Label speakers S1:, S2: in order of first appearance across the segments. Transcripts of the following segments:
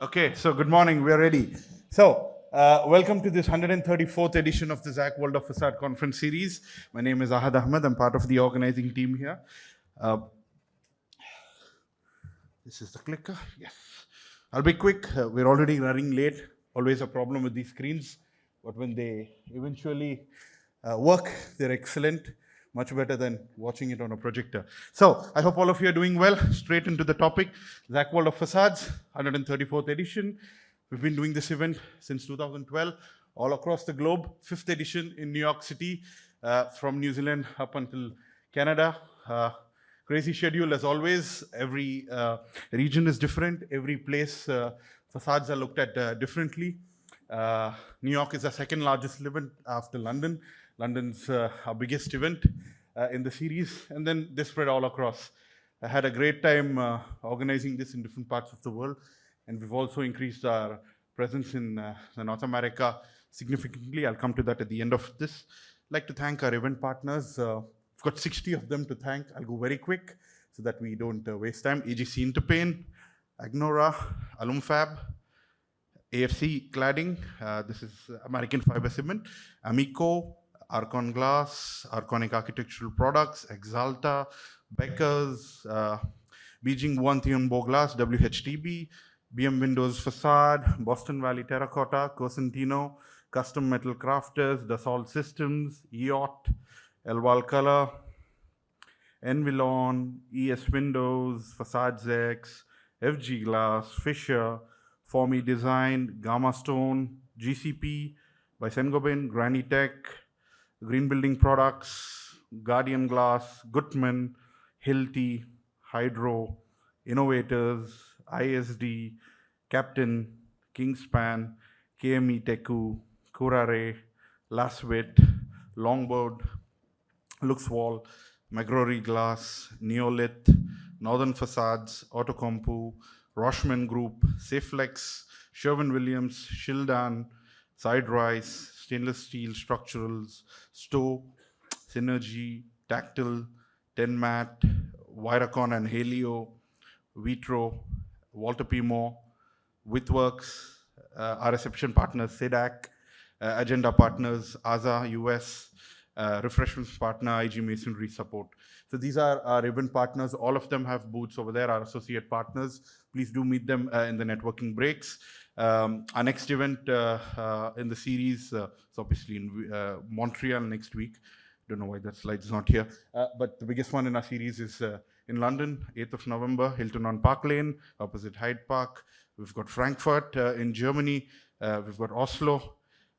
S1: Okay, so good morning, we're ready. So, welcome to this 134th edition of the Zak World of Façades conference series. My name is Ahmed. I'm part of the organizing team here. This is the clicker, yes. I'll be quick, we're already running late. Always a problem with these screens, but when they eventually work, they're excellent. Much better than watching it on a projector. So, I hope all of you are doing well. Straight into the topic, Zak World of Façades, 134th edition. We've been doing this event since 2012, all across the globe. 5th edition in New York City, from New Zealand up until Canada. Crazy schedule as always. Every region is different. Every place, facades are looked at differently. New York is the second largest event after London. London's our biggest event in the series, and then they spread all across. I had a great time organizing this in different parts of the world, and we've also increased our presence in North America significantly. I'll come to that at the end of this. I'd like to thank our event partners. We've got 60 of them to thank. I'll go very quick so that we don't waste time. AGC Interpaint, Agnora, Alumfab, AFC Cladding, this is American Fiber Cement, Amico, Arcon Glass, Arconic Architectural Products, Exalta, Becker's, Beijing Wantianbo Glass, WHTB, BM Windows Facade, Boston Valley Terracotta, Cosentino, Custom Metal Crafters, Dassault Systems, EOT, Elval Color, Envilon, ES Windows, Facade X, FG Glass, Fisher, Formi Design, Gamma Stone, GCP, by Saint-Gobain, Granny Tech, Green Building Products, Guardian Glass, Gutman, Hilti, Hydro, Innovators, ISD, Captain, Kingspan, KME Teku, Kurare, Laswit, Longboard, Luxwall, Magrori Glass, Neolith, Northern Facades, Autocompu, Roshman Group, Saflex, Sherwin-Williams, Shildan, Siderice, Stainless Steel Structurals, Stowe, Synergy, Tactile, Tenmat, Viracon and Helio, Vitro, Walter P. Moore, Withworks, our reception partners, SEDAC, Agenda Partners, AZA US, Refreshments Partner, IG Masonry Support. So these are our event partners. All of them have booths over there, our associate partners. Please do meet them in the networking breaks. Our next event in the series is obviously in Montreal next week. Don't know why that slide's not here. But the biggest one in our series is in London, 8th of November, Hilton on Park Lane, opposite Hyde Park. We've got Frankfurt in Germany. We've got Oslo.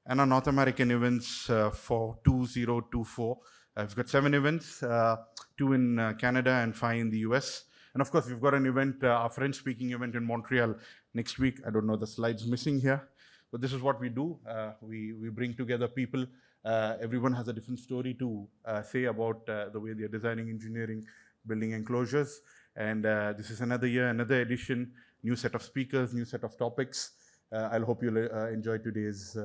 S1: And our North American events for 2024. We've got 7 events, 2 in Canada and 5 in the US. And of course, we've got an event, our French-speaking event in Montreal next week. I don't know, the slide's missing here. But this is what we do. We bring together people. Everyone has a different story to say about the way they're designing, engineering, building enclosures. And this is another year, another edition, new set of speakers, new set of topics. I'll hope you'll enjoy today's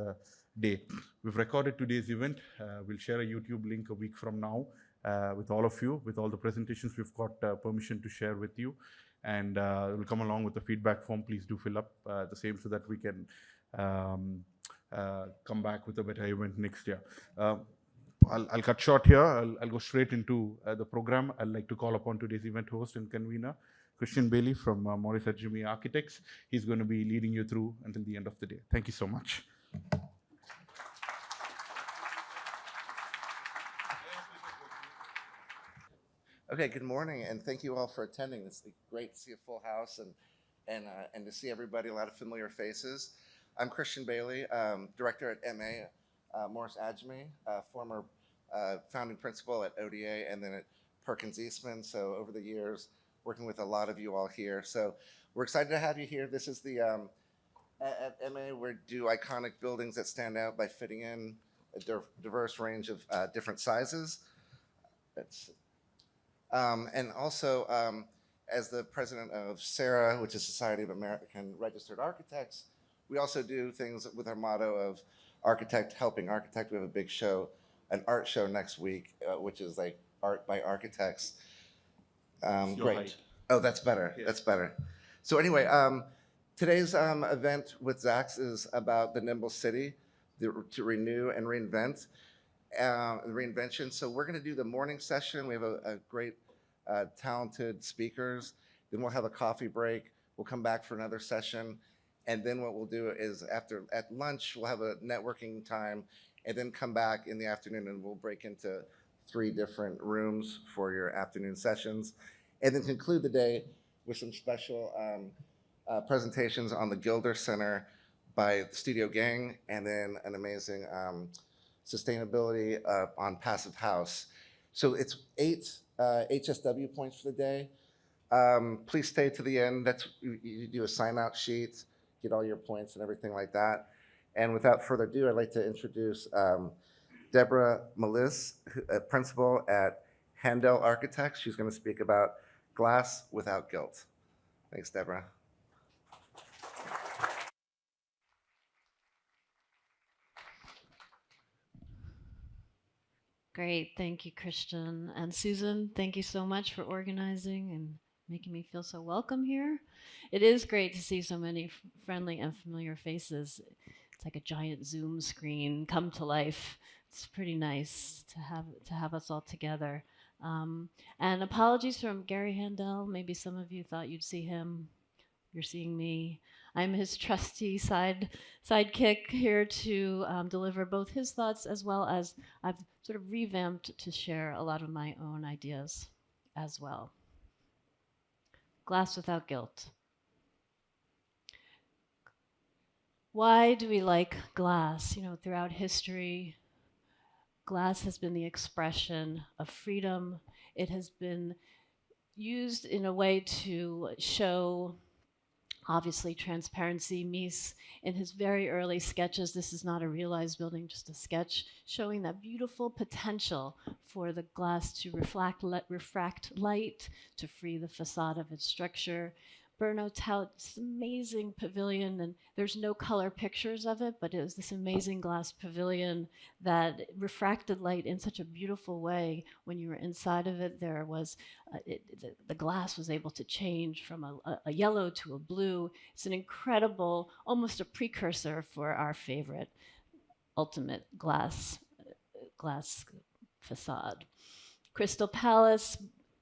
S1: day. We've recorded today's event. We'll share a YouTube link a week from now with all of you, with all the presentations we've got permission to share with you. And we'll come along with the feedback form. Please do fill up the same so that we can come back with a better event next year. I'll cut short here. I'll go straight into the program. I'd like to call upon today's event host and convener, Christian Bailey from Moelis Adjmi Architects. He's going to be leading you through until the end of the day. Thank you so much.
S2: Okay, good morning, and thank you all for attending. It's great to see a full house and to see everybody, a lot of familiar faces. I'm Christian Bailey, director at MA, Morris Adjmi, former founding principal at ODA and then at Perkins Eastman. So over the years, working with a lot of you all here. So we're excited to have you here. This is the, at MA, we do iconic buildings that stand out by fitting in a diverse range of different sizes. And also, as the president of SARA, which is Society of American Registered Architects, we also do things with our motto of architect helping architect. We have a big show, an art show next week, which is like art by architects. Great. Oh, that's better. Yeah. That's better. So anyway, Today's event with Zach's is about the nimble city, to renew and reinvent, reinvention. So we're going to do the morning session. We have a great, talented speakers. Then we'll have a coffee break. We'll come back for another session. And then what we'll do is at lunch, we'll have a networking time and then come back in the afternoon and we'll break into 3 different rooms for your afternoon sessions. And then conclude the day with some special presentations on the Gilder Center by the Studio Gang, and then an amazing sustainability on Passive House. So it's 8 HSW points for the day. Please stay to the end. You do a sign-out sheet, get all your points and everything like that. And without further ado, I'd like to introduce Deborah Moelis, a principal at Handel Architects. She's going to speak about glass without guilt. Thanks, Deborah.
S3: Great, thank you, Christian. And Susan, thank you so much for organizing and making me feel so welcome here. It is great to see so many friendly and familiar faces. It's like a giant Zoom screen come to life. It's pretty nice to have us all together. And apologies from Gary Handel. Maybe some of you thought you'd see him. You're seeing me. I'm his trusty sidekick here to deliver both his thoughts as well as I've sort of revamped to share a lot of my own ideas as well. Glass without guilt. Why do we like glass? You know, throughout history, glass has been the expression of freedom. It has been used in a way to show, obviously, transparency. Mies, in his very early sketches, this is not a realized building, just a sketch, showing that beautiful potential for the glass to refract light, to free the facade of its structure. Brno touts this amazing pavilion, and there's no color pictures of it, but it was this amazing glass pavilion that refracted light in such a beautiful way. When you were inside of it, there was the glass was able to change from a yellow to a blue. It's an incredible, almost a precursor for our favorite ultimate glass facade. Crystal Palace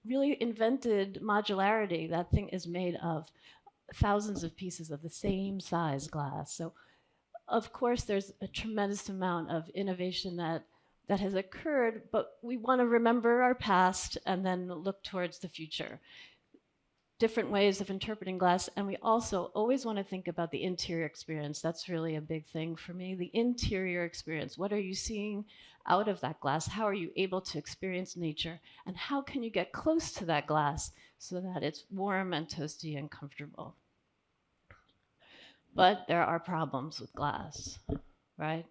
S3: really invented modularity. That thing is made of thousands of pieces of the same size glass. So, of course, there's a tremendous amount of innovation that has occurred, but we want to remember our past and then look towards the future. Different ways of interpreting glass, and we also always want to think about the interior experience. That's really a big thing for me, the interior experience. What are you seeing out of that glass? How are you able to experience nature? And how can you get close to that glass so that it's warm and toasty and comfortable? But there are problems with glass, right?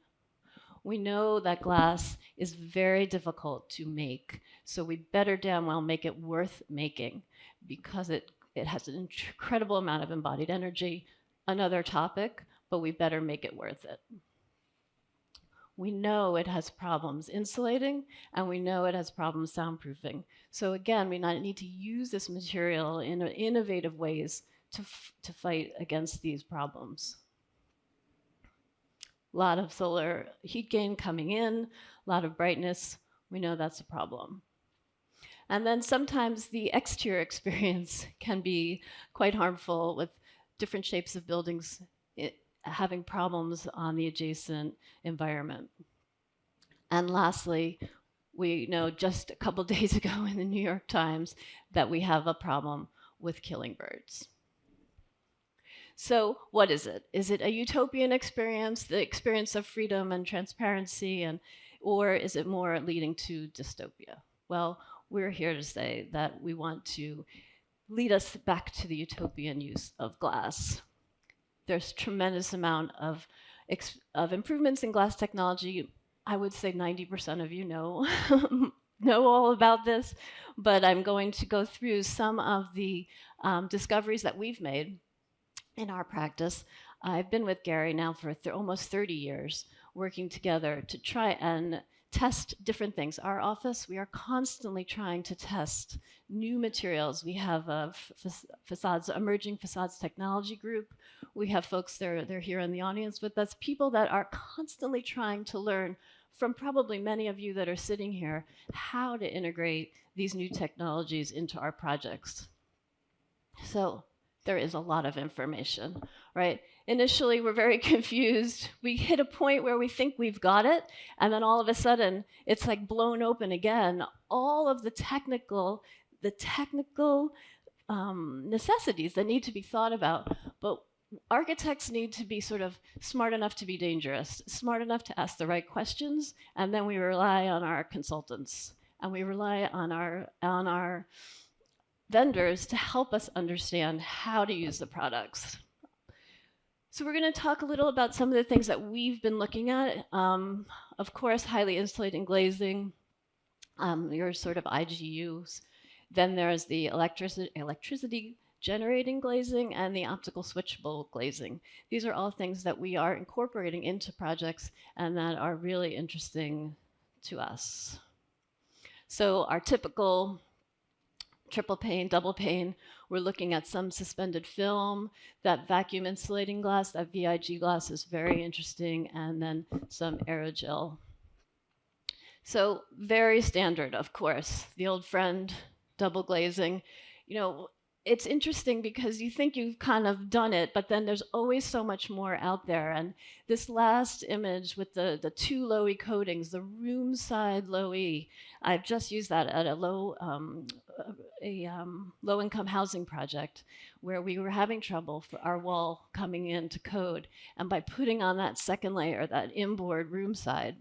S3: We know that glass is very difficult to make, so we better damn well make it worth making, because it has an incredible amount of embodied energy. Another topic, but we better make it worth it. We know it has problems insulating, and we know it has problems soundproofing. So again, we need to use this material in innovative ways to fight against these problems. A lot of solar heat gain coming in, a lot of brightness. We know that's a problem. And then sometimes the exterior experience can be quite harmful, with different shapes of buildings having problems on the adjacent environment. And lastly, we know just a couple days ago in the New York Times that we have a problem with killing birds. So what is it? Is it a utopian experience, the experience of freedom and transparency, or is it more leading to dystopia? Well, we're here to say that we want to lead us back to the utopian use of glass. There's tremendous amount of improvements in glass technology. I would say 90% of you know know all about this, but I'm going to go through some of the discoveries that we've made in our practice. I've been with Gary now for almost 30 years, working together to try and test different things. Our office, we are constantly trying to test new materials. We have a emerging facades technology group. We have folks, they're here in the audience with us, people that are constantly trying to learn from probably many of you that are sitting here, how to integrate these new technologies into our projects. So there is a lot of information, right? Initially, we're very confused. We hit a point where we think we've got it, and then all of a sudden, it's like blown open again. All of the technical necessities that need to be thought about, but architects need to be sort of smart enough to be dangerous, smart enough to ask the right questions, and then we rely on our consultants, and we rely on our vendors to help us understand how to use the products. So we're going to talk a little about some of the things that we've been looking at. Of course, highly insulating glazing, your sort of IGUs. Then there's the electricity generating glazing and the optical switchable glazing. These are all things that we are incorporating into projects and that are really interesting to us. So our typical triple pane, double pane, we're looking at some suspended film, that vacuum insulating glass, that VIG glass is very interesting, and then some aerogel. So very standard, of course, the old friend, double glazing. You know, it's interesting because you think you've kind of done it, but then there's always so much more out there. And this last image with the two low E coatings, the room side low E, I've just used that at a low-income housing project where we were having trouble for our wall coming into code. And by putting on that second layer, that inboard room side,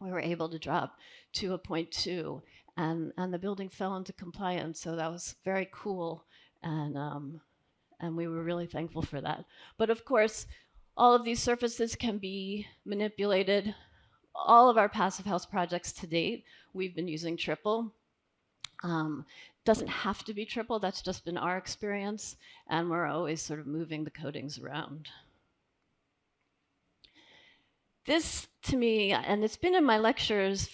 S3: we were able to drop to a 0.2. And the building fell into compliance, so that was very cool, and we were really thankful for that. But of course, all of these surfaces can be manipulated. All of our passive house projects to date, we've been using triple. Doesn't have to be triple, that's just been our experience, and we're always sort of moving the coatings around. This, to me, and it's been in my lectures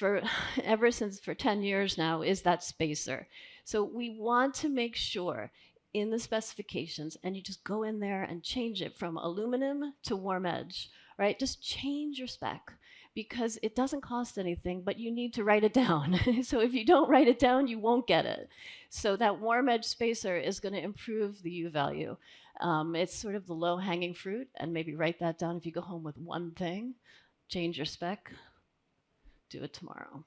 S3: ever since for 10 years now, is that spacer. So we want to make sure in the specifications, and you just go in there and change it from aluminum to warm edge, right? Just change your spec because it doesn't cost anything, but you need to write it down. So if you don't write it down, you won't get it. So that warm edge spacer is going to improve the U value. It's sort of the low-hanging fruit, and maybe write that down if you go home with one thing. Change your spec, do it tomorrow.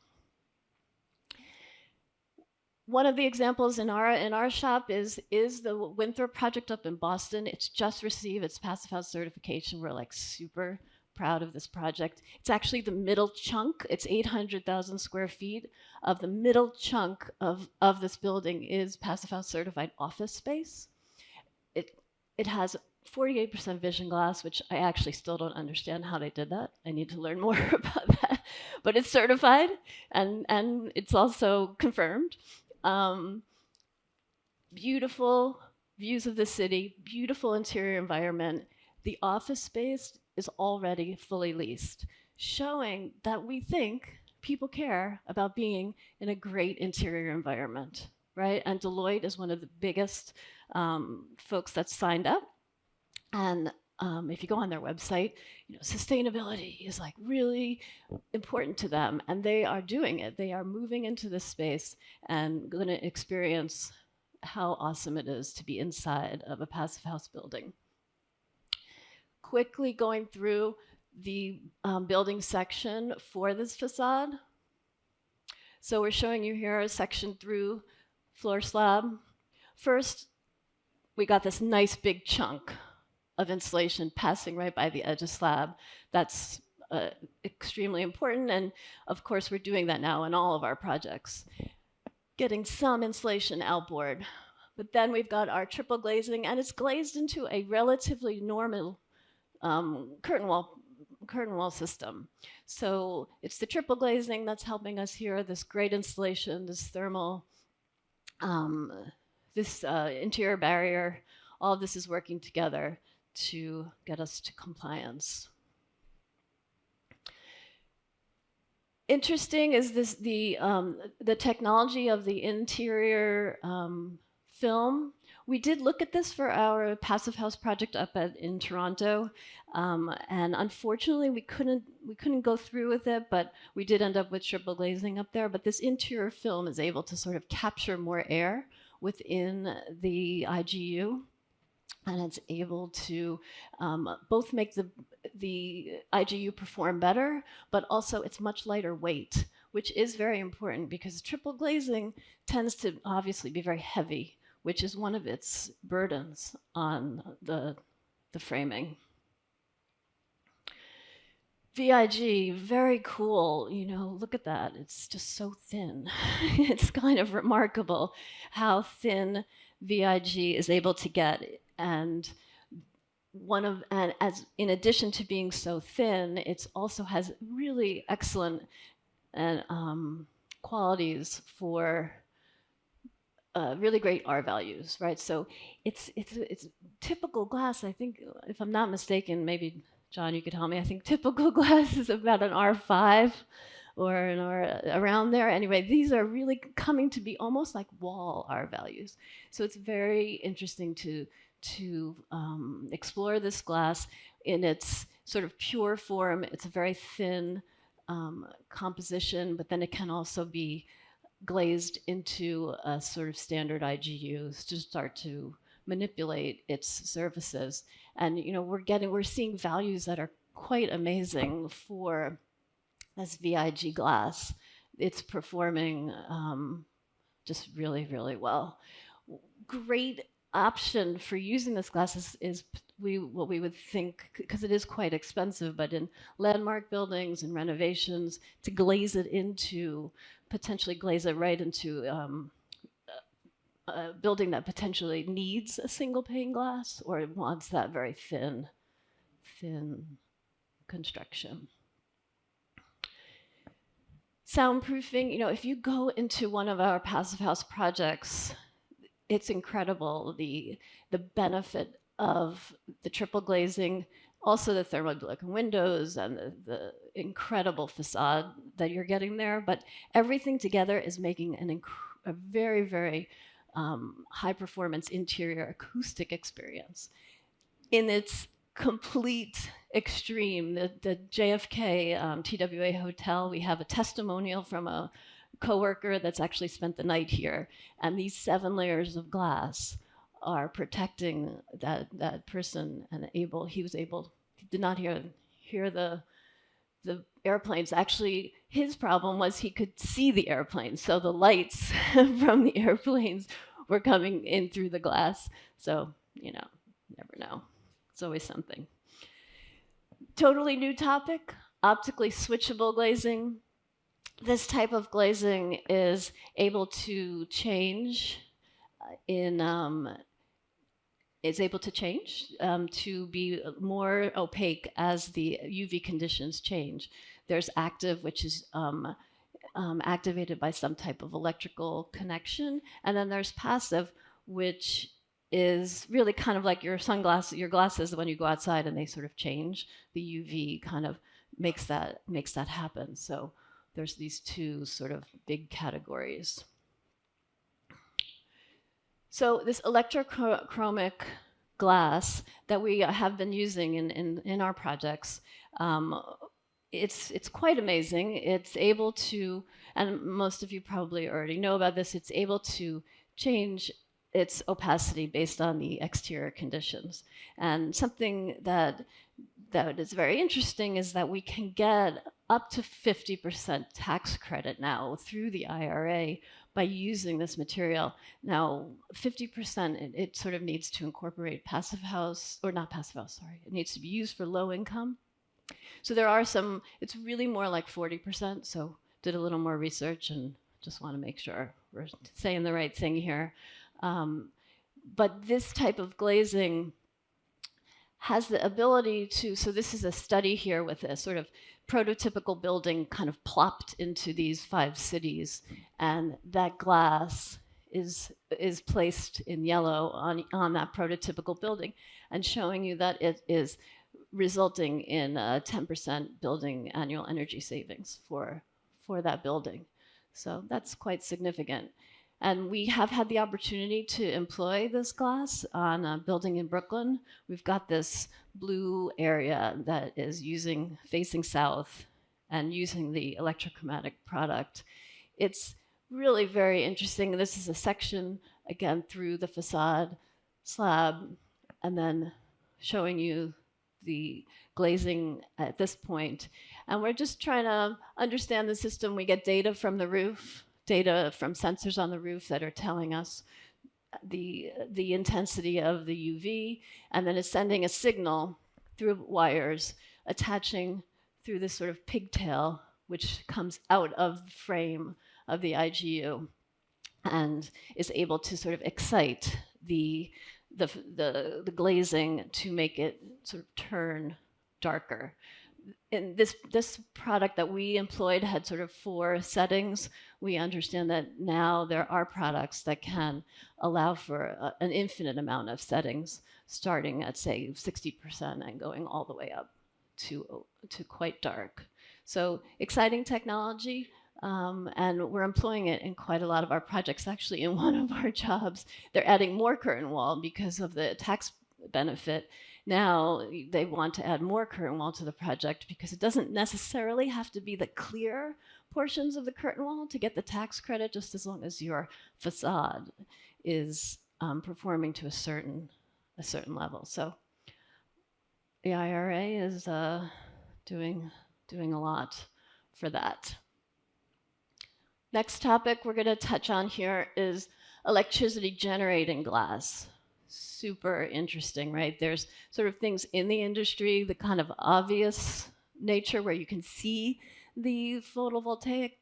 S3: One of the examples in our shop is the Winthrop project up in Boston. It's just received its Passive House certification. We're like super proud of this project. It's actually the middle chunk. It's 800,000 square feet of the middle chunk of this building is Passive House certified office space. It has 48% vision glass, which I actually still don't understand how they did that. I need to learn more about that. But it's certified, and it's also confirmed. Beautiful views of the city, beautiful interior environment. The office space is already fully leased, showing that we think people care about being in a great interior environment, right? And Deloitte is one of the biggest folks that's signed up. And if you go on their website, you know, sustainability is like really important to them, and they are doing it. They are moving into this space and going to experience how awesome it is to be inside of a passive house building. Quickly going through the building section for this facade. So we're showing you here a section through floor slab. First, we got this nice big chunk of insulation passing right by the edge of slab. That's extremely important, and of course we're doing that now in all of our projects. Getting some insulation outboard. But then we've got our triple glazing, and it's glazed into a relatively normal curtain wall system. So it's the triple glazing that's helping us here, this great insulation, this thermal, this interior barrier. All of this is working together to get us to compliance. interesting is the technology of the interior film. We did look at this for our Passive House project in Toronto, and unfortunately we couldn't go through with it. But we did end up with triple glazing up there. But this interior film is able to sort of capture more air within the IGU, and it's able to both make the IGU perform better, but also it's much lighter weight, which is very important because triple glazing tends to obviously be very heavy, which is one of its burdens on the framing. VIG, very cool. You know, look at that. It's just so thin. It's kind of remarkable how thin VIG is able to get. And as in addition to being so thin, it also has really excellent qualities for really great R values, right? So it's typical glass. I think, if I'm not mistaken, maybe John, you could help me. I think typical glass is about an R5 or an R around there. Anyway, these are really coming to be almost like wall R values. So it's very interesting to explore this glass in its sort of pure form. It's a very thin composition, but then it can also be glazed into a sort of standard IGUs to start to manipulate its surfaces. And you know, we're seeing values that are quite amazing for this VIG glass. It's performing just really, really well. Great option for using this glass is what we would think, because it is quite expensive, but in landmark buildings and renovations, to glaze it into, potentially glaze it right into a building that potentially needs a single pane glass or wants that very thin construction. Soundproofing, you know, if you go into one of our Passive House projects, it's incredible, the benefit of the triple glazing, also the thermodynamic windows and the incredible facade that you're getting there. But everything together is making a very, very high performance interior acoustic experience. In its complete extreme, the JFK TWA hotel, we have a testimonial from a coworker that's actually spent the night here, and these 7 layers of glass are protecting that person, and he did not hear the airplanes. Actually, his problem was he could see the airplanes, so the lights from the airplanes were coming in through the glass. So, you know, never know. It's always something. Totally new topic, optically switchable glazing. This type of glazing is able to change to be more opaque as the UV conditions change. There's active, which is activated by some type of electrical connection, and then there's passive, which is really kind of like your glasses when you go outside and they sort of change. The UV kind of makes that happen. So there's these two sort of big categories. So this electrochromic glass that we have been using in our projects, it's quite amazing. It's able to, and most of you probably already know about this, it's able to change its opacity based on the exterior conditions. And something that is very interesting is that we can get up to 50% tax credit now through the IRA by using this material. Now, 50%, it sort of needs to incorporate passive house, or not passive house, sorry. It needs to be used for low income. So there are some, it's really more like 40%, so did a little more research and just want to make sure we're saying the right thing here. But this type of glazing has the ability to, so this is a study here with a sort of prototypical building kind of plopped into these 5 cities, and that glass is placed in yellow on that prototypical building, and showing you that it is resulting in a 10% building annual energy savings for for that building. So that's quite significant. And we have had the opportunity to employ this glass on a building in Brooklyn. We've got this blue area that is facing south and using the electrochromatic product. It's really very interesting. This is a section, again, through the facade slab, and then showing you the glazing at this point. And we're just trying to understand the system. We get data from the roof, data from sensors on the roof that are telling us the intensity of the UV, and then it's sending a signal through wires, attaching through this sort of pigtail, which comes out of the frame of the IGU and is able to sort of excite the glazing to make it sort of turn darker. And this product that we employed had sort of 4 settings. We understand that now there are products that can allow for an infinite amount of settings, starting at, say, 60% and going all the way up to quite dark. So exciting technology, and we're employing it in quite a lot of our projects. Actually, in one of our jobs, they're adding more curtain wall because of the tax benefit. Now they want to add more curtain wall to the project because it doesn't necessarily have to be the clear portions of the curtain wall to get the tax credit, just as long as your facade is performing to a certain level. So the IRA is doing a lot for that. Next topic we're going to touch on here is electricity generating glass. Super interesting, right? There's sort of things in the industry, the kind of obvious nature where you can see the photovoltaic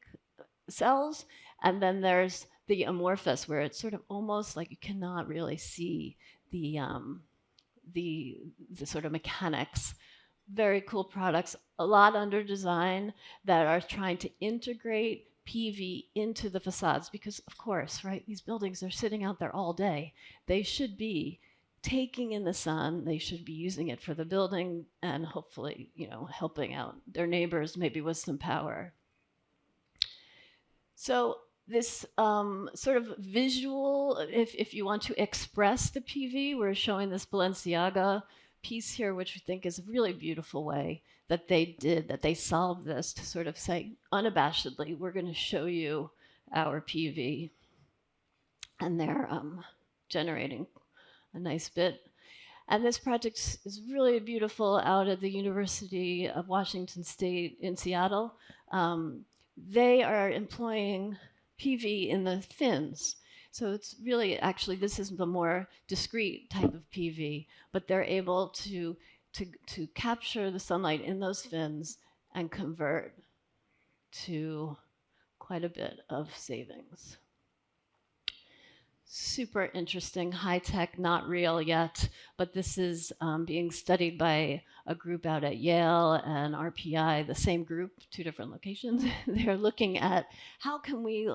S3: cells, and then there's the amorphous, where it's sort of almost like you cannot really see the sort of mechanics. Very cool products, a lot under design that are trying to integrate PV into the facades, because of course, right, these buildings are sitting out there all day. They should be taking in the sun, they should be using it for the building, and hopefully, helping out their neighbors maybe with some power. So this sort of visual, if you want to express the PV, we're showing this Balenciaga piece here, which we think is a really beautiful way that they solved this, to sort of say unabashedly, we're going to show you our PV. And they're generating a nice bit. And this project is really beautiful, out at the University of Washington State in Seattle. They are employing PV in the fins. So it's really, actually, this is the more discrete type of PV, but they're able to capture the sunlight in those fins and convert to quite a bit of savings. Super interesting, high tech, not real yet, but this is being studied by a group out at Yale and RPI, the same group, 2 different locations. They're looking at how can we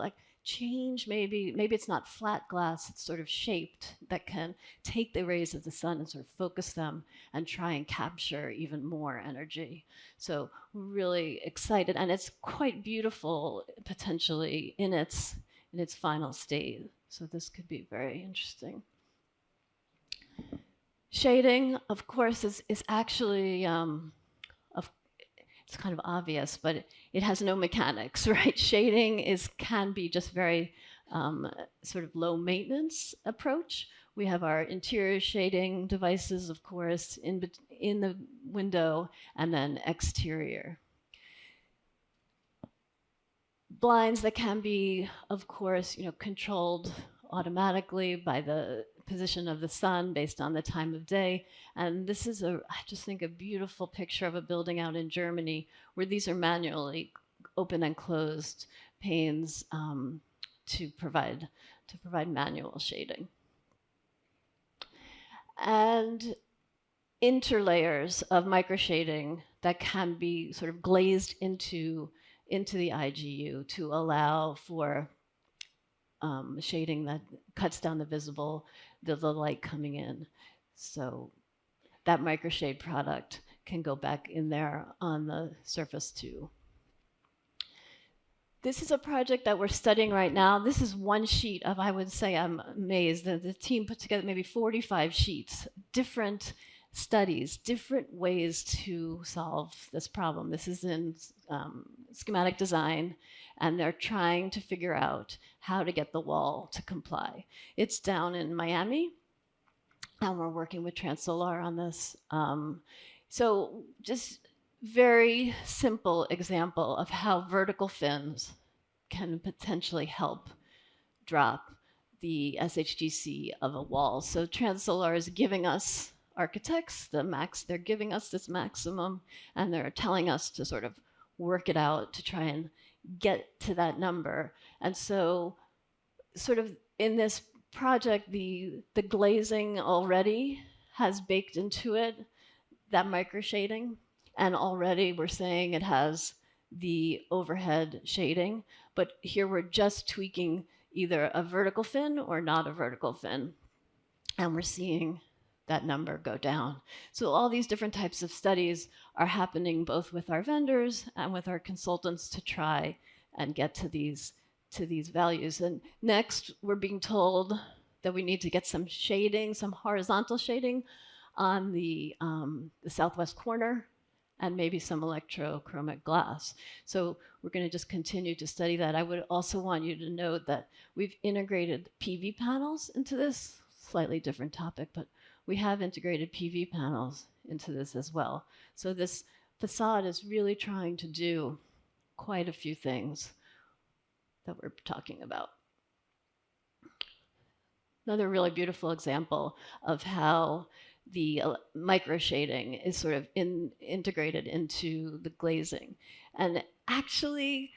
S3: change, maybe it's not flat glass, it's sort of shaped, that can take the rays of the sun and sort of focus them and try and capture even more energy. So we're really excited, and it's quite beautiful potentially in its final state. So this could be very interesting. Shading, of course, is actually it's kind of obvious, but it has no mechanics, right? Shading can be just very sort of low maintenance approach. We have our interior shading devices, of course, in the window, and then exterior. Blinds that can be, of course, controlled automatically by the position of the sun based on the time of day. And this is I just think, a beautiful picture of a building out in Germany where these are manually open and closed panes to provide manual shading. And interlayers of microshading that can be sort of glazed into the IGU to allow for shading that cuts down the light coming in. So that microshade product can go back in there on the surface too. This is a project that we're studying right now. This is one sheet of, I would say, I'm amazed that the team put together maybe 45 sheets, different studies, different ways to solve this problem. This is in schematic design, and they're trying to figure out how to get the wall to comply. It's down in Miami, and we're working with Transolar on this. So just very simple example of how vertical fins can potentially help drop the SHGC of a wall. So Transolar is giving us architects they're giving us this maximum, and they're telling us to sort of work it out to try and get to that number. And so sort of in this project, the glazing already has baked into it that micro shading, and already we're saying it has the overhead shading, but here we're just tweaking either a vertical fin or not a vertical fin, and we're seeing that number go down. So all these different types of studies are happening both with our vendors and with our consultants to try and get to these values. And next, we're being told that we need to get some shading, some horizontal shading on the southwest corner, and maybe some electrochromic glass. So we're going to just continue to study that. I would also want you to note that we've integrated PV panels into this, slightly different topic, but we have integrated PV panels into this as well. So this facade is really trying to do quite a few things that we're talking about. Another really beautiful example of how the micro shading is sort of integrated into the glazing. And actually,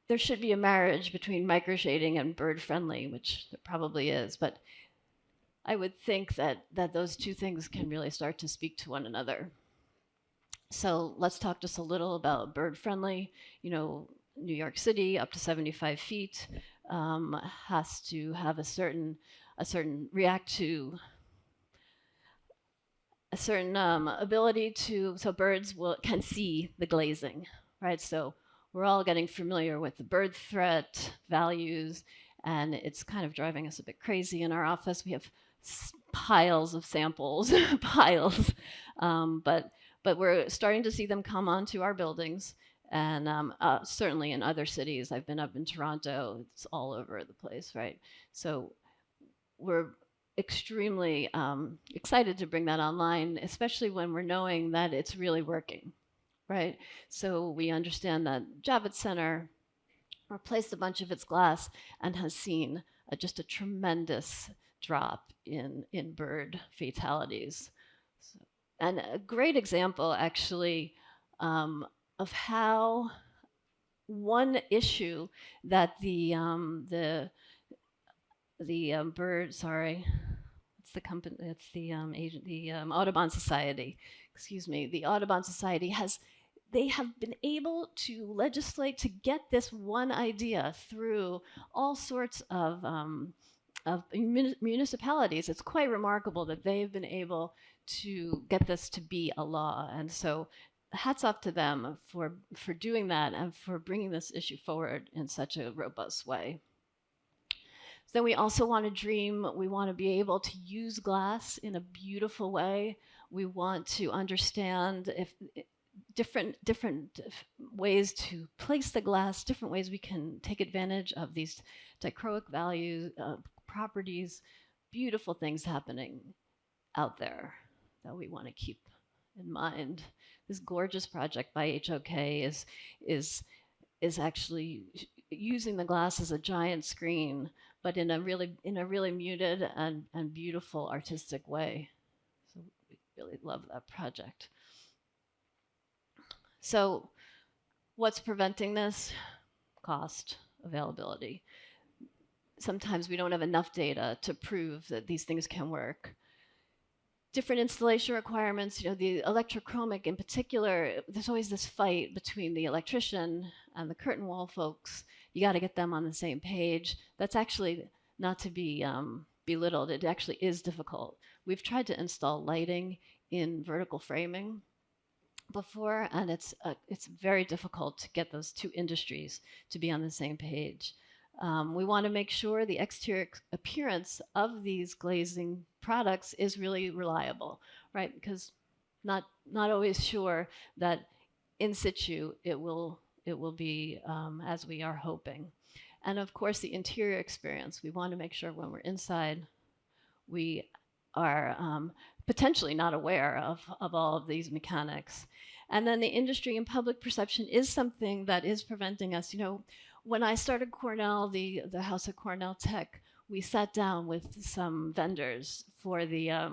S3: there should be a marriage between micro shading and bird friendly, which there probably is, but I would think that those two things can really start to speak to one another. So let's talk just a little about bird friendly. You know, New York City, up to 75 feet, has to have a certain react to a certain ability to, so birds can see the glazing, right? So we're all getting familiar with the bird threat values, and it's kind of driving us a bit crazy in our office. We have piles of samples, piles, but we're starting to see them come onto our buildings, and certainly in other cities. I've been up in Toronto, it's all over the place, right? So we're extremely excited to bring that online, especially when we're knowing that it's really working, right? So we understand that Javits Center replaced a bunch of its glass and has seen just a tremendous drop in bird fatalities. So, and a great example, actually, of how one issue that the bird, sorry, it's the company, it's the agent, the Audubon Society, excuse me, the Audubon Society they have been able to legislate to get this one idea through all sorts of municipalities. It's quite remarkable that they've been able to get this to be a law. And so hats off to them for doing that and for bringing this issue forward in such a robust way. Then we also want to dream, we want to be able to use glass in a beautiful way. We want to understand if different ways to place the glass, different ways we can take advantage of these dichroic values, properties, beautiful things happening out there that we want to keep in mind. This gorgeous project by HOK is actually using the glass as a giant screen, but in a really muted and beautiful artistic way. So we really love that project. So what's preventing this? Cost, availability. Sometimes we don't have enough data to prove that these things can work. Different installation requirements, you know, the electrochromic in particular, there's always this fight between the electrician and the curtain wall folks. You got to get them on the same page. That's actually not to be belittled. It actually is difficult. We've tried to install lighting in vertical framing, before, and it's very difficult to get those two industries to be on the same page. We want to make sure the exterior appearance of these glazing products is really reliable, right? Because not always sure that in situ it will be as we are hoping. And of course, the interior experience. We want to make sure when we're inside, we are potentially not aware of all of these mechanics. And then the industry and public perception is something that is preventing us. You know, when I started Cornell, the House of Cornell Tech, we sat down with some vendors for the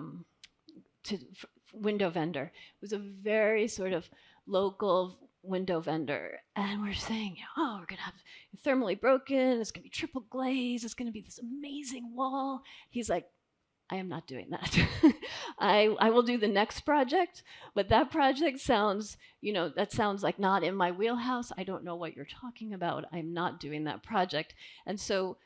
S3: window vendor. It was a very sort of local window vendor, and we're saying, oh, we're gonna have thermally broken, it's gonna be triple glazed, it's gonna be this amazing wall. He's like, I am not doing that. I will do the next project, but that project sounds, that sounds like not in my wheelhouse. I don't know what you're talking about. I'm not doing that project. And so,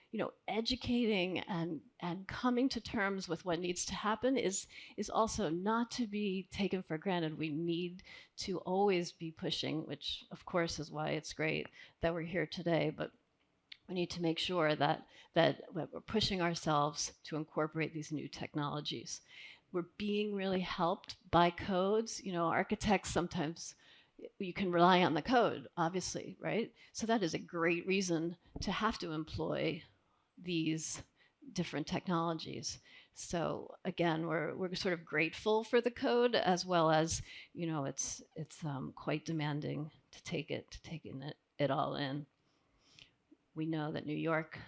S3: educating and coming to terms with what needs to happen is also not to be taken for granted. We need to always be pushing, which of course is why it's great that we're here today, but we need to make sure that we're pushing ourselves to incorporate these new technologies. We're being really helped by codes. Architects sometimes, you can rely on the code, obviously, right? So that is a great reason to have to employ these different technologies. So again, we're sort of grateful for the code, as well as, it's quite demanding to take it all in. We know that New York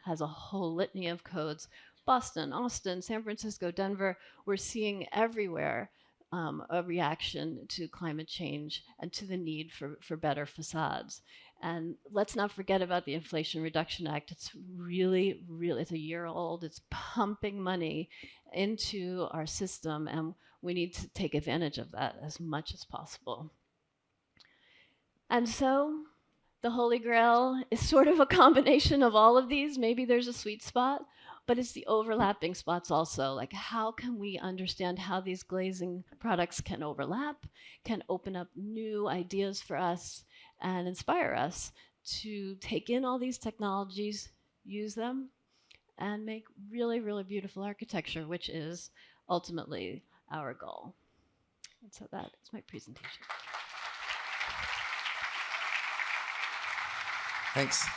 S3: has a whole litany of codes. Boston, Austin, San Francisco, Denver, we're seeing everywhere a reaction to climate change and to the need for better facades. And let's not forget about the Inflation Reduction Act. It's really, it's a year old. It's pumping money into our system, and we need to take advantage of that as much as possible. And so, the Holy Grail is sort of a combination of all of these. Maybe there's a sweet spot, but it's the overlapping spots also. Like, how can we understand how these glazing products can overlap, can open up new ideas for us, and inspire us to take in all these technologies, use them, and make really, really beautiful architecture, which is ultimately our goal. And so that is my presentation.
S2: Thanks,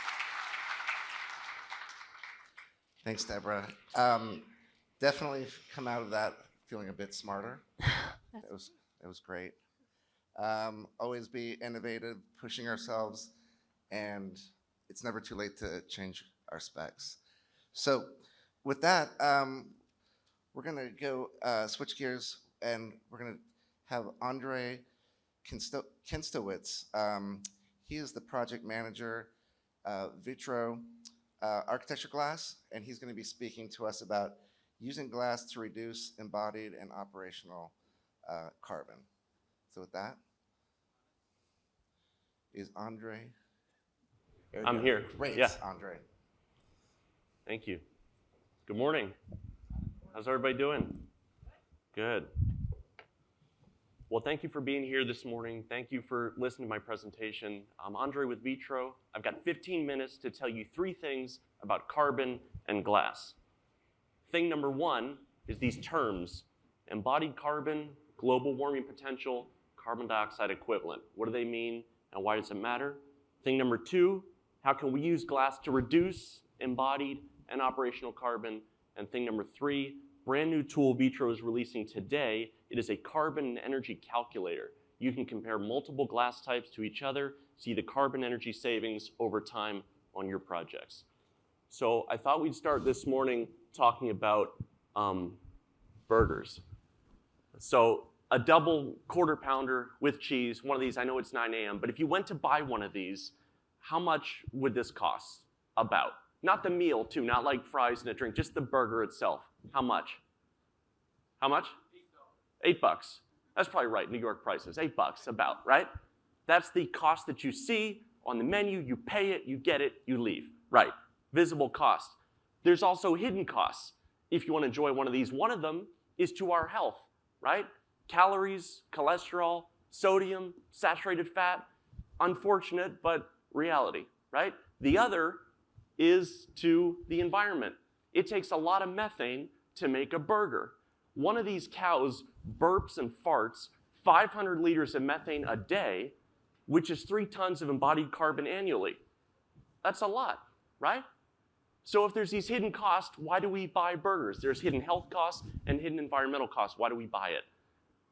S2: Deborah. Definitely come out of that feeling a bit smarter. It was great. Always be innovative, pushing ourselves, and it's never too late to change our specs. So with that, we're gonna go switch gears, and we're gonna have Andre Kenstowicz. He is the project manager, Vitro Architecture Glass, and he's going to be speaking to us about using glass to reduce embodied and operational carbon. So with that, is Andre?
S4: I'm here.
S2: Great,
S4: yeah.
S2: Andre.
S4: Thank you. Good morning. How's everybody doing? Good. Well, thank you for being here this morning. Thank you for listening to my presentation. I'm Andre with Vitro. I've got 15 minutes to tell you 3 things about carbon and glass. Thing number 1 is these terms: embodied carbon, global warming potential, carbon dioxide equivalent. What do they mean, and why does it matter? Thing number 2, how can we use glass to reduce embodied and operational carbon? And thing number 3, brand new tool Vitro is releasing today. It is a carbon and energy calculator. You can compare multiple glass types to each other, see the carbon energy savings over time on your projects. So I thought we'd start this morning talking about burgers. So a double quarter pounder with cheese, one of these, I know it's 9 a.m., but if you went to buy one of these, how much would this cost? About. Not the meal too, not like fries and a drink, just the burger itself. How much? How much? $8. That's probably right, New York prices, $8 about, right? That's the cost that you see on the menu, you pay it, you get it, you leave, right? Visible cost. There's also hidden costs. If you want to enjoy one of these, one of them is to our health, right? Calories, cholesterol, sodium, saturated fat, unfortunate, but reality, right? The other is to the environment. It takes a lot of methane to make a burger. One of these cows burps and farts 500 liters of methane a day, which is 3 tons of embodied carbon annually. That's a lot, right? So if there's these hidden costs, why do we buy burgers? There's hidden health costs and hidden environmental costs. Why do we buy it?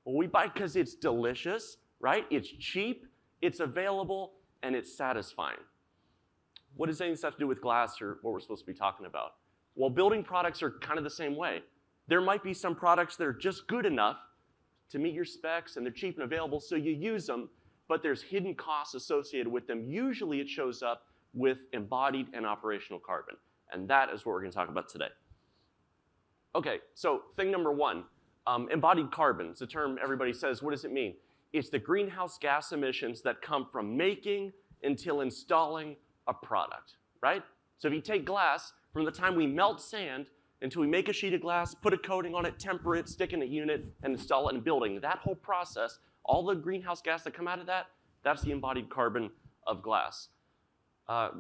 S4: Well, we buy it because it's delicious, right? It's cheap, it's available, and it's satisfying. What does any of this have to do with glass or what we're supposed to be talking about? Well, building products are kind of the same way. There might be some products that are just good enough to meet your specs and they're cheap and available, so you use them, but there's hidden costs associated with them. Usually it shows up with embodied and operational carbon, and that is what we're going to talk about today. Okay, so thing number one, embodied carbon. It's a term everybody says. What does it mean? It's the greenhouse gas emissions that come from making until installing a product, right? So if you take glass, from the time we melt sand until we make a sheet of glass, put a coating on it, temper it, stick in a unit, and install it in a building, that whole process, all the greenhouse gas that come out of that, that's the embodied carbon of glass.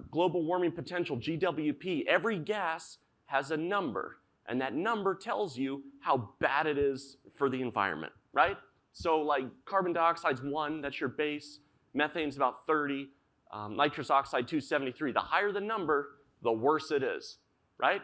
S4: Global warming potential, GWP, every gas has a number, and that number tells you how bad it is for the environment, right? So like carbon dioxide's 1, that's your base, methane's about 30, nitrous oxide 273. The higher the number, the worse it is, right?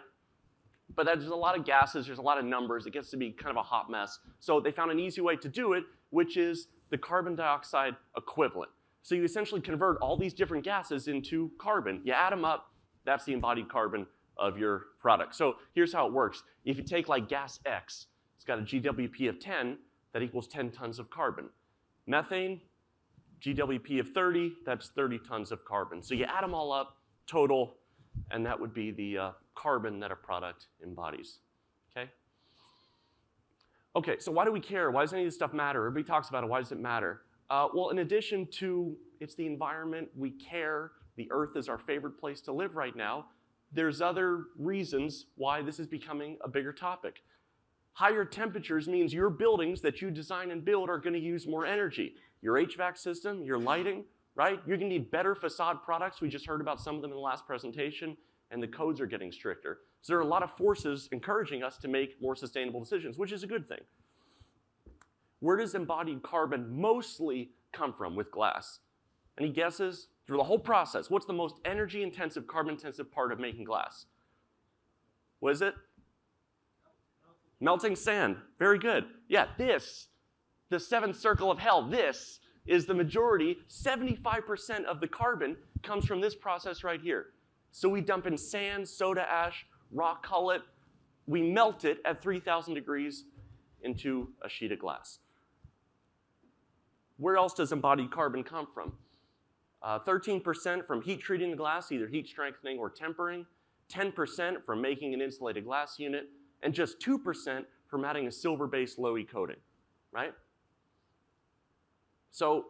S4: But there's a lot of gases, there's a lot of numbers, it gets to be kind of a hot mess. So they found an easy way to do it, which is the carbon dioxide equivalent. So you essentially convert all these different gases into carbon. You add them up, that's the embodied carbon of your product. So here's how it works. If you take like gas X, it's got a GWP of 10, that equals 10 tons of carbon. Methane, GWP of 30, that's 30 tons of carbon. So you add them all up, total, and that would be the carbon that a product embodies, okay? Okay, so why do we care? Why does any of this stuff matter? Everybody talks about it, why does it matter? Well, in addition to it's the environment, we care, the earth is our favorite place to live right now, there's other reasons why this is becoming a bigger topic. Higher temperatures means your buildings that you design and build are gonna use more energy. Your HVAC system, your lighting, right? You're gonna need better facade products. We just heard about some of them in the last presentation, and the codes are getting stricter. So there are a lot of forces encouraging us to make more sustainable decisions, which is a good thing. Where does embodied carbon mostly come from with glass? Any guesses? Through the whole process, what's the most energy-intensive, carbon-intensive part of making glass? What is it? Melting sand. Very good. Yeah, this, the seventh circle of hell, this is the majority. 75% of the carbon comes from this process right here. So we dump in sand, soda ash, rock cullet. We melt it at 3,000 degrees into a sheet of glass. Where else does embodied carbon come from? 13% from heat treating the glass, either heat strengthening or tempering. 10% from making an insulated glass unit. And just 2% from adding a silver-based low-E coating, right? So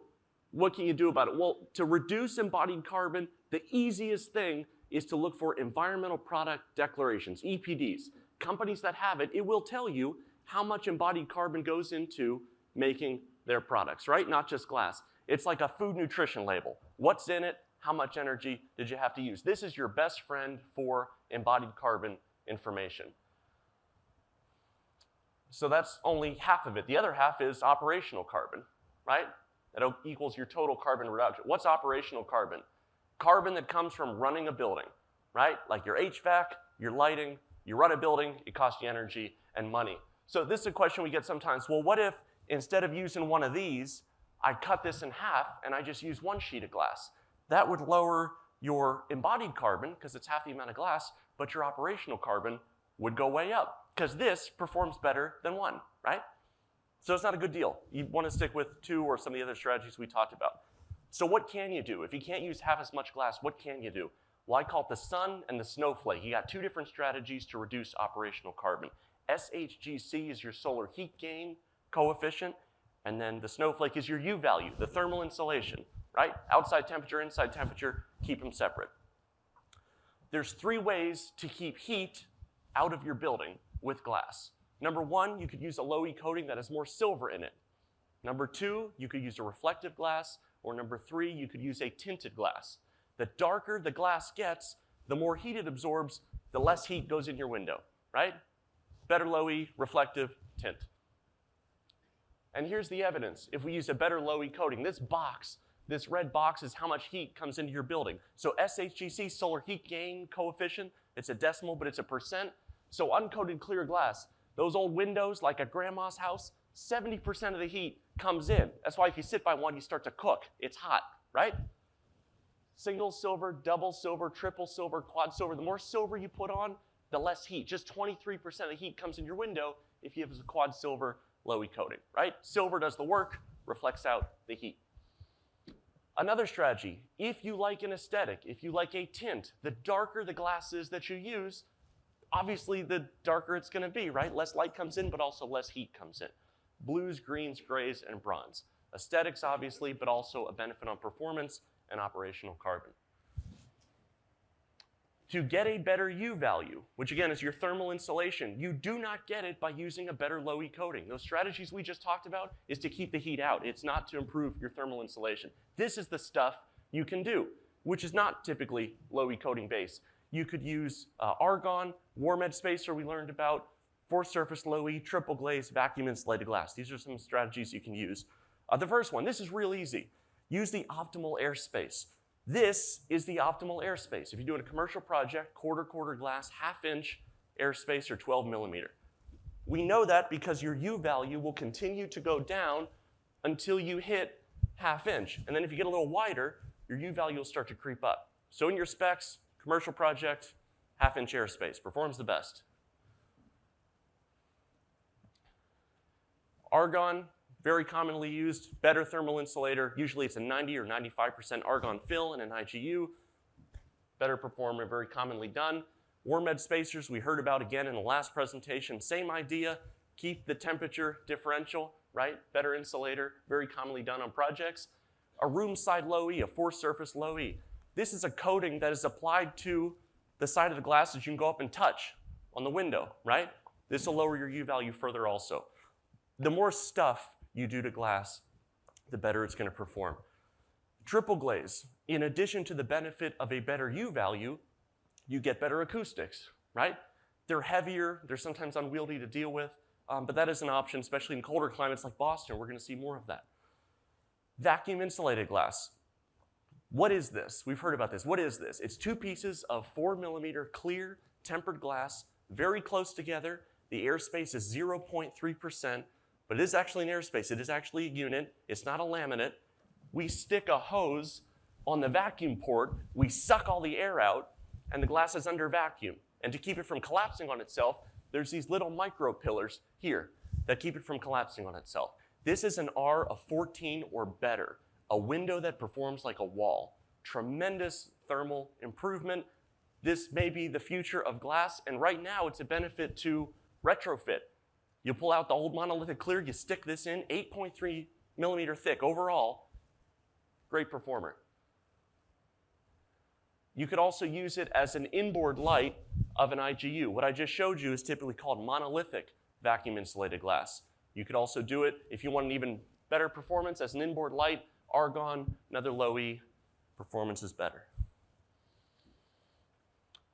S4: what can you do about it? Well, to reduce embodied carbon, the easiest thing is to look for environmental product declarations, EPDs. Companies that have it, it will tell you how much embodied carbon goes into making their products, right? Not just glass. It's like a food nutrition label. What's in it? How much energy did you have to use? This is your best friend for embodied carbon information. So that's only half of it. The other half is operational carbon, right? That equals your total carbon reduction. What's operational carbon? Carbon that comes from running a building, right? Like your HVAC, your lighting, you run a building, it costs you energy and money. So this is a question we get sometimes. Well, what if instead of using one of these, I cut this in half and I just use one sheet of glass? That would lower your embodied carbon because it's half the amount of glass, but your operational carbon would go way up because this performs better than one, right? So it's not a good deal. You want to stick with 2 or some of the other strategies we talked about. So what can you do? If you can't use half as much glass, what can you do? Well, I call it the sun and the snowflake. You got 2 different strategies to reduce operational carbon. SHGC is your solar heat gain coefficient, and then the snowflake is your U value, the thermal insulation, right? Outside temperature, inside temperature, keep them separate. There's 3 ways to keep heat out of your building with glass. Number 1, you could use a low-E coating that has more silver in it. Number 2, you could use a reflective glass, or number 3, you could use a tinted glass. The darker the glass gets, the more heat it absorbs, the less heat goes in your window, right? Better low E, reflective, tint. And here's the evidence. If we use a better low E coating, this red box is how much heat comes into your building. So SHGC, solar heat gain coefficient, it's a decimal, but it's a percent. So uncoated clear glass, those old windows like at grandma's house, 70% of the heat comes in. That's why if you sit by one, you start to cook. It's hot, right? Single silver, double silver, triple silver, quad silver. The more silver you put on, the less heat. Just 23% of the heat comes in your window if you have a quad silver low E coating, right? Silver does the work, reflects out the heat. Another strategy, if you like an aesthetic, if you like a tint, the darker the glass is that you use, obviously the darker it's going to be, right? Less light comes in, but also less heat comes in. Blues, greens, grays, and bronze. Aesthetics, obviously, but also a benefit on performance and operational carbon. To get a better U value, which again is your thermal insulation, you do not get it by using a better low E coating. Those strategies we just talked about is to keep the heat out. It's not to improve your thermal insulation. This is the stuff you can do, which is not typically low E coating based. You could use argon, warm edge spacer we learned about, forced surface low E, triple glaze, vacuum insulated glass. These are some strategies you can use. The first one, this is real easy. Use the optimal airspace. This is the optimal airspace. If you're doing a commercial project, quarter glass, half-inch airspace or 12 millimeter. We know that because your U value will continue to go down until you hit half-inch. And then if you get a little wider, your U value will start to creep up. So in your specs, commercial project, half-inch airspace, performs the best. Argon, very commonly used, better thermal insulator. Usually it's a 90 or 95% argon fill in an IGU. Better performer, very commonly done. Warm edge spacers we heard about again in the last presentation. Same idea, keep the temperature differential, right? Better insulator, very commonly done on projects. A room side low E, a forced surface low E. This is a coating that is applied to the side of the glass that you can go up and touch on the window, right? This will lower your U value further also. The more stuff you do to glass, the better it's going to perform. Triple glaze, in addition to the benefit of a better U value, you get better acoustics, right? They're heavier, they're sometimes unwieldy to deal with, but that is an option, especially in colder climates like Boston. We're going to see more of that. Vacuum insulated glass. What is this? We've heard about this. What is this? It's 2 pieces of 4 millimeter clear tempered glass, very close together. The airspace is 0.3%. But it is actually an airspace. It is actually a unit. It's not a laminate. We stick a hose on the vacuum port. We suck all the air out, and the glass is under vacuum. And to keep it from collapsing on itself, there's these little micro pillars here that keep it from collapsing on itself. This is an R of 14 or better, a window that performs like a wall. Tremendous thermal improvement. This may be the future of glass, and right now it's a benefit to retrofit. You pull out the old monolithic clear, you stick this in, 8.3 millimeter thick overall, great performer. You could also use it as an inboard light of an IGU. What I just showed you is typically called monolithic vacuum insulated glass. You could also do it if you want an even better performance as an inboard light, argon, another low E, performance is better.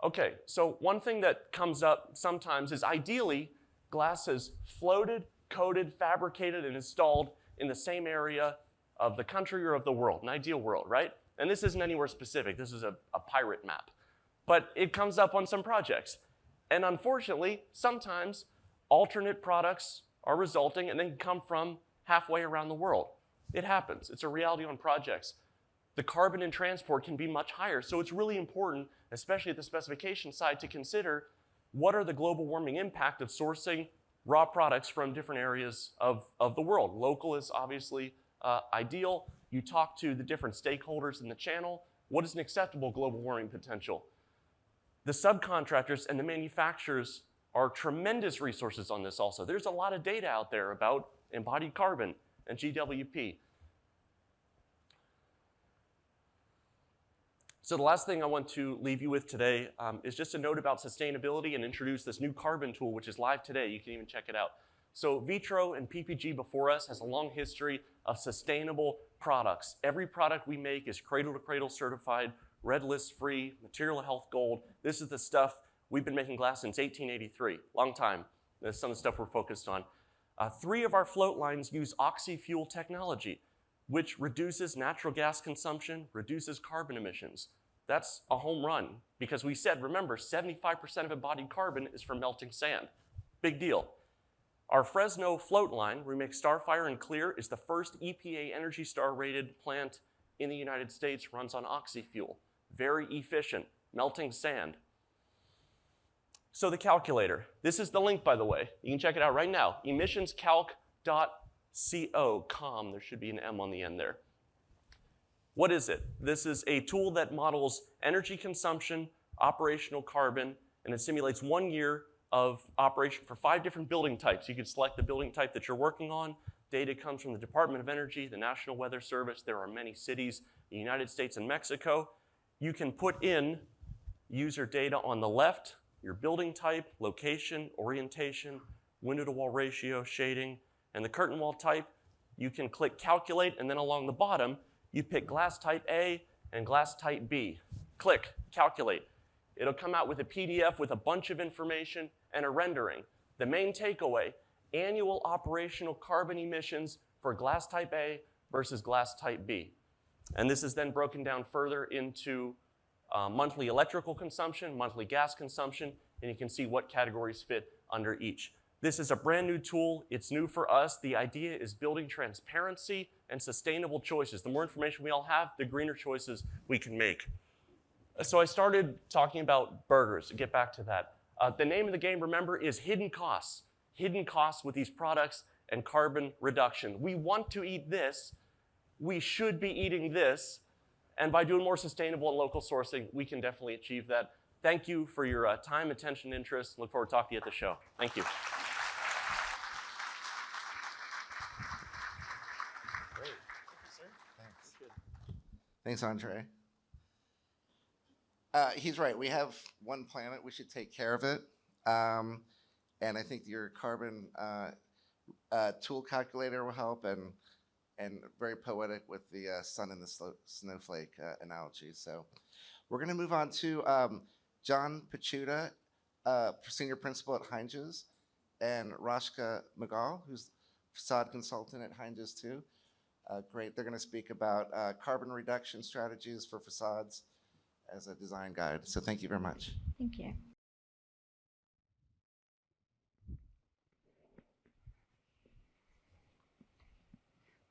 S4: Okay, so one thing that comes up sometimes is ideally, glass is floated, coated, fabricated, and installed in the same area of the country or of the world, an ideal world, right? And this isn't anywhere specific. This is a pirate map. But it comes up on some projects. And unfortunately, sometimes alternate products are resulting and then come from halfway around the world. It happens. It's a reality on projects. The carbon in transport can be much higher. So it's really important, especially at the specification side, to consider what are the global warming impact of sourcing raw products from different areas of the world. Local is obviously ideal. You talk to the different stakeholders in the channel. What is an acceptable global warming potential? The subcontractors and the manufacturers are tremendous resources on this also. There's a lot of data out there about embodied carbon and GWP. So the last thing I want to leave you with today is just a note about sustainability and introduce this new carbon tool, which is live today. You can even check it out. So Vitro and PPG before us has a long history of sustainable products. Every product we make is cradle-to-cradle certified, red list free, material health gold. This is the stuff we've been making glass since 1883, long time. That's some of the stuff we're focused on. 3 of our float lines use oxy-fuel technology, which reduces natural gas consumption, reduces carbon emissions. That's a home run because we said, remember, 75% of embodied carbon is from melting sand. Big deal. Our Fresno float line, where we make Starfire and Clear, is the first EPA Energy Star rated plant in the United States, runs on oxy-fuel. Very efficient, melting sand. So the calculator. This is the link, by the way. You can check it out right now. emissionscalc.co. There should be an M on the end there. What is it? This is a tool that models energy consumption, operational carbon, and it simulates 1 year of operation for 5 different building types. You can select the building type that you're working on. Data comes from the Department of Energy, the National Weather Service. There are many cities in the United States and Mexico. You can put in user data on the left, your building type, location, orientation, window-to-wall ratio, shading, and the curtain wall type. You can click calculate, and then along the bottom, you pick glass type A and glass type B. Click, calculate. It'll come out with a PDF with a bunch of information and a rendering. The main takeaway, annual operational carbon emissions for glass type A versus glass type B. And this is then broken down further into monthly electrical consumption, monthly gas consumption, and you can see what categories fit under each. This is a brand new tool. It's new for us. The idea is building transparency and sustainable choices. The more information we all have, the greener choices we can make. So I started talking about burgers, to get back to that. The name of the game, remember, is hidden costs. Hidden costs with these products and carbon reduction. We want to eat this. We should be eating this. And by doing more sustainable and local sourcing, we can definitely achieve that. Thank you for your time, attention, interest. Look forward to talking to you at the show. Thank you.
S2: Great. Thank you, sir. Thanks. Thanks, Andre. He's right. We have one planet. We should take care of it. And I think your carbon tool calculator will help, and very poetic with the sun and the snowflake analogy. So we're going to move on to John Pachuta, senior principal at Heinges, and Raksha Magal, who's facade consultant at Heinges too. Great. They're going to speak about carbon reduction strategies for facades as a design guide. So thank you very much.
S5: Thank you.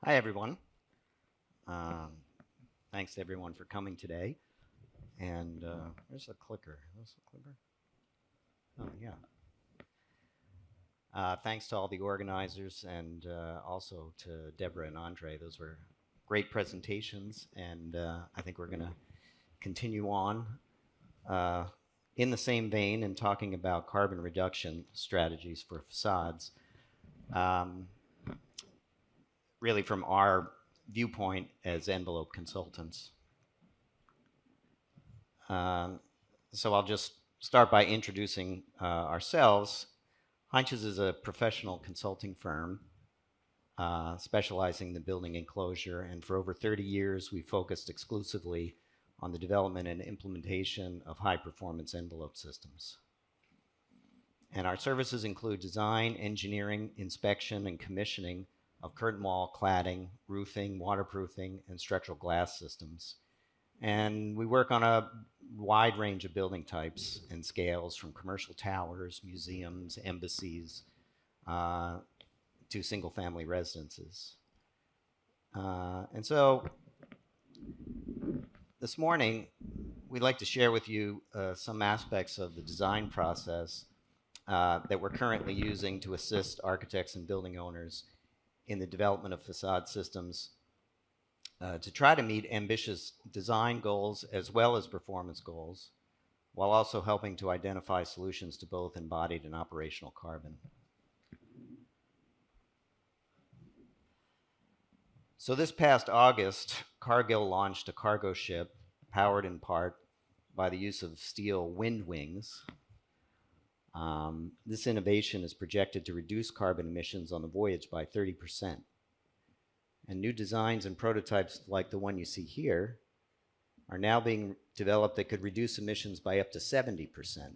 S6: Hi, everyone. Thanks to everyone for coming today. And where's the clicker? Where's the clicker? Oh, yeah. Thanks to all the organizers and also to Deborah and Andre. Those were great presentations, and I think we're going to continue on in the same vein and talking about carbon reduction strategies for facades. Really from our viewpoint as envelope consultants. So I'll just start by introducing ourselves. Heinches is a professional consulting firm specializing in the building enclosure, and for over 30 years we focused exclusively on the development and implementation of high-performance envelope systems. And our services include design, engineering, inspection, and commissioning of curtain wall, cladding, roofing, waterproofing, and structural glass systems. And we work on a wide range of building types and scales, from commercial towers, museums, embassies, to single-family residences. And so this morning, we'd like to share with you some aspects of the design process that we're currently using to assist architects and building owners in the development of facade systems to try to meet ambitious design goals as well as performance goals, while also helping to identify solutions to both embodied and operational carbon. So this past August, Cargill launched a cargo ship powered in part by the use of steel wind wings This innovation is projected to reduce carbon emissions on the voyage by 30%. And new designs and prototypes like the one you see here are now being developed that could reduce emissions by up to 70%.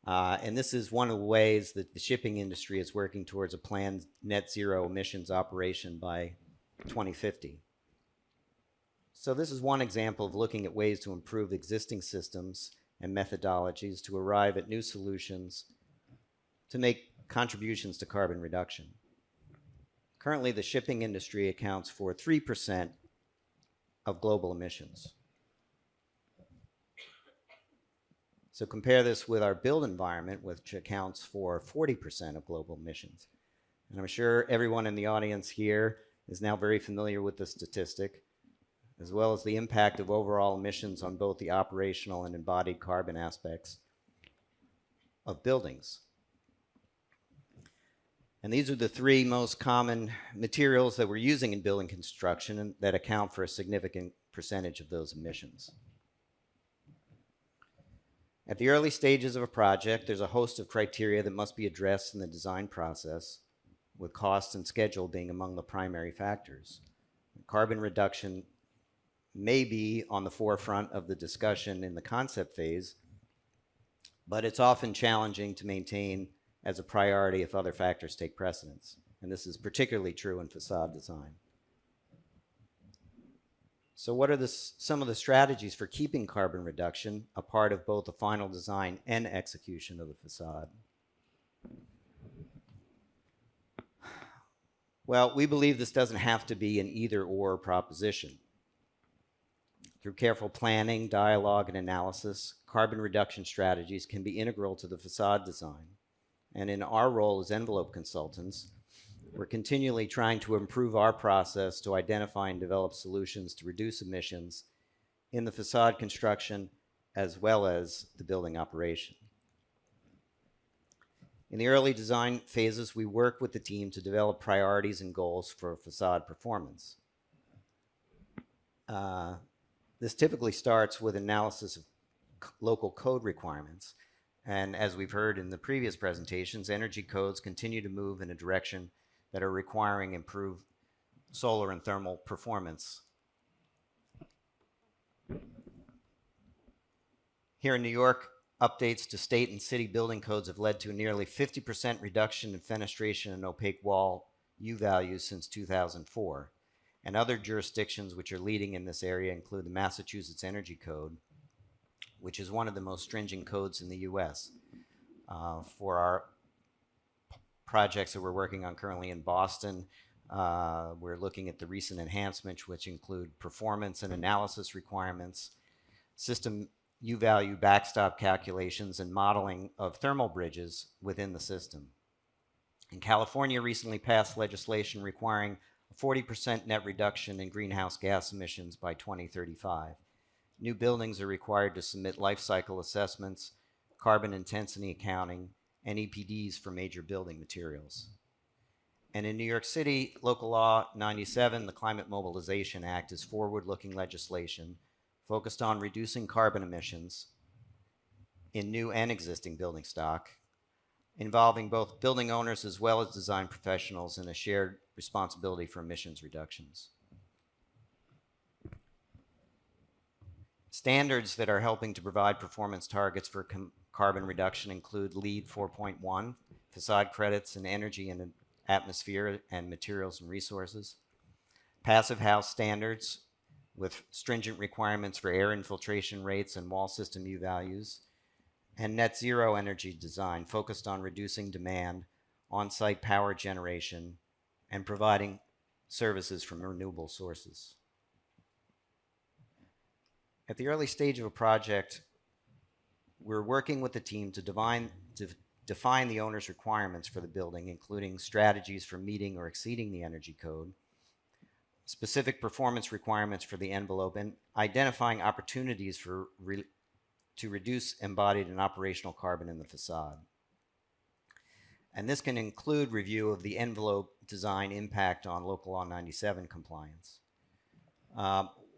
S6: And this is one of the ways that the shipping industry is working towards a planned net zero emissions operation by 2050. So this is one example of looking at ways to improve existing systems and methodologies to arrive at new solutions to make contributions to carbon reduction. Currently, the shipping industry accounts for 3% of global emissions. So compare this with our built environment, which accounts for 40% of global emissions. And I'm sure everyone in the audience here is now very familiar with this statistic, as well as the impact of overall emissions on both the operational and embodied carbon aspects of buildings. And these are the three most common materials that we're using in building construction and that account for a significant percentage of those emissions. At the early stages of a project, there's a host of criteria that must be addressed in the design process, with cost and schedule being among the primary factors. Carbon reduction may be on the forefront of the discussion in the concept phase, but it's often challenging to maintain as a priority if other factors take precedence. And this is particularly true in facade design. So what are some of the strategies for keeping carbon reduction a part of both the final design and execution of the facade? Well, we believe this doesn't have to be an either-or proposition. Through careful planning, dialogue, and analysis, carbon reduction strategies can be integral to the facade design. And in our role as envelope consultants, we're continually trying to improve our process to identify and develop solutions to reduce emissions in the facade construction as well as the building operation. In the early design phases, we work with the team to develop priorities and goals for facade performance. This typically starts with analysis of local code requirements. And as we've heard in the previous presentations, energy codes continue to move in a direction that are requiring improved solar and thermal performance. Here in New York, updates to state and city building codes have led to a nearly 50% reduction in fenestration and opaque wall U values since 2004. And other jurisdictions which are leading in this area include the Massachusetts Energy Code, which is one of the most stringent codes in the US. For our projects that we're working on currently in Boston, we're looking at the recent enhancements, which include performance and analysis requirements, system U-value backstop calculations, and modeling of thermal bridges within the system. And California recently passed legislation requiring a 40% net reduction in greenhouse gas emissions by 2035. New buildings are required to submit life cycle assessments, carbon intensity accounting, and EPDs for major building materials. And in New York City, Local Law 97, the Climate Mobilization Act, is forward-looking legislation focused on reducing carbon emissions in new and existing building stock, involving both building owners as well as design professionals in a shared responsibility for emissions reductions. Standards that are helping to provide performance targets for carbon reduction include LEED 4.1, facade credits in energy and atmosphere and materials and resources, passive house standards with stringent requirements for air infiltration rates and wall system U values, and net zero energy design focused on reducing demand, on-site power generation, and providing services from renewable sources. At the early stage of a project, we're working with the team to define the owner's requirements for the building, including strategies for meeting or exceeding the energy code, specific performance requirements for the envelope, and identifying opportunities to reduce embodied and operational carbon in the facade. And this can include review of the envelope design impact on Local Law 97 compliance.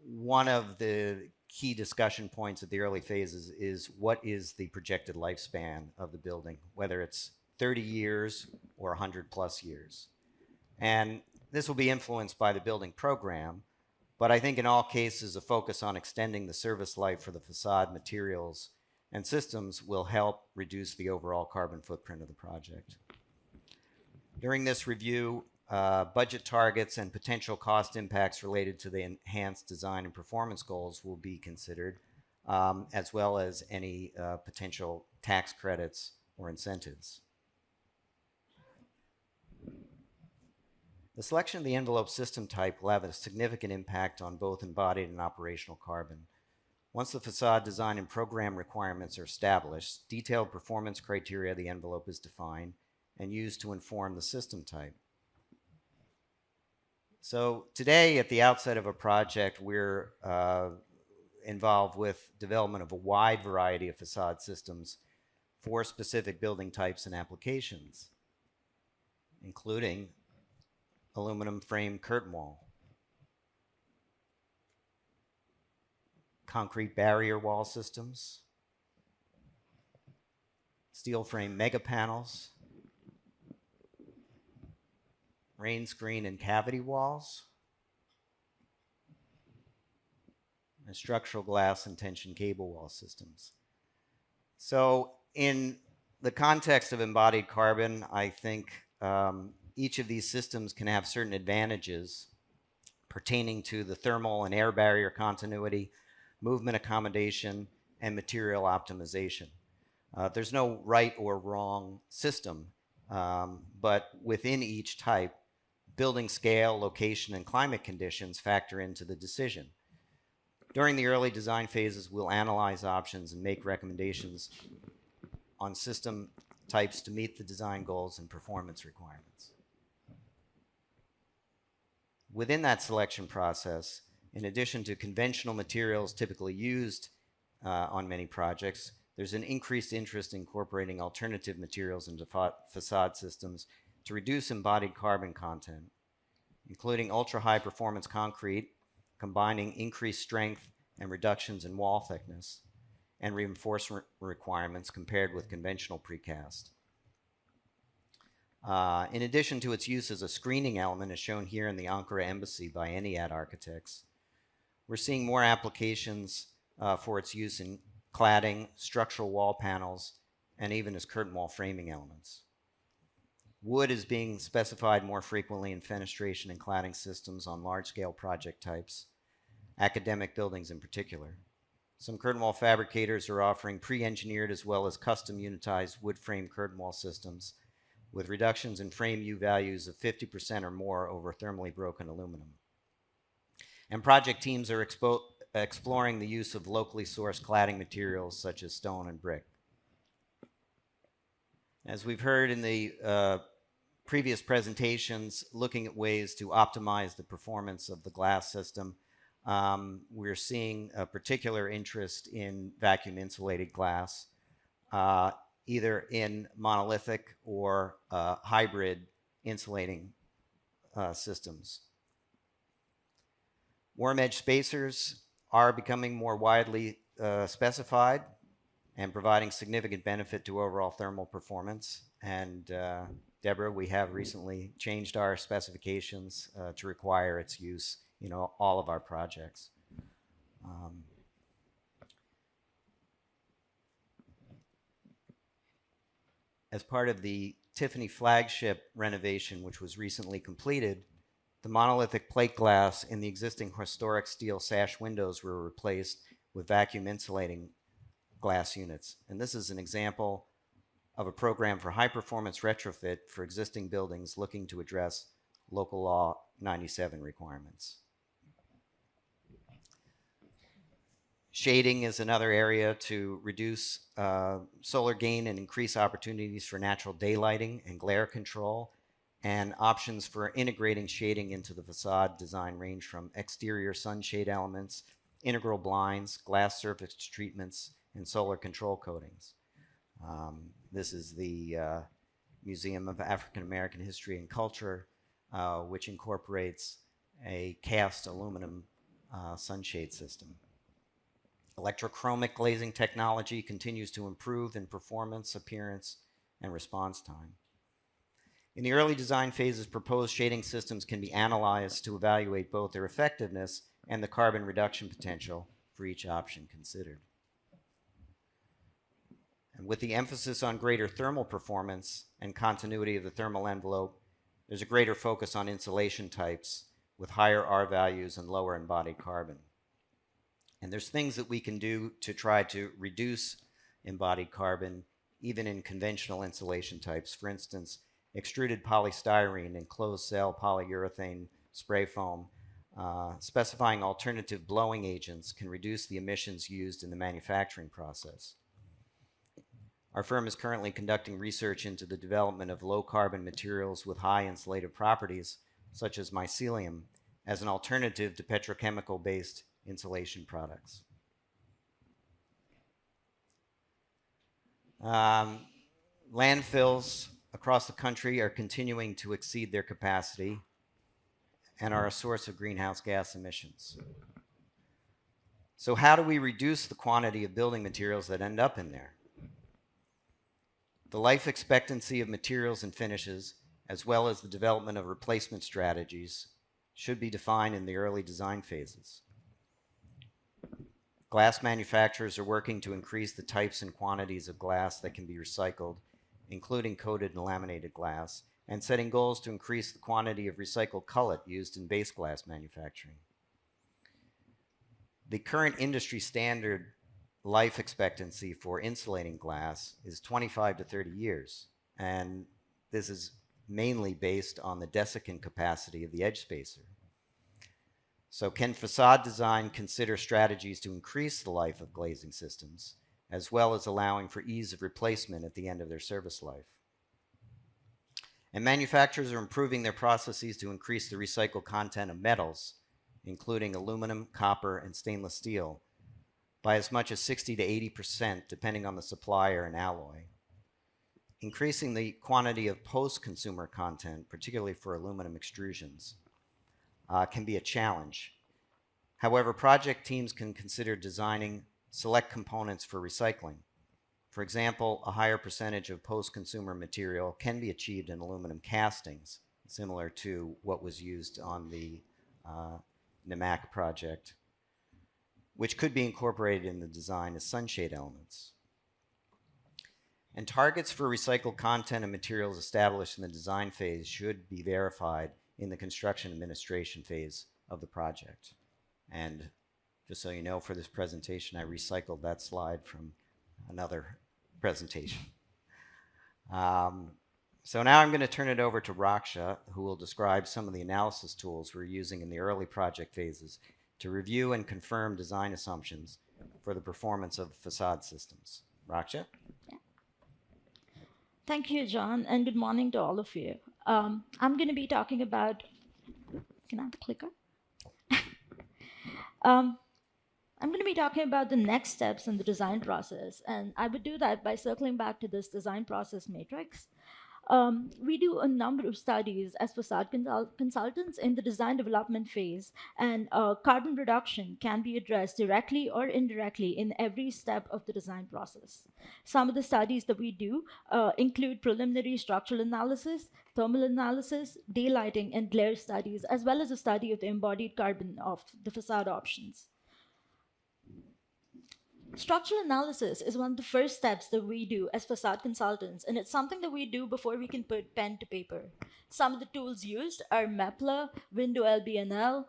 S6: One of the key discussion points at the early phases is what is the projected lifespan of the building, whether it's 30 years or 100 plus years. And this will be influenced by the building program, but I think in all cases a focus on extending the service life for the facade materials and systems will help reduce the overall carbon footprint of the project. During this review, budget targets and potential cost impacts related to the enhanced design and performance goals will be considered, as well as any potential tax credits or incentives. The selection of the envelope system type will have a significant impact on both embodied and operational carbon. Once the facade design and program requirements are established, detailed performance criteria of the envelope is defined and used to inform the system type. So today, at the outset of a project, we're involved with development of a wide variety of facade systems for specific building types and applications, including aluminum frame curtain wall, concrete barrier wall systems, steel frame mega panels, rain screen and cavity walls, and structural glass and tension cable wall systems. So in the context of embodied carbon, I think each of these systems can have certain advantages pertaining to the thermal and air barrier continuity, movement accommodation, and material optimization. There's no right or wrong system, but within each type, building scale, location, and climate conditions factor into the decision. During the early design phases, we'll analyze options and make recommendations on system types to meet the design goals and performance requirements. Within that selection process, in addition to conventional materials typically used on many projects, there's an increased interest in incorporating alternative materials into facade systems to reduce embodied carbon content, including ultra-high performance concrete, combining increased strength and reductions in wall thickness, and reinforcement requirements compared with conventional precast. In addition to its use as a screening element, as shown here in the Ankara Embassy by Eniad Architects, we're seeing more applications for its use in cladding, structural wall panels, and even as curtain wall framing elements. Wood is being specified more frequently in fenestration and cladding systems on large-scale project types, academic buildings in particular. Some curtain wall fabricators are offering pre-engineered as well as custom unitized wood frame curtain wall systems with reductions in frame U values of 50% or more over thermally broken aluminum. And project teams are exploring the use of locally sourced cladding materials such as stone and brick. As we've heard in the previous presentations, looking at ways to optimize the performance of the glass system, we're seeing a particular interest in vacuum insulated glass, either in monolithic or hybrid insulating systems. Warm edge spacers are becoming more widely specified and providing significant benefit to overall thermal performance. And Deborah, we have recently changed our specifications to require its use in all of our projects. As part of the Tiffany flagship renovation, which was recently completed, the monolithic plate glass in the existing historic steel sash windows were replaced with vacuum insulating glass units. And this is an example of a program for high performance retrofit for existing buildings looking to address local law 97 requirements. Shading is another area to reduce solar gain and increase opportunities for natural daylighting and glare control. And options for integrating shading into the facade design range from exterior sunshade elements, integral blinds, glass surface treatments, and solar control coatings. This is the Museum of African American History and Culture, which incorporates a cast aluminum sunshade system. Electrochromic glazing technology continues to improve in performance, appearance, and response time. In the early design phases, proposed shading systems can be analyzed to evaluate both their effectiveness and the carbon reduction potential for each option considered. And with the emphasis on greater thermal performance and continuity of the thermal envelope, there's a greater focus on insulation types with higher R values and lower embodied carbon. And there's things that we can do to try to reduce embodied carbon, even in conventional insulation types. For instance, extruded polystyrene and closed-cell polyurethane spray foam, specifying alternative blowing agents can reduce the emissions used in the manufacturing process. Our firm is currently conducting research into the development of low-carbon materials with high insulative properties, such as mycelium, as an alternative to petrochemical-based insulation products. Landfills across the country are continuing to exceed their capacity and are a source of greenhouse gas emissions. So how do we reduce the quantity of building materials that end up in there? The life expectancy of materials and finishes, as well as the development of replacement strategies, should be defined in the early design phases. Glass manufacturers are working to increase the types and quantities of glass that can be recycled, including coated and laminated glass, and setting goals to increase the quantity of recycled cullet used in base glass manufacturing. The current industry standard life expectancy for insulating glass is 25 to 30 years, and this is mainly based on the desiccant capacity of the edge spacer. So can facade design consider strategies to increase the life of glazing systems, as well as allowing for ease of replacement at the end of their service life? And manufacturers are improving their processes to increase the recycled content of metals, including aluminum, copper, and stainless steel, by as much as 60 to 80%, depending on the supplier and alloy. Increasing the quantity of post-consumer content, particularly for aluminum extrusions, can be a challenge. However, project teams can consider designing select components for recycling. For example, a higher percentage of post-consumer material can be achieved in aluminum castings, similar to what was used on the NMAC project, which could be incorporated in the design as sunshade elements. And targets for recycled content and materials established in the design phase should be verified in the construction administration phase of the project. And just so you know, for this presentation, I recycled that slide from another presentation. So now I'm going to turn it over to Raksha, who will describe some of the analysis tools we're using in the early project phases to review and confirm design assumptions for the performance of facade systems. Raksha?
S5: Thank you, John, and good morning to all of you. I'm going to be talking about, can I have the clicker? I'm going to be talking about the next steps in the design process, and I would do that by circling back to this design process matrix. We do a number of studies as facade consultants in the design development phase, and carbon reduction can be addressed directly or indirectly in every step of the design process. Some of the studies that we do include preliminary structural analysis, thermal analysis, daylighting, and glare studies, as well as a study of the embodied carbon of the facade options. Structural analysis is one of the first steps that we do as facade consultants, and it's something that we do before we can put pen to paper. Some of the tools used are MEPLA, window LBNL,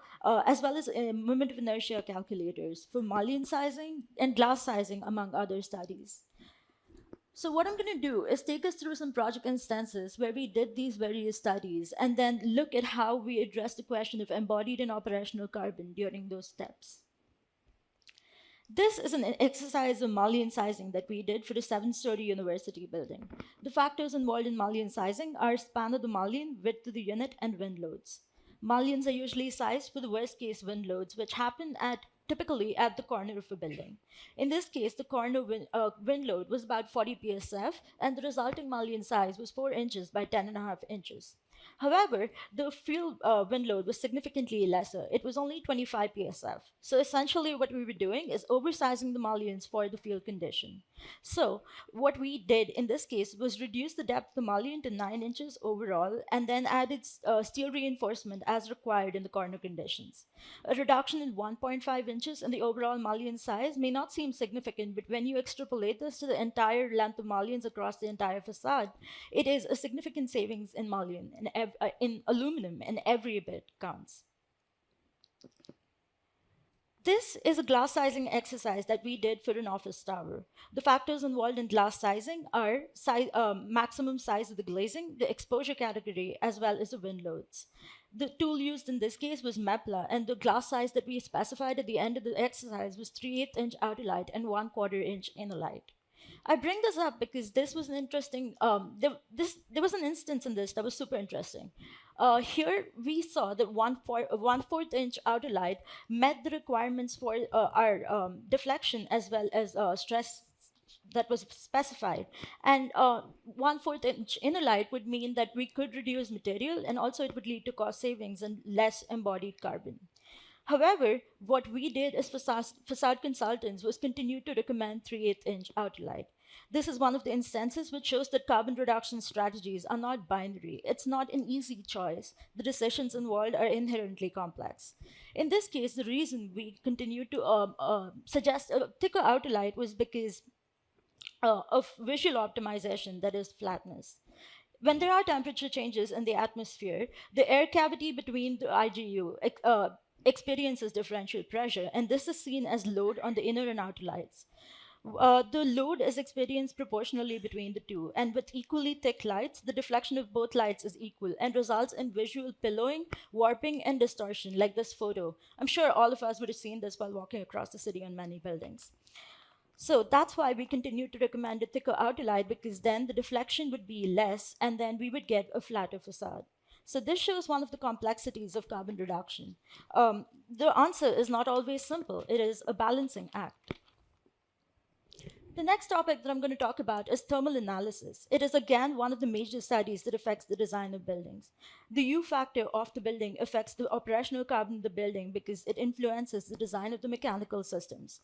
S5: as well as moment of inertia calculators for mullion sizing and glass sizing, among other studies. So what I'm going to do is take us through some project instances where we did these various studies and then look at how we address the question of embodied and operational carbon during those steps. This is an exercise of mullion sizing that we did for the 7-story university building. The factors involved in mullion sizing are span of the mullion, width of the unit, and wind loads. Mullions are usually sized for the worst case wind loads, which happen typically at the corner of a building. In this case, the corner wind load was about 40 psf, and the resulting mullion size was 4 inches by 10.5 inches. However, the fuel wind load was significantly lesser. It was only 25 psf. So essentially what we were doing is oversizing the mullions for the field condition. So what we did in this case was reduce the depth of the mullion to 9 inches overall and then added steel reinforcement as required in the corner conditions. A reduction in 1.5 inches in the overall mullion size may not seem significant, but when you extrapolate this to the entire length of mullions across the entire facade, it is a significant savings in mullion and in aluminum, and every bit counts. This is a glass sizing exercise that we did for an office tower. The factors involved in glass sizing are maximum size of the glazing, the exposure category, as well as the wind loads. The tool used in this case was MEPLA, and the glass size that we specified at the end of the exercise was 3/8 inch outer light and 1/4 inch inner light. I bring this up because this was an interesting, there was an instance in this that was super interesting. Here we saw that 1/4 inch outer light met the requirements for our deflection as well as stress that was specified. And 1/4 inch inner light would mean that we could reduce material, and also it would lead to cost savings and less embodied carbon. However, what we did as facade consultants was continue to recommend 3/8 inch outer light. This is one of the instances which shows that carbon reduction strategies are not binary. It's not an easy choice. The decisions involved are inherently complex. In this case, the reason we continued to suggest a thicker outer light was because of visual optimization, that is flatness. When there are temperature changes in the atmosphere, the air cavity between the IGU experiences differential pressure, and this is seen as load on the inner and outer lights. The load is experienced proportionally between the two, and with equally thick lights, the deflection of both lights is equal and results in visual pillowing, warping, and distortion, like this photo. I'm sure all of us would have seen this while walking across the city on many buildings. So that's why we continue to recommend a thicker outer light, because then the deflection would be less, and then we would get a flatter facade. So this shows one of the complexities of carbon reduction. The answer is not always simple. It is a balancing act. The next topic that I'm going to talk about is thermal analysis. It is again one of the major studies that affects the design of buildings. The U factor of the building affects the operational carbon of the building because it influences the design of the mechanical systems.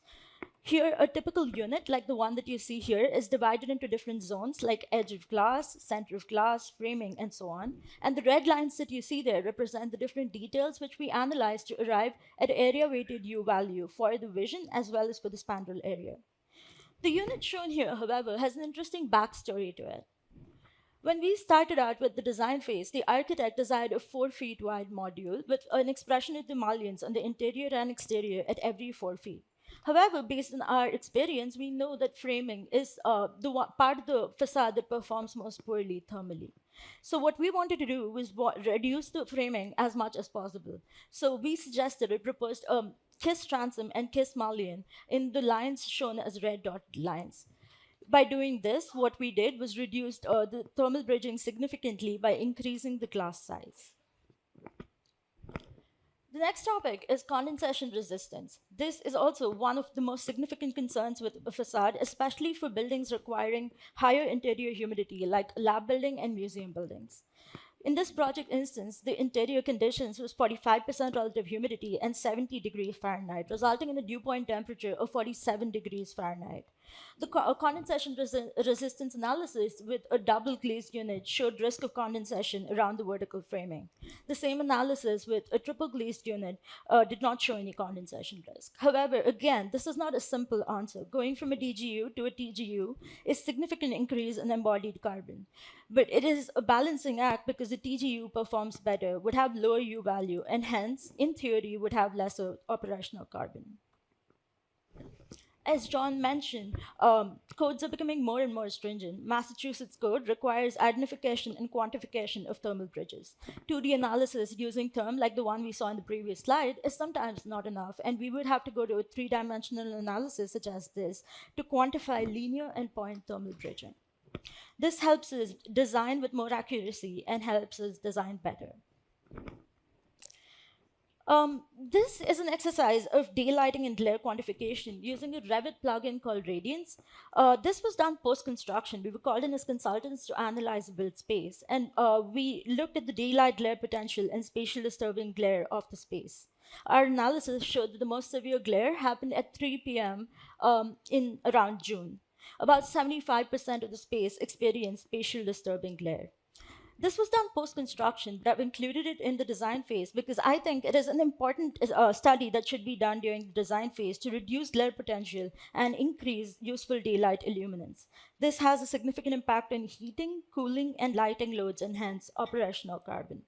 S5: Here, a typical unit, like the one that you see here, is divided into different zones like edge of glass, center of glass, framing, and so on. And the red lines that you see there represent the different details which we analyze to arrive at area-weighted U value for the vision as well as for the spandrel area. The unit shown here, however, has an interesting backstory to it. When we started out with the design phase, the architect desired a 4 feet wide module with an expression of the mullions on the interior and exterior at every 4 feet. However, based on our experience, we know that framing is the part of the facade that performs most poorly thermally. So what we wanted to do was reduce the framing as much as possible. So we suggested or proposed KISS transom and KISS mullion in the lines shown as red dotted lines. By doing this, what we did was reduce the thermal bridging significantly by increasing the glass size. The next topic is condensation resistance. This is also one of the most significant concerns with a facade, especially for buildings requiring higher interior humidity, like lab building and museum buildings. In this project instance, the interior conditions was 45% relative humidity and 70 degrees Fahrenheit, resulting in a dew point temperature of 47 degrees Fahrenheit. The condensation resistance analysis with a double glazed unit showed risk of condensation around the vertical framing. The same analysis with a triple glazed unit did not show any condensation risk. However, again, this is not a simple answer. Going from a DGU to a TGU is a significant increase in embodied carbon. But it is a balancing act because the TGU performs better, would have lower U value, and hence, in theory, would have lesser operational carbon. As John mentioned, codes are becoming more and more stringent. Massachusetts code requires identification and quantification of thermal bridges. 2D analysis using therm, like the one we saw in the previous slide, is sometimes not enough, and we would have to go to a 3-dimensional analysis such as this to quantify linear and point thermal bridging. This helps us design with more accuracy and helps us design better. This is an exercise of daylighting and glare quantification using a Revit plugin called Radiance. This was done post-construction. We were called in as consultants to analyze the built space, and we looked at the daylight glare potential and spatial disturbing glare of the space. Our analysis showed that the most severe glare happened at 3 p.m. In around June. About 75% of the space experienced spatial disturbing glare. This was done post-construction, but I've included it in the design phase because I think it is an important study that should be done during the design phase to reduce glare potential and increase useful daylight illuminance. This has a significant impact on heating, cooling, and lighting loads and hence operational carbon.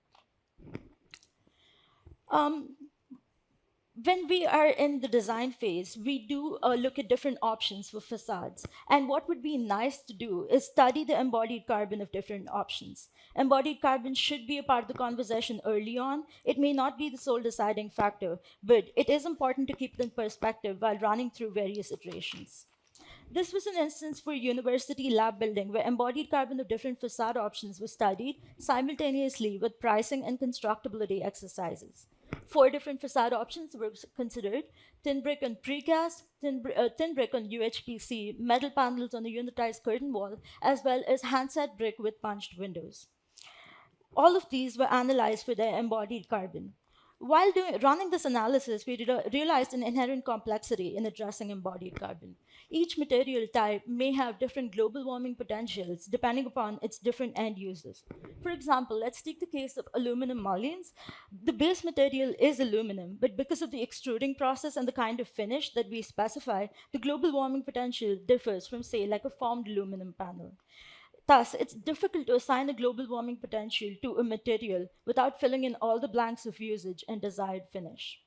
S5: When we are in the design phase, we do look at different options for facades. And what would be nice to do is study the embodied carbon of different options. Embodied carbon should be a part of the conversation early on. It may not be the sole deciding factor, but it is important to keep it in perspective while running through various iterations. This was an instance for a university lab building where embodied carbon of different facade options was studied simultaneously with pricing and constructability exercises. 4 different facade options were considered: thin brick on precast, thin brick on UHPC, metal panels on the unitized curtain wall, as well as handset brick with punched windows. All of these were analyzed for their embodied carbon. While running this analysis, we realized an inherent complexity in addressing embodied carbon. Each material type may have different global warming potentials depending upon its different end uses. For example, let's take the case of aluminum mullions. The base material is aluminum, but because of the extruding process and the kind of finish that we specify, the global warming potential differs from, say, like a formed aluminum panel. Thus, it's difficult to assign a global warming potential to a material without filling in all the blanks of usage and desired finish.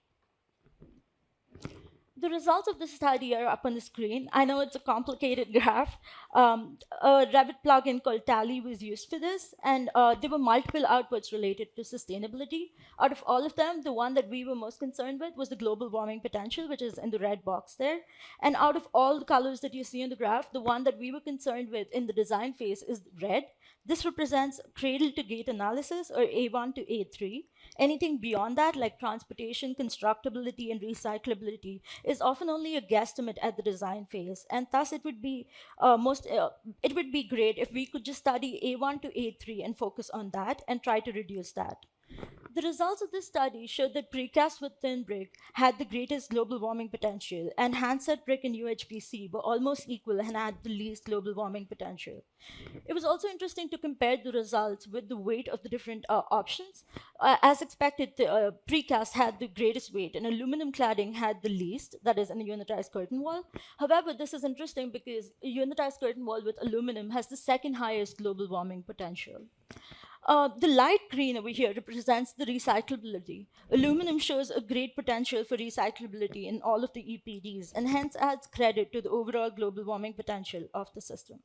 S5: The results of this study are up on the screen. I know it's a complicated graph. A Revit plugin called Tally was used for this, and there were multiple outputs related to sustainability. Out of all of them, the one that we were most concerned with was the global warming potential, which is in the red box there. And out of all the colors that you see in the graph, the one that we were concerned with in the design phase is red. This represents cradle to gate analysis, or A1 to A3. Anything beyond that, like transportation, constructability, and recyclability, is often only a guesstimate at the design phase, and thus it would be great if we could just study A1 to A3 and focus on that and try to reduce that. The results of this study showed that precast with thin brick had the greatest global warming potential, and handset brick and UHPC were almost equal and had the least global warming potential. It was also interesting to compare the results with the weight of the different options. As expected, the precast had the greatest weight, and aluminum cladding had the least, that is, in a unitized curtain wall. However, this is interesting because a unitized curtain wall with aluminum has the second highest global warming potential. The light green over here represents the recyclability. Aluminum shows a great potential for recyclability in all of the EPDs and hence adds credit to the overall global warming potential of the system.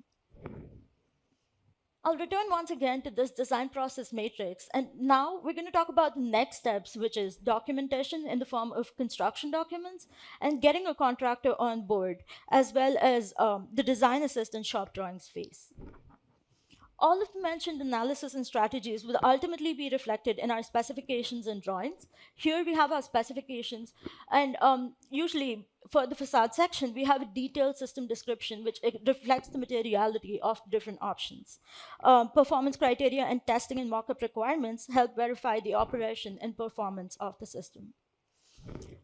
S5: I'll return once again to this design process matrix, and now we're going to talk about the next steps, which is documentation in the form of construction documents and getting a contractor on board, as well as the design assistant shop drawings phase. All of the mentioned analysis and strategies will ultimately be reflected in our specifications and drawings. Here we have our specifications, and usually for the facade section, we have a detailed system description which reflects the materiality of different options. Performance criteria and testing and mock-up requirements help verify the operation and performance of the system.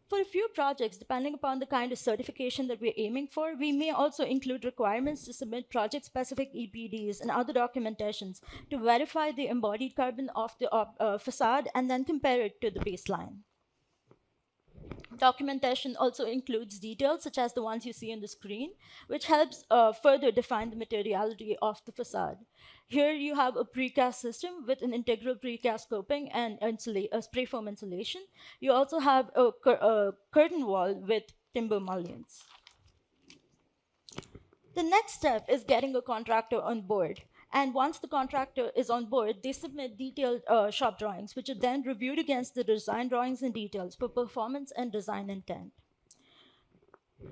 S5: For a few projects, depending upon the kind of certification that we're aiming for, we may also include requirements to submit project-specific EPDs and other documentations to verify the embodied carbon of the facade and then compare it to the baseline. Documentation also includes details such as the ones you see on the screen, which helps further define the materiality of the facade. Here you have a precast system with an integral precast coping and a spray foam insulation. You also have a curtain wall with timber mullions. The next step is getting a contractor on board. And once the contractor is on board, they submit detailed shop drawings, which are then reviewed against the design drawings and details for performance and design intent.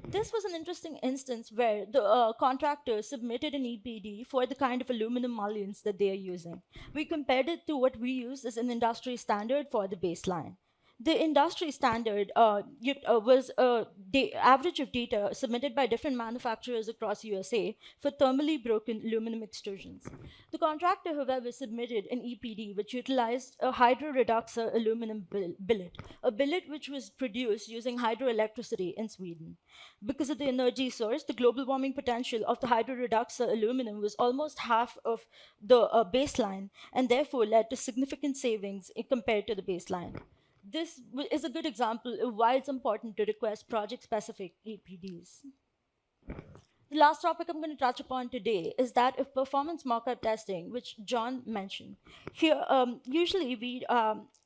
S5: This was an interesting instance where the contractor submitted an EPD for the kind of aluminum mullions that they are using. We compared it to what we use as an industry standard for the baseline. The industry standard was the average of data submitted by different manufacturers across USA for thermally broken aluminum extrusions. The contractor, however, submitted an EPD which utilized a hydroreduxer aluminum billet, a billet which was produced using hydroelectricity in Sweden. Because of the energy source, the global warming potential of the hydroreduxer aluminum was almost half of the baseline, and therefore led to significant savings compared to the baseline. This is a good example of why it's important to request project-specific EPDs. The last topic I'm going to touch upon today is that of performance mock-up testing, which John mentioned. Here, usually we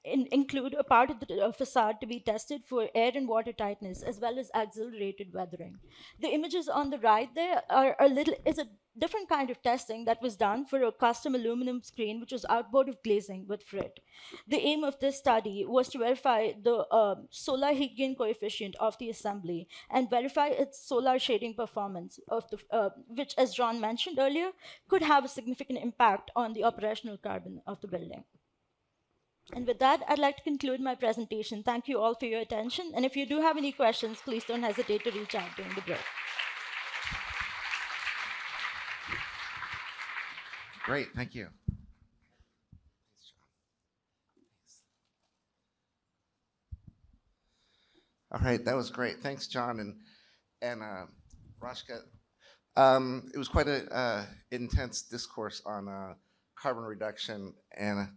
S5: include a part of the facade to be tested for air and water tightness, as well as accelerated weathering. The images on the right there are is a different kind of testing that was done for a custom aluminum screen, which was outboard of glazing with frit. The aim of this study was to verify the solar heat gain coefficient of the assembly and verify its solar shading performance, of the, which, as John mentioned earlier, could have a significant impact on the operational carbon of the building. And with that, I'd like to conclude my presentation. Thank you all for your attention. And if you do have any questions, please don't hesitate to reach out during the break.
S2: Great, thank you. Thanks, John. All right, that was great. Thanks, John and Raksha. It was quite an intense discourse on carbon reduction and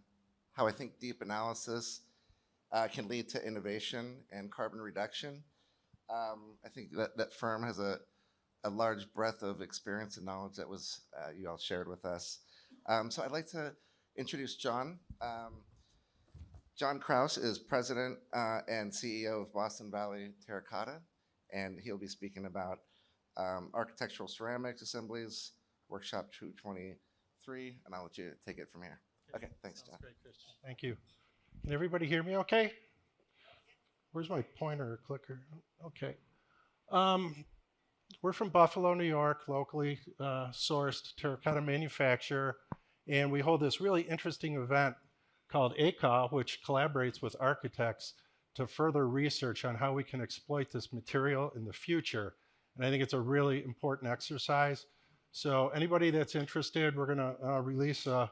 S2: how I think deep analysis can lead to innovation and carbon reduction. I think that firm has a large breadth of experience and knowledge that was you all shared with us. So I'd like to introduce John. John Krouse is president and CEO of Boston Valley Terracotta, and he'll be speaking about architectural ceramics assemblies, workshop 223, and I'll let you take it from here. Okay, thanks, John.
S7: Great, Christian. Thank you. Can everybody hear me okay? Where's my pointer or clicker? Okay. We're from Buffalo, New York, locally sourced terracotta manufacturer, and we hold this really interesting event called ACA, which collaborates with architects to further research on how we can exploit this material in the future. And I think it's a really important exercise. So anybody that's interested, we're going to release a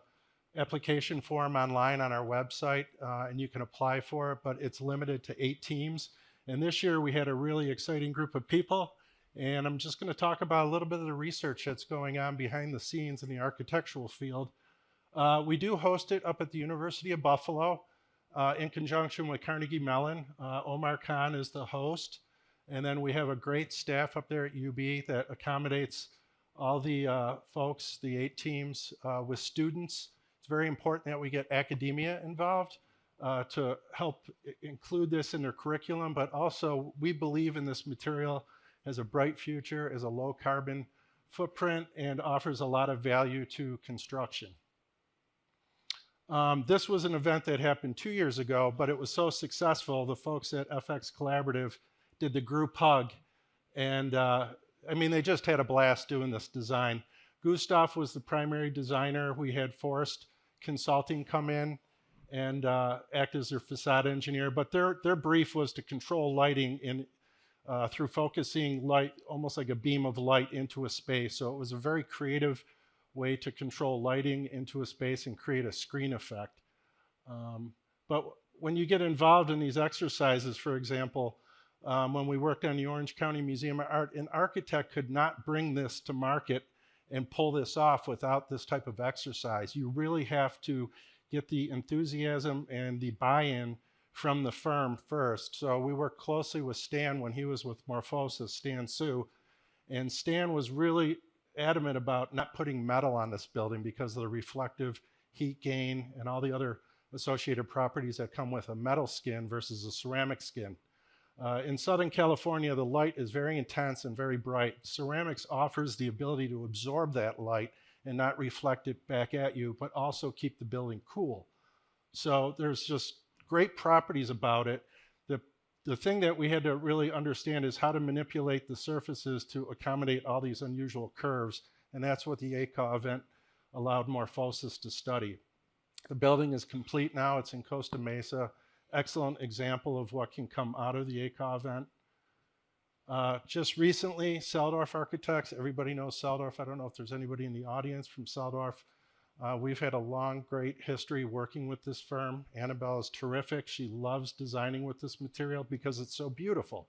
S7: application form online on our website, and you can apply for it, but it's limited to 8 teams. And this year we had a really exciting group of people, and I'm just going to talk about a little bit of the research that's going on behind the scenes in the architectural field. We do host it up at the University of Buffalo in conjunction with Carnegie Mellon. Omar Khan is the host, and then we have a great staff up there at UB that accommodates all the folks, the 8 teams with students. It's very important that we get academia involved to help include this in their curriculum, but also we believe in this material as a bright future, as a low carbon footprint, and offers a lot of value to construction. This was an event that happened 2 years ago, but it was so successful, the folks at FX Collaborative did the group hug, and I mean, they just had a blast doing this design. Gustav was the primary designer. We had Forrest Consulting come in and act as their facade engineer, but their brief was to control lighting in through focusing light, almost like a beam of light into a space. So it was a very creative way to control lighting into a space and create a screen effect. But when you get involved in these exercises, for example, when we worked on the Orange County Museum of Art, an architect could not bring this to market and pull this off without this type of exercise. You really have to get the enthusiasm and the buy-in from the firm first. So we worked closely with Stan when he was with Morphosis, Stan Su, and Stan was really adamant about not putting metal on this building because of the reflective heat gain and all the other associated properties that come with a metal skin versus a ceramic skin. In Southern California, the light is very intense and very bright. Ceramics offers the ability to absorb that light and not reflect it back at you, but also keep the building cool. So there's just great properties about it. The thing that we had to really understand is how to manipulate the surfaces to accommodate all these unusual curves, and that's what the ACA event allowed Morphosis to study. The building is complete now. It's in Costa Mesa. excellent example of what can come out of the ACA event. Just recently, Seldorf Architects, everybody knows Seldorf. I don't know if there's anybody in the audience from Seldorf. We've had a long, great history working with this firm. Annabelle is terrific. She loves designing with this material because it's so beautiful.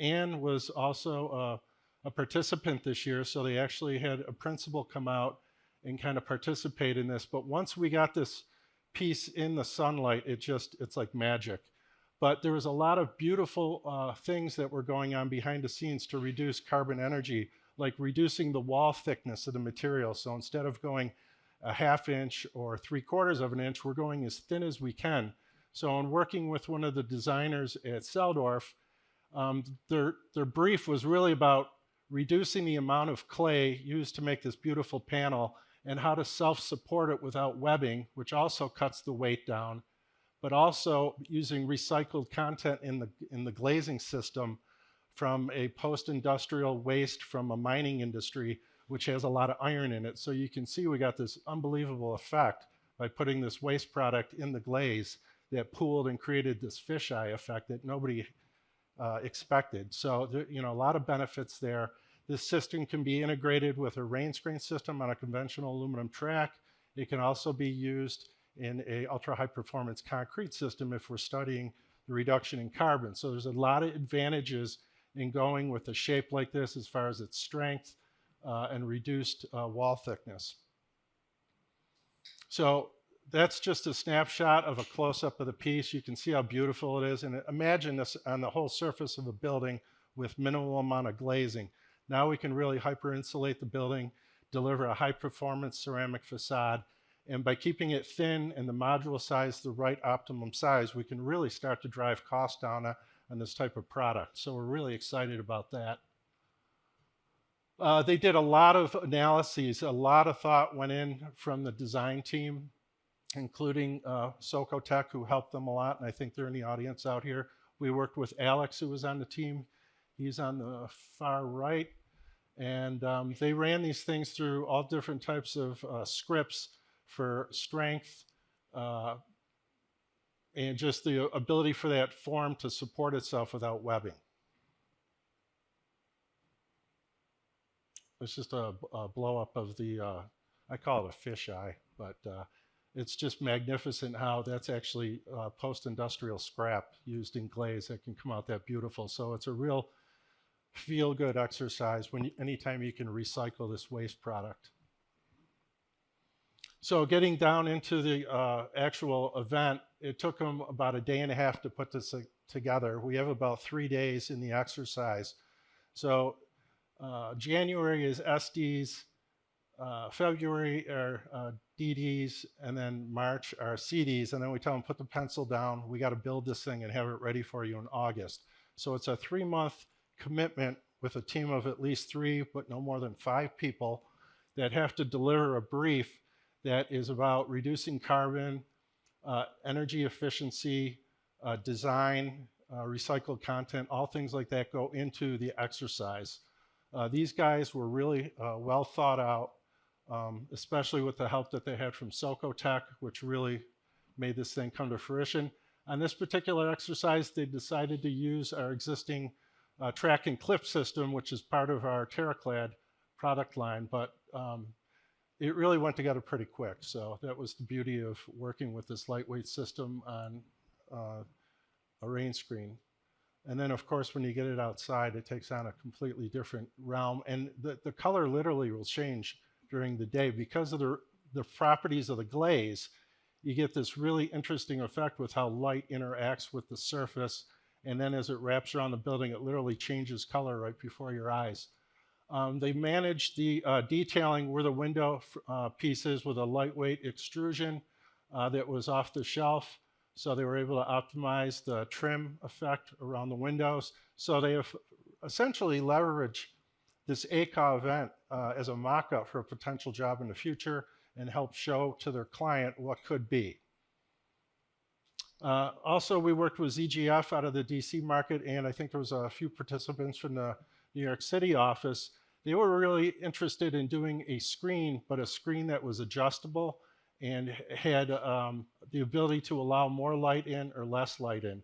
S7: Anne was also a participant this year, so they actually had a principal come out and kind of participate in this. But once we got this piece in the sunlight, it's like magic. But there was a lot of beautiful things that were going on behind the scenes to reduce carbon energy, like reducing the wall thickness of the material. So instead of going a 1/2 inch or 3/4 of an inch, we're going as thin as we can. So in working with one of the designers at Seldorf, their brief was really about reducing the amount of clay used to make this beautiful panel and how to self-support it without webbing, which also cuts the weight down, but also using recycled content in the glazing system from a post-industrial waste from a mining industry, which has a lot of iron in it. So you can see we got this unbelievable effect by putting this waste product in the glaze that pooled and created this fisheye effect that nobody expected. So there, a lot of benefits there. This system can be integrated with a rain screen system on a conventional aluminum track. It can also be used in a ultra high performance concrete system if we're studying the reduction in carbon. So there's a lot of advantages in going with a shape like this as far as its strength and reduced wall thickness. So that's just a snapshot of a close-up of the piece. You can see how beautiful it is. And imagine this on the whole surface of a building with minimal amount of glazing. Now we can really hyper-insulate the building, deliver a high-performance ceramic facade, and by keeping it thin and the module size the right optimum size, we can really start to drive costs down on this type of product. So we're really excited about that. They did a lot of analyses, a lot of thought went in from the design team, including Socotec, who helped them a lot, and I think they're in the audience out here. We worked with Alex, who was on the team. He's on the far right. And they ran these things through all different types of scripts for strength and just the ability for that form to support itself without webbing. It's just a blow up of the, I call it a fisheye, but it's just magnificent how that's actually post-industrial scrap used in glaze that can come out that beautiful. So it's a real feel-good exercise anytime you can recycle this waste product. So getting down into the actual event, it took them about a day and a half to put this together. We have about 3 days in the exercise. So January is SDs, February are DDs, and then March are CDs, and then we tell them put the pencil down, we got to build this thing and have it ready for you in August. So it's a 3-month commitment with a team of at least 3, but no more than 5 people that have to deliver a brief that is about reducing carbon, energy efficiency, design, recycled content, all things like that go into the exercise. These guys were really well thought out, especially with the help that they had from Socotec, which really made this thing come to fruition. On this particular exercise, they decided to use our existing track and clip system, which is part of our TerraClad product line, but it really went together pretty quick. So that was the beauty of working with this lightweight system on a rain screen. And then, of course, when you get it outside, it takes on a completely different realm. And the color literally will change during the day because of the properties of the glaze. You get this really interesting effect with how light interacts with the surface. And then as it wraps around the building, it literally changes color right before your eyes. They managed the detailing where the window pieces with a lightweight extrusion that was off the shelf. So they were able to optimize the trim effect around the windows. So they have essentially leveraged this ACA event as a mock-up for a potential job in the future and help show to their client what could be. Also, we worked with ZGF out of the DC market, and I think there was a few participants from the New York City office. They were really interested in doing a screen, but a screen that was adjustable and had the ability to allow more light in or less light in.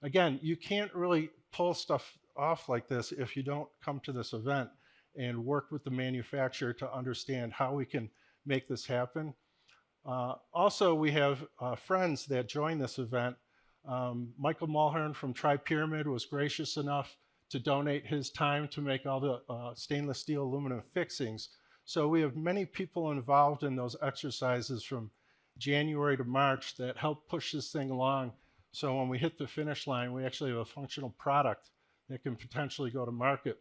S7: Again, you can't really pull stuff off like this if you don't come to this event and work with the manufacturer to understand how we can make this happen. Also, we have friends that join this event. Michael Mulhern from Tri-Pyramid was gracious enough to donate his time to make all the stainless steel aluminum fixings. So we have many people involved in those exercises from January to March that help push this thing along. So when we hit the finish line, we actually have a functional product that can potentially go to market.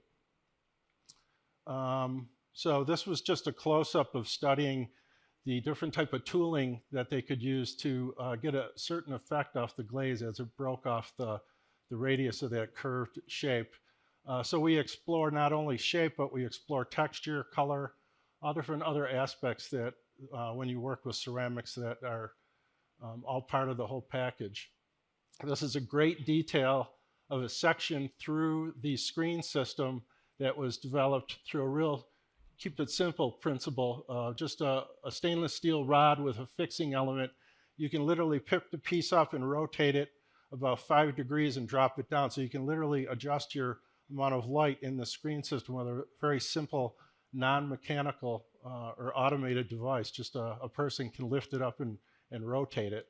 S7: So this was just a close-up of studying the different type of tooling that they could use to get a certain effect off the glaze as it broke off the radius of that curved shape. So we explore not only shape, but we explore texture, color, all different other aspects that when you work with ceramics that are all part of the whole package. This is a great detail of a section through the screen system that was developed through a real keep it simple principle, just a stainless steel rod with a fixing element. You can literally pick the piece up and rotate it about 5 degrees and drop it down. So you can literally adjust your amount of light in the screen system with a very simple, non-mechanical or automated device. Just a person can lift it up and rotate it.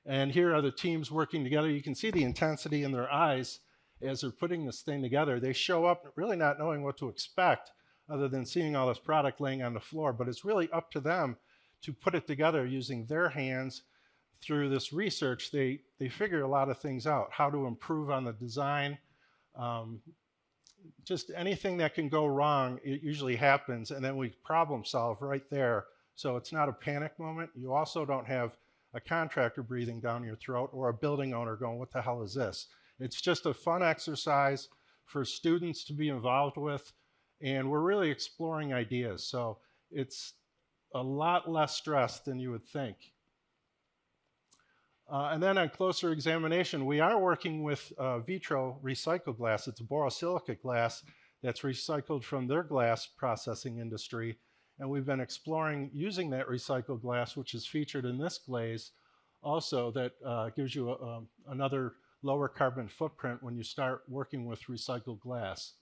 S7: And here are the teams working together. You can see the intensity in their eyes as they're putting this thing together. They show up really not knowing what to expect other than seeing all this product laying on the floor, but it's really up to them to put it together using their hands. Through this research, they figure a lot of things out, how to improve on the design. Just anything that can go wrong, it usually happens, and then we problem solve right there. So it's not a panic moment. You also don't have a contractor breathing down your throat or a building owner going, what the hell is this? It's just a fun exercise for students to be involved with, and we're really exploring ideas. So it's a lot less stress than you would think. And then on closer examination, we are working with vitro recycled glass. It's a borosilicate glass that's recycled from their glass processing industry. And we've been exploring using that recycled glass, which is featured in this glaze, also that gives you another lower carbon footprint when you start working with recycled glass.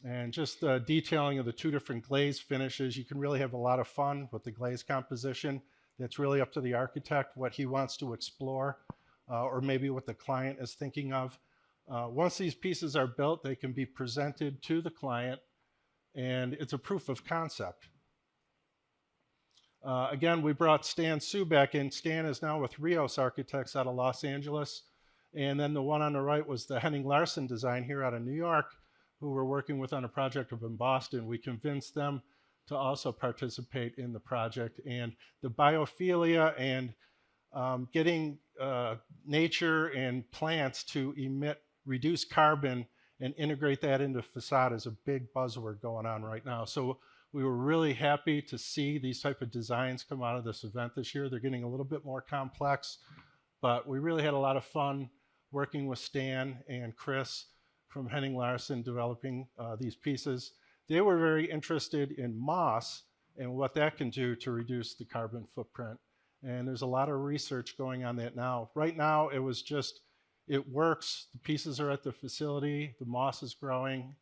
S7: And just detailing of the two different glaze finishes, you can really have a lot of fun with the glaze composition. That's really up to the architect, what he wants to explore, or maybe what the client is thinking of. Once these pieces are built, they can be presented to the client, and it's a proof of concept. Again, we brought Stan Su back in. Stan is now with Rios Architects out of Los Angeles. And then the one on the right was the Henning Larsen design here out of New York, who we're working with on a project up in Boston. We convinced them to also participate in the project. And the biophilia and getting nature and plants to emit reduced carbon and integrate that into facade is a big buzzword going on right now. So we were really happy to see these type of designs come out of this event this year. They're getting a little bit more complex, but we really had a lot of fun working with Stan and Chris from Henning Larsen developing these pieces. They were very interested in moss and what that can do to reduce the carbon footprint. And there's a lot of research going on that now. Right now, it was just, it works. The pieces are at the facility. The moss is growing.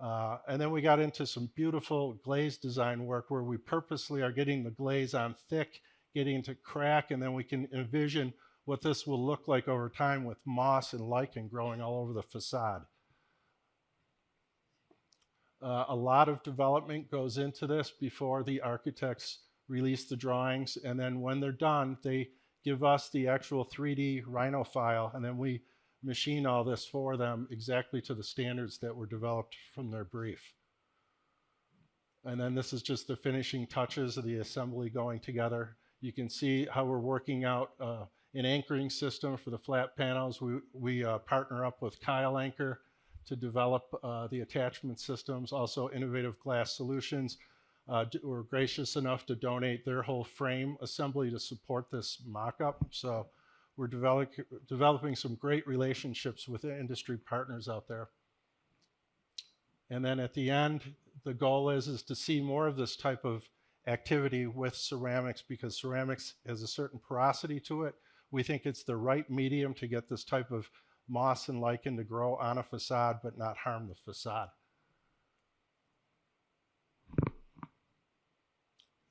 S7: And then we got into some beautiful glaze design work where we purposely are getting the glaze on thick, getting into crack, and then we can envision what this will look like over time with moss and lichen growing all over the facade. A lot of development goes into this before the architects release the drawings, and then when they're done, they give us the actual 3D Rhino file, and then we machine all this for them exactly to the standards that were developed from their brief. And then this is just the finishing touches of the assembly going together. You can see how we're working out an anchoring system for the flat panels. We partner up with Kyle Anchor to develop the attachment systems, also Innovative Glass Solutions were gracious enough to donate their whole frame assembly to support this mock-up. So we're developing some great relationships with the industry partners out there. And then at the end, the goal is to see more of this type of activity with ceramics because ceramics has a certain porosity to it. We think it's the right medium to get this type of moss and lichen to grow on a facade but not harm the facade.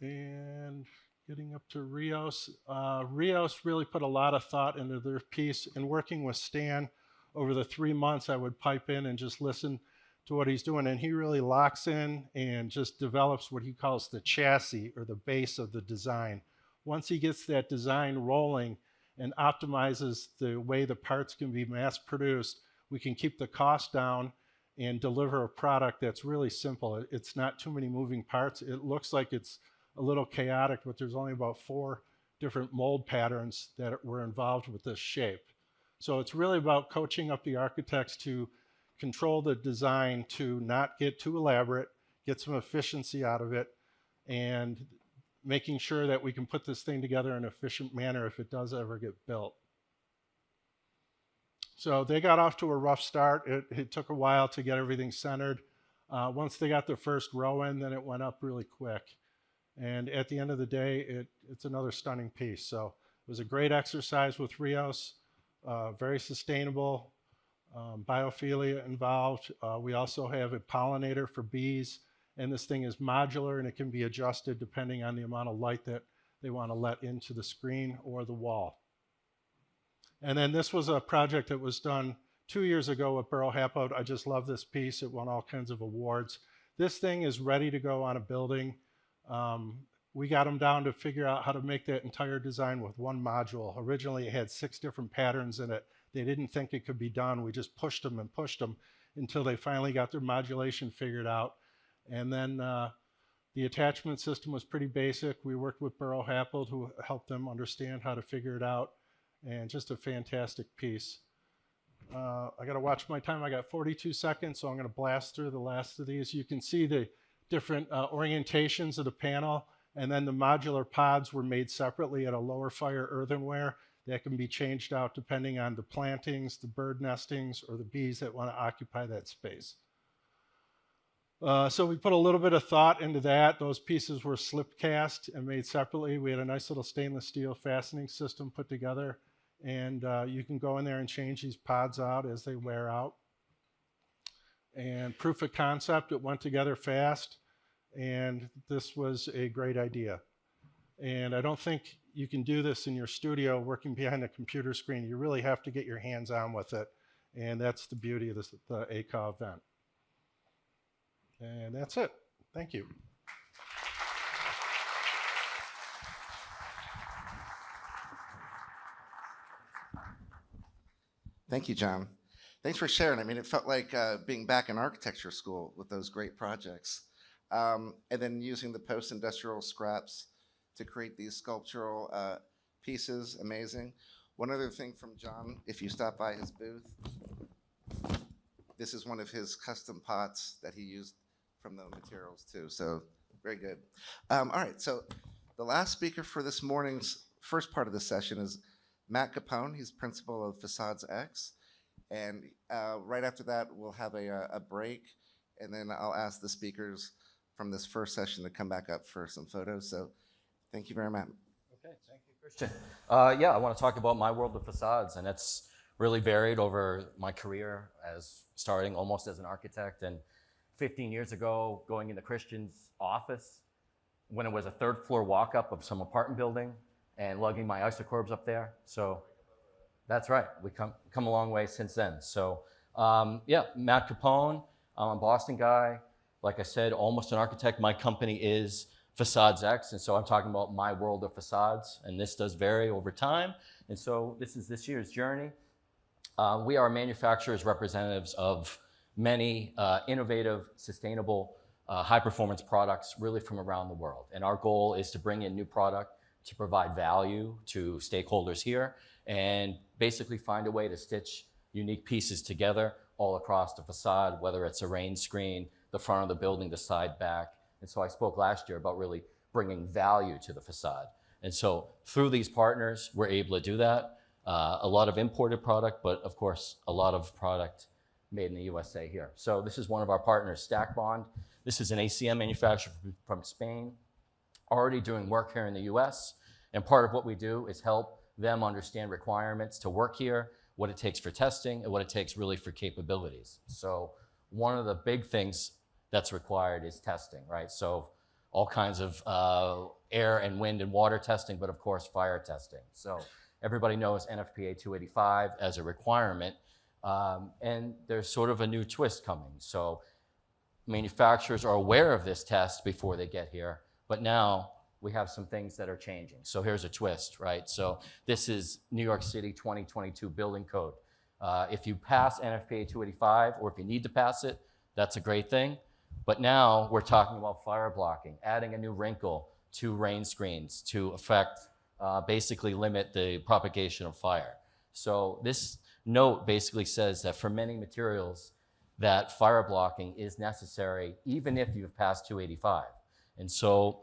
S7: And getting up to Rios. Rios really put a lot of thought into their piece. And working with Stan over the 3 months, I would pipe in and just listen to what he's doing. And he really locks in and just develops what he calls the chassis or the base of the design. Once he gets that design rolling and optimizes the way the parts can be mass produced, we can keep the cost down and deliver a product that's really simple. It's not too many moving parts. It looks like it's a little chaotic, but there's only about 4 different mold patterns that were involved with this shape. So it's really about coaching up the architects to control the design, to not get too elaborate, get some efficiency out of it, and making sure that we can put this thing together in an efficient manner if it does ever get built. So they got off to a rough start. It took a while to get everything centered. Once they got the first row in, then it went up really quick. And at the end of the day, it's another stunning piece. So it was a great exercise with Rios, very sustainable, biophilia involved. We also have a pollinator for bees, and this thing is modular and it can be adjusted depending on the amount of light that they want to let into the screen or the wall. And then this was a project that was done 2 years ago with Buro Happold. I just love this piece. It won all kinds of awards. This thing is ready to go on a building. We got them down to figure out how to make that entire design with one module. Originally, it had 6 different patterns in it. They didn't think it could be done. We just pushed them until they finally got their modulation figured out. And then the attachment system was pretty basic. We worked with Buro Happold, who helped them understand how to figure it out. And just a fantastic piece. I got to watch my time. I got 42 seconds, so I'm going to blast through the last of these. You can see the different orientations of the panel, and then the modular pods were made separately at a lower fire earthenware that can be changed out depending on the plantings, the bird nestings, or the bees that want to occupy that space. So we put a little bit of thought into that. Those pieces were slip cast and made separately. We had a nice little stainless steel fastening system put together, and you can go in there and change these pods out as they wear out. And proof of concept, it went together fast, and this was a great idea. And I don't think you can do this in your studio working behind a computer screen. You really have to get your hands on with it, and that's the beauty of this, the ACA event. And that's it. Thank you.
S2: Thank you, John. Thanks for sharing. I mean, it felt like being back in architecture school with those great projects. And then using the post-industrial scraps to create these sculptural pieces, amazing. One other thing from John, if you stop by his booth, this is one of his custom pots that he used from the materials too, so very good. All right, so the last speaker for this morning's first part of the session is Matt Capone. He's principal of Facades X. And right after that, we'll have a break, and then I'll ask the speakers from this first session to come back up for some photos. So thank you very much.
S8: Okay, thank you, Christian. Yeah, I want to talk about my world of facades, and it's really varied over my career as starting almost as an architect, and 15 years ago, going into Christian's office when it was a 3rd floor walk-up of some apartment building and lugging my isocorbs up there. So that's right, we come a long way since then. So yeah, Matt Capone, I'm a Boston guy. Like I said, almost an architect. My company is Facades X, and so I'm talking about my world of facades, and this does vary over time. And so this is this year's journey. We are manufacturers representatives of many innovative, sustainable, high-performance products really from around the world. And our goal is to bring in new product to provide value to stakeholders here and basically find a way to stitch unique pieces together all across the facade, whether it's a rain screen, the front of the building, the side, back. And so I spoke last year about really bringing value to the facade. And so through these partners, we're able to do that. A lot of imported product, but of course, a lot of product made in the USA here. So this is one of our partners, Stack Bond. This is an ACM manufacturer from Spain. already doing work here in the US. And part of what we do is help them understand requirements to work here, what it takes for testing, and what it takes really for capabilities. So one of the big things that's required is testing, right? So all kinds of air and wind and water testing, but of course fire testing. So everybody knows NFPA 285 as a requirement, and there's sort of a new twist coming. So manufacturers are aware of this test before they get here, but now we have some things that are changing. So here's a twist, right? So this is New York City 2022 building code. If you pass NFPA 285, or if you need to pass it, that's a great thing. But now we're talking about fire blocking, adding a new wrinkle to rain screens to basically limit the propagation of fire. So this note basically says that for many materials, that fire blocking is necessary even if you've passed 285. And so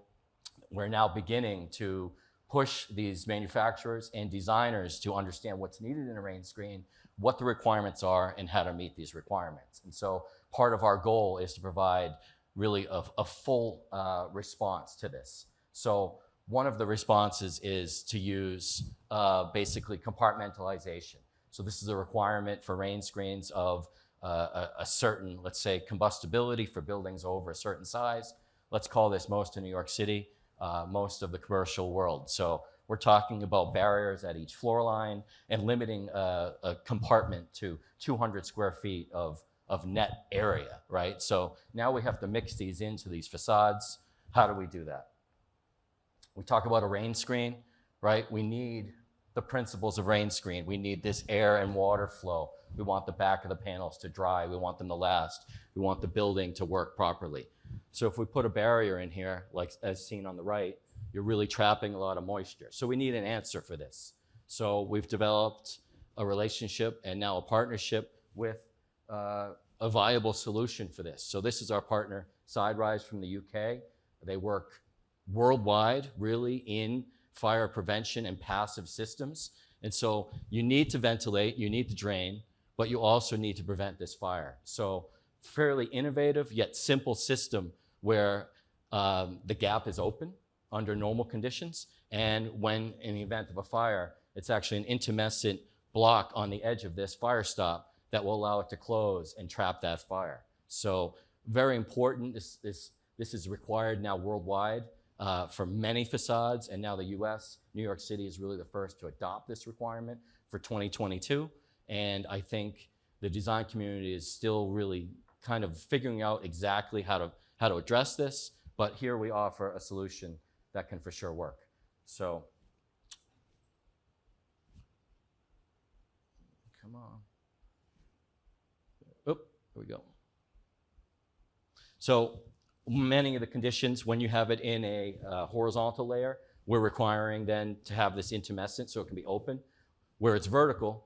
S8: we're now beginning to push these manufacturers and designers to understand what's needed in a rain screen, what the requirements are, and how to meet these requirements. And so part of our goal is to provide really a full response to this. So one of the responses is to use basically compartmentalization. So this is a requirement for rain screens of a certain, let's say, combustibility for buildings over a certain size. Let's call this most in New York City, most of the commercial world. So we're talking about barriers at each floor line and limiting a compartment to 200 square feet of net area, right? So now we have to mix these into these facades. How do we do that? We talk about a rain screen, right? We need the principles of rain screen. We need this air and water flow. We want the back of the panels to dry. We want them to last. We want the building to work properly. So if we put a barrier in here, like as seen on the right, you're really trapping a lot of moisture. So we need an answer for this. So we've developed a relationship and now a partnership with a viable solution for this. So this is our partner, SideRise from the UK. They work worldwide, really, in fire prevention and passive systems. And so you need to ventilate, you need to drain, but you also need to prevent this fire. So fairly innovative yet simple system where the gap is open under normal conditions, and when in the event of a fire, it's actually an intumescent block on the edge of this fire stop that will allow it to close and trap that fire. So very important. This is required now worldwide for many facades, and now the US, New York City is really the first to adopt this requirement for 2022. And I think the design community is still really kind of figuring out exactly how to address this, but here we offer a solution that can for sure work. So, come on. Oh, here we go. So many of the conditions, when you have it in a horizontal layer, we're requiring then to have this intumescent so it can be open. Where it's vertical,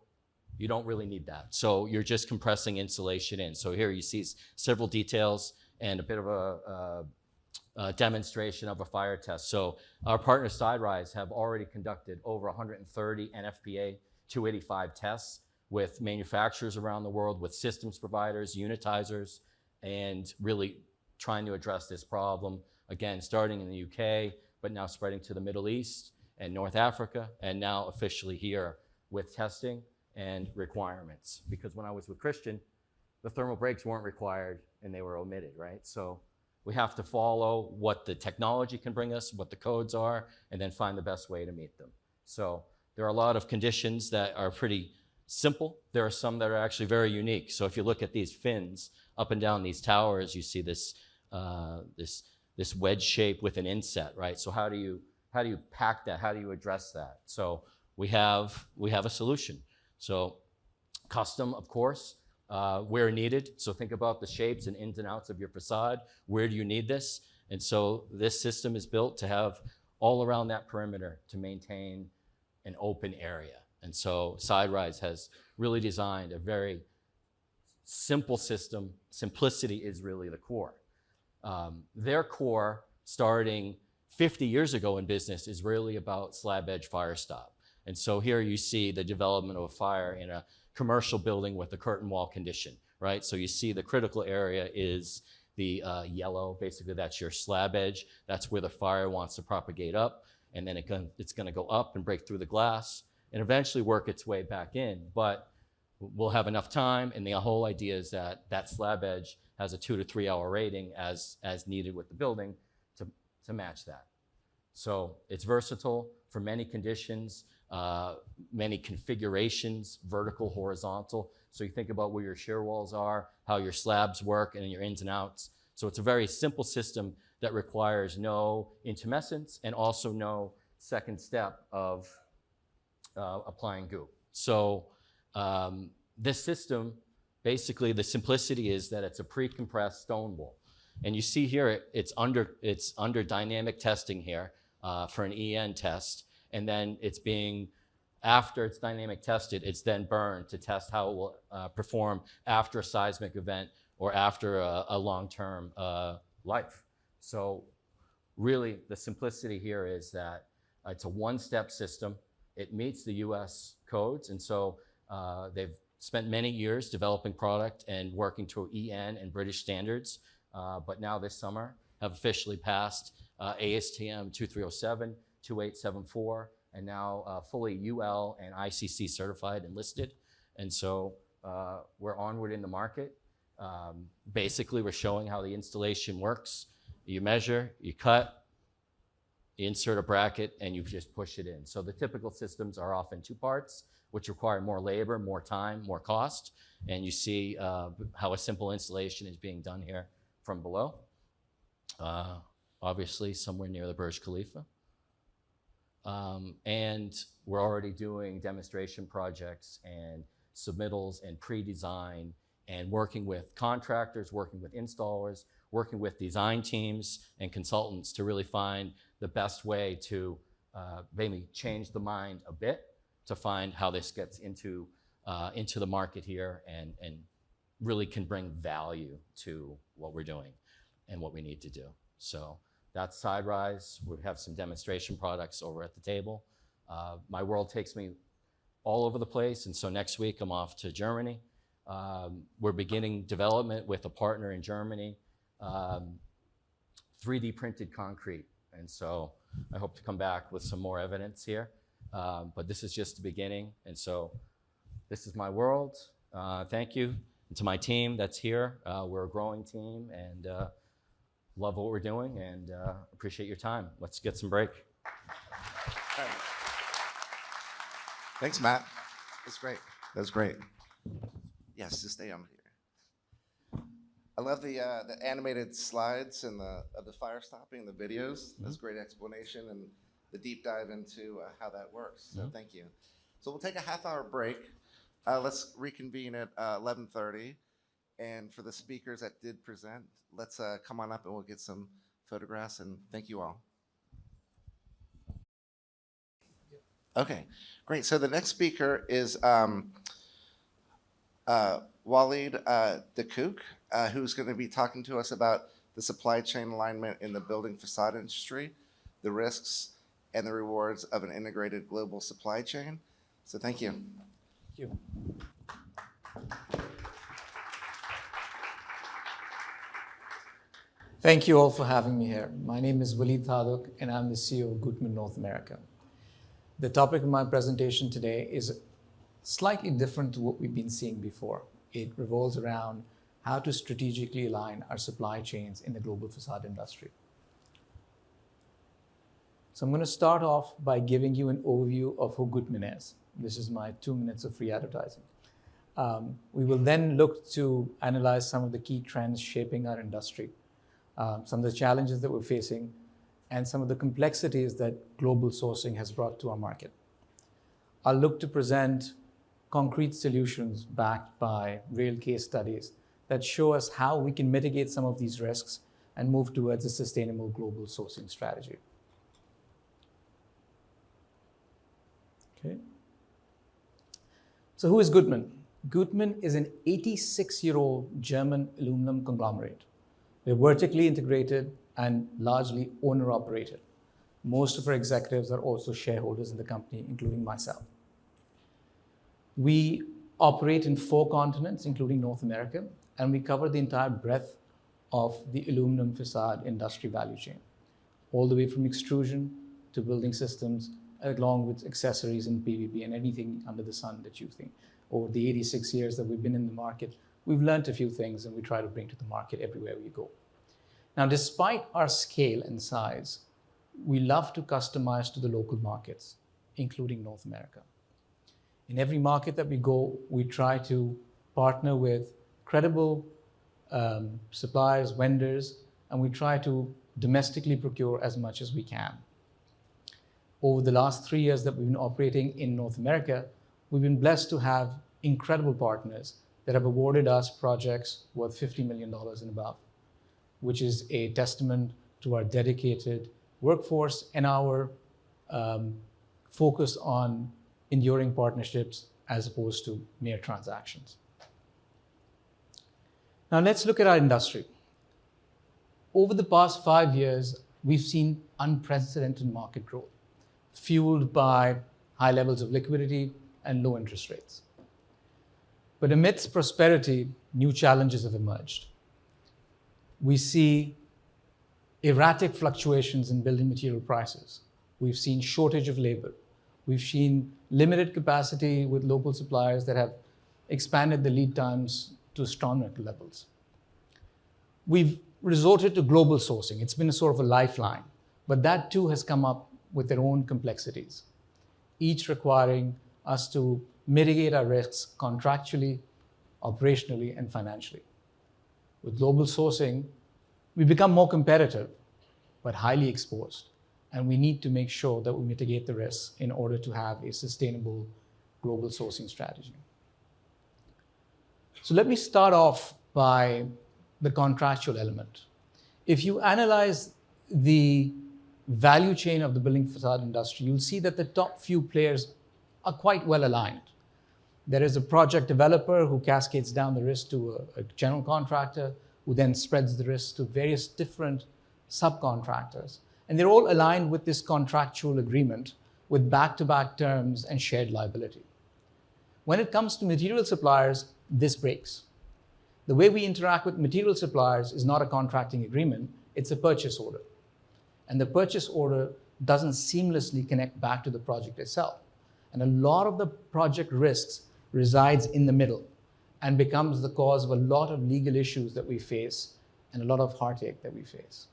S8: you don't really need that. So you're just compressing insulation in. So here you see several details and a bit of a demonstration of a fire test. So our partner SideRise have already conducted over 130 NFPA 285 tests with manufacturers around the world, with systems providers, unitizers, and really trying to address this problem, again, starting in the UK, but now spreading to the Middle East and North Africa, and now officially here with testing and requirements. Because when I was with Christian, the thermal brakes weren't required and they were omitted, right? So we have to follow what the technology can bring us, what the codes are, and then find the best way to meet them. So there are a lot of conditions that are pretty simple. There are some that are actually very unique. So if you look at these fins up and down these towers, you see this this wedge shape with an inset, right? So how do you pack that? How do you address that? So we have a solution. So custom, of course, where needed. So think about the shapes and ins and outs of your facade. Where do you need this? And so this system is built to have all around that perimeter to maintain an open area. And so SideRise has really designed a very simple system. Simplicity is really the core. Their core, starting 50 years ago in business, is really about slab edge fire stop. And so here you see the development of a fire in a commercial building with a curtain wall condition, right? So you see the critical area is The yellow, basically that's your slab edge. That's where the fire wants to propagate up, and then it's gonna go up and break through the glass and eventually work its way back in. But we'll have enough time, and the whole idea is that that slab edge has a 2 to 3 hour rating as needed with the building to match that. So it's versatile for many conditions, many configurations, vertical, horizontal. So you think about where your shear walls are, how your slabs work, and your ins and outs. So it's a very simple system that requires no intumescence and also no second step of applying goo. So this system, basically the simplicity is that it's a pre-compressed stone wool. And you see here, it's under dynamic testing here for an EN test. And then after it's dynamic tested, it's then burned to test how it will perform after a seismic event or after a long-term life. So really the simplicity here is that it's a one-step system. It meets the US codes. And so they've spent many years developing product and working toward EN and British standards. But now this summer have officially passed ASTM 2307, 2874, and now fully UL and ICC certified and listed. And so we're onward in the market. Basically, we're showing how the installation works. You measure, you cut, you insert a bracket, and you just push it in. So the typical systems are often 2 parts, which require more labor, more time, more cost. And you see how a simple installation is being done here from below. Obviously, somewhere near the Burj Khalifa. And we're already doing demonstration projects and submittals and pre-design and working with contractors, working with installers, working with design teams and consultants to really find the best way to maybe change the mind a bit to find how this gets into the market here and really can bring value to what we're doing and what we need to do. So that's side rise. We have some demonstration products over at the table. My world takes me all over the place, and so next week I'm off to Germany. We're beginning development with a partner in Germany, 3D printed concrete, and so I hope to come back with some more evidence here. But this is just the beginning, and so this is my world. Thank you. And to my team that's here, we're a growing team, and love what we're doing, and appreciate your time. Let's get some break.
S2: All right. Thanks, Matt. That's great. That's great. Yes, just stay on here. I love the animated slides and the fire stopping, the videos. That's great explanation and the deep dive into how that works. So thank you. So we'll take a half-hour break. Let's reconvene at 11:30. And for the speakers that did present, let's come on up and we'll get some photographs, and thank you all. Okay, great. So the next speaker is Waleed Dhaduk, who's going to be talking to us about the supply chain alignment in the building facade industry, the risks and the rewards of an integrated global supply chain. So thank you.
S9: Thank you. Thank you all for having me here. My name is Waleed Dhaduk, and I'm the CEO of Gutmann North America. The topic of my presentation today is slightly different to what we've been seeing before. It revolves around how to strategically align our supply chains in the global facade industry. So I'm going to start off by giving you an overview of who Gutmann is. This is my 2 minutes of free advertising. We will then look to analyze some of the key trends shaping our industry, some of the challenges that we're facing, and some of the complexities that global sourcing has brought to our market. I'll look to present concrete solutions backed by real case studies that show us how we can mitigate some of these risks and move towards a sustainable global sourcing strategy. Okay. So who is Gutmann? Gutmann is an 86-year-old German aluminum conglomerate. We're vertically integrated and largely owner-operated. Most of our executives are also shareholders in the company, including myself. We operate in 4 continents, including North America, and we cover the entire breadth of the aluminum facade industry value chain, all the way from extrusion to building systems, along with accessories and PVB and anything under the sun that you think. Over the 86 years that we've been in the market, we've learned a few things and we try to bring to the market everywhere we go. Now, despite our scale and size, we love to customize to the local markets, including North America. In every market that we go, we try to partner with credible suppliers, vendors, and we try to domestically procure as much as we can. Over the last 3 years that we've been operating in North America, we've been blessed to have incredible partners that have awarded us projects worth $50 million and above, which is a testament to our dedicated workforce and our focus on enduring partnerships as opposed to mere transactions. Now let's look at our industry. Over the past 5 years, we've seen unprecedented market growth, fueled by high levels of liquidity and low interest rates. But amidst prosperity, new challenges have emerged. We see erratic fluctuations in building material prices. We've seen shortage of labor. We've seen limited capacity with local suppliers that have expanded the lead times to astronomical levels. We've resorted to global sourcing. It's been a sort of a lifeline, but that too has come up with their own complexities, each requiring us to mitigate our risks contractually, operationally, and financially. With global sourcing, we become more competitive, but highly exposed, and we need to make sure that we mitigate the risks in order to have a sustainable global sourcing strategy. So let me start off by the contractual element. If you analyze the value chain of the building facade industry, you'll see that the top few players are quite well aligned. There is a project developer who cascades down the risk to a general contractor, who then spreads the risk to various different subcontractors. And they're all aligned with this contractual agreement with back-to-back terms and shared liability. When it comes to material suppliers, this breaks. The way we interact with material suppliers is not a contracting agreement, it's a purchase order. And the purchase order doesn't seamlessly connect back to the project itself. And a lot of the project risks resides in the middle and becomes the cause of a lot of legal issues that we face and a lot of heartache that we face.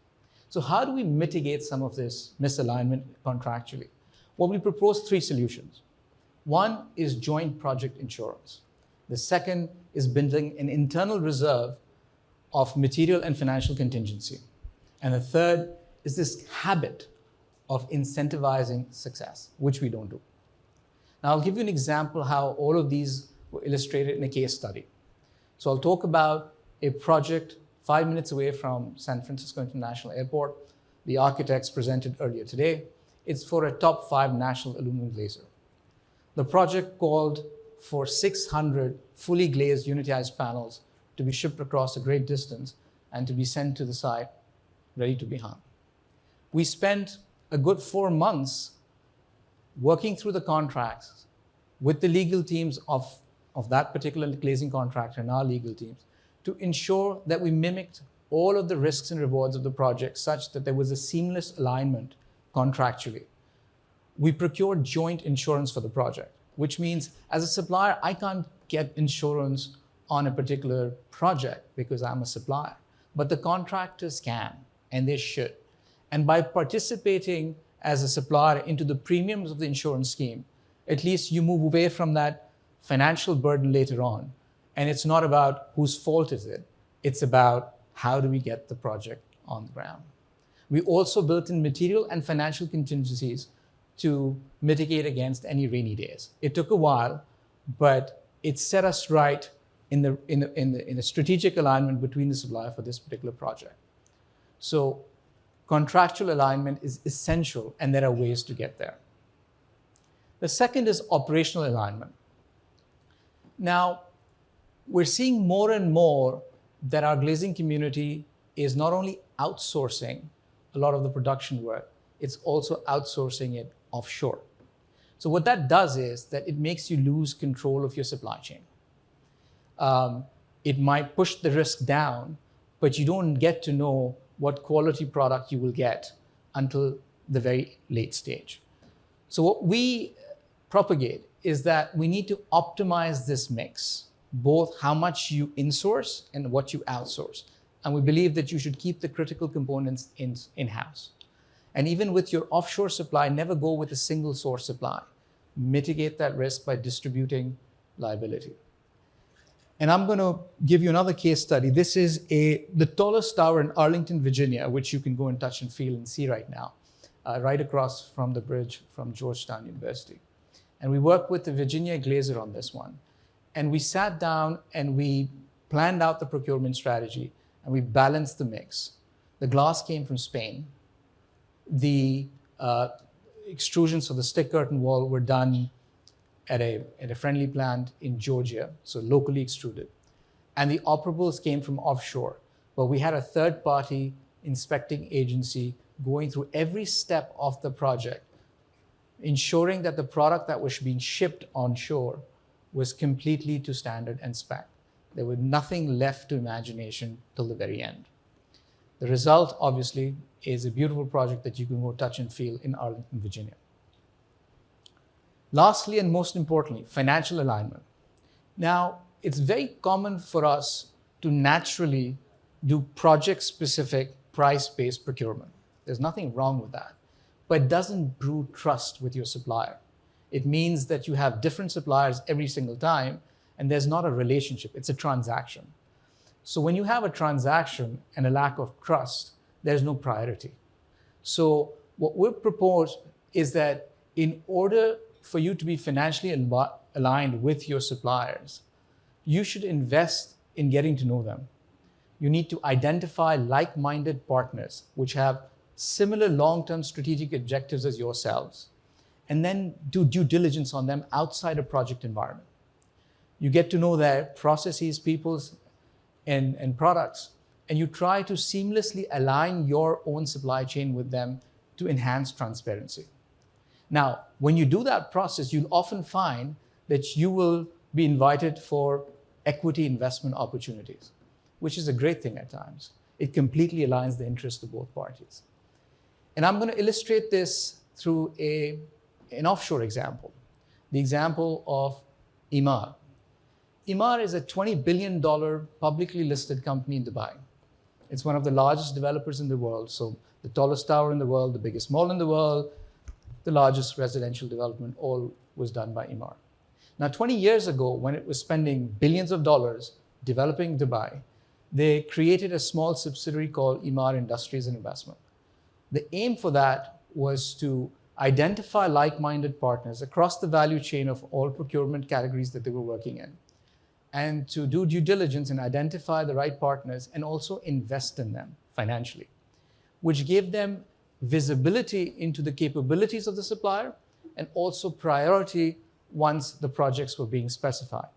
S9: So how do we mitigate some of this misalignment contractually? Well, we propose 3 solutions. One is joint project insurance. The second is building an internal reserve of material and financial contingency. And the third is this habit of incentivizing success, which we don't do. Now, I'll give you an example how all of these were illustrated in a case study. So I'll talk about a project 5 minutes away from San Francisco International Airport. The architects presented earlier today. It's for a top 5 national aluminum glazer. The project called for 600 fully glazed unitized panels to be shipped across a great distance and to be sent to the site ready to be hung. We spent a good 4 months working through the contracts with the legal teams of that particular glazing contractor and our legal teams to ensure that we mimicked all of the risks and rewards of the project such that there was a seamless alignment contractually. We procured joint insurance for the project, which means as a supplier, I can't get insurance on a particular project because I'm a supplier, but the contractors can, and they should. And by participating as a supplier into the premiums of the insurance scheme, at least you move away from that financial burden later on. And it's not about whose fault is it, it's about how do we get the project on the ground. We also built in material and financial contingencies to mitigate against any rainy days. It took a while, but it set us right in the strategic alignment between the supplier for this particular project. So contractual alignment is essential, and there are ways to get there. The second is operational alignment. Now, we're seeing more and more that our glazing community is not only outsourcing a lot of the production work, it's also outsourcing it offshore. So what that does is that it makes you lose control of your supply chain. It might push the risk down, but you don't get to know what quality product you will get until the very late stage. So what we propagate is that we need to optimize this mix, both how much you insource and what you outsource. And we believe that you should keep the critical components in-house. And even with your offshore supply, never go with a single source supply. Mitigate that risk by distributing liability. And I'm going to give you another case study. This is the tallest tower in Arlington, Virginia, which you can go and touch and feel and see right now, right across from the bridge from Georgetown University. And we worked with the Virginia Glazer on this one. And we sat down and we planned out the procurement strategy and we balanced the mix. The glass came from Spain. The extrusions for the stick curtain wall were done at a friendly plant in Georgia, so locally extruded. And the operables came from offshore, but we had a third-party inspecting agency going through every step of the project, ensuring that the product that was being shipped onshore was completely to standard and spec. There was nothing left to imagination till the very end. The result, obviously, is a beautiful project that you can go touch and feel in Arlington, Virginia. Lastly, and most importantly, financial alignment. Now, it's very common for us to naturally do project-specific price-based procurement. There's nothing wrong with that, but it doesn't brew trust with your supplier. It means that you have different suppliers every single time, and there's not a relationship, it's a transaction. So when you have a transaction and a lack of trust, there's no priority. So what we propose is that in order for you to be financially aligned with your suppliers, you should invest in getting to know them. You need to identify like-minded partners which have similar long-term strategic objectives as yourselves, and then do due diligence on them outside a project environment. You get to know their processes, peoples, and products, and you try to seamlessly align your own supply chain with them to enhance transparency. Now, when you do that process, you'll often find that you will be invited for equity investment opportunities, which is a great thing at times. It completely aligns the interests of both parties. And I'm going to illustrate this through an offshore example, the example of Emaar. Emaar is a $20 billion publicly listed company in Dubai. It's one of the largest developers in the world. So the tallest tower in the world, the biggest mall in the world, the largest residential development, all was done by Emaar. Now, 20 years ago, when it was spending billions of dollars developing Dubai, they created a small subsidiary called Emaar Industries and Investment. The aim for that was to identify like-minded partners across the value chain of all procurement categories that they were working in, and to do due diligence and identify the right partners and also invest in them financially, which gave them visibility into the capabilities of the supplier and also priority once the projects were being specified.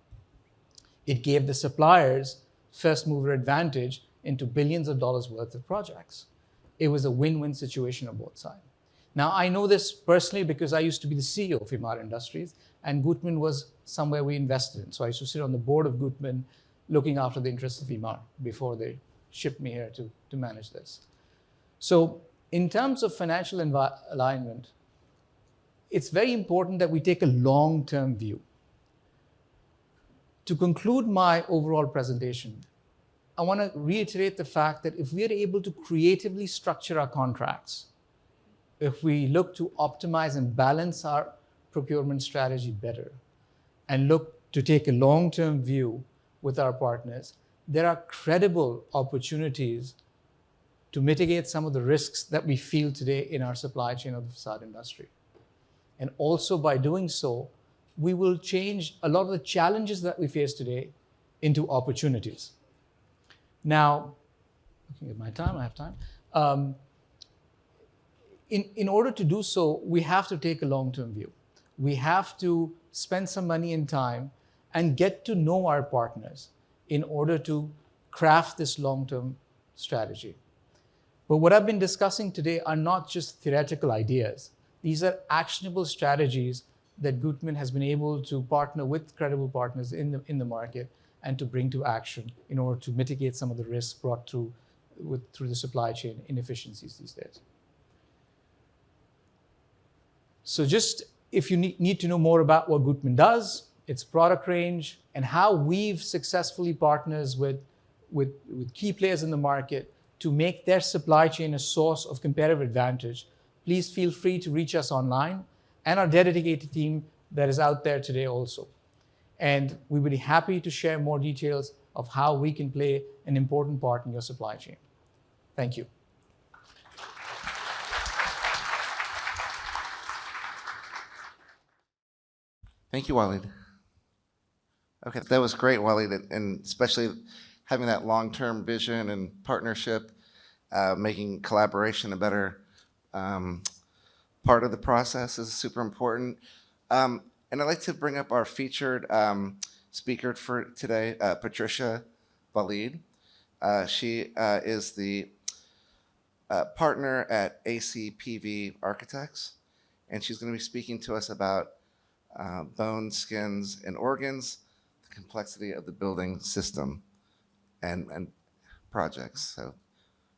S9: It gave the suppliers first mover advantage into billions of dollars worth of projects. It was a win-win situation on both sides. Now, I know this personally because I used to be the CEO of Emaar Industries, and Gutmann was somewhere we invested in. So I used to sit on the board of Gutmann looking after the interests of Emaar before they shipped me here to manage this. So in terms of financial alignment, it's very important that we take a long-term view. To conclude my overall presentation, I want to reiterate the fact that if we are able to creatively structure our contracts, if we look to optimize and balance our procurement strategy better, and look to take a long-term view with our partners, there are credible opportunities to mitigate some of the risks that we feel today in our supply chain of the facade industry. And also by doing so, we will change a lot of the challenges that we face today into opportunities. Now, looking at my time, I have time. In order to do so, we have to take a long-term view. We have to spend some money and time and get to know our partners in order to craft this long-term strategy. But what I've been discussing today are not just theoretical ideas. These are actionable strategies that Gutmann has been able to partner with credible partners in the market and to bring to action in order to mitigate some of the risks brought through the supply chain inefficiencies these days. So just if you need to know more about what Gutmann does, its product range, and how we've successfully partners with key players in the market to make their supply chain a source of competitive advantage, please feel free to reach us online and our dedicated team that is out there today also. And we would be happy to share more details of how we can play an important part in your supply chain. Thank you.
S2: Thank you, Waleed. Okay, that was great, Waleed, and especially having that long-term vision and partnership, making collaboration a better part of the process is super important. And I'd like to bring up our featured speaker for today, Patricia Wild-Blatt. She is the partner at ACPV Architects, and she's going to be speaking to us about bones, skins, and organs, the complexity of the building system and projects. So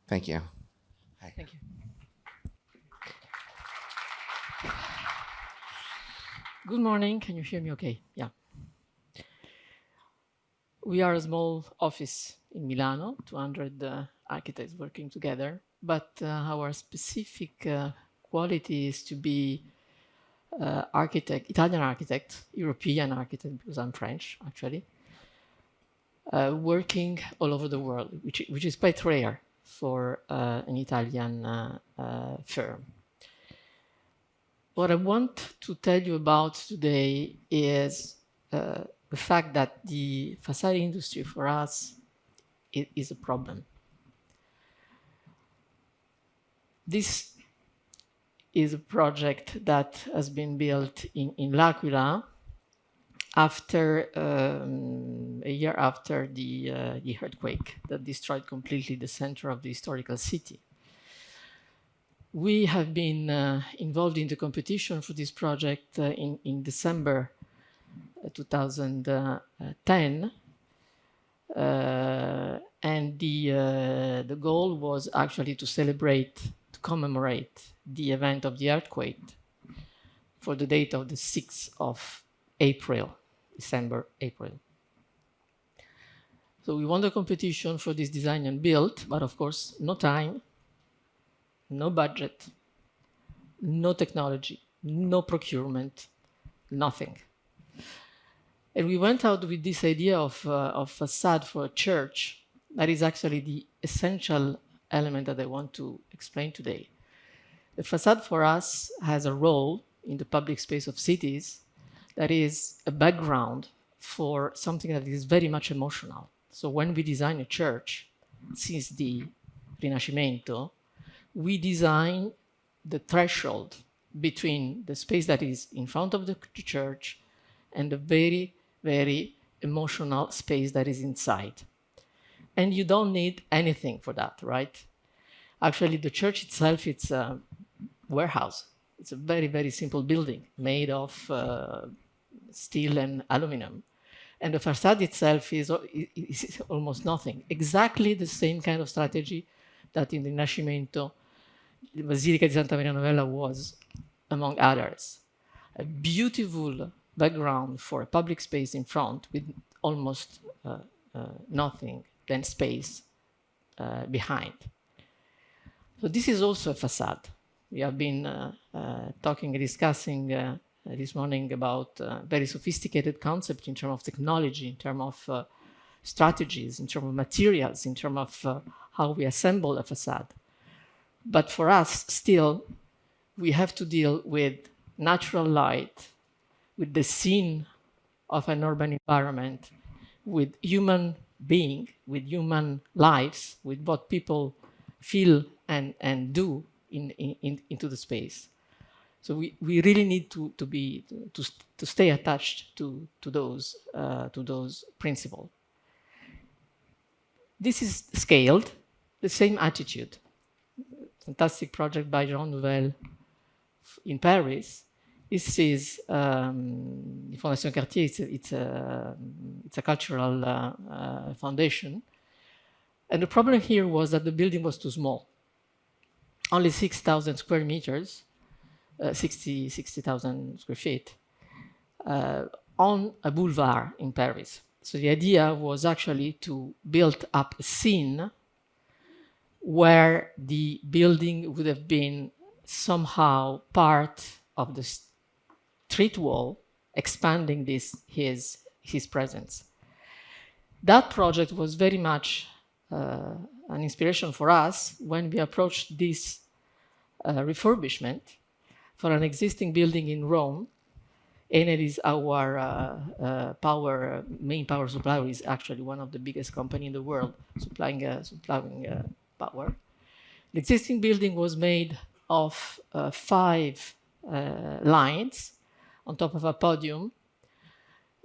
S2: thank you. Hi.
S10: Thank you. Good morning. Can you hear me okay? Yeah. We are a small office in Milano, 200 architects working together, but our specific quality is to be Italian architect, European architect, because I'm French, actually, working all over the world, which is quite rare for an Italian firm. What I want to tell you about today is the fact that the facade industry for us is a problem. This is a project that has been built in L'Aquila after a year after the earthquake that destroyed completely the center of the historical city. We have been involved in the competition for this project in December 2010, and the goal was actually to commemorate the event of the earthquake for the date of the 6th of April, December, April. So we won the competition for this design and build, but of course, no time, no budget, no technology, no procurement, nothing. And we went out with this idea of facade for a church. That is actually the essential element that I want to explain today. The facade for us has a role in the public space of cities that is a background for something that is very much emotional. So when we design a church, since the Rinascimento, we design the threshold between the space that is in front of the church and the very, very emotional space that is inside. And you don't need anything for that, right? Actually, the church itself, it's a warehouse. It's a very, very simple building made of steel and aluminum. And the facade itself is almost nothing. Exactly the same kind of strategy that in the Rinascimento, the Basilica di Santa Maria Novella was, among others. A beautiful background for a public space in front with almost nothing, then space behind. So this is also a facade. We have been talking and discussing this morning about very sophisticated concepts in terms of technology, in terms of strategies, in terms of materials, in terms of how we assemble a facade. But for us, still, we have to deal with natural light, with the scene of an urban environment, with human being, with human lives, with what people feel and do into the space. So we really need to stay attached to those principles. This is scaled, the same attitude. Fantastic project by Jean Nouvel in Paris This is the Fondation Cartier. It's a cultural foundation. And the problem here was that the building was too small. Only 6,000 square meters, 60,000 square feet, on a boulevard in Paris. So the idea was actually to build up a scene where the building would have been somehow part of the street wall, expanding his presence. That project was very much an inspiration for us when we approached this refurbishment for an existing building in Rome. Enel is our main power supplier, is actually one of the biggest companies in the world supplying power. The existing building was made of 5 lines on top of a podium.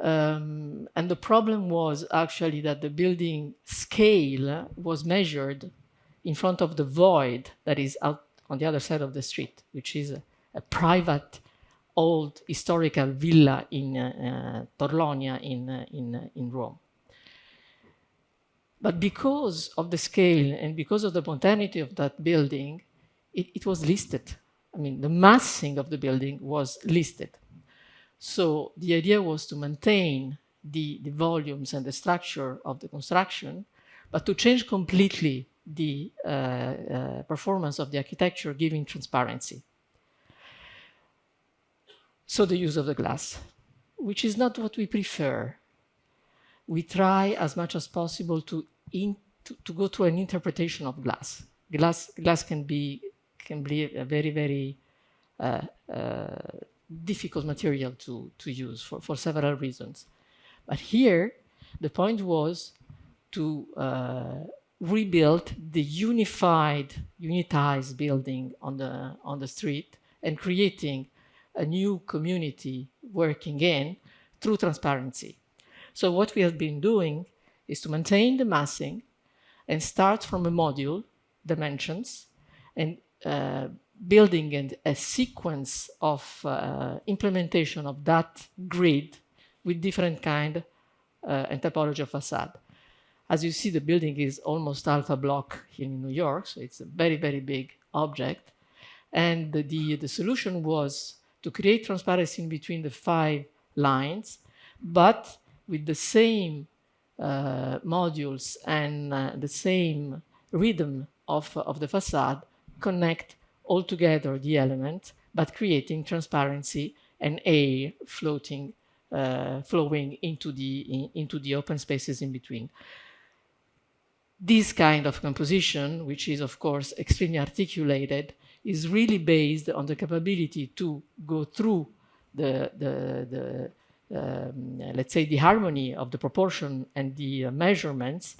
S10: And the problem was actually that the building scale was measured in front of the void that is out on the other side of the street, which is a private old historical villa in Torlonia in Rome. But because of the scale and because of the modernity of that building, it was listed. I mean, the massing of the building was listed. So the idea was to maintain the volumes and the structure of the construction, but to change completely the performance of the architecture, giving transparency. So the use of the glass, which is not what we prefer. We try as much as possible to go through an interpretation of glass. Glass can be a very, very difficult material to use for several reasons. But here, the point was to rebuild the unitized building on the street and creating a new community working in through transparency. So what we have been doing is to maintain the massing and start from a module, dimensions, and building a sequence of implementation of that grid with different kind and typology of facade. As you see, the building is almost half a block here in New York, so it's a very, very big object. And the solution was to create transparency in between the 5 lines, but with the same modules and the same rhythm of the facade, connect all together the elements, but creating transparency and air flowing into the open spaces in between. This kind of composition, which is of course extremely articulated, is really based on the capability to go through let's say the harmony of the proportion and the measurements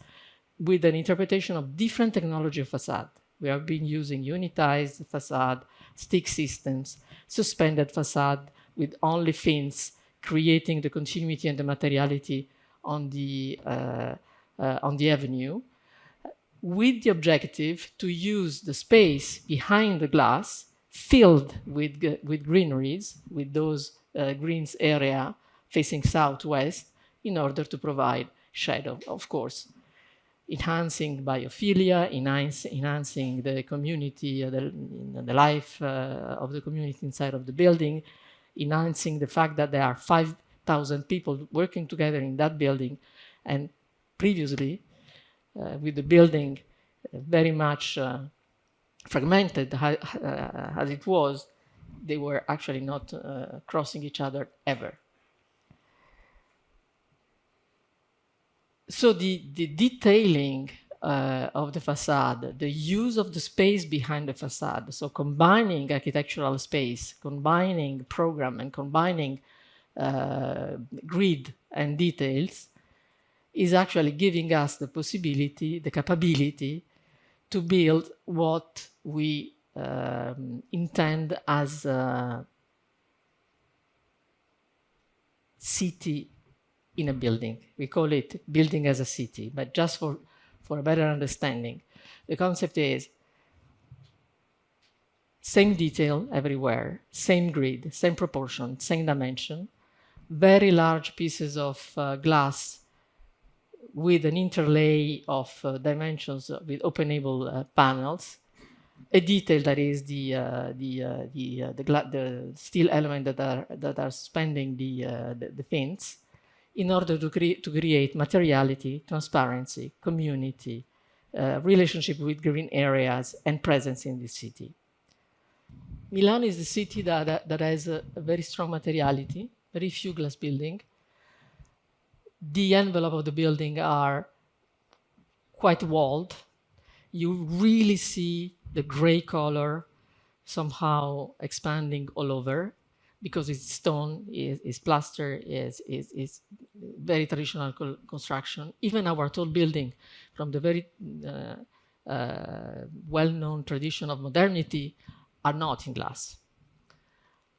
S10: with an interpretation of different technology of facade. We have been using unitized facade, stick systems, suspended facade with only fins, creating the continuity and the materiality on the avenue, with the objective to use the space behind the glass filled with greeneries, with those greens area facing southwest, in order to provide shadow, of course, enhancing biophilia, enhancing the community, the life of the community inside of the building, enhancing the fact that there are 5,000 people working together in that building, and previously, with the building very much fragmented as it was, they were actually not crossing each other ever. So the detailing of the facade, the use of the space behind the facade, so combining architectural space, combining program, and combining grid and details, is actually giving us the possibility, the capability to build what we intend as a city in a building. We call it building as a city, but just for a better understanding, the concept is Same detail everywhere, same grid, same proportion, same dimension, very large pieces of glass with an interlay of dimensions with openable panels, a detail that is the steel element that are suspending the fins, in order to create materiality, transparency, community, relationship with green areas, and presence in the city. Milan is the city that has a very strong materiality, very few glass buildings. The envelope of the building are quite walled. You really see the gray color somehow expanding all over, because it's stone, is plaster, is very traditional construction. Even our tall building, from the very well-known tradition of modernity, are not in glass.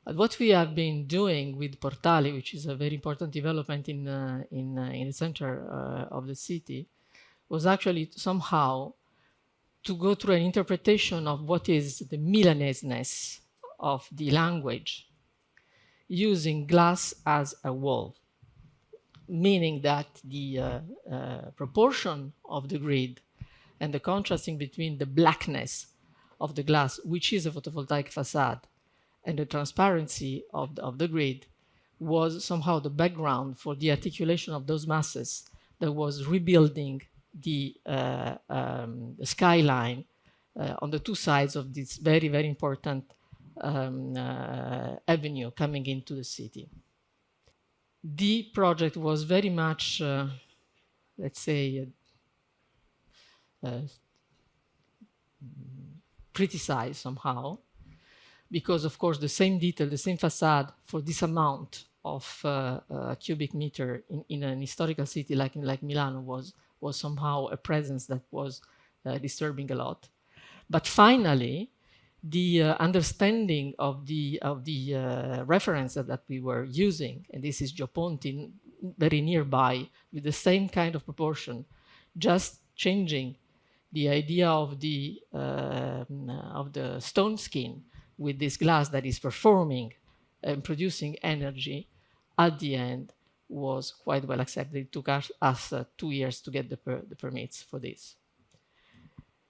S10: But what we have been doing with Portali, which is a very important development in the center of the city, was actually somehow to go through an interpretation of what is the Milanese-ness of the language, using glass as a wall, meaning that the proportion of the grid and the contrasting between the blackness of the glass, which is a photovoltaic facade, and the transparency of the grid was somehow the background for the articulation of those masses that was rebuilding the skyline on the two sides of this very, very important avenue coming into the city. The project was very much, let's say, criticized somehow, because of course the same detail, the same facade for this amount of cubic meter in an historical city like Milan was somehow a presence that was disturbing a lot. But finally, the understanding of the reference that we were using, and this is Gioponti, very nearby, with the same kind of proportion, just changing the idea of the stone skin with this glass that is performing and producing energy, at the end was quite well accepted. It took us 2 years to get the permits for this.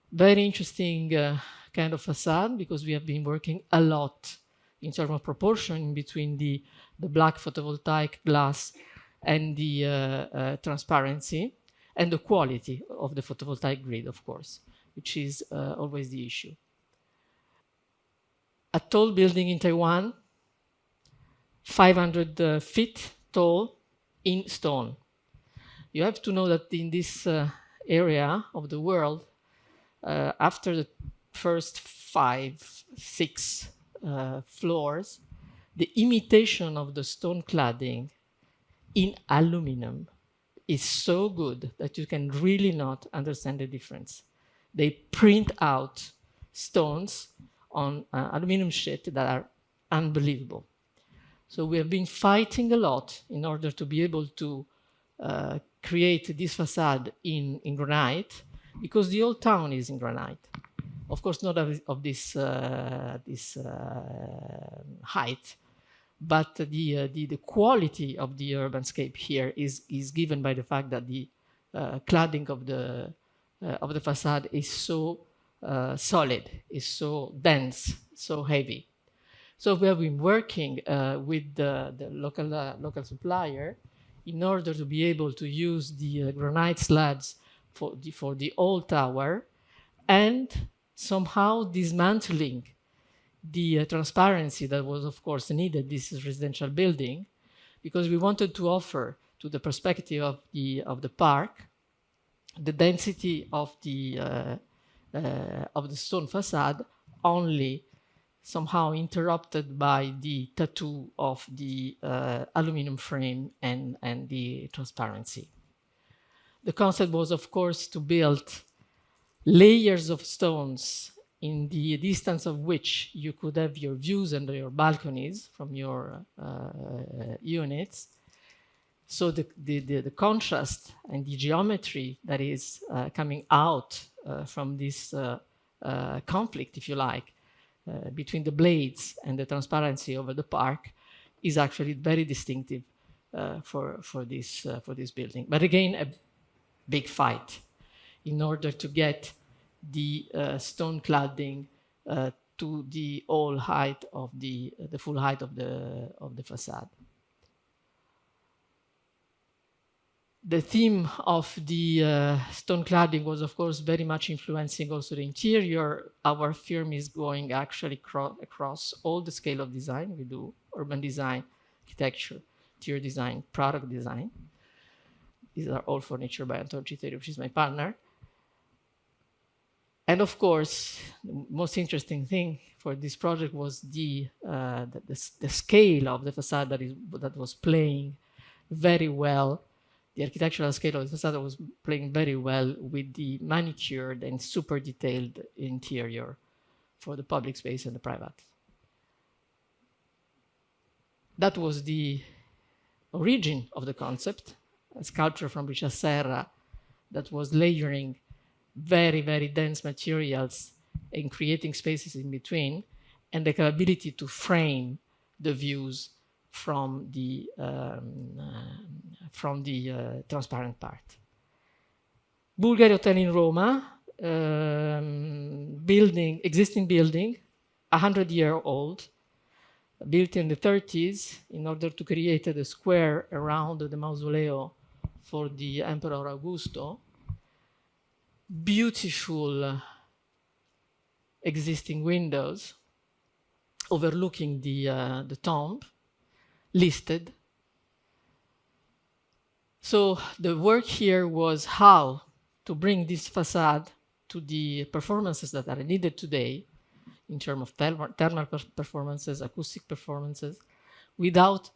S10: Very interesting kind of facade, because we have been working a lot in terms of proportion between the black photovoltaic glass and the transparency, and the quality of the photovoltaic grid, of course, which is always the issue. A tall building in Taiwan, 500 feet tall in stone. You have to know that in this area of the world, after the first 5, 6 floors, the imitation of the stone cladding in aluminum is so good that you can really not understand the difference. They print out stones on aluminum sheet that are unbelievable. So we have been fighting a lot in order to be able to create this facade in granite, because the old town is in granite. Of course, not of this height, but the quality of the urbanscape here is given by the fact that the cladding of the facade is so solid, is so dense, so heavy. So we have been working with the local supplier in order to be able to use the granite slabs for the old tower, and somehow dismantling the transparency that was, of course, needed. This is residential building, because we wanted to offer to the perspective of the park the density of the stone facade, only somehow interrupted by the tattoo of the aluminum frame and the transparency. The concept was, of course, to build layers of stones in the distance of which you could have your views and your balconies from your units. So the contrast and the geometry that is coming out from this conflict, if you like, between the blades and the transparency over the park is actually very distinctive for this building. But again, a big fight in order to get the stone cladding to the all height of the full height of the facade. The theme of the stone cladding was, of course, very much influencing also the interior. Our firm is going actually across all the scale of design. We do urban design, architecture, interior design, product design. These are all furniture by Anton Citeri, which is my partner. And of course, the most interesting thing for this project was the scale of the facade that was playing very well. The architectural scale of the facade was playing very well with the manicured and super detailed interior for the public space and the private. That was the origin of the concept, a sculpture from Brescia Serra that was layering very, very dense materials and creating spaces in between, and the capability to frame the views from the transparent part. Bulgari Hotel in Roma, existing building, 100-year-old, built in the 30s in order to create the square around the mausoleo for the Emperor Augusto. Beautiful existing windows overlooking the tomb, listed. So the work here was how to bring this facade to the performances that are needed today in terms of thermal performances, acoustic performances, without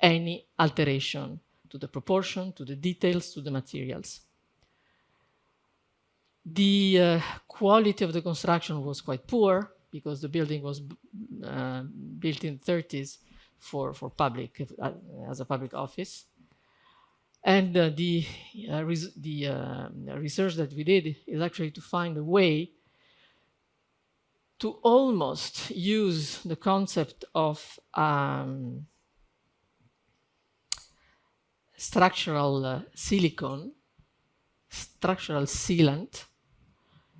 S10: any alteration to the proportion, to the details, to the materials. The quality of the construction was quite poor because the building was built in the 30s for public, as a public office. And the research that we did is actually to find a way to almost use the concept of structural silicone, structural sealant,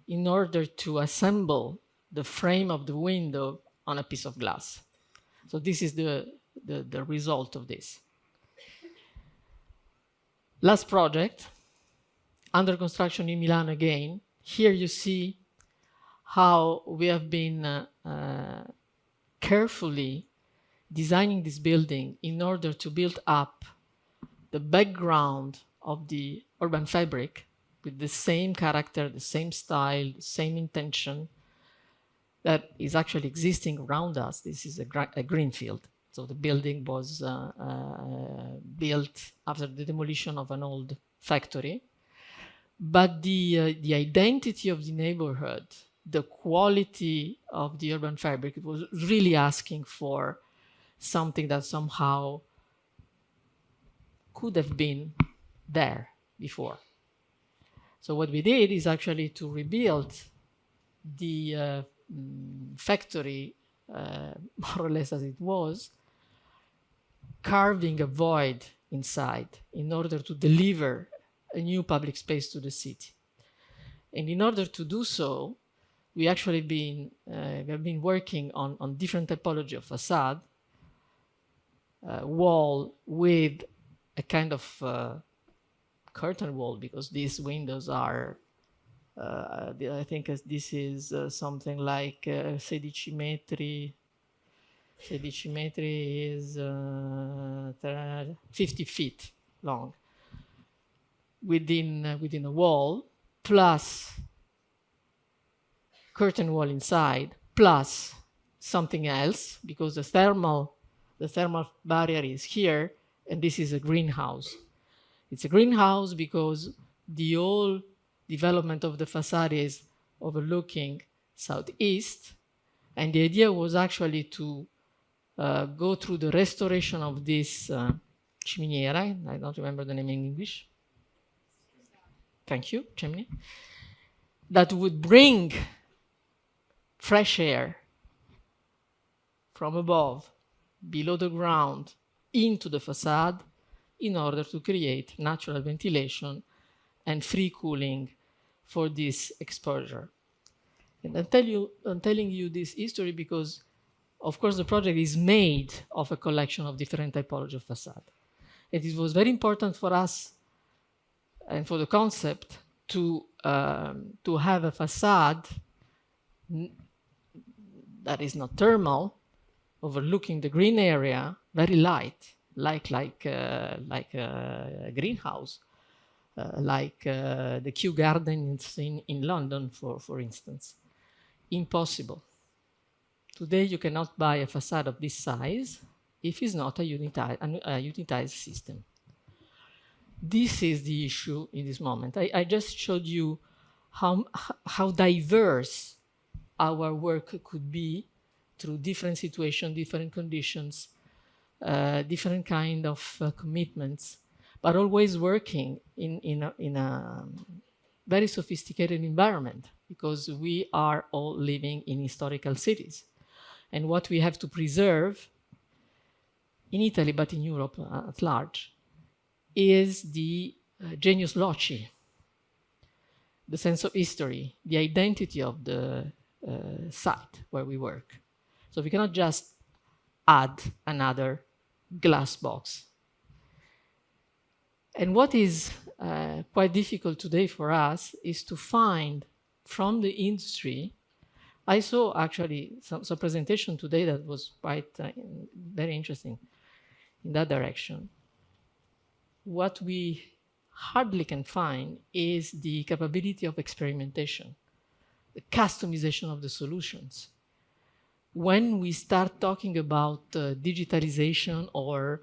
S10: in order to assemble the frame of the window on a piece of glass. So this is the result of this. Last project, under construction in Milan again. Here you see how we have been carefully designing this building in order to build up the background of the urban fabric with the same character, the same style, the same intention that is actually existing around us. This is a greenfield. So the building was built after the demolition of an old factory. But the identity of the neighborhood, the quality of the urban fabric, it was really asking for something that somehow could have been there before. So what we did is actually to rebuild the factory more or less as it was, carving a void inside in order to deliver a new public space to the city. And in order to do so, we actually have been working on different typology of facade, wall with a kind of curtain wall, because these windows are, I think this is something like 16 metri. 16 metri is 50 feet long within a wall, plus curtain wall inside, plus something else, because the thermal barrier is here, and this is a greenhouse. It's a greenhouse because the whole development of the facade is overlooking southeast, and the idea was actually to go through the restoration of this chiminiera. I don't remember the name in English. Thank you, chimney. That would bring fresh air from above, below the ground, into the facade in order to create natural ventilation and free cooling for this exposure. And I'm telling you this history because, of course, the project is made of a collection of different typology of facade. And it was very important for us and for the concept to have a facade that is not thermal, overlooking the green area, very light, like a greenhouse, like the Kew Gardens in London, for instance. Impossible. Today, you cannot buy a facade of this size if it's not a unitized system. This is the issue in this moment. I just showed you how diverse our work could be through different situations, different conditions, different kind of commitments, but always working in a very sophisticated environment because we are all living in historical cities. And what we have to preserve in Italy, but in Europe at large, is the genius loci, the sense of history, the identity of the site where we work. So we cannot just add another glass box. And what is quite difficult today for us is to find from the industry. I saw actually some presentation today that was quite very interesting in that direction. What we hardly can find is the capability of experimentation, the customization of the solutions. When we start talking about digitalization or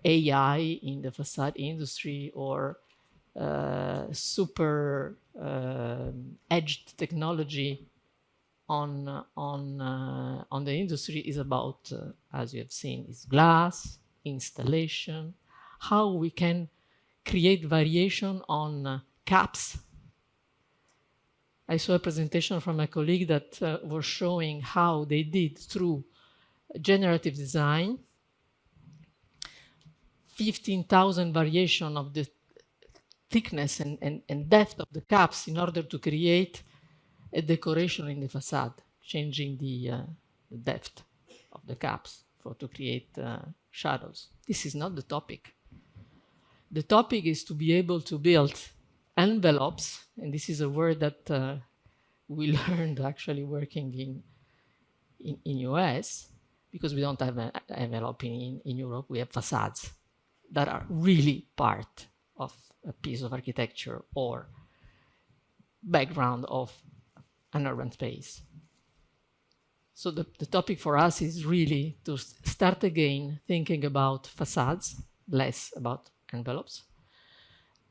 S10: AI in the facade industry or super edged technology on the industry is about, as you have seen, is glass, installation, how we can create variation on caps. I saw a presentation from a colleague that was showing how they did through generative design 15,000 variation of the thickness and depth of the caps in order to create a decoration in the facade, changing the depth of the caps to create shadows. This is not the topic. The topic is to be able to build envelopes, and this is a word that we learned actually working in US, because we don't have an envelope in Europe, we have facades that are really part of a piece of architecture or background of an urban space. So the topic for us is really to start again thinking about facades, less about envelopes,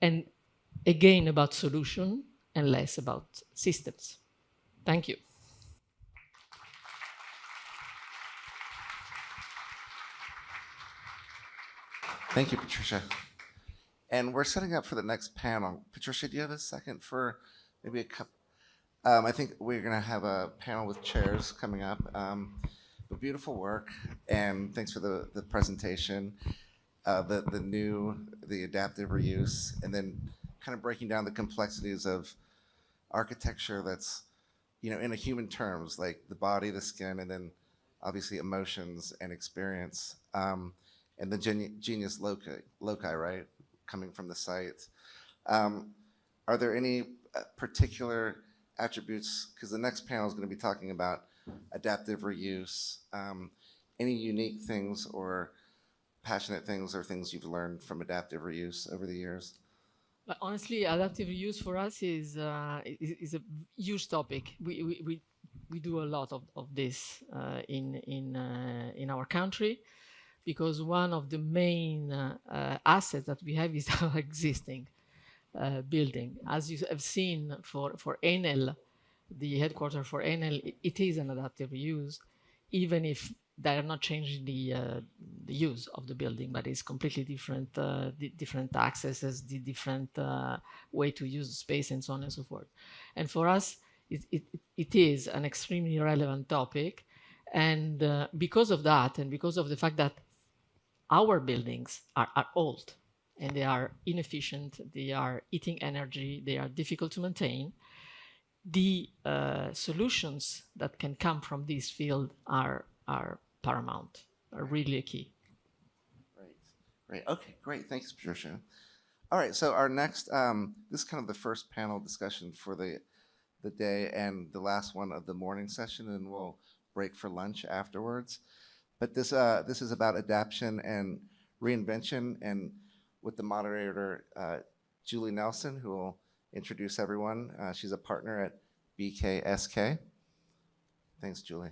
S10: and again about solution and less about systems. Thank you.
S2: Thank you, Patricia. And we're setting up for the next panel. Patricia, do you have a second for maybe a couple? I think we're going to have a panel with chairs coming up. But beautiful work, and thanks for the presentation. The adaptive reuse, and then kind of breaking down the complexities of architecture that's, in a human terms, like the body, the skin, and then obviously emotions and experience. And the genius loci, right, coming from the site. Are there any particular attributes, because the next panel is going to be talking about adaptive reuse, any unique things or passionate things or things you've learned from adaptive reuse over the years?
S10: But honestly, adaptive reuse for us is a huge topic. We do a lot of this in our country, because one of the main assets that we have is our existing building. As you have seen for Enel, the headquarters for Enel, it is an adaptive reuse, even if they are not changing the use of the building, but it's completely different, different accesses, the different way to use the space, and so on and so forth. And for us, it is an extremely relevant topic, And because of that, and because of the fact that our buildings are old and they are inefficient, they are eating energy, they are difficult to maintain, the solutions that can come from this field are paramount, are really a key.
S2: Great. Okay, great. Thanks, Patricia. All right, so our next, this is kind of the first panel discussion for the day and the last one of the morning session, and we'll break for lunch afterwards. But this is about adaptation and reinvention, and with the moderator, Julie Nelson, who will introduce everyone. She's a partner at BKSK. Thanks, Julie.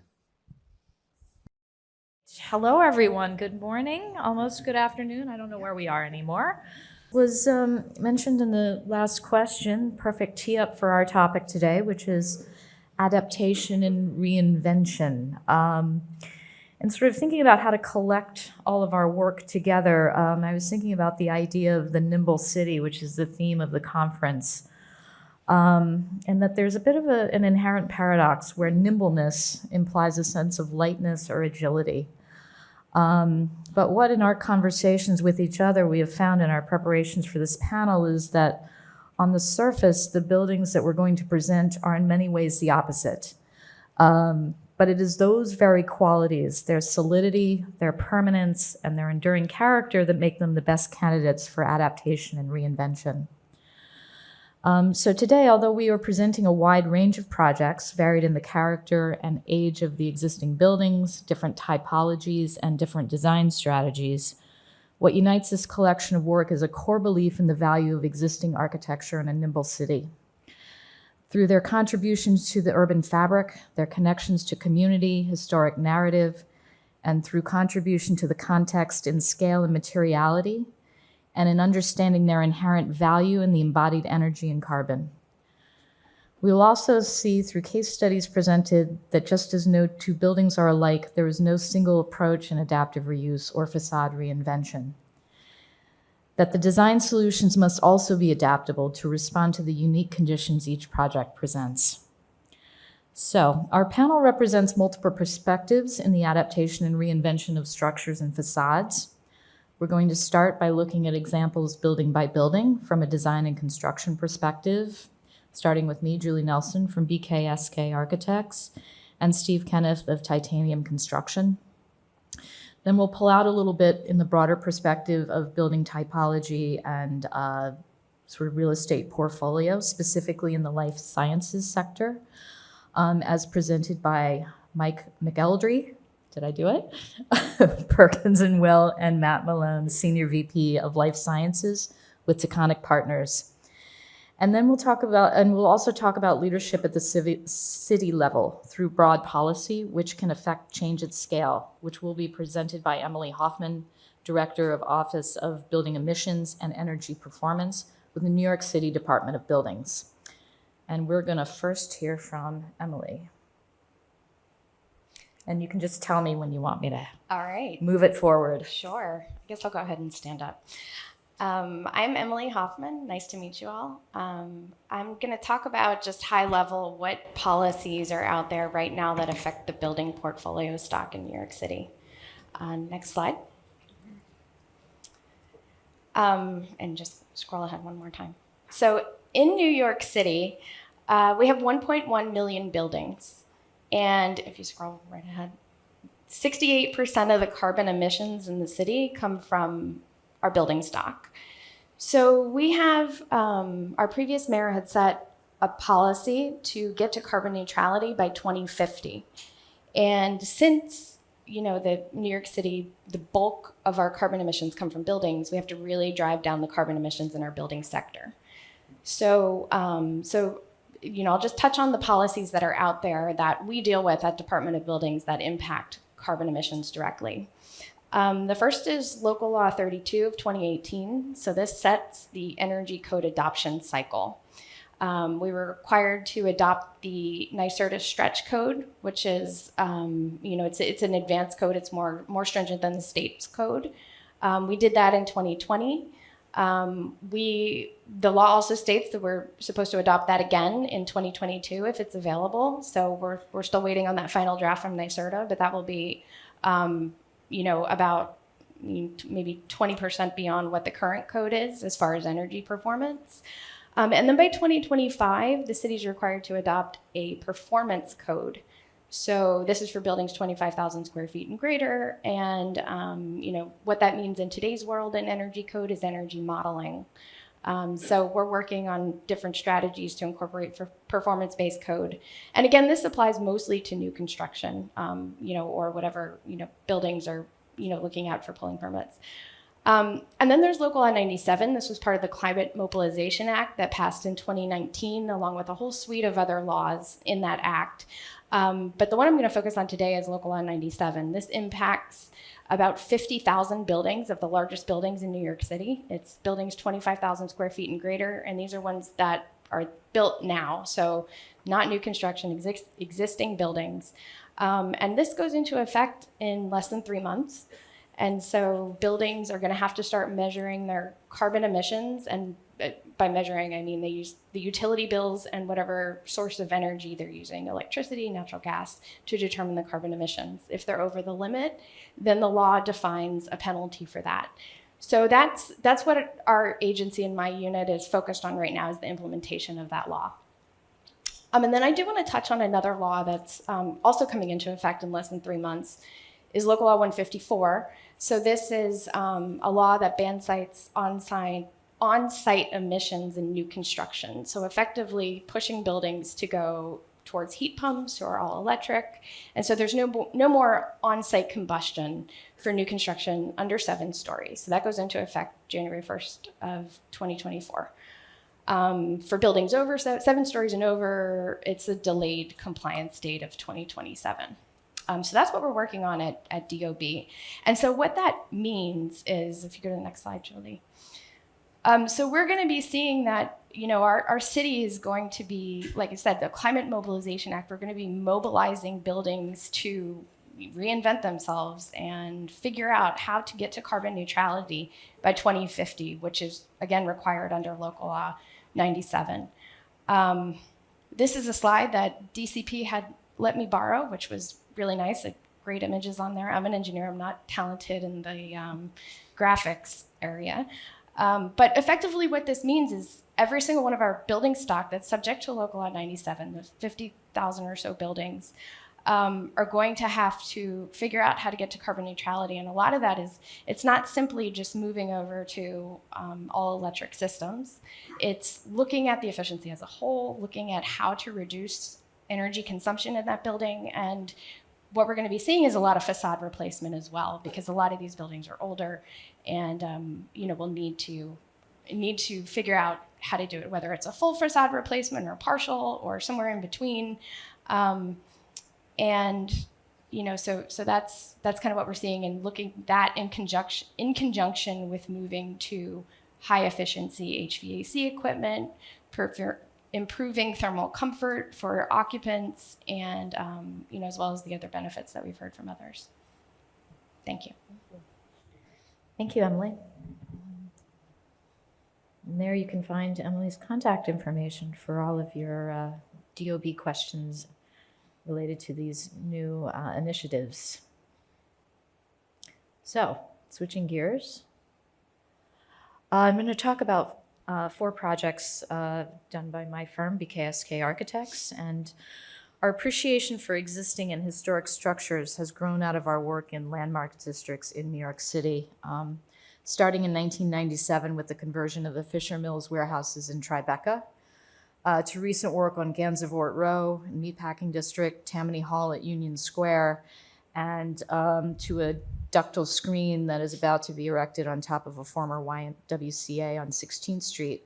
S11: Hello, everyone. Good morning, almost good afternoon. I don't know where we are anymore. Was mentioned in the last question, perfect tee up for our topic today, which is adaptation and reinvention. And sort of thinking about how to collect all of our work together, I was thinking about the idea of the nimble city, which is the theme of the conference. And that there's a bit of an inherent paradox where nimbleness implies a sense of lightness or agility. But what in our conversations with each other we have found in our preparations for this panel is that on the surface, the buildings that we're going to present are in many ways the opposite. But it is those very qualities, their solidity, their permanence, and their enduring character that make them the best candidates for adaptation and reinvention. So today, although we are presenting a wide range of projects varied in the character and age of the existing buildings, different typologies, and different design strategies, what unites this collection of work is a core belief in the value of existing architecture in a nimble city. Through their contributions to the urban fabric, their connections to community, historic narrative, and through contribution to the context in scale and materiality, and in understanding their inherent value in the embodied energy and carbon. We will also see through case studies presented that just as no two buildings are alike, there is no single approach in adaptive reuse or facade reinvention. That the design solutions must also be adaptable to respond to the unique conditions each project presents. So, our panel represents multiple perspectives in the adaptation and reinvention of structures and facades. We're going to start by looking at examples building by building from a design and construction perspective, starting with me, Julie Nelson from BKSK Architects, and Steve Kenneth of Titanium Construction. Then we'll pull out a little bit in the broader perspective of building typology and sort of real estate portfolio, specifically in the life sciences sector, as presented by Mike McElderry. Did I do it? Perkins and Will and Matt Malone, Senior VP of Life Sciences with Taconic Partners. And then we'll also talk about leadership at the city level through broad policy, which can affect change at scale, which will be presented by Emily Hoffman, Director of Office of Building Emissions and Energy Performance with the New York City Department of Buildings. And we're gonna first hear from Emily. And you can just tell me when you want me to move it forward.
S12: Sure. I guess I'll go ahead and stand up. I'm Emily Hoffman. Nice to meet you all. I'm going to talk about just high level what policies are out there right now that affect the building portfolio stock in New York City. Next slide. And just scroll ahead one more time. So in New York City, we have 1.1 million buildings. And if you scroll right ahead, 68% of the carbon emissions in the city come from our building stock. So we have, our previous mayor had set a policy to get to carbon neutrality by 2050. And since, the New York City, the bulk of our carbon emissions come from buildings, we have to really drive down the carbon emissions in our building sector. So, I'll just touch on the policies that are out there that we deal with at Department of Buildings that impact carbon emissions directly. The first is Local Law 32 of 2018. So this sets the energy code adoption cycle. We were required to adopt the NYSERDA stretch code, which is, it's an advanced code. It's more stringent than the state's code. We did that in 2020. The law also states that we're supposed to adopt that again in 2022 if it's available. So we're still waiting on that final draft from NYSERDA, but that will be, about maybe 20% beyond what the current code is as far as energy performance. And then by 2025, the city is required to adopt a performance code. So this is for buildings 25,000 square feet and greater. And what that means in today's world in energy code is energy modeling. So we're working on different strategies to incorporate for performance-based code. And again, this applies mostly to new construction, or whatever, buildings are, looking out for pulling permits. And then there's Local Law 97. This was part of the Climate Mobilization Act that passed in 2019, along with a whole suite of other laws in that act. But the one I'm going to focus on today is Local Law 97. This impacts about 50,000 buildings of the largest buildings in New York City. It's buildings 25,000 square feet and greater, and these are ones that are built now, so not new construction, existing buildings. And this goes into effect in less than 3 months. And so buildings are going to have to start measuring their carbon emissions, and by measuring, I mean they use the utility bills and whatever source of energy they're using, electricity, natural gas, to determine the carbon emissions. If they're over the limit, then the law defines a penalty for that. So that's what our agency and my unit is focused on right now, is the implementation of that law. And then I do want to touch on another law that's also coming into effect in less than 3 months, is Local Law 154. So this is a law that bans on-site emissions in new construction. So effectively pushing buildings to go towards heat pumps or all electric. And so there's no more on-site combustion for new construction under 7 stories. So that goes into effect January 1st of 2024. For buildings over 7 stories and over, it's a delayed compliance date of 2027. So that's what we're working on at DOB. And so what that means is, if you go to the next slide, Julie. So we're going to be seeing that, our city is going to be, like I said, the Climate Mobilization Act, we're going to be mobilizing buildings to reinvent themselves and figure out how to get to carbon neutrality by 2050, which is, again, required under Local Law 97. This is a slide that DCP had let me borrow, which was really nice. Great images on there. I'm an engineer. I'm not talented in the graphics area. But effectively what this means is every single one of our building stock that's subject to Local Law 97, the 50,000 or so buildings, are going to have to figure out how to get to carbon neutrality. And a lot of that is, it's not simply just moving over to all electric systems. It's looking at the efficiency as a whole, looking at how to reduce energy consumption in that building. And what we're going to be seeing is a lot of facade replacement as well, because a lot of these buildings are older, and we'll need to figure out how to do it, whether it's a full facade replacement or partial or somewhere in between. So that's kind of what we're seeing, and looking that in conjunction with moving to high efficiency HVAC equipment, improving thermal comfort for occupants, and as well as the other benefits that we've heard from others. Thank you.
S11: Thank you, Emily. And there you can find Emily's contact information for all of your DOB questions related to these new initiatives. So, switching gears, I'm going to talk about 4 projects done by my firm, BKSK Architects, and our appreciation for existing and historic structures has grown out of our work in landmark districts in New York City, starting in 1997 with the conversion of the Fisher Mills warehouses in Tribeca, to recent work on Gansevoort Row, Meatpacking District, Tammany Hall at Union Square, and to a ductile screen that is about to be erected on top of a former YMWCA on 16th Street.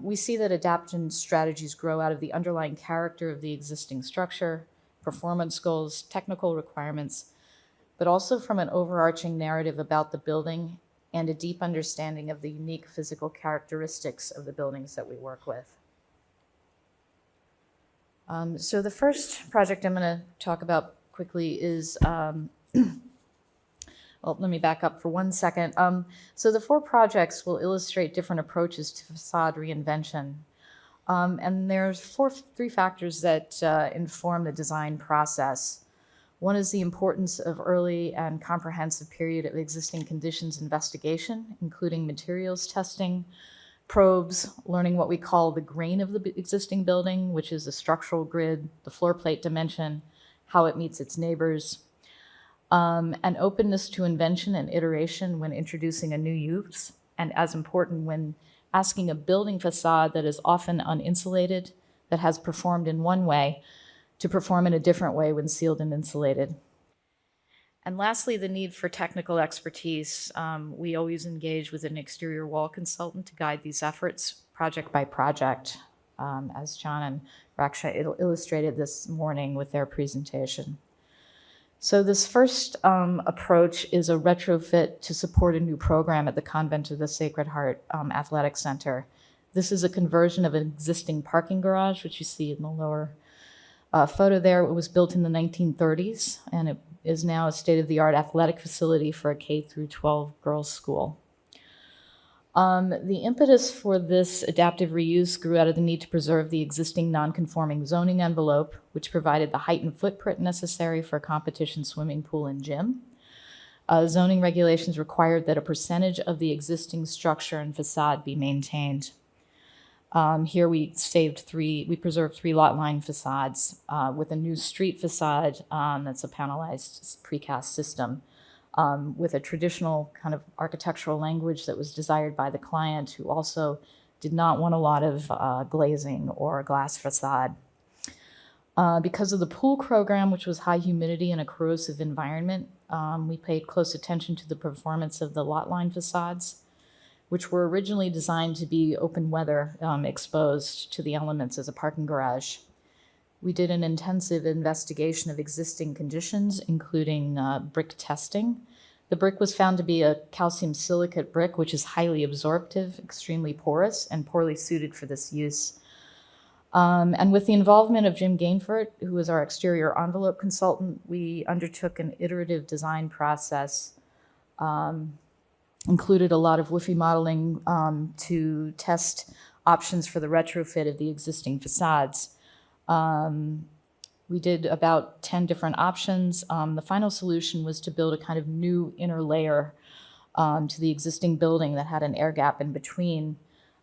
S11: We see that adaptation strategies grow out of the underlying character of the existing structure, performance goals, technical requirements, but also from an overarching narrative about the building and a deep understanding of the unique physical characteristics of the buildings that we work with. So the first project I'm going to talk about quickly is Well, let me back up for 1 second. So the 4 projects will illustrate different approaches to facade reinvention. And there's 3 factors that inform the design process. One is the importance of early and comprehensive period of existing conditions investigation, including materials testing, probes, learning what we call the grain of the existing building, which is the structural grid, the floor plate dimension, how it meets its neighbors, and openness to invention and iteration when introducing a new use, and as important, when asking a building facade that is often uninsulated, that has performed in one way, to perform in a different way when sealed and insulated. And lastly, the need for technical expertise. We always engage with an exterior wall consultant to guide these efforts project by project, as John and Raksha illustrated this morning with their presentation. So this first approach is a retrofit to support a new program at the Convent of the Sacred Heart Athletic Center. This is a conversion of an existing parking garage, which you see in the lower photo there. It was built in the 1930s, and it is now a state-of-the-art athletic facility for a K-12 girls' school. The impetus for this adaptive reuse grew out of the need to preserve the existing non-conforming zoning envelope, which provided the height and footprint necessary for a competition swimming pool and gym. Zoning regulations required that a percentage of the existing structure and facade be maintained. Here we preserved 3 lot line facades with a new street facade that's a panelized precast system with a traditional kind of architectural language that was desired by the client, who also did not want a lot of glazing or glass facade. Because of the pool program, which was high humidity and a corrosive environment, we paid close attention to the performance of the lot line facades, which were originally designed to be open weather exposed to the elements as a parking garage. We did an intensive investigation of existing conditions, including brick testing. The brick was found to be a calcium silicate brick, which is highly absorptive, extremely porous, and poorly suited for this use. And with the involvement of Jim Gainfort, who was our exterior envelope consultant, we undertook an iterative design process, included a lot of WIFI modeling to test options for the retrofit of the existing facades. We did about 10 different options. The final solution was to build a kind of new inner layer to the existing building that had an air gap in between.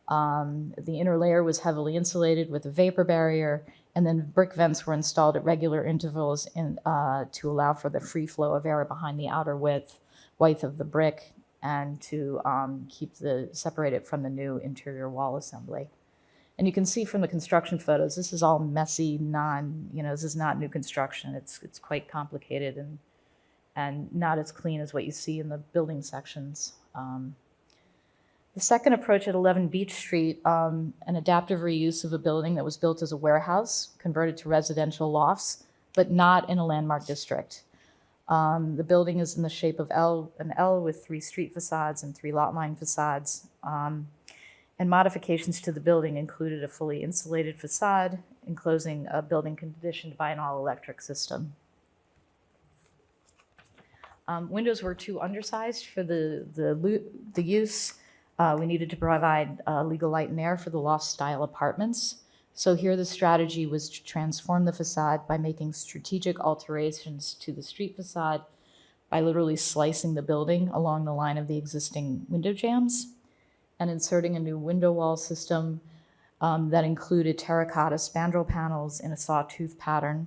S11: The inner layer was heavily insulated with a vapor barrier, and then brick vents were installed at regular intervals to allow for the free flow of air behind the outer width of the brick, and to separate it from the new interior wall assembly. And you can see from the construction photos, this is all messy, this is not new construction. It's quite complicated and not as clean as what you see in the building sections. The second approach at 11 Beach Street, an adaptive reuse of a building that was built as a warehouse, converted to residential lofts, but not in a landmark district. The building is in the shape of an L with 3 street facades and 3 lot line facades. And modifications to the building included a fully insulated facade, enclosing a building conditioned by an all-electric system. Windows were too undersized for the use. We needed to provide legal light and air for the loft-style apartments. So here the strategy was to transform the facade by making strategic alterations to the street facade by literally slicing the building along the line of the existing window jambs and inserting a new window wall system that included terracotta spandrel panels in a sawtooth pattern.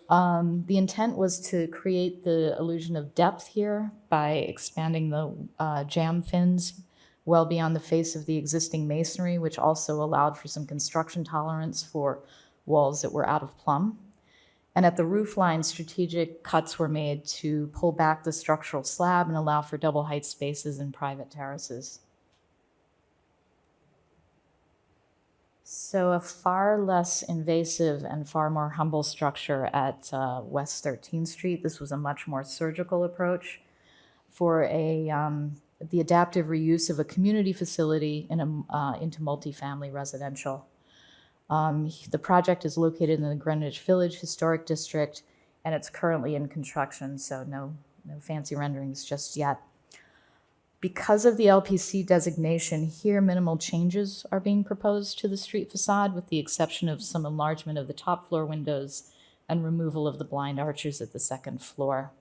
S11: The intent was to create the illusion of depth here by expanding the jamb fins well beyond the face of the existing masonry, which also allowed for some construction tolerance for walls that were out of plumb. And at the roof line, strategic cuts were made to pull back the structural slab and allow for double height spaces and private terraces. So a far less invasive and far more humble structure at West 13th Street. This was a much more surgical approach for the adaptive reuse of a community facility into multifamily residential. The project is located in the Greenwich Village Historic District, and it's currently in construction, so no no fancy renderings just yet. Because of the LPC designation, here minimal changes are being proposed to the street facade, with the exception of some enlargement of the top floor windows and removal of the blind arches at the second floor.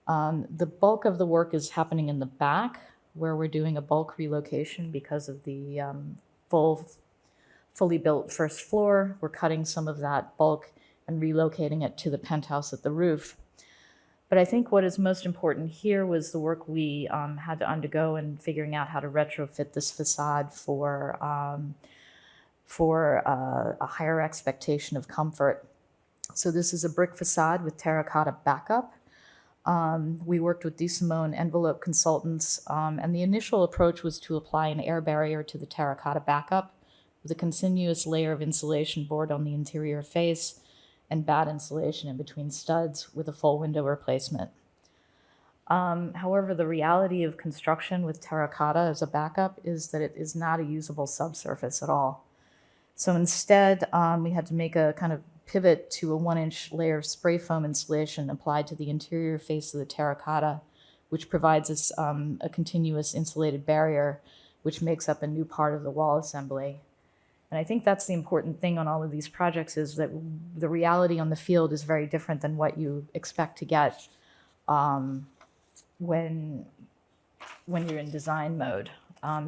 S11: The bulk of the work is happening in the back, where we're doing a bulk relocation because of the fully built first floor. We're cutting some of that bulk and relocating it to the penthouse at the roof. But I think what is most important here was the work we had to undergo in figuring out how to retrofit this facade for a higher expectation of comfort. So this is a brick facade with terracotta backup. We worked with DeSimone envelope consultants, and the initial approach was to apply an air barrier to the terracotta backup with a continuous layer of insulation board on the interior face and bad insulation in between studs with a full window replacement. However, the reality of construction with terracotta as a backup is that it is not a usable subsurface at all. So instead, we had to make a kind of pivot to a 1-inch layer of spray foam insulation applied to the interior face of the terracotta, which provides us a continuous insulated barrier, which makes up a new part of the wall assembly. And I think that's the important thing on all of these projects, is that the reality on the field is very different than what you expect to get when you're in design mode.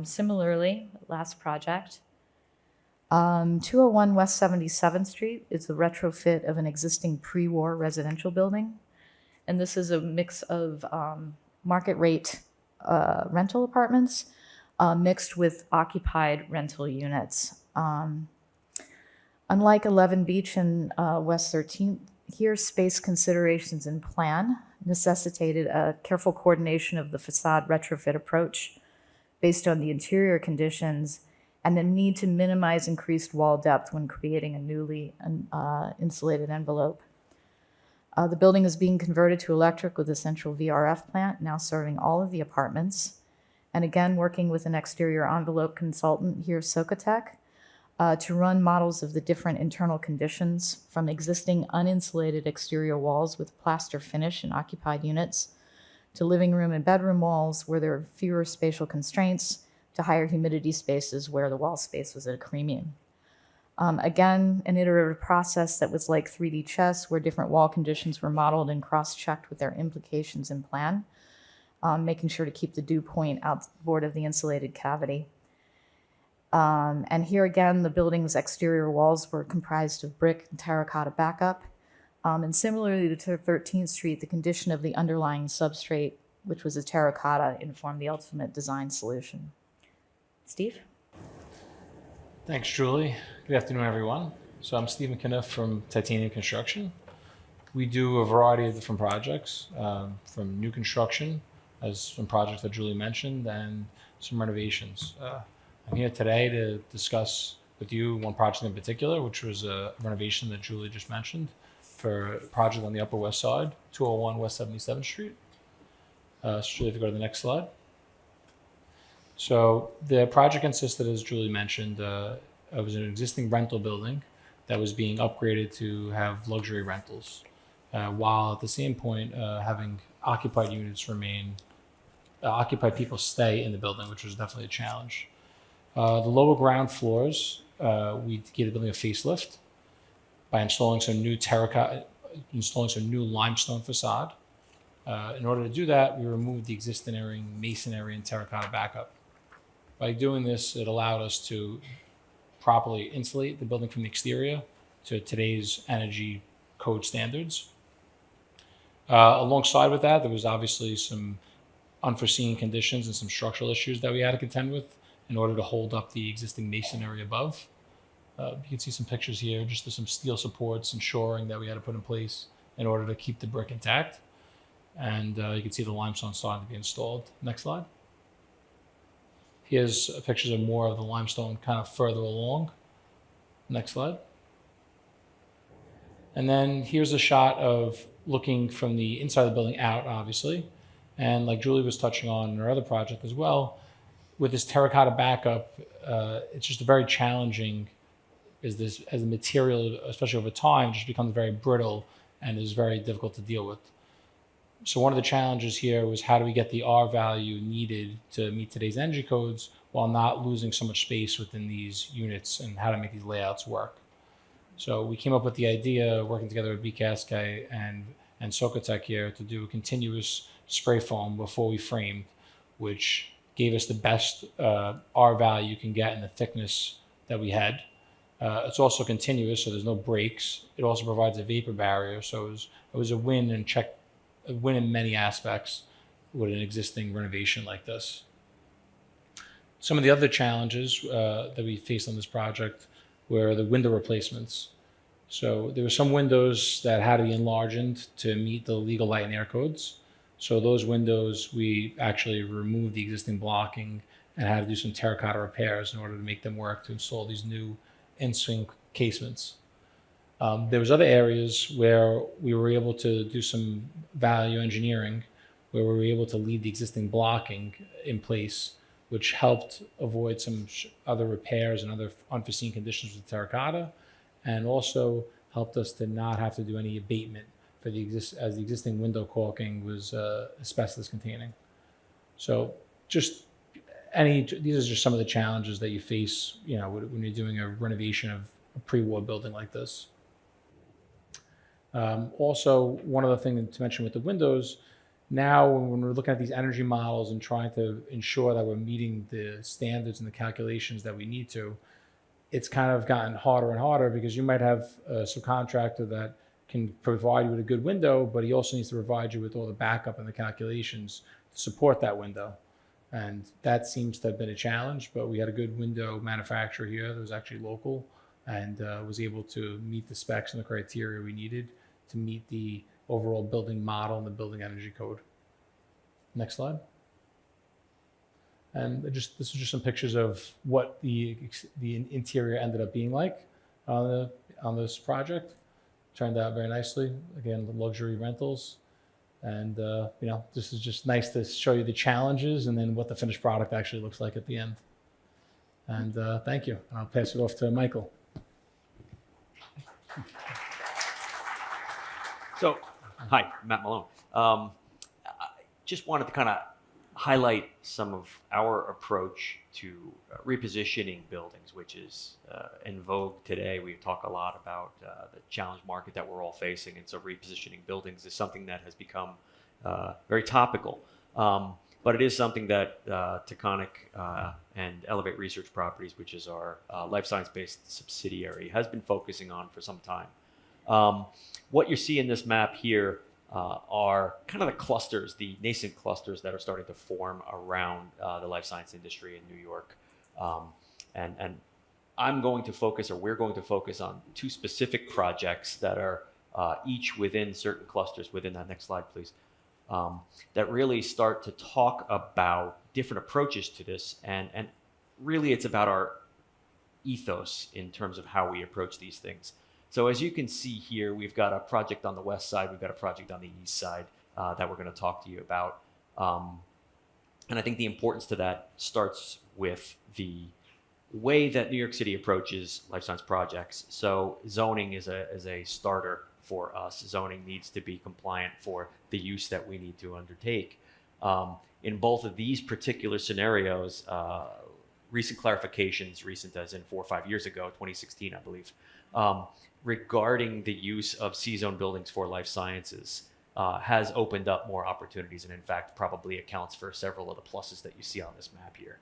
S11: Similarly, last project, 201 West 77th Street is the retrofit of an existing pre-war residential building. And this is a mix of market rate rental apartments mixed with occupied rental units. Unlike 11 Beach and West 13th, here space considerations and plan necessitated a careful coordination of the facade retrofit approach based on the interior conditions and the need to minimize increased wall depth when creating a newly insulated envelope. The building is being converted to electric with a central VRF plant, now serving all of the apartments. And again, working with an exterior envelope consultant here, Socotec, to run models of the different internal conditions from existing uninsulated exterior walls with plaster finish in occupied units to living room and bedroom walls where there are fewer spatial constraints to higher humidity spaces where the wall space was at a premium. Again, an iterative process that was like 3D chess, where different wall conditions were modeled and cross-checked with their implications in plan, making sure to keep the dew point outboard of the insulated cavity. And here again, the building's exterior walls were comprised of brick and terracotta backup. And similarly to 13th Street, the condition of the underlying substrate, which was a terracotta, informed the ultimate design solution. Steve?
S13: Thanks, Julie. Good afternoon, everyone. So I'm Steve McKenna from Titanium Construction. We do a variety of different projects, from new construction, as some projects that Julie mentioned, and some renovations. I'm here today to discuss with you one project in particular, which was a renovation that Julie just mentioned for a project on the Upper West Side, 201 West 77th Street. So Julie, if you go to the next slide. So the project consisted, as Julie mentioned, it was an existing rental building that was being upgraded to have luxury rentals, while at the same point having occupied units remain, occupied people stay in the building, which was definitely a challenge. The lower ground floors, we gave the building a facelift by installing some new limestone facade. In order to do that, we removed the existing masonry and terracotta backup. By doing this, it allowed us to properly insulate the building from the exterior to today's energy code standards. Alongside with that, there was obviously some unforeseen conditions and some structural issues that we had to contend with in order to hold up the existing masonry above. You can see some pictures here, just some steel supports and shoring that we had to put in place in order to keep the brick intact. And you can see the limestone starting to be installed. Next slide. Here's pictures of more of the limestone kind of further along. Next slide. And then here's a shot of looking from the inside of the building out, obviously. And like Julie was touching on in her other project as well, with this terracotta backup, it's just very challenging as a material, especially over time, just becomes very brittle and is very difficult to deal with. So one of the challenges here was how do we get the R value needed to meet today's energy codes while not losing so much space within these units, and how to make these layouts work. So we came up with the idea, working together with BCASK and Socotec here, to do a continuous spray foam before we framed, which gave us the best R value you can get in the thickness that we had. It's also continuous, so there's no breaks. It also provides a vapor barrier, so it was a win in many aspects with an existing renovation like this. Some of the other challenges that we faced on this project were the window replacements. So there were some windows that had to be enlarged to meet the legal light and air codes. So those windows, we actually removed the existing blocking and had to do some terracotta repairs in order to make them work, to install these new in-swing casements. There was other areas where we were able to do some value engineering, where we were able to leave the existing blocking in place, which helped avoid some other repairs and other unforeseen conditions with terracotta, and also helped us to not have to do any abatement for as the existing window caulking was asbestos containing. So these are just some of the challenges that you face, when you're doing a renovation of a pre-war building like this. Also, one other thing to mention with the windows, now when we're looking at these energy models and trying to ensure that we're meeting the standards and the calculations that we need to, it's kind of gotten harder and harder, because you might have a subcontractor that can provide you with a good window, but he also needs to provide you with all the backup and the calculations to support that window. And that seems to have been a challenge, but we had a good window manufacturer here that was actually local and was able to meet the specs and the criteria we needed to meet the overall building model and the building energy code. Next slide. And this is just some pictures of what the interior ended up being like on this project. Turned out very nicely. Again, the luxury rentals. And this is just nice to show you the challenges and then what the finished product actually looks like at the end. And thank you. I'll pass it off to Michael.
S14: So, hi, Matt Malone. I just wanted to kind of highlight some of our approach to repositioning buildings, which is in vogue today. We talk a lot about the challenge market that we're all facing, and so repositioning buildings is something that has become very topical. But it is something that Taconic and Elevate Research Properties, which is our life science-based subsidiary, has been focusing on for some time. What you see in this map here are kind of the clusters, the nascent clusters that are starting to form around the life science industry in New York. And I'm going to focus, or we're going to focus on two specific projects that are each within certain clusters within that. Next slide, please. That really start to talk about different approaches to this. And really it's about our ethos in terms of how we approach these things. So as you can see here, we've got a project on the west side, we've got a project on the east side that we're going to talk to you about. And I think the importance to that starts with the way that New York City approaches life science projects. So zoning is a starter for us. Zoning needs to be compliant for the use that we need to undertake. In both of these particular scenarios, recent clarifications, recent as in 4 or 5 years ago, 2016, I believe, regarding the use of C-zone buildings for life sciences has opened up more opportunities, and in fact probably accounts for several of the pluses that you see on this map here.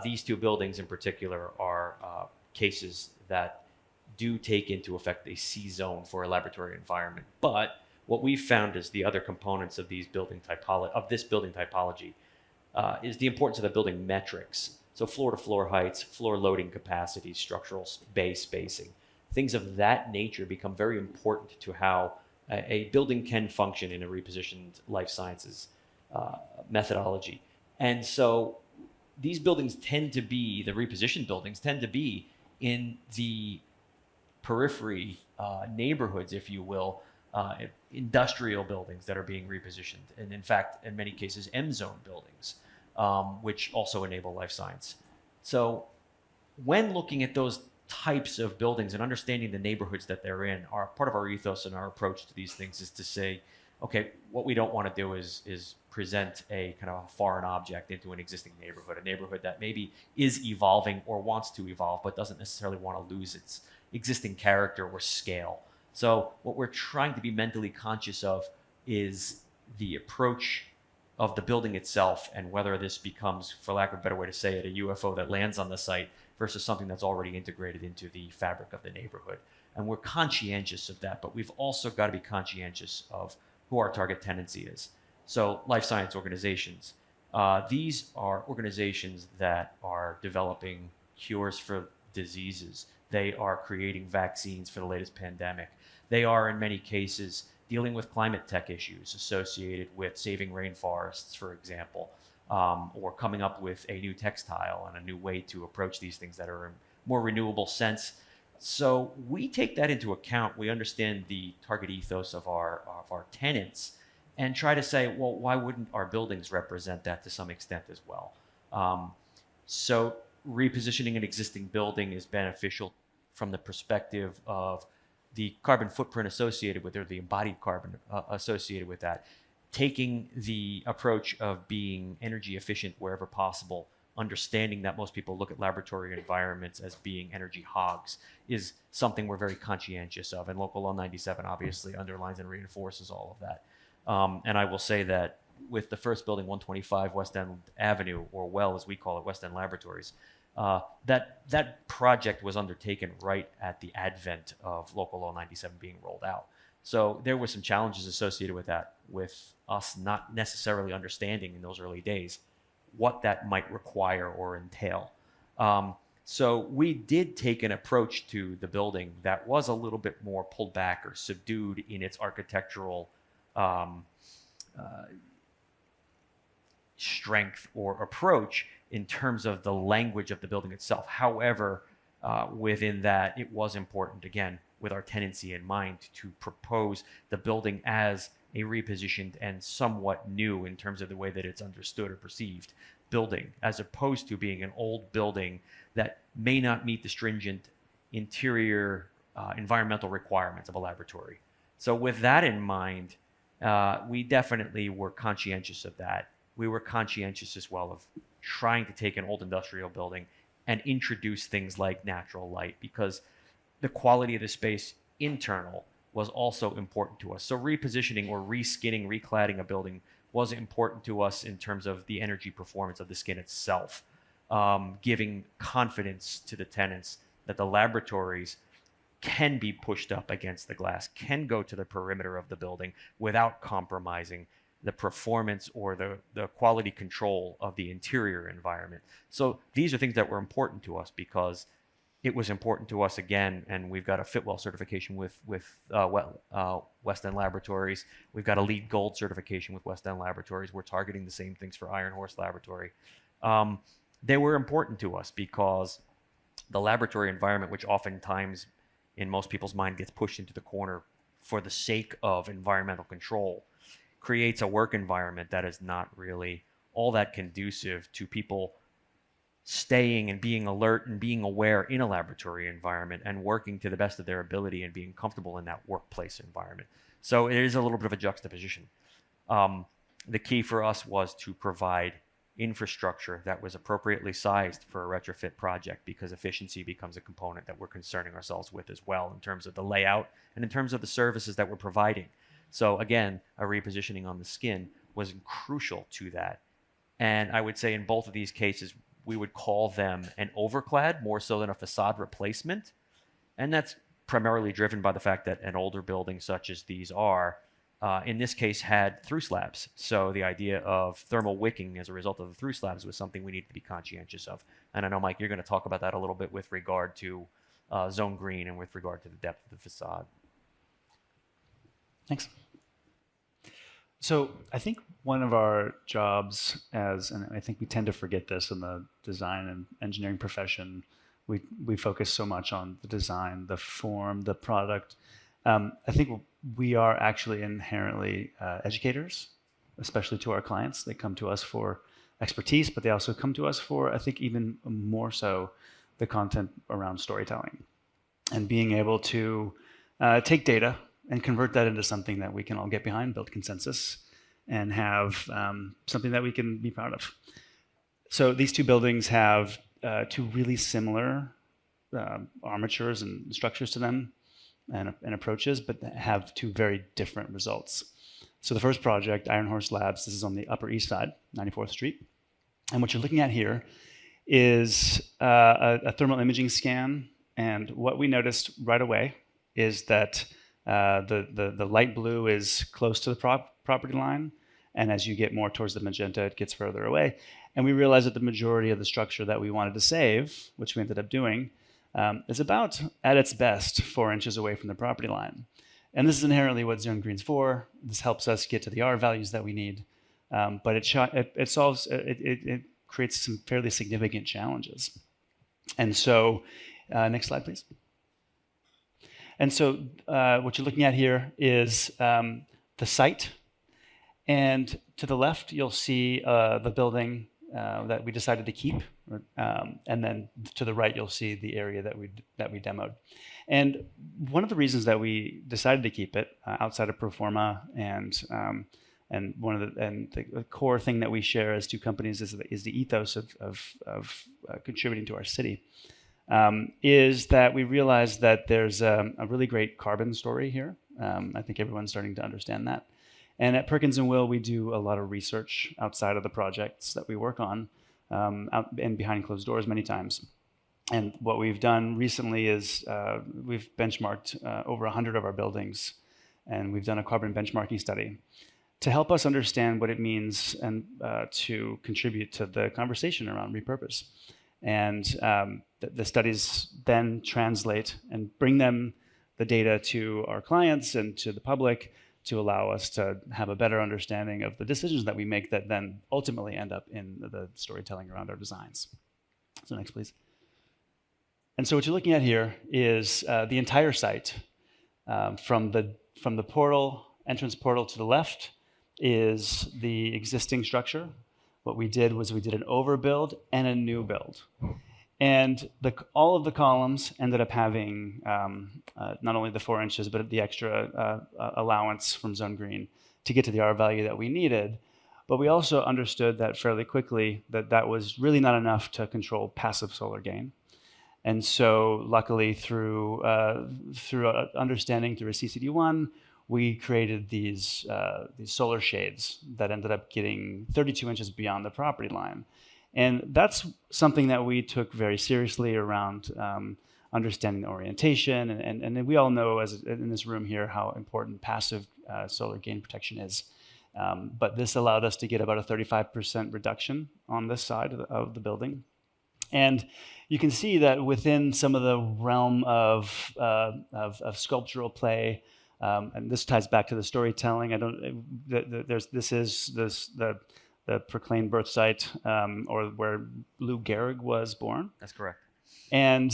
S14: These two buildings in particular are cases that do take into effect a C-zone for a laboratory environment. But what we've found is the other components of these building typology is the importance of the building metrics. So floor-to-floor heights, floor loading capacity, structural bay spacing. Things of that nature become very important to how a building can function in a repositioned life sciences methodology. And so these buildings tend to be, the repositioned buildings tend to be in the periphery neighborhoods, if you will, industrial buildings that are being repositioned. And in fact, in many cases, M-zone buildings, which also enable life science. So when looking at those types of buildings and understanding the neighborhoods that they're in, part of our ethos and our approach to these things is to say, okay, what we don't want to do is present a kind of a foreign object into an existing neighborhood, a neighborhood that maybe is evolving or wants to evolve, but doesn't necessarily want to lose its existing character or scale. So what we're trying to be mentally conscious of is the approach of the building itself and whether this becomes, for lack of a better way to say it, a UFO that lands on the site versus something that's already integrated into the fabric of the neighborhood. And we're conscientious of that, but we've also got to be conscientious of who our target tenancy is. So life science organizations, these are organizations that are developing cures for diseases. They are creating vaccines for the latest pandemic. They are, in many cases, dealing with climate tech issues associated with saving rainforests, for example, or coming up with a new textile and a new way to approach these things that are in more renewable sense. So we take that into account. We understand the target ethos of our tenants and try to say, well, why wouldn't our buildings represent that to some extent as well? So repositioning an existing building is beneficial from the perspective of the carbon footprint associated with it, or the embodied carbon associated with that. Taking the approach of being energy efficient wherever possible, understanding that most people look at laboratory environments as being energy hogs is something we're very conscientious of. And Local Law 97 obviously underlines and reinforces all of that. And I will say that with the first building, 125 West End Avenue, or WELL as we call it, West End Laboratories, that project was undertaken right at the advent of Local Law 97 being rolled out. So there were some challenges associated with that, with us not necessarily understanding in those early days what that might require or entail. So we did take an approach to the building that was a little bit more pulled back or subdued in its architectural strength or approach in terms of the language of the building itself. However, within that, it was important, again, with our tenancy in mind, to propose the building as a repositioned and somewhat new in terms of the way that it's understood or perceived building, as opposed to being an old building that may not meet the stringent interior environmental requirements of a laboratory. So with that in mind, we definitely were conscientious of that. We were conscientious as well of trying to take an old industrial building and introduce things like natural light, because the quality of the space internal was also important to us. So repositioning or reskinning, recladding a building was important to us in terms of the energy performance of the skin itself, giving confidence to the tenants that the laboratories can be pushed up against the glass, can go to the perimeter of the building without compromising the performance or the quality control of the interior environment. So these are things that were important to us because it was important to us, again, and we've got a Fitwel certification with West End Laboratories. We've got a LEED Gold certification with West End Laboratories. We're targeting the same things for Iron Horse Laboratory. They were important to us because the laboratory environment, which oftentimes in most people's mind gets pushed into the corner for the sake of environmental control, creates a work environment that is not really all that conducive to people staying and being alert and being aware in a laboratory environment and working to the best of their ability and being comfortable in that workplace environment. So it is a little bit of a juxtaposition. The key for us was to provide infrastructure that was appropriately sized for a retrofit project, because efficiency becomes a component that we're concerning ourselves with as well in terms of the layout and in terms of the services that we're providing. So again, a repositioning on the skin was crucial to that. And I would say in both of these cases, we would call them an overclad more so than a facade replacement. And that's primarily driven by the fact that an older building such as these are, in this case, had through slabs. So the idea of thermal wicking as a result of the through slabs was something we needed to be conscientious of. And I know, Mike, you're going to talk about that a little bit with regard to zone green and with regard to the depth of the facade.
S15: Thanks. So I think one of our jobs and I think we tend to forget this in the design and engineering profession, we focus so much on the design, the form, the product. I think we are actually inherently educators, especially to our clients. They come to us for expertise, but they also come to us for, I think, even more so, the content around storytelling and being able to take data and convert that into something that we can all get behind, build consensus, and have something that we can be proud of. So these two buildings have two really similar armatures and structures to them and approaches, but have two very different results. So the first project, Iron Horse Labs, this is on the Upper East Side, 94th Street. And what you're looking at here is a thermal imaging scan. And what we noticed right away is that the light blue is close to the property line. And as you get more towards the magenta, it gets further away. And we realized that the majority of the structure that we wanted to save, which we ended up doing, is about, at its best, 4 inches away from the property line. And this is inherently what Zone Green's for. This helps us get to the R values that we need. But it creates some fairly significant challenges. And so, next slide, please. And so what you're looking at here is the site. And to the left, you'll see the building that we decided to keep. And then to the right, you'll see the area that we demoed. And one of the reasons that we decided to keep it outside of pro forma and the core thing that we share as two companies is the ethos of contributing to our city, is that we realized that there's a really great carbon story here. I think everyone's starting to understand that. And at Perkins & Will, we do a lot of research outside of the projects that we work on, out and behind closed doors many times. And what we've done recently is we've benchmarked over 100 of our buildings, and we've done a carbon benchmarking study to help us understand what it means and to contribute to the conversation around repurpose. And the studies then translate and bring them the data to our clients and to the public to allow us to have a better understanding of the decisions that we make that then ultimately end up in the storytelling around our designs. So next, please. And so what you're looking at here is the entire site. From the portal, entrance portal to the left is the existing structure. What we did was we did an overbuild and a new build. And all of the columns ended up having not only the 4 inches, but the extra allowance from Zone Green to get to the R value that we needed. But we also understood that fairly quickly that was really not enough to control passive solar gain. And so luckily through understanding through a CCD1, we created these solar shades that ended up getting 32 inches beyond the property line. And that's something that we took very seriously around understanding the orientation. And we all know in this room here how important passive solar gain protection is. But this allowed us to get about a 35% reduction on this side of the building. And you can see that within some of the realm of sculptural play, and this ties back to the storytelling. This is the proclaimed birth site, or where Lou Gehrig was born.
S14: That's correct.
S15: And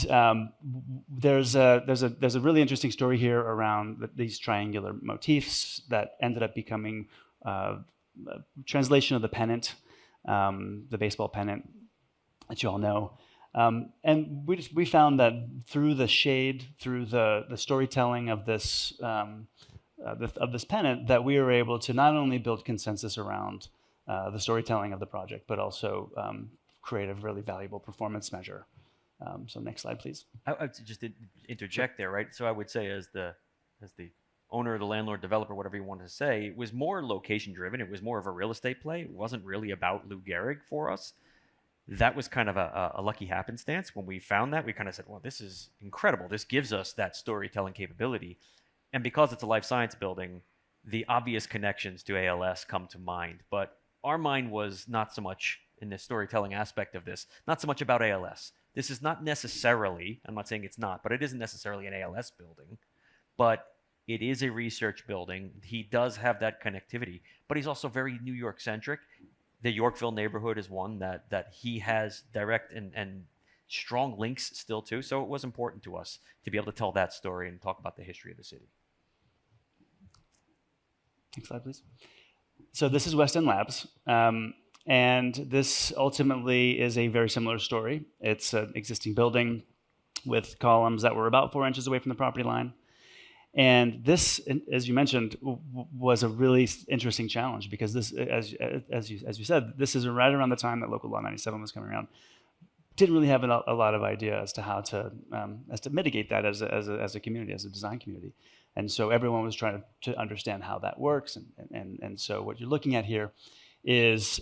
S15: there's a really interesting story here around these triangular motifs that ended up becoming a translation of the pennant, the baseball pennant that you all know. And we found that through the shade, through the storytelling of this pennant, that we were able to not only build consensus around the storytelling of the project, but also create a really valuable performance measure. So next slide, please.
S14: I just interject there, right? So I would say as the owner, the landlord, developer, whatever you want to say, it was more location driven. It was more of a real estate play. It wasn't really about Lou Gehrig for us. That was kind of a lucky happenstance. When we found that, we kind of said, well, this is incredible. This gives us that storytelling capability. And because it's a life science building, the obvious connections to ALS come to mind. But our mind was not so much in the storytelling aspect of this, not so much about ALS. This is not necessarily, I'm not saying it's not, but it isn't necessarily an ALS building, but it is a research building. He does have that connectivity, but he's also very New York centric. The Yorkville neighborhood is one that he has direct and strong links still to. So it was important to us to be able to tell that story and talk about the history of the city.
S15: Next slide, please. So this is West End Labs. And this ultimately is a very similar story. It's an existing building with columns that were about 4 inches away from the property line. And this, as you mentioned, was a really interesting challenge because this, as you said, this is right around the time that Local Law 97 was coming around. Didn't really have a lot of idea as to how to mitigate that as a community, as a design community. And so everyone was trying to understand how that works. And so what you're looking at here is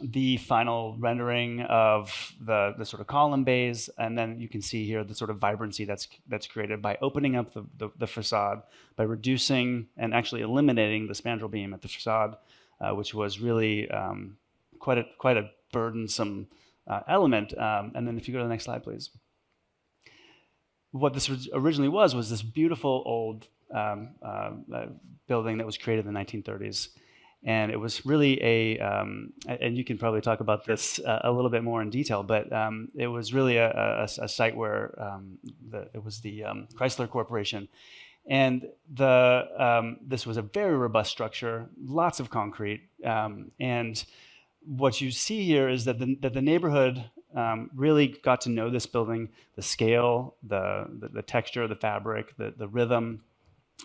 S15: the final rendering of the sort of column bays, and then you can see here the sort of vibrancy that's created by opening up the facade, by reducing and actually eliminating the spandrel beam at the facade, which was really quite a burdensome element. And then if you go to the next slide, please. What this originally was this beautiful old building that was created in the 1930s. And it was really and you can probably talk about this a little bit more in detail, but it was really a site where it was the Chrysler Corporation. And this was a very robust structure, lots of concrete. And what you see here is that the neighborhood really got to know this building, the scale, the texture, the fabric, the rhythm.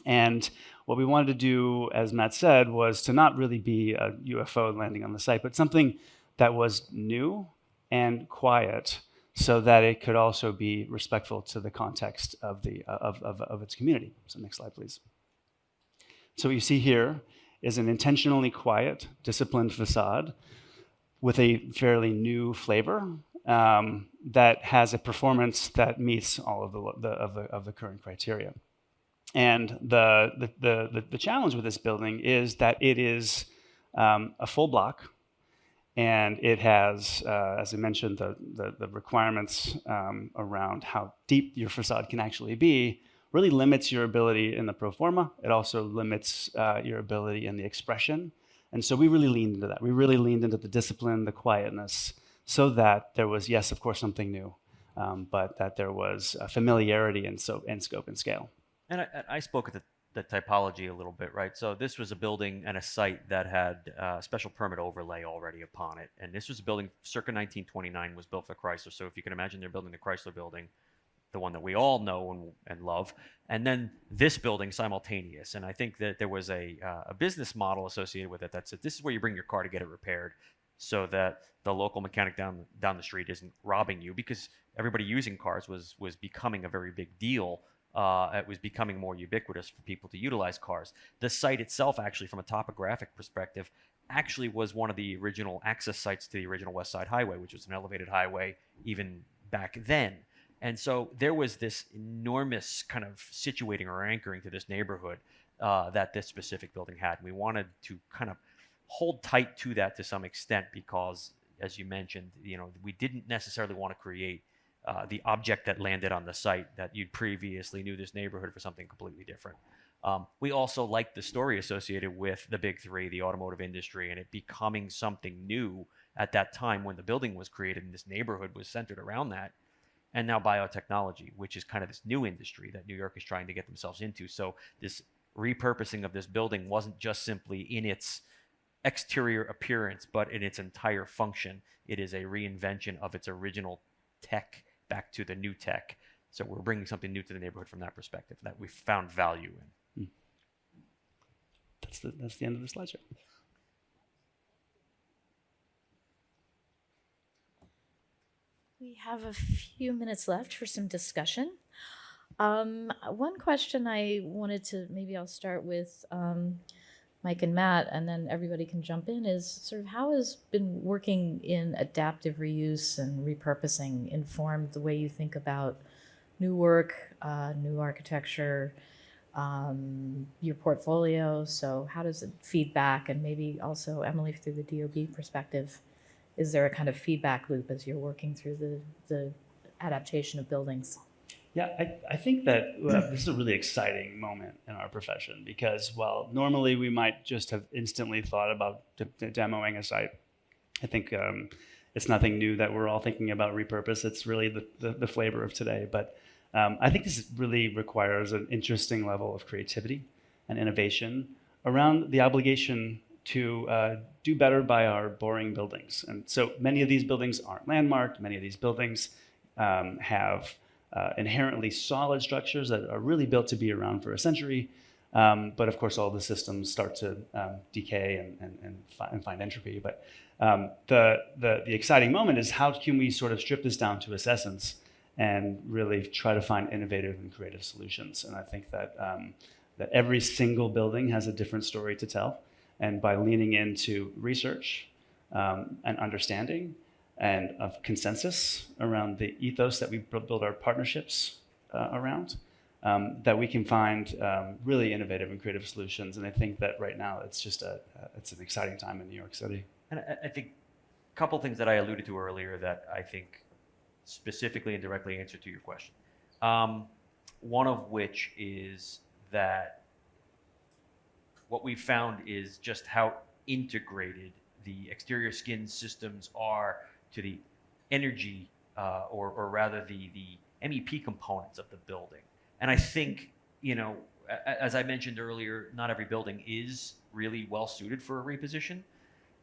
S15: And what we wanted to do, as Matt said, was to not really be a UFO landing on the site, but something that was new and quiet so that it could also be respectful to the context of its community. So next slide, please. So what you see here is an intentionally quiet, disciplined facade with a fairly new flavor that has a performance that meets all of the current criteria. And the challenge with this building is that it is a full block, and it has, as I mentioned, the requirements around how deep your facade can actually be really limits your ability in the pro forma. It also limits your ability in the expression. And so we really leaned into that. We really leaned into the discipline, the quietness, so that there was, yes, of course, something new, but that there was familiarity in scope and scale.
S14: And I spoke at the typology a little bit, right? So this was a building and a site that had special permit overlay already upon it. And this was a building circa 1929, was built for Chrysler. So if you can imagine they're building the Chrysler building, the one that we all know and love, and then this building simultaneous. And I think that there was a business model associated with it that said, this is where you bring your car to get it repaired so that the local mechanic down the street isn't robbing you, because everybody using cars was becoming a very big deal. It was becoming more ubiquitous for people to utilize cars. The site itself, actually, from a topographic perspective, actually was one of the original access sites to the original West Side Highway, which was an elevated highway even back then. And so there was this enormous kind of situating or anchoring to this neighborhood that this specific building had. And we wanted to kind of hold tight to that to some extent because, as you mentioned, we didn't necessarily want to create the object that landed on the site that you previously knew this neighborhood for something completely different. We also liked the story associated with the big three, the automotive industry, and it becoming something new at that time when the building was created and this neighborhood was centered around that. And now biotechnology, which is kind of this new industry that New York is trying to get themselves into. So this repurposing of this building wasn't just simply in its exterior appearance, but in its entire function. It is a reinvention of its original tech back to the new tech. So we're bringing something new to the neighborhood from that perspective that we found value in.
S15: That's the end of the slideshow.
S11: We have a few minutes left for some discussion. One question I wanted to, maybe I'll start with Mike and Matt, and then everybody can jump in, is sort of how has been working in adaptive reuse and repurposing informed the way you think about new work, new architecture, your portfolio? So how does it feed back? And maybe also, Emily, through the DOB perspective, is there a kind of feedback loop as you're working through the adaptation of buildings?
S15: Yeah, I think that this is a really exciting moment in our profession because while normally we might just have instantly thought about demoing a site, I think it's nothing new that we're all thinking about repurpose. It's really the flavor of today. But I think this really requires an interesting level of creativity and innovation around the obligation to do better by our boring buildings. And so many of these buildings aren't landmarked. Many of these buildings have inherently solid structures that are really built to be around for a century. But of course, all the systems start to decay and find entropy. But the exciting moment is how can we sort of strip this down to its essence and really try to find innovative and creative solutions. And I think that that every single building has a different story to tell. And by leaning into research and understanding and of consensus around the ethos that we build our partnerships around, that we can find really innovative and creative solutions. And I think that right now it's just it's an exciting time in New York City.
S14: And I think a couple things that I alluded to earlier that I think specifically and directly answer to your question. One of which is that what we found is just how integrated the exterior skin systems are to the energy, or rather the MEP components of the building. And I think, as I mentioned earlier, not every building is really well suited for a reposition.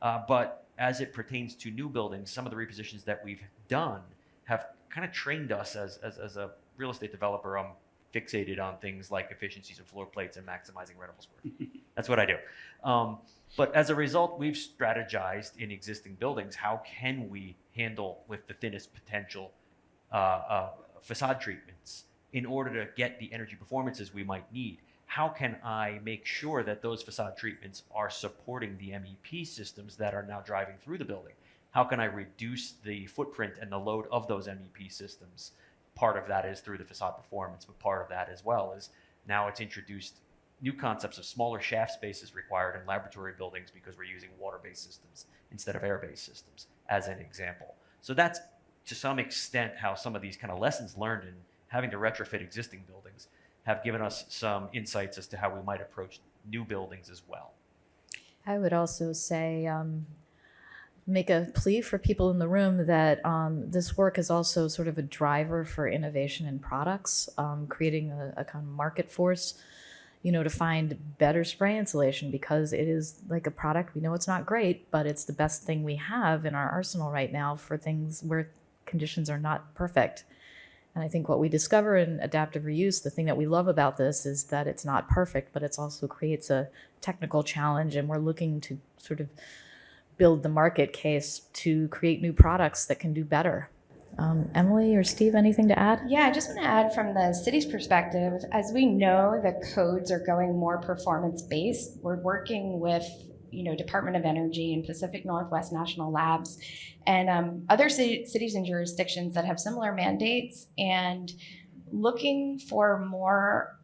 S14: But as it pertains to new buildings, some of the repositions that we've done have kind of trained us as a real estate developer. I'm fixated on things like efficiencies of floor plates and maximizing rentable square feet. That's what I do. But as a result, we've strategized in existing buildings, how can we handle with the thinnest potential facade treatments in order to get the energy performances we might need? How can I make sure that those facade treatments are supporting the MEP systems that are now driving through the building? How can I reduce the footprint and the load of those MEP systems? Part of that is through the facade performance, but part of that as well is now it's introduced new concepts of smaller shaft spaces required in laboratory buildings because we're using water-based systems instead of air-based systems, as an example. So that's, to some extent, how some of these kind of lessons learned in having to retrofit existing buildings have given us some insights as to how we might approach new buildings as well.
S11: I would also say, make a plea for people in the room that this work is also sort of a driver for innovation in products, creating a kind of market force, to find better spray insulation, because it is like a product. We know it's not great, but it's the best thing we have in our arsenal right now for things where conditions are not perfect. And I think what we discover in adaptive reuse, the thing that we love about this is that it's not perfect, but it also creates a technical challenge, and we're looking to sort of build the market case to create new products that can do better. Emily or Steve, anything to add?
S12: Yeah, I just want to add from the city's perspective, as we know the codes are going more performance-based, we're working with Department of Energy and Pacific Northwest National Labs and other cities and jurisdictions that have similar mandates, and looking for more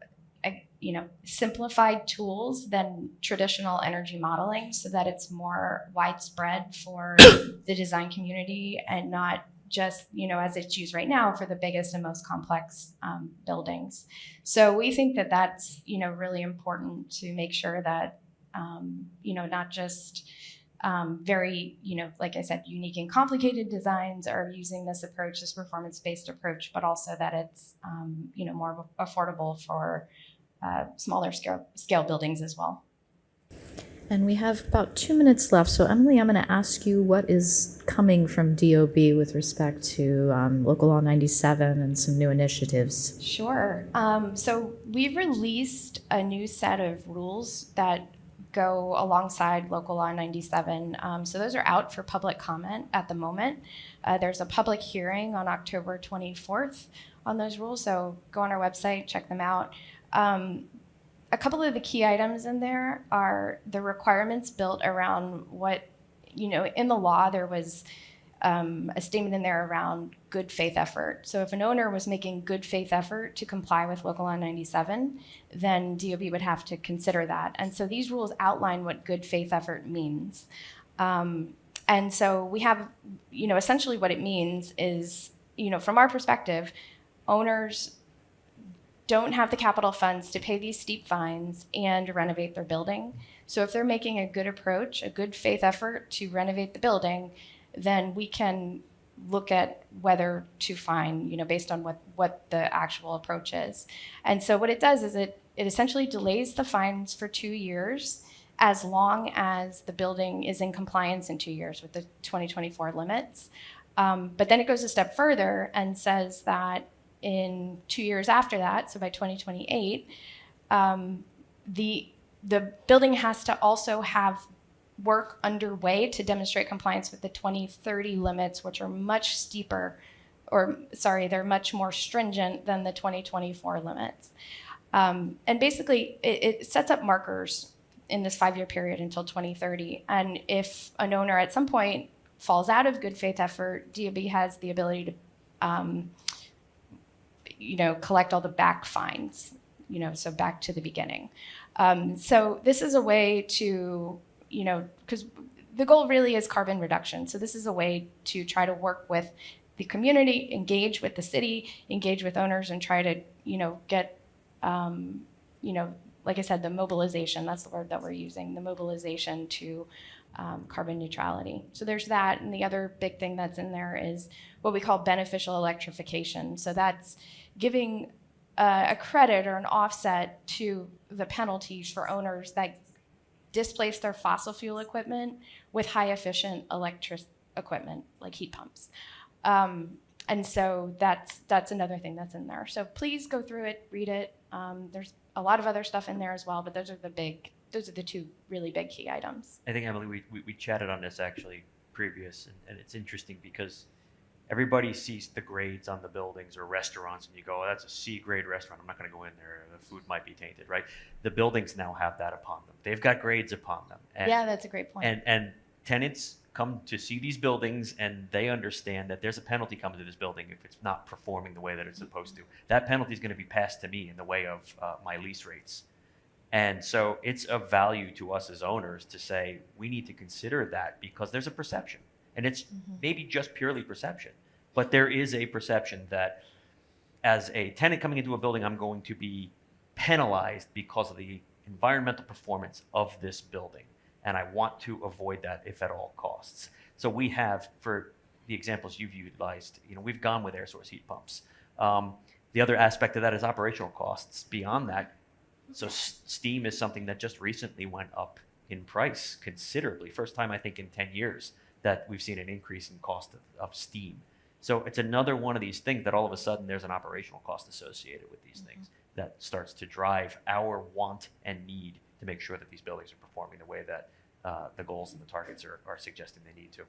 S12: simplified tools than traditional energy modeling, so that it's more widespread for the design community and not just, as it's used right now for the biggest and most complex buildings. So we think that that's, really important to make sure that, not just very, like I said, unique and complicated designs are using this approach, this performance-based approach, but also that it's, more affordable for smaller scale buildings as well.
S11: And we have about 2 minutes left. So Emily, I'm going to ask you what is coming from DOB with respect to Local Law 97 and some new initiatives.
S12: Sure. So we've released a new set of rules that go alongside Local Law 97. So those are out for public comment at the moment. There's a public hearing on October 24th on those rules. So go on our website, check them out. A couple of the key items in there are the requirements built around what, in the law, there was a statement in there around good faith effort. So if an owner was making good faith effort to comply with Local Law 97, then DOB would have to consider that. And so these rules outline what good faith effort means. And so we have, essentially what it means is, from our perspective, owners don't have the capital funds to pay these steep fines and renovate their building. So if they're making a good approach, a good faith effort to renovate the building, then we can look at whether to fine, based on what the actual approach is. And so what it does is it essentially delays the fines for 2 years as long as the building is in compliance in 2 years with the 2024 limits. But then it goes a step further and says that in 2 years after that, so by 2028, the building has to also have work underway to demonstrate compliance with the 2030 limits, which are much steeper, they're much more stringent than the 2024 limits. And basically, it sets up markers in this 5-year period until 2030. And if an owner at some point falls out of good faith effort, DOB has the ability to, collect all the back fines, so back to the beginning. So this is a way to, because the goal really is carbon reduction. So this is a way to try to work with the community, engage with the city, engage with owners, and try to, get, like I said, the mobilization, that's the word that we're using, the mobilization to carbon neutrality. So there's that. And the other big thing that's in there is what we call beneficial electrification. So that's giving a credit or an offset to the penalties for owners that displace their fossil fuel equipment with high efficient electric equipment like heat pumps. And so that's another thing that's in there. So please go through it, read it. There's a lot of other stuff in there as well, but those are the two really big key items.
S14: I think, Emily, we chatted on this actually previous, and it's interesting because everybody sees the grades on the buildings or restaurants, and you go, oh, that's a C-grade restaurant. I'm not going to go in there. The food might be tainted, right? The buildings now have that upon them. They've got grades upon them. And,
S12: yeah, that's a great point.
S14: And tenants come to see these buildings, and they understand that there's a penalty coming to this building if it's not performing the way that it's supposed to. That penalty is going to be passed to me in the way of my lease rates. And so it's of value to us as owners to say, we need to consider that because there's a perception. And it's maybe just purely perception. But there is a perception that as a tenant coming into a building, I'm going to be penalized because of the environmental performance of this building. And I want to avoid that if at all costs. So we have, for the examples you've utilized, we've gone with air source heat pumps. The other aspect of that is operational costs beyond that. So steam is something that just recently went up in price considerably. First time, I think, in 10 years that we've seen an increase in cost of steam. So it's another one of these things that all of a sudden there's an operational cost associated with these things that starts to drive our want and need to make sure that these buildings are performing the way that the goals and the targets are suggesting they need to.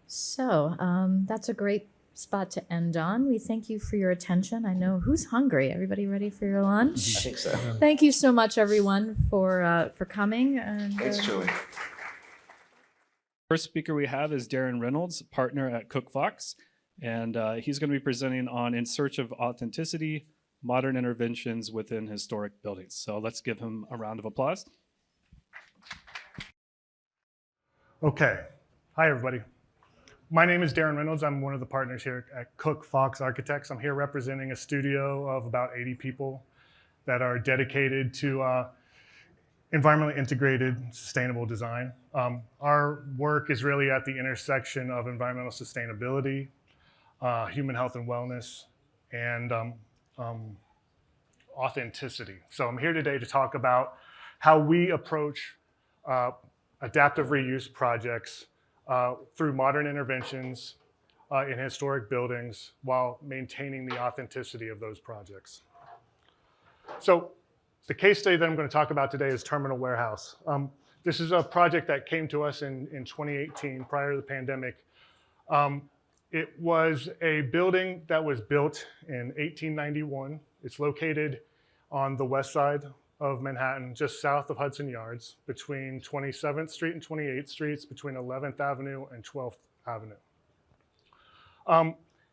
S11: So that's a great spot to end on. We thank you for your attention. I know who's hungry. Everybody ready for your lunch?
S2: I think so.
S11: Thank you so much, everyone, for coming. And,
S2: Thanks, Julie.
S16: First speaker we have is Darin Reynolds, partner at Cook Fox, and he's going to be presenting on In Search of Authenticity, Modern Interventions Within Historic Buildings. So let's give him a round of applause.
S17: Okay. Hi, everybody. My name is Darin Reynolds. I'm one of the partners here at Cook Fox Architects. I'm here representing a studio of about 80 people that are dedicated to environmentally integrated, sustainable design. Our work is really at the intersection of environmental sustainability, human health and wellness, and authenticity. So I'm here today to talk about how we approach adaptive reuse projects through modern interventions in historic buildings while maintaining the authenticity of those projects. So the case study that I'm going to talk about today is Terminal Warehouse. This is a project that came to us in 2018, prior to the pandemic. It was a building that was built in 1891. It's located on the west side of Manhattan, just south of Hudson Yards, between 27th Street and 28th Streets, between 11th Avenue and 12th Avenue.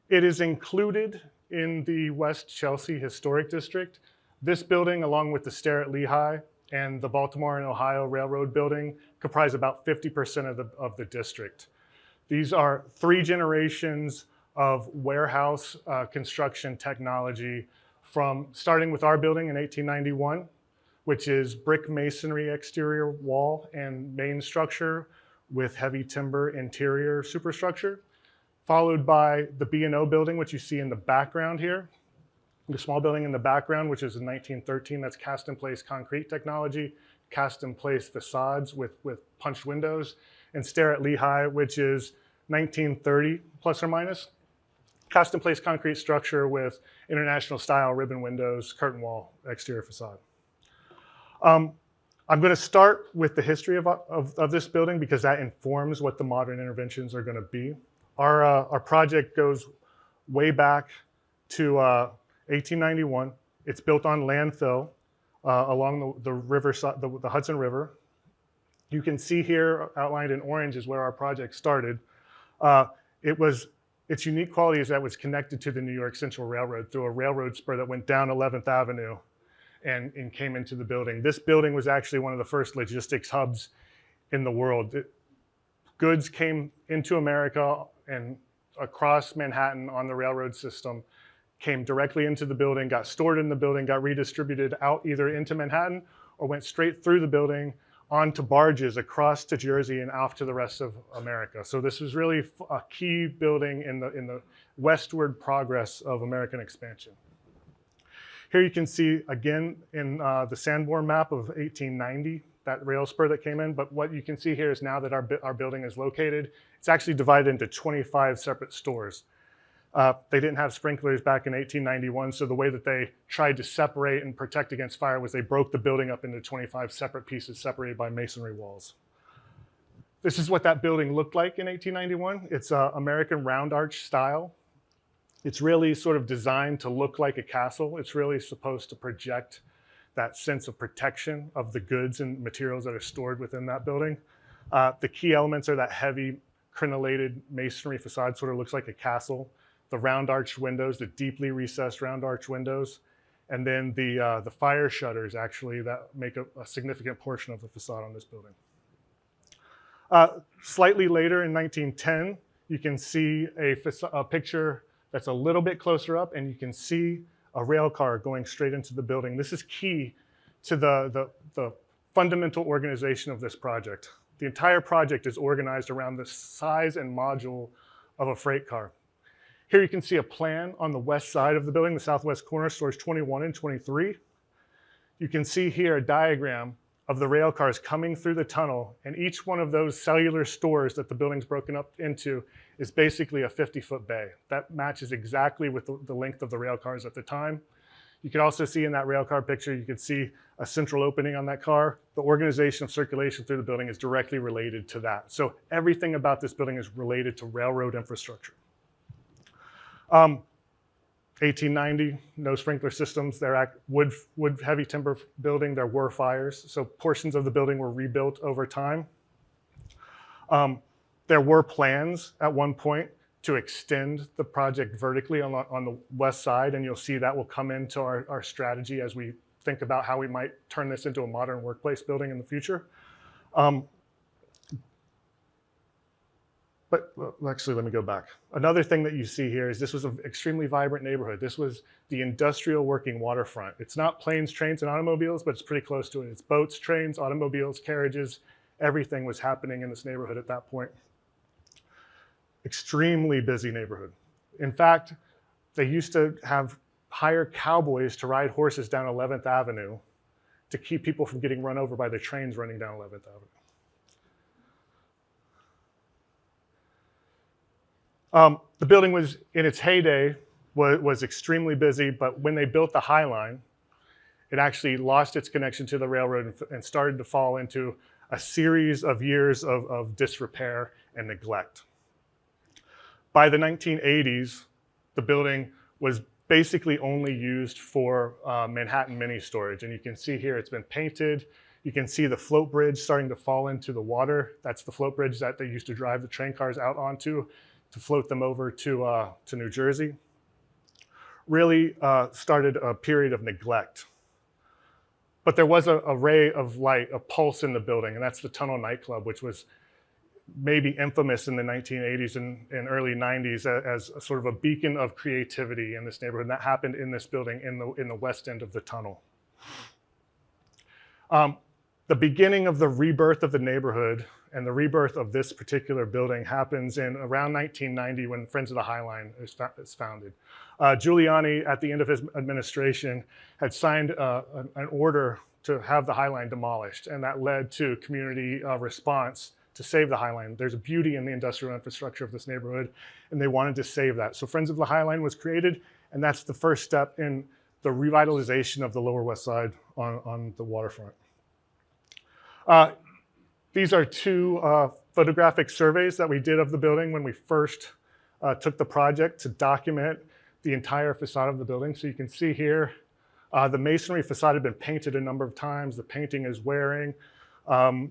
S17: It is included in the West Chelsea Historic District. This building, along with the stair at Lehigh and the Baltimore and Ohio Railroad building, comprise about 50% of the district. These are 3 generations of warehouse construction technology, from starting with our building in 1891, which is brick masonry exterior wall and main structure with heavy timber interior superstructure, followed by the B&O building, which you see in the background here. The small building in the background, which is in 1913, that's cast in place concrete technology, cast in place facades with punched windows, and stair at Lehigh, which is 1930 plus or minus. cast-in-place concrete structure with international style ribbon windows, curtain wall, exterior facade. I'm going to start with the history of this building because that informs what the modern interventions are going to be. Our project goes way back to 1891. It's built on landfill along the river, the Hudson River. You can see here outlined in orange is where our project started. Its unique quality is that it was connected to the New York Central Railroad through a railroad spur that went down 11th Avenue and came into the building. This building was actually one of the first logistics hubs in the world. Goods came into America and across Manhattan on the railroad system, came directly into the building, got stored in the building, got redistributed out either into Manhattan or went straight through the building onto barges across to Jersey and off to the rest of America. So this was really a key building in the westward progress of American expansion. Here you can see, again, in the Sanborn map of 1890, that rail spur that came in. But what you can see here is now that our building is located, it's actually divided into 25 separate stores. They didn't have sprinklers back in 1891, so the way that they tried to separate and protect against fire was they broke the building up into 25 separate pieces separated by masonry walls. This is what that building looked like in 1891. It's American round arch style. It's really sort of designed to look like a castle. It's really supposed to project that sense of protection of the goods and materials that are stored within that building. The key elements are that heavy crenellated masonry facade, sort of looks like a castle. The round arched windows, the deeply recessed round arch windows, and then the fire shutters actually that make a significant portion of the facade on this building. Slightly later in 1910, you can see a picture that's a little bit closer up, and you can see a rail car going straight into the building. This is key to the fundamental organization of this project. The entire project is organized around the size and module of a freight car. Here you can see a plan on the west side of the building, the southwest corner, stores 21 and 23. You can see here a diagram of the rail cars coming through the tunnel, and each one of those cellular stores that the building's broken up into is basically a 50-foot bay. That matches exactly with the length of the rail cars at the time. You can also see in that rail car picture, you can see a central opening on that car. The organization of circulation through the building is directly related to that. So everything about this building is related to railroad infrastructure. 1890, no sprinkler systems. They're wood heavy timber building. There were fires, so portions of the building were rebuilt over time. There were plans at one point to extend the project vertically on the west side, and you'll see that will come into our strategy as we think about how we might turn this into a modern workplace building in the future. But actually, let me go back. Another thing that you see here is this was an extremely vibrant neighborhood. This was the industrial working waterfront. It's not planes, trains, and automobiles, but it's pretty close to it. It's boats, trains, automobiles, carriages. Everything was happening in this neighborhood at that point. Extremely busy neighborhood. In fact, they used to hire cowboys to ride horses down 11th Avenue to keep people from getting run over by the trains running down 11th Avenue. The building was, in its heyday, was extremely busy, but when they built the High Line, it actually lost its connection to the railroad and started to fall into a series of years of disrepair and neglect. By the 1980s, the building was basically only used for Manhattan mini storage, and you can see here it's been painted. You can see the float bridge starting to fall into the water. That's the float bridge that they used to drive the train cars out onto to float them over to New Jersey. Really started a period of neglect. But there was a ray of light, a pulse in the building, and that's the Tunnel nightclub, which was maybe infamous in the 1980s and early 90s as a sort of a beacon of creativity in this neighborhood. And that happened in this building in the west end of the tunnel. The beginning of the rebirth of the neighborhood and the rebirth of this particular building happens in around 1990 when Friends of the High Line is founded. Giuliani, at the end of his administration, had signed an order to have the High Line demolished, and that led to community response to save the High Line. There's a beauty in the industrial infrastructure of this neighborhood, and they wanted to save that. So Friends of the High Line was created, and that's the first step in the revitalization of the Lower West Side on the waterfront. These are two photographic surveys that we did of the building when we first took the project to document the entire facade of the building. So you can see here, the masonry facade had been painted a number of times. The painting is wearing.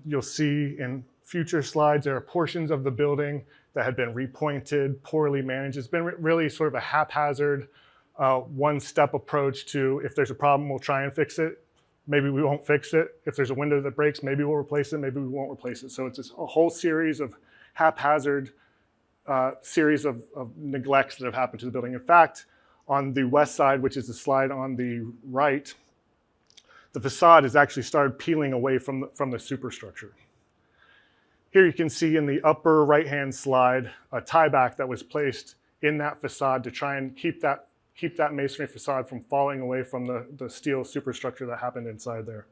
S17: You'll see in future slides, there are portions of the building that had been repointed, poorly managed. It's been really sort of a haphazard, one-step approach to, if there's a problem, we'll try and fix it. Maybe we won't fix it. If there's a window that breaks, maybe we'll replace it, maybe we won't replace it. So it's a whole series of haphazard series of neglects that have happened to the building. In fact, on the west side, which is the slide on the right, the facade has actually started peeling away from the superstructure. Here you can see in the upper right-hand slide a tieback that was placed in that facade to try and keep that masonry facade from falling away from the steel superstructure that happened inside there.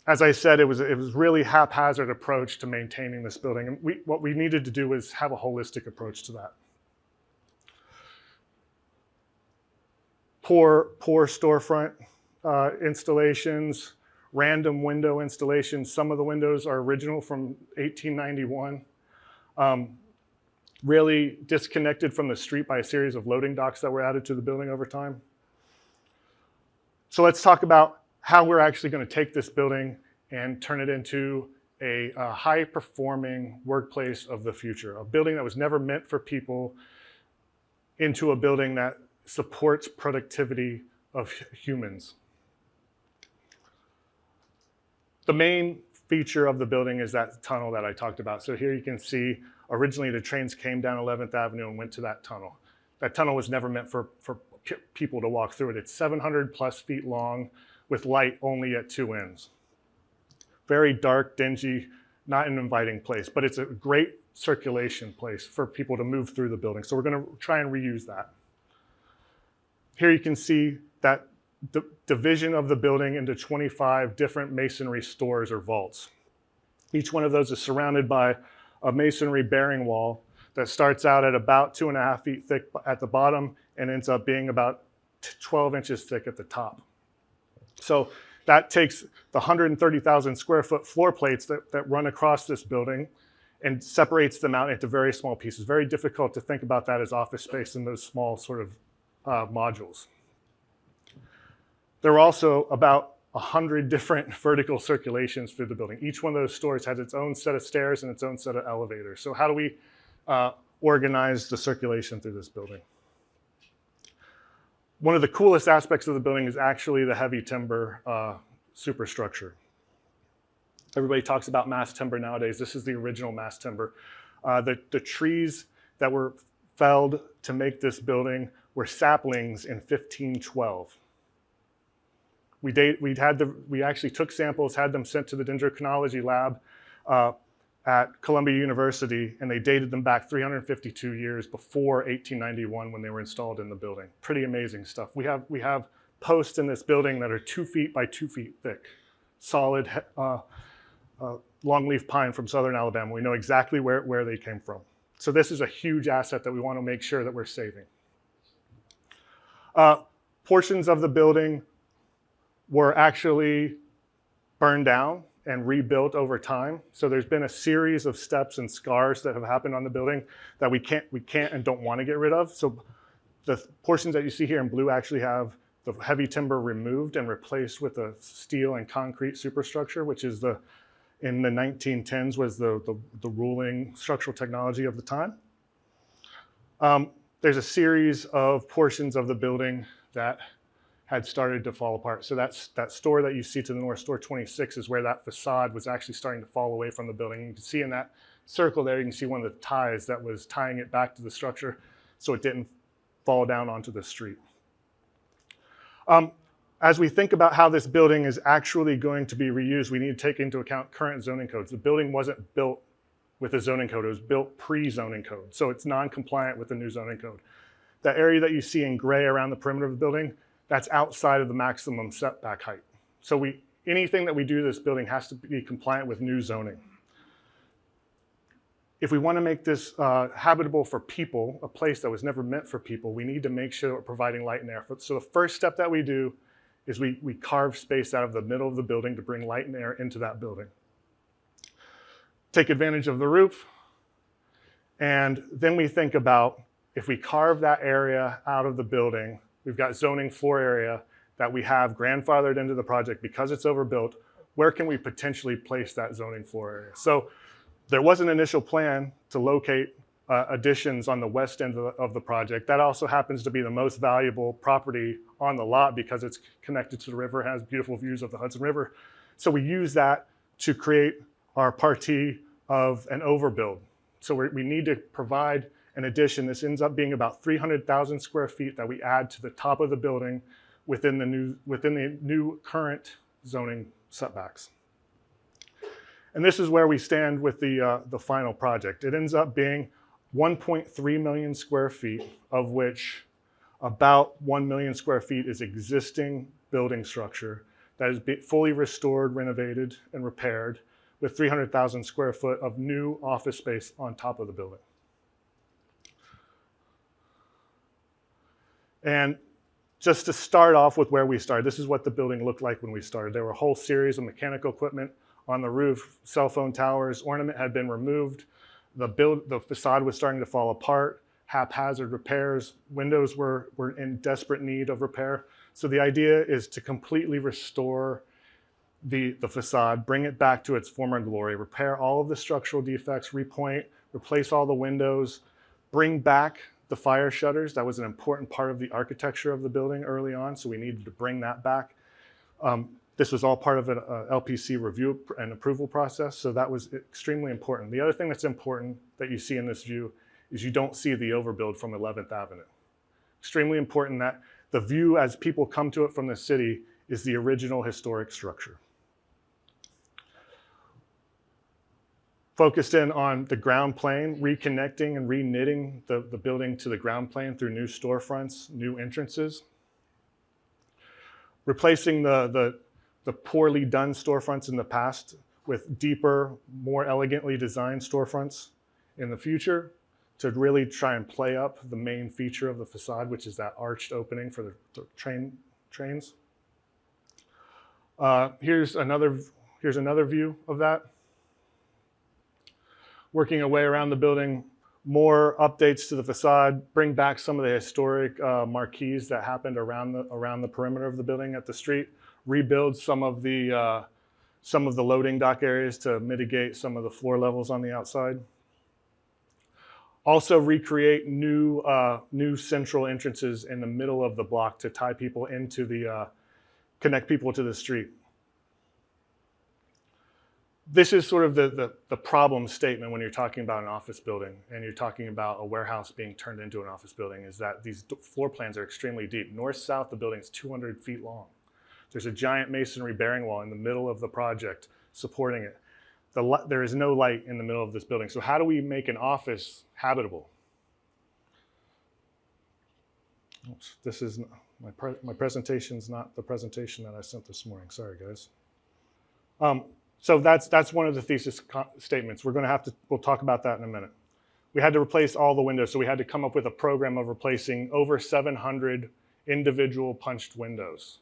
S17: As I said, it was really haphazard approach to maintaining this building. And what we needed to do was have a holistic approach to that. Poor storefront installations, random window installations. Some of the windows are original from 1891. Really disconnected from the street by a series of loading docks that were added to the building over time. So let's talk about how we're actually going to take this building and turn it into a high-performing workplace of the future, a building that was never meant for people into a building that supports productivity of humans. The main feature of the building is that tunnel that I talked about. So here you can see originally the trains came down 11th Avenue and went to that tunnel. That tunnel was never meant for people to walk through it. It's 700 plus feet long with light only at two ends. Very dark, dingy, not an inviting place, but it's a great circulation place for people to move through the building. So we're going to try and reuse that. Here you can see that division of the building into 25 different masonry stores or vaults. Each one of those is surrounded by a masonry bearing wall that starts out at about 2.5 feet thick at the bottom and ends up being about 12 inches thick at the top. So that takes the 130,000 square foot floor plates that run across this building and separates them out into very small pieces. Very difficult to think about that as office space in those small sort of modules. There are also about 100 different vertical circulations through the building. Each one of those stores has its own set of stairs and its own set of elevators. So how do we organize the circulation through this building? One of the coolest aspects of the building is actually the heavy timber superstructure. Everybody talks about mass timber nowadays. This is the original mass timber. The trees that were felled to make this building were saplings in 1512. We actually took samples, had them sent to the dendrochronology lab at Columbia University, and they dated them back 352 years before 1891 when they were installed in the building. Pretty amazing stuff. We have posts in this building that are 2 feet by 2 feet thick, solid longleaf pine from southern Alabama. We know exactly where they came from. So this is a huge asset that we want to make sure that we're saving. Portions of the building were actually burned down and rebuilt over time. So there's been a series of steps and scars that have happened on the building that we can't and don't want to get rid of. So the portions that you see here in blue actually have the heavy timber removed and replaced with a steel and concrete superstructure, which is in the 1910s was the ruling structural technology of the time. There's a series of portions of the building that had started to fall apart. So that store that you see to the north, store 26, is where that facade was actually starting to fall away from the building. You can see in that circle there, you can see one of the ties that was tying it back to the structure so it didn't fall down onto the street. As we think about how this building is actually going to be reused, we need to take into account current zoning codes. The building wasn't built with a zoning code, it was built pre-zoning code. So it's non-compliant with the new zoning code. That area that you see in gray around the perimeter of the building, that's outside of the maximum setback height. So anything that we do to this building has to be compliant with new zoning. if we want to make this habitable for people, a place that was never meant for people, we need to make sure that we're providing light and air. So the first step that we do is we carve space out of the middle of the building to bring light and air into that building. Take advantage of the roof, and then we think about, if we carve that area out of the building, we've got zoning floor area that we have grandfathered into the project because it's overbuilt, where can we potentially place that zoning floor area? So there was an initial plan to locate additions on the west end of the project. That also happens to be the most valuable property on the lot because it's connected to the river, has beautiful views of the Hudson River. So we use that to create our partie of an overbuild. So we need to provide an addition. This ends up being about 300,000 square feet that we add to the top of the building within the new current zoning setbacks. And this is where we stand with the final project. It ends up being 1.3 million square feet, of which about 1 million square feet is existing building structure that is fully restored, renovated, and repaired, with 300,000 square foot of new office space on top of the building. And just to start off with where we started, this is what the building looked like when we started. There were a whole series of mechanical equipment on the roof, cell phone towers, ornament had been removed. The facade was starting to fall apart, haphazard repairs, windows were in desperate need of repair. So the idea is to completely restore the facade, bring it back to its former glory, repair all of the structural defects, repoint, replace all the windows, bring back the fire shutters. That was an important part of the architecture of the building early on, so we needed to bring that back. This was all part of an LPC review and approval process, so that was extremely important. The other thing that's important that you see in this view is you don't see the overbuild from 11th Avenue. Extremely important that the view as people come to it from the city is the original historic structure. Focused in on the ground plane, reconnecting and reknitting the building to the ground plane through new storefronts, new entrances. Replacing the poorly done storefronts in the past with deeper, more elegantly designed storefronts in the future to really try and play up the main feature of the facade, which is that arched opening for the trains. Here's another view of that. Working our way around the building, more updates to the facade, bring back some of the historic marquees that happened around the perimeter of the building at the street, rebuild some of the loading dock areas to mitigate some of the floor levels on the outside. Also recreate new central entrances in the middle of the block to tie people into connect people to the street. This is sort of the problem statement when you're talking about an office building and you're talking about a warehouse being turned into an office building, is that these floor plans are extremely deep. North-south, the building is 200 feet long. There's a giant masonry bearing wall in the middle of the project supporting it. There is no light in the middle of this building. So how do we make an office habitable? Oops, this is my presentation's not the presentation that I sent this morning. Sorry, guys. So that's one of the thesis statements. We'll talk about that in a minute. We had to replace all the windows, so we had to come up with a program of replacing over 700 individual punched windows.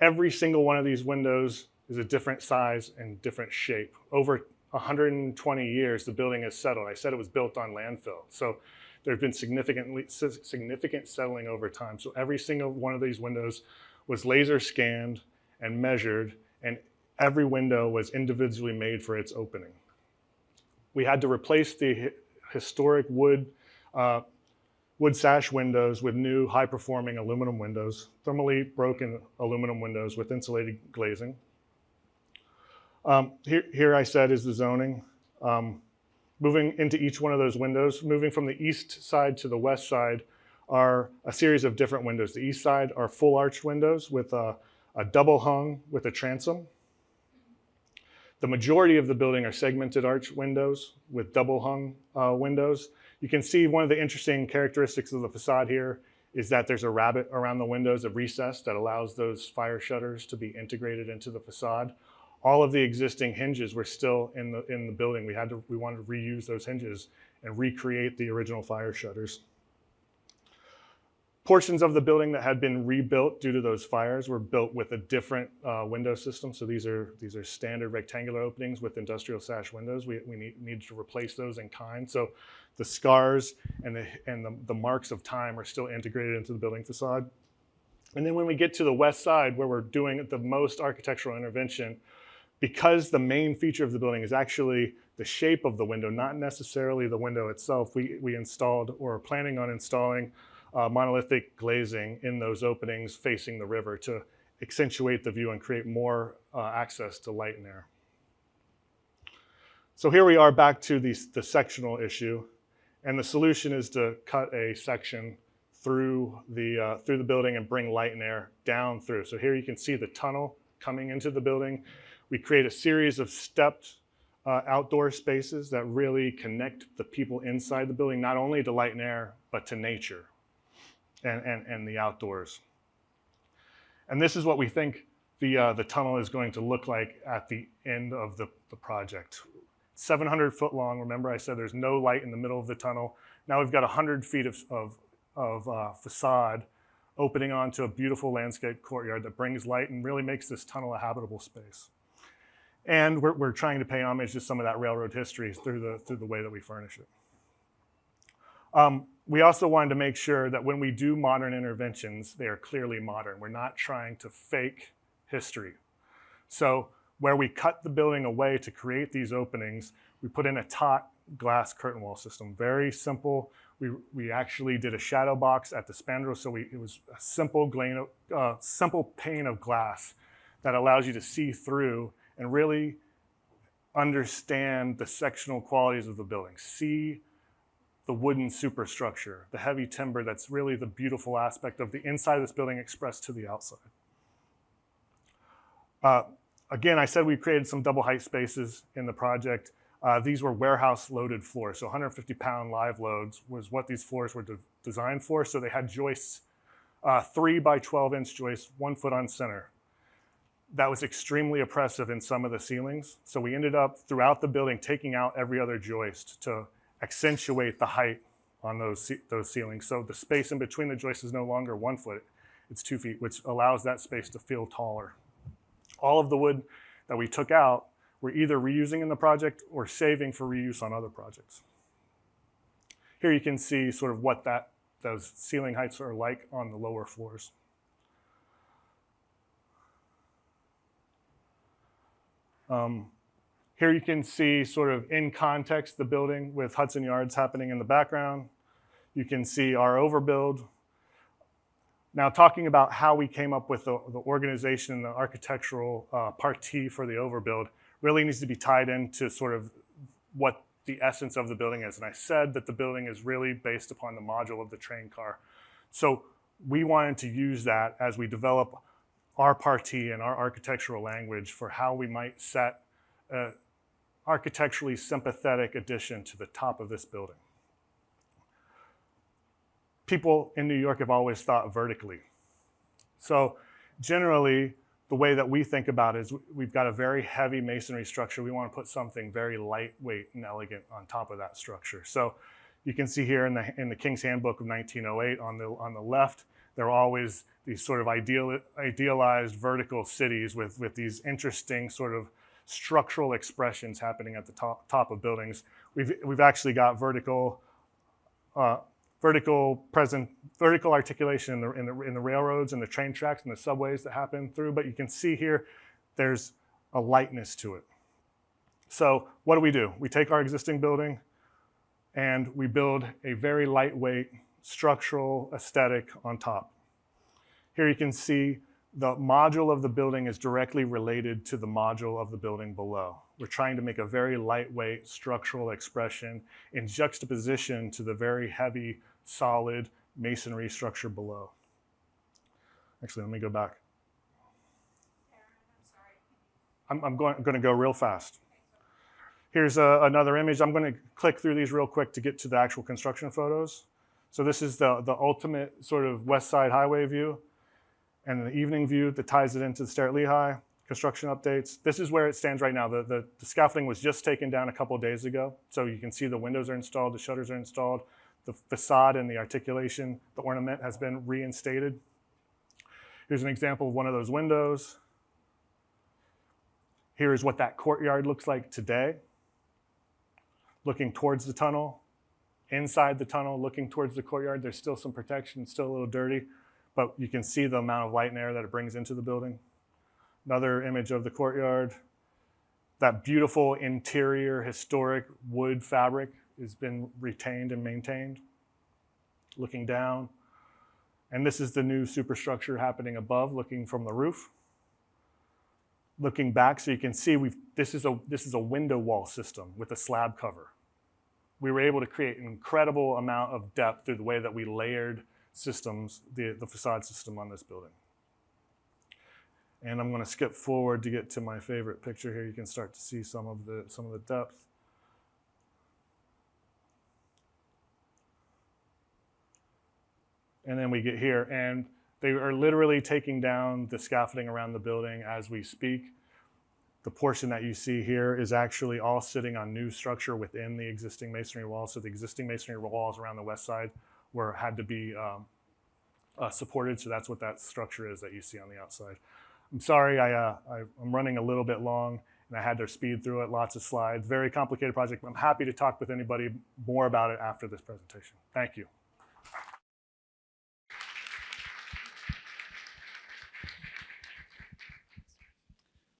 S17: Every single one of these windows is a different size and different shape. Over 120 years, the building has settled. I said it was built on landfill. So there's been significant settling over time. So every single one of these windows was laser scanned and measured, and every window was individually made for its opening. We had to replace the historic wood sash windows with new high-performing aluminum windows, thermally broken aluminum windows with insulated glazing. Here I said is the zoning. Moving into each one of those windows, moving from the east side to the west side are a series of different windows. The east side are full arched windows with a double hung with a transom. The majority of the building are segmented arch windows with double hung windows. You can see one of the interesting characteristics of the facade here is that there's a rabbet around the windows, a recess that allows those fire shutters to be integrated into the facade. all of the existing hinges were still in the building. We wanted to reuse those hinges and recreate the original fire shutters. Portions of the building that had been rebuilt due to those fires were built with a different window system. So these are standard rectangular openings with industrial sash windows. We need to replace those in kind. So the scars and the marks of time are still integrated into the building facade. And then when we get to the west side, where we're doing the most architectural intervention, because the main feature of the building is actually the shape of the window, not necessarily the window itself, we installed or are planning on installing monolithic glazing in those openings facing the river to accentuate the view and create more access to light and air. So here we are back to the sectional issue, and the solution is to cut a section through the building and bring light and air down through. So here you can see the tunnel coming into the building. We create a series of stepped outdoor spaces that really connect the people inside the building, not only to light and air, but to nature and the outdoors. And this is what we think the tunnel is going to look like at the end of the project. 700 foot long. Remember I said there's no light in the middle of the tunnel. Now we've got 100 feet of facade opening onto a beautiful landscape courtyard that brings light and really makes this tunnel a habitable space. And we're trying to pay homage to some of that railroad history through the way that we furnish it. We also wanted to make sure that when we do modern interventions, they are clearly modern. We're not trying to fake history. So where we cut the building away to create these openings, we put in a taut glass curtain wall system. Very simple. We actually did a shadow box at the spandrel, so it was a simple pane of glass that allows you to see through and really understand the sectional qualities of the building. See the wooden superstructure, the heavy timber that's really the beautiful aspect of the inside of this building expressed to the outside. Again, I said we created some double height spaces in the project. These were warehouse loaded floors, so 150-pound live loads was what these floors were designed for. So they had joists, 3 by 12-inch joists, 1 foot on center. That was extremely oppressive in some of the ceilings. So we ended up throughout the building taking out every other joist to accentuate the height on those ceilings. So the space in between the joists is no longer 1 foot, it's 2 feet, which allows that space to feel taller. All of the wood that we took out, we're either reusing in the project or saving for reuse on other projects. Here you can see sort of what those ceiling heights are like on the lower floors. Here you can see sort of in context the building with Hudson Yards happening in the background. You can see our overbuild. Now talking about how we came up with the organization and the architectural partie for the overbuild really needs to be tied into sort of what the essence of the building is. And I said that the building is really based upon the module of the train car. So we wanted to use that as we develop our partie and our architectural language for how we might set an architecturally sympathetic addition to the top of this building. People in New York have always thought vertically. So generally, the way that we think about it is we've got a very heavy masonry structure. We want to put something very lightweight and elegant on top of that structure. So you can see here in the King's Handbook of 1908 on the left, there are always these sort of idealized vertical cities with these interesting sort of structural expressions happening at the top of buildings. We've actually got vertical articulation in the railroads and the train tracks and the subways that happen through, but you can see here there's a lightness to it. So what do? We take our existing building and we build a very lightweight structural aesthetic on top. Here you can see the module of the building is directly related to the module of the building below. We're trying to make a very lightweight structural expression in juxtaposition to the very heavy, solid masonry structure below. Actually, let me go back. I'm going to go real fast. Here's another image. I'm going to click through these real quick to get to the actual construction photos. So this is the ultimate sort of West Side Highway view and the evening view that ties it into the stair at Lehigh. Construction updates. This is where it stands right now. The scaffolding was just taken down a couple of days ago. So you can see the windows are installed, the shutters are installed, the facade and the articulation, the ornament has been reinstated. Here's an example of one of those windows. Here is what that courtyard looks like today. Looking towards the tunnel, inside the tunnel, looking towards the courtyard. There's still some protection, it's still a little dirty, but you can see the amount of light and air that it brings into the building. Another image of the courtyard. That beautiful interior historic wood fabric has been retained and maintained. Looking down. And this is the new superstructure happening above, looking from the roof. Looking back, so you can see this is a window wall system with a slab cover. We were able to create an incredible amount of depth through the way that we layered systems, the facade system on this building. And I'm going to skip forward to get to my favorite picture here. You can start to see some of the depth. And then we get here, and they are literally taking down the scaffolding around the building as we speak. The portion that you see here is actually all sitting on new structure within the existing masonry walls. So the existing masonry walls around the west side had to be supported. So that's what that structure is that you see on the outside. I'm sorry, I'm running a little bit long, and I had to speed through it, lots of slides. Very complicated project. I'm happy to talk with anybody more about it after this presentation. Thank you.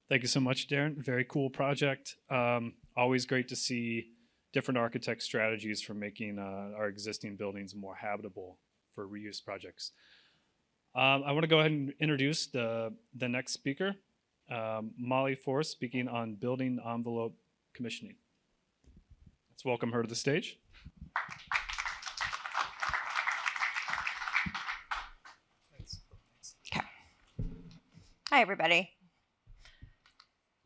S16: Thank you so much, Darin. Very cool project. Always great to see different architect strategies for making our existing buildings more habitable for reuse projects. I want to go ahead and introduce the next speaker, Molly Forr, speaking on building envelope commissioning. Let's welcome her to the stage.
S18: Okay. Hi, everybody.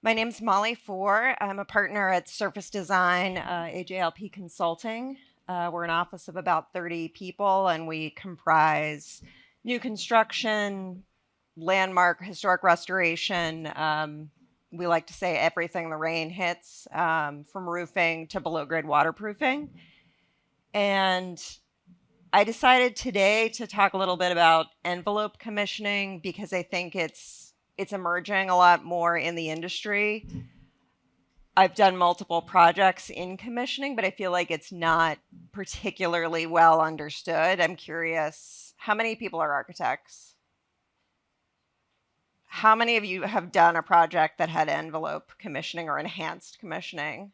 S18: My name's Molly Forr. I'm a partner at Surface Design, AJLP Consulting. We're an office of about 30 people, and we comprise new construction, landmark, historic restoration. We like to say everything the rain hits, from roofing to below-grade waterproofing. And I decided today to talk a little bit about envelope commissioning because I think it's emerging a lot more in the industry. I've done multiple projects in commissioning, but I feel like it's not particularly well understood. I'm curious, how many people are architects? How many of you have done a project that had envelope commissioning or enhanced commissioning?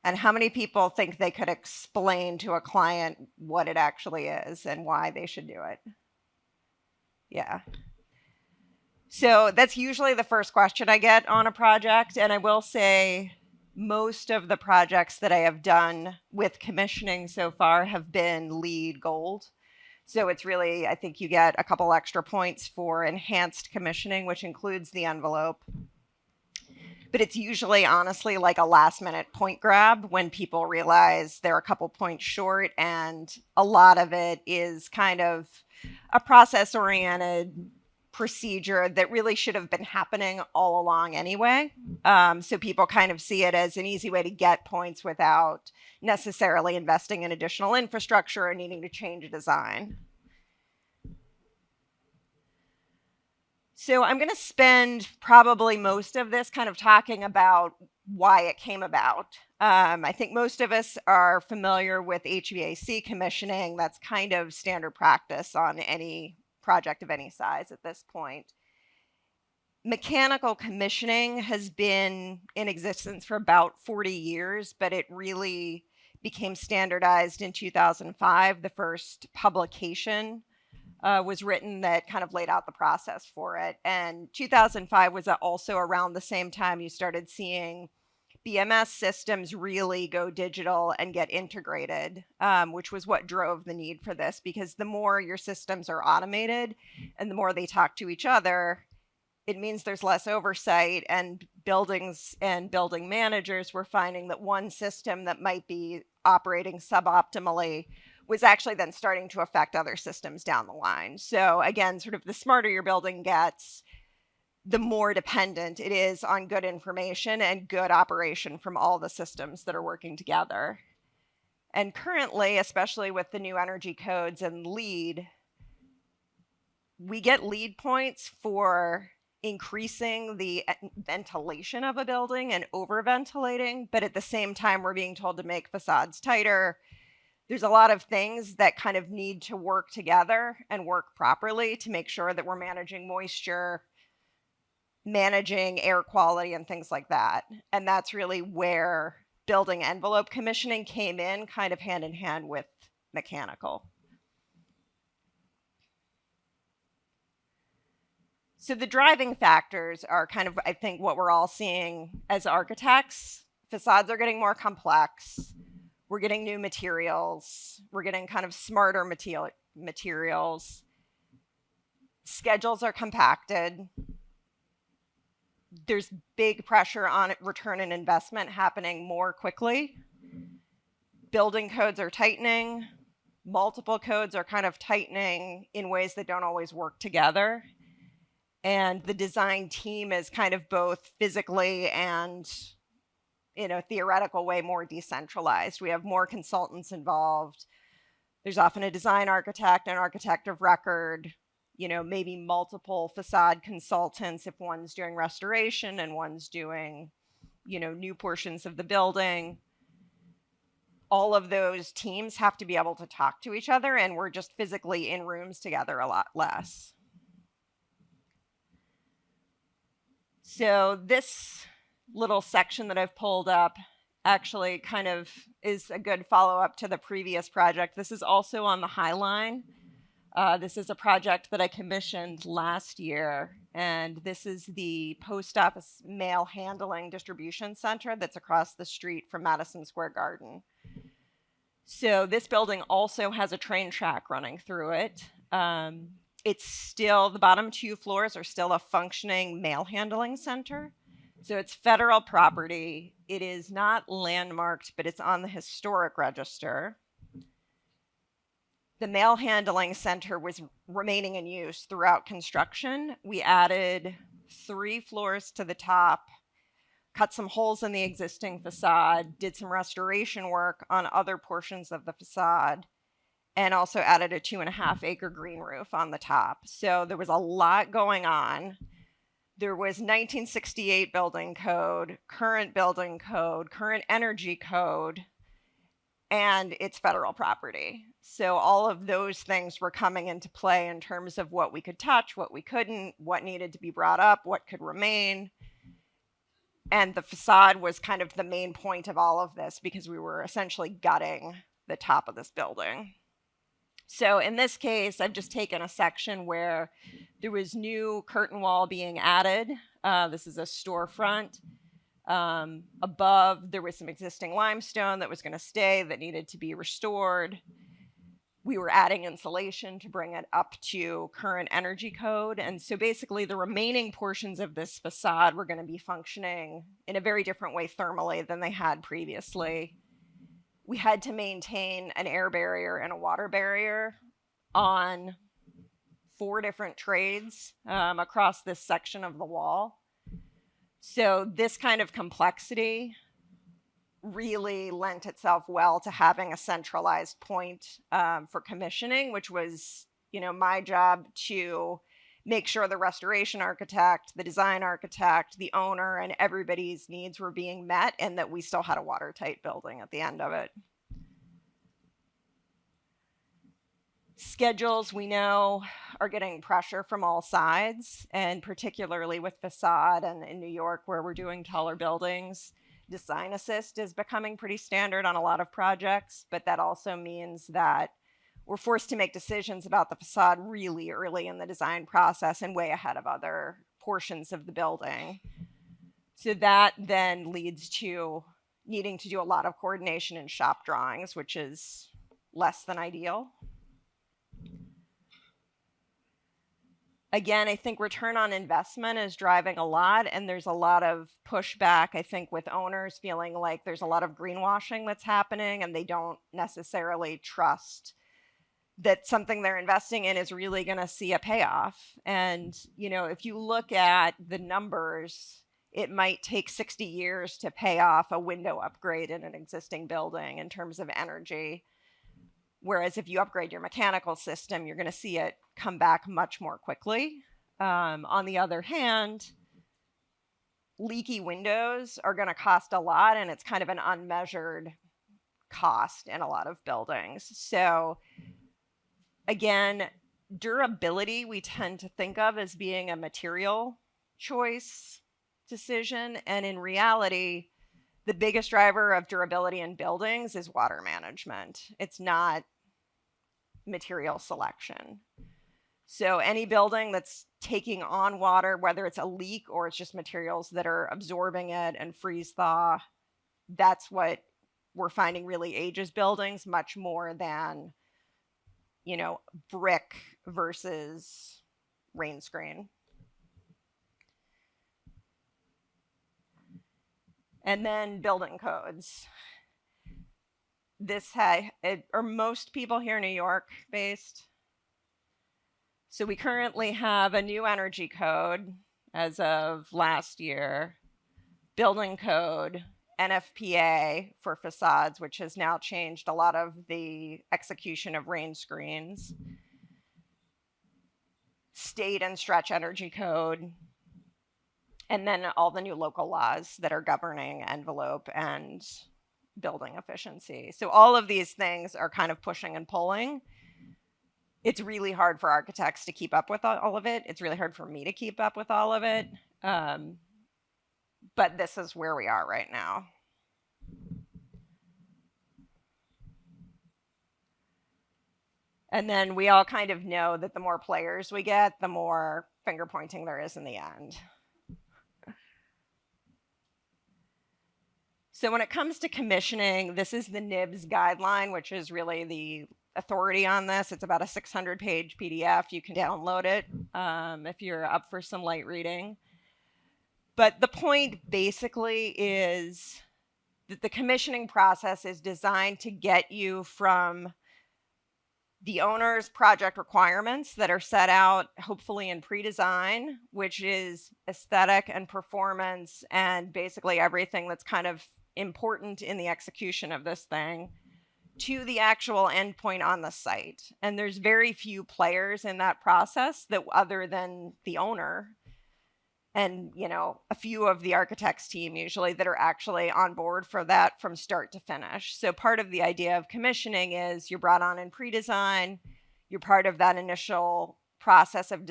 S18: And how many people think they could explain to a client what it actually is and why they should do it? Yeah. So that's usually the first question I get on a project. And I will say most of the projects that I have done with commissioning so far have been LEED Gold. So it's really, I think you get a couple extra points for enhanced commissioning, which includes the envelope. But it's usually honestly like a last minute point grab when people realize they're a couple points short, and a lot of it is kind of a process oriented procedure that really should have been happening all along anyway. So people kind of see it as an easy way to get points without necessarily investing in additional infrastructure or needing to change a design. So I'm going to spend probably most of this kind of talking about why it came about. I think most of us are familiar with HVAC commissioning. That's kind of standard practice on any project of any size at this point. Mechanical commissioning has been in existence for about 40 years, but it really became standardized in 2005. The first publication was written that kind of laid out the process for it. And 2005 was also around the same time you started seeing BMS systems really go digital and get integrated, which was what drove the need for this, because the more your systems are automated and the more they talk to each other, it means there's less oversight, and buildings and building managers were finding that one system that might be operating suboptimally was actually then starting to affect other systems down the line. So again, sort of the smarter your building gets, the more dependent it is on good information and good operation from all the systems that are working together. And currently, especially with the new energy codes and LEED, we get LEED points for increasing the ventilation of a building and over-ventilating, but at the same time, we're being told to make facades tighter. There's a lot of things that kind of need to work together and work properly to make sure that we're managing moisture, managing air quality, and things like that. And that's really where building envelope commissioning came in, kind of hand in hand with mechanical. So the driving factors are kind of, I think, what we're all seeing as architects. Facades are getting more complex. We're getting new materials. We're getting kind of smarter materials. Schedules are compacted. There's big pressure on return on investment happening more quickly. Building codes are tightening. Multiple codes are kind of tightening in ways that don't always work together. And the design team is kind of both physically and in a theoretical way more decentralized. We have more consultants involved. There's often a design architect, an architect of record, maybe multiple facade consultants if one's doing restoration and one's doing, new portions of the building. All of those teams have to be able to talk to each other, and we're just physically in rooms together a lot less. So this little section that I've pulled up actually kind of is a good follow-up to the previous project. This is also on the High Line. This is a project that I commissioned last year, and this is the post office mail handling distribution center that's across the street from Madison Square Garden. So this building also has a train track running through it. It's still, the bottom 2 floors are still a functioning mail handling center. So it's federal property. It is not landmarked, but it's on the historic register. The mail handling center was remaining in use throughout construction. We added 3 floors to the top, cut some holes in the existing facade, did some restoration work on other portions of the facade, and also added a 2.5-acre green roof on the top. So there was a lot going on. There was 1968 building code, current energy code, and it's federal property. So all of those things were coming into play in terms of what we could touch, what we couldn't, what needed to be brought up, what could remain. And the facade was kind of the main point of all of this because we were essentially gutting the top of this building. So in this case, I've just taken a section where there was new curtain wall being added. This is a storefront. Above, there was some existing limestone that was going to stay that needed to be restored. We were adding insulation to bring it up to current energy code. And so basically the remaining portions of this facade were going to be functioning in a very different way thermally than they had previously. We had to maintain an air barrier and a water barrier on 4 different trades across this section of the wall. So this kind of complexity really lent itself well to having a centralized point for commissioning, which was, my job to make sure the restoration architect, the design architect, the owner, and everybody's needs were being met, and that we still had a watertight building at the end of it. Schedules, we know, are getting pressure from all sides, and particularly with facade and in New York where we're doing taller buildings. Design assist is becoming pretty standard on a lot of projects, but that also means that we're forced to make decisions about the facade really early in the design process and way ahead of other portions of the building. So that then leads to needing to do a lot of coordination in shop drawings, which is less than ideal. Again, I think return on investment is driving a lot, and there's a lot of pushback, I think, with owners feeling like there's a lot of greenwashing that's happening and they don't necessarily trust that something they're investing in is really going to see a payoff. And, you know, if you look at the numbers, it might take 60 years to pay off a window upgrade in an existing building in terms of energy. Whereas if you upgrade your mechanical system, you're going to see it come back much more quickly. On the other hand, leaky windows are going to cost a lot, and it's kind of an unmeasured cost in a lot of buildings. So again, durability we tend to think of as being a material choice decision. And in reality, the biggest driver of durability in buildings is water management. It's not material selection. So any building that's taking on water, whether it's a leak or it's just materials that are absorbing it and freeze thaw, that's what we're finding really ages buildings much more than, you know, brick versus rain screen. And then building codes. Are most people here in New York based? So we currently have a new energy code as of last year, building code, NFPA for facades, which has now changed a lot of the execution of rain screens, state and stretch energy code, and then all the new local laws that are governing envelope and building efficiency. So all of these things are kind of pushing and pulling. It's really hard for architects to keep up with all of it. It's really hard for me to keep up with all of it. But this is where we are right now. And then we all kind of know that the more players we get, the more finger pointing there is in the end. So when it comes to commissioning, this is the NIBS guideline, which is really the authority on this. It's about a 600-page PDF. You can download it if you're up for some light reading. But the point basically is that the commissioning process is designed to get you from the owner's project requirements that are set out, hopefully in pre-design, which is aesthetic and performance and basically everything that's kind of important in the execution of this thing, to the actual endpoint on the site. And there's very few players in that process that other than the owner and, you know, a few of the architects team usually that are actually on board for that from start to finish. So part of the idea of commissioning is you're brought on in pre-design, you're part of that initial process of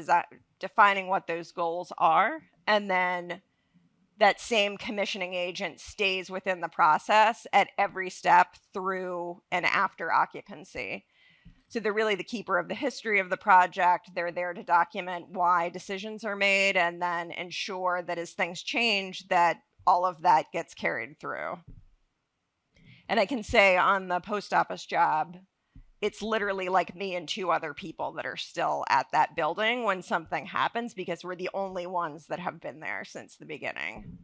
S18: defining what those goals are, and then that same commissioning agent stays within the process at every step through and after occupancy. So they're really the keeper of the history of the project. They're there to document why decisions are made and then ensure that as things change, that all of that gets carried through. And I can say on the post office job, it's literally like me and two other people that are still at that building when something happens because we're the only ones that have been there since the beginning.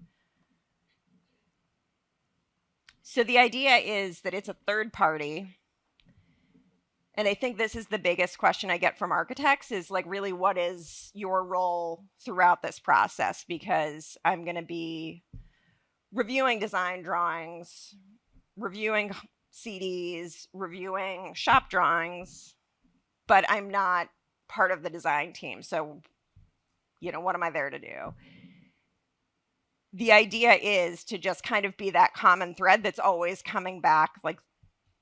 S18: So the idea is that it's a third party. And I think this is the biggest question I get from architects is like, really, what is your role throughout this process? Because I'm going to be reviewing design drawings, reviewing CDs, reviewing shop drawings, but I'm not part of the design team. So, you know, what am I there to do? The idea is to just kind of be that common thread that's always coming back. Like,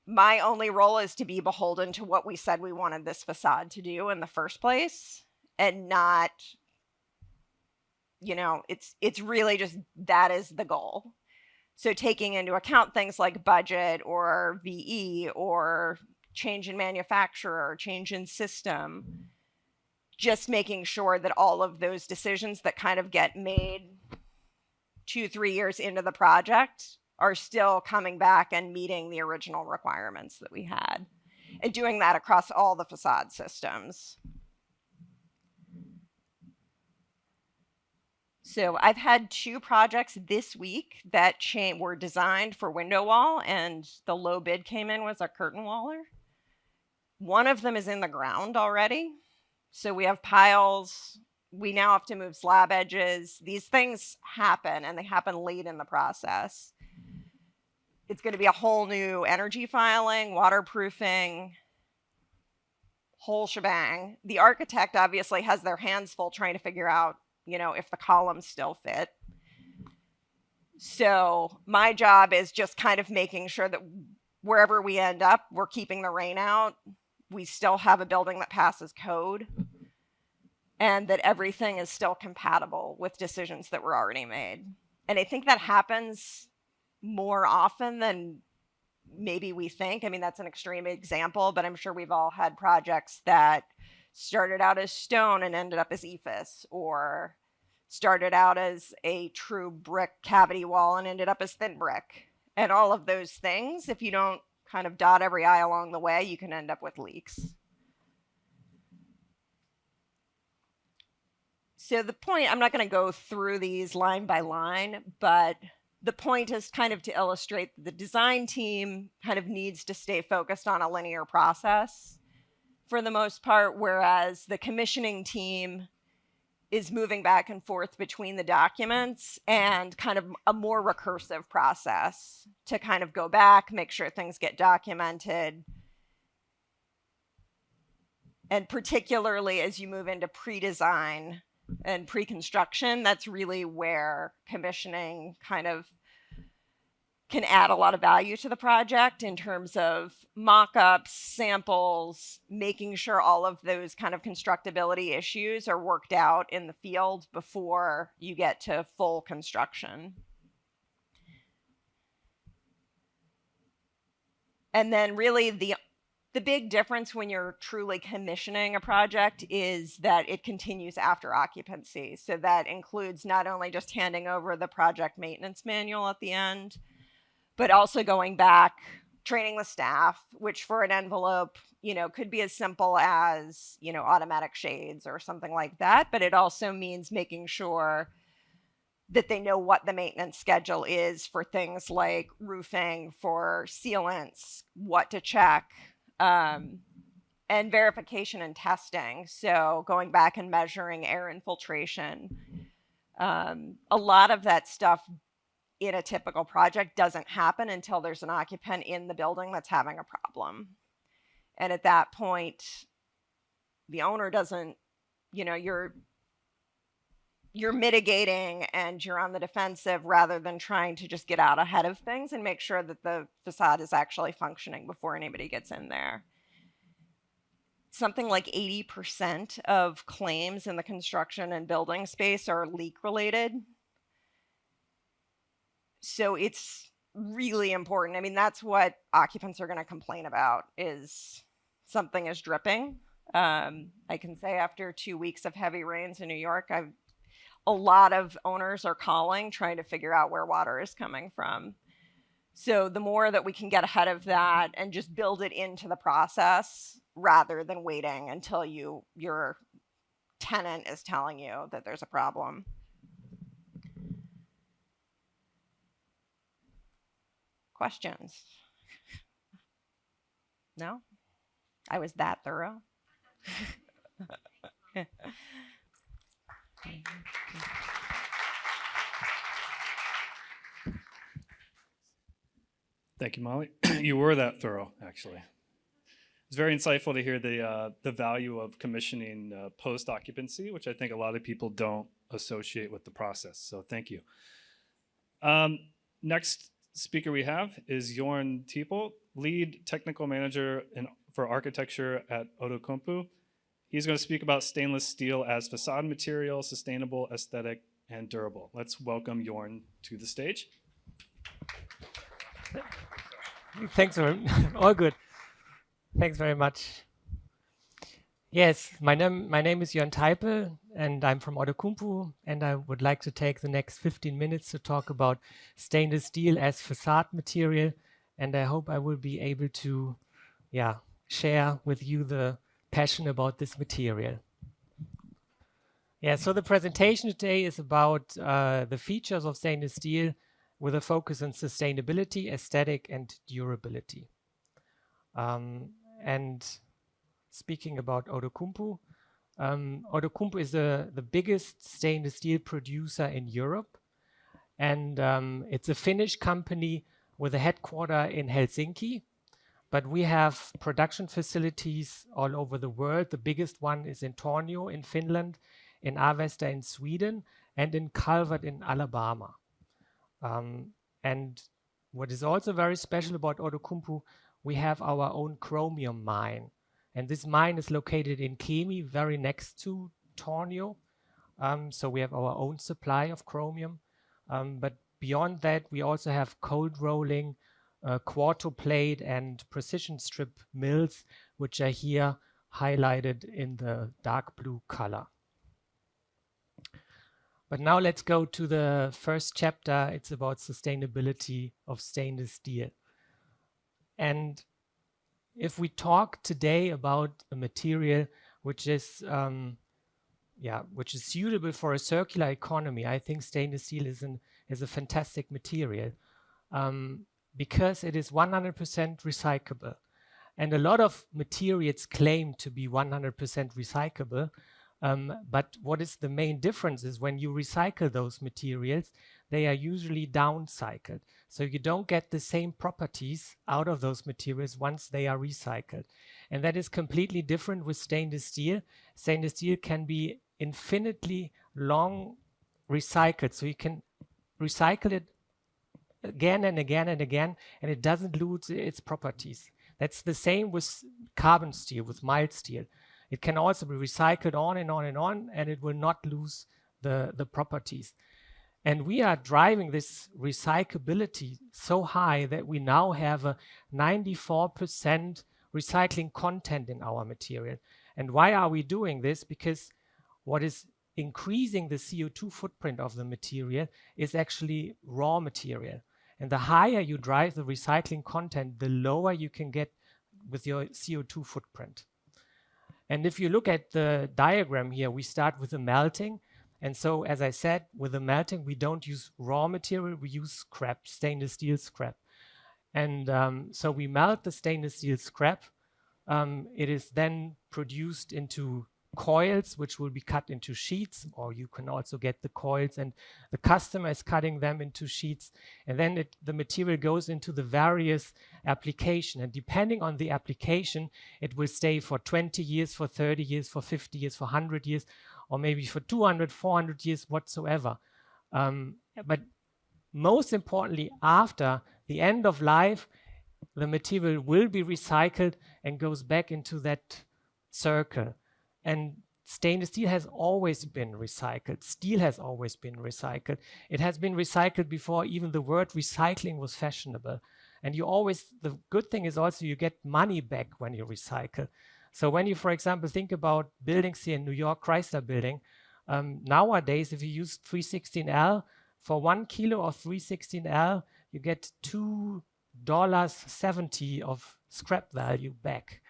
S18: my only role is to be beholden to what we said we wanted this facade to do in the first place, and not, you know, it's really just that is the goal. So taking into account things like budget or VE or change in manufacturer or change in system, just making sure that all of those decisions that kind of get made 2-3 years into the project are still coming back and meeting the original requirements that we had, and doing that across all the facade systems. So I've had 2 projects this week that were designed for window wall, and the low bid came in was a curtain waller. One of them is in the ground already. So we have piles. We now have to move slab edges. These things happen, and they happen late in the process. It's going to be a whole new energy filing, waterproofing, whole shebang. The architect obviously has their hands full trying to figure out, if the columns still fit. So my job is just kind of making sure that wherever we end up, we're keeping the rain out. We still have a building that passes code, and that everything is still compatible with decisions that were already made. And I think that happens more often than maybe we think. I mean, that's an extreme example, but I'm sure we've all had projects that started out as stone and ended up as EIFS, or started out as a true brick cavity wall and ended up as thin brick. And all of those things, if you don't kind of dot every I along the way, you can end up with leaks. So the point, I'm not going to go through these line by line, but the point is kind of to illustrate that the design team kind of needs to stay focused on a linear process for the most part, whereas the commissioning team is moving back and forth between the documents and kind of a more recursive process to kind of go back, make sure things get documented. And particularly as you move into pre-design and pre-construction, that's really where commissioning kind of can add a lot of value to the project in terms of mock-ups, samples, making sure all of those kind of constructability issues are worked out in the field before you get to full construction. And then really the big difference when you're truly commissioning a project is that it continues after occupancy. So that includes not only just handing over the project maintenance manual at the end, but also going back, training the staff, which for an envelope, could be as simple as, automatic shades or something like that. But it also means making sure that they know what the maintenance schedule is for things like roofing, for sealants, what to check, and verification and testing. So going back and measuring air infiltration. A lot of that stuff in a typical project doesn't happen until there's an occupant in the building that's having a problem. And at that point, the owner doesn't, you're mitigating and you're on the defensive rather than trying to just get out ahead of things and make sure that the facade is actually functioning before anybody gets in there. Something like 80% of claims in the construction and building space are leak related. So it's really important. I mean, that's what occupants are going to complain about, is something is dripping. I can say after 2 weeks of heavy rains in New York, a lot of owners are calling, trying to figure out where water is coming from. So the more that we can get ahead of that and just build it into the process rather than waiting until your tenant is telling you that there's a problem. Questions? No? I was that thorough.
S16: Thank you, Molly. You were that thorough, actually. It's very insightful to hear the value of commissioning post-occupancy, which I think a lot of people don't associate with the process. So thank you. Next speaker we have is Jörn Teipel, lead technical manager for architecture at Outokumpu. He's going to speak about stainless steel as facade material, sustainable, aesthetic, and durable. Let's welcome Jörn to the stage.
S19: Thanks, all good. Thanks very much. Yes, my name is Jörn Teipel, and I'm from Outokumpu, and I would like to take the next 15 minutes to talk about stainless steel as facade material, and I hope I will be able to, share with you the passion about this material. Yeah, so the presentation today is about the features of stainless steel with a focus on sustainability, aesthetic, and durability. And speaking about Outokumpu. Outokumpu is the biggest stainless steel producer in Europe. And it's a Finnish company with a headquarter in Helsinki. But we have production facilities all over the world. The biggest one is in Tornio in Finland, in Avesta in Sweden, and in Calvert in Alabama. And what is also very special about Outokumpu, we have our own chromium mine. And this mine is located in Kemi, very next to Tornio. So we have our own supply of chromium. But beyond that, we also have cold rolling, quarto plate and precision strip mills, which are here highlighted in the dark blue color. But now let's go to the first chapter. It's about sustainability of stainless steel. And if we talk today about a material which is suitable for a circular economy, I think stainless steel is a fantastic material. Because it is 100% recyclable. And a lot of materials claim to be 100% recyclable, but what is the main difference is when you recycle those materials, they are usually downcycled. So you don't get the same properties out of those materials once they are recycled. And that is completely different with stainless steel. Stainless steel can be infinitely long recycled, so you can recycle it again and again and again, and it doesn't lose its properties. That's the same with carbon steel, with mild steel. It can also be recycled on and on and on, and it will not lose the properties. And we are driving this recyclability so high that we now have a 94% recycling content in our material. And why are we doing this? Because what is increasing the CO2 footprint of the material is actually raw material. And the higher you drive the recycling content, the lower you can get with your CO2 footprint. And if you look at the diagram here, we start with the melting. And so, as I said, with the melting, we don't use raw material, we use scrap, stainless steel scrap. And so we melt the stainless steel scrap. It is then produced into coils, which will be cut into sheets, or you can also get the coils and the customer is cutting them into sheets, and then the material goes into the various application, and depending on the application it will stay for 20 years, for 30 years, for 50 years, for 100 years, or maybe for 200, 400 years whatsoever. But most importantly, after the end of life, the material will be recycled and goes back into that circle. And stainless steel has always been recycled. Steel has always been recycled. It has been recycled before even the word recycling was fashionable. And the good thing is also you get money back when you recycle. So when you, for example, think about buildings here in New York, Chrysler building, nowadays if you use 316L, for 1 kilo of 316L, you get $2.70 of scrap value back.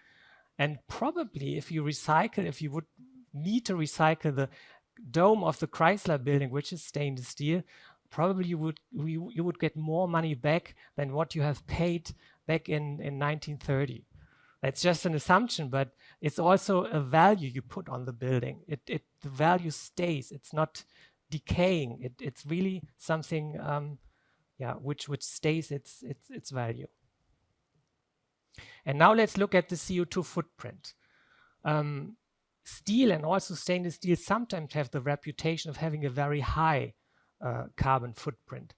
S19: And probably if you would need to recycle the dome of the Chrysler building, which is stainless steel, probably you would get more money back than what you have paid back in 1930. That's just an assumption, but it's also a value you put on the building. The value stays. It's not decaying. It's really something which stays its value. And now let's look at the CO2 footprint. Steel and also stainless steel sometimes have the reputation of having a very high carbon footprint.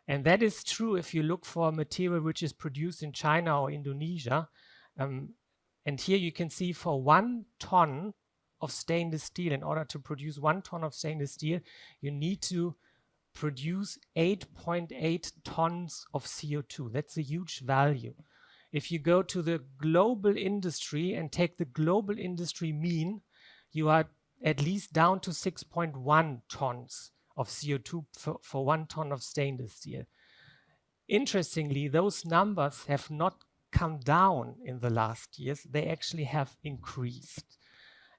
S19: And that is true if you look for a material which is produced in China or Indonesia. And here you can see for 1 ton of stainless steel, in order to produce 1 ton of stainless steel, you need to produce 8.8 tons of CO2. That's a huge value. If you go to the global industry and take the global industry mean, you are at least down to 6.1 tons of CO2 for 1 ton of stainless steel. Interestingly, those numbers have not come down in the last years. They actually have increased.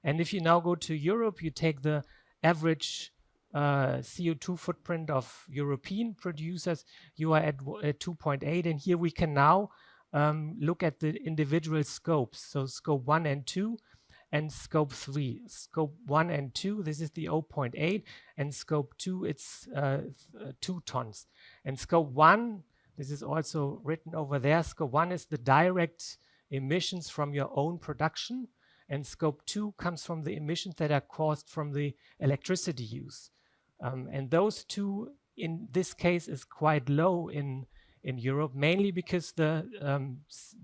S19: And if you now go to Europe, you take the average CO2 footprint of European producers, you are at 2.8. And here we can now look at the individual scopes. So scope 1 and 2, and scope 3. Scope 1 and 2, this is the 0.8, and scope 2, it's 2 tons. And scope 1, this is also written over there, scope 1 is the direct emissions from your own production, and scope 2 comes from the emissions that are caused from the electricity use. And those two, in this case, is quite low in Europe, mainly because the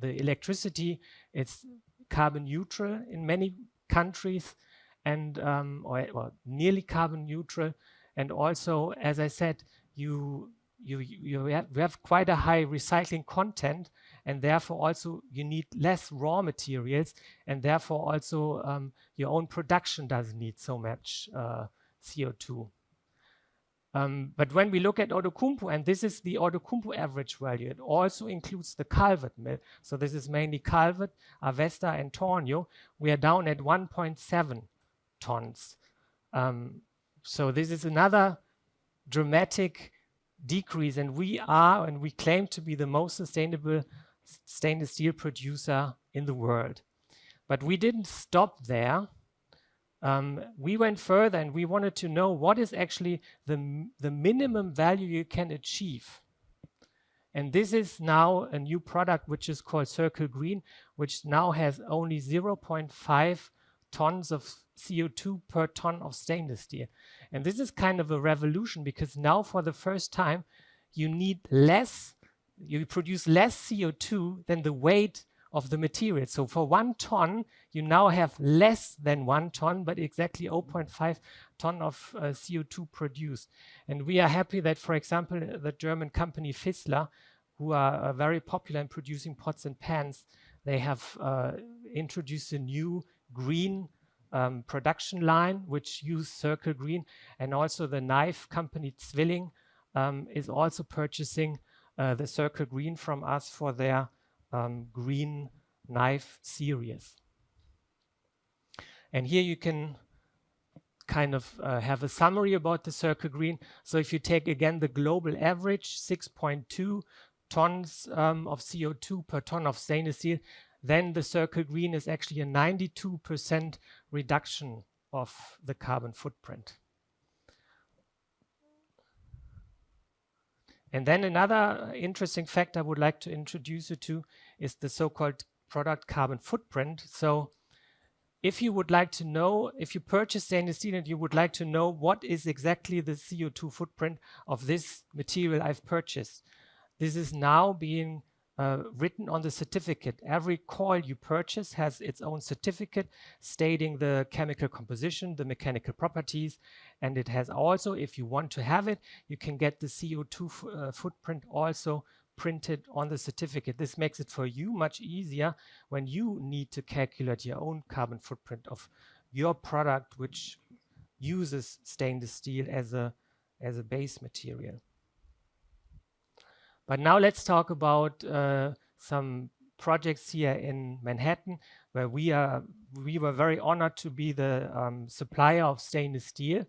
S19: electricity is carbon neutral in many countries, and or nearly carbon neutral. And also, as I said, you have quite a high recycling content, and therefore also you need less raw materials, and therefore also your own production doesn't need so much CO2. But when we look at Outokumpu, and this is the Outokumpu average value, it also includes the Calvert mill. So this is mainly Calvert, Avesta, and Tornio. We are down at 1.7 tons. So this is another dramatic decrease, and we claim to be the most sustainable stainless steel producer in the world. But we didn't stop there. We went further, and we wanted to know what is actually the minimum value you can achieve. And this is now a new product which is called Circle Green, which now has only 0.5 tons of CO2 per ton of stainless steel. And this is kind of a revolution, because now for the first time you produce less CO2 than the weight of the material. So for 1 ton, you now have less than 1 ton, but exactly 0.5 ton of CO2 produced. And we are happy that, for example, the German company Fissler, who are very popular in producing pots and pans, they have introduced a new green production line which use Circle Green, and also the knife company Zwilling is also purchasing the Circle Green from us for their green knife series. And here you can kind of have a summary about the Circle Green. So if you take again the global average, 6.2 tons of CO2 per ton of stainless steel, then the Circle Green is actually a 92% reduction of the carbon footprint. And then another interesting fact I would like to introduce you to is the so-called product carbon footprint. So if you would like to know, if you purchase stainless steel and you would like to know what is exactly the CO2 footprint of this material I've purchased, this is now being written on the certificate. Every coil you purchase has its own certificate stating the chemical composition, the mechanical properties, and it has also, if you want to have it, you can get the CO2 footprint also printed on the certificate. This makes it for you much easier when you need to calculate your own carbon footprint of your product, which uses stainless steel as a base material. But now let's talk about some projects here in Manhattan, where we were very honored to be the supplier of stainless steel.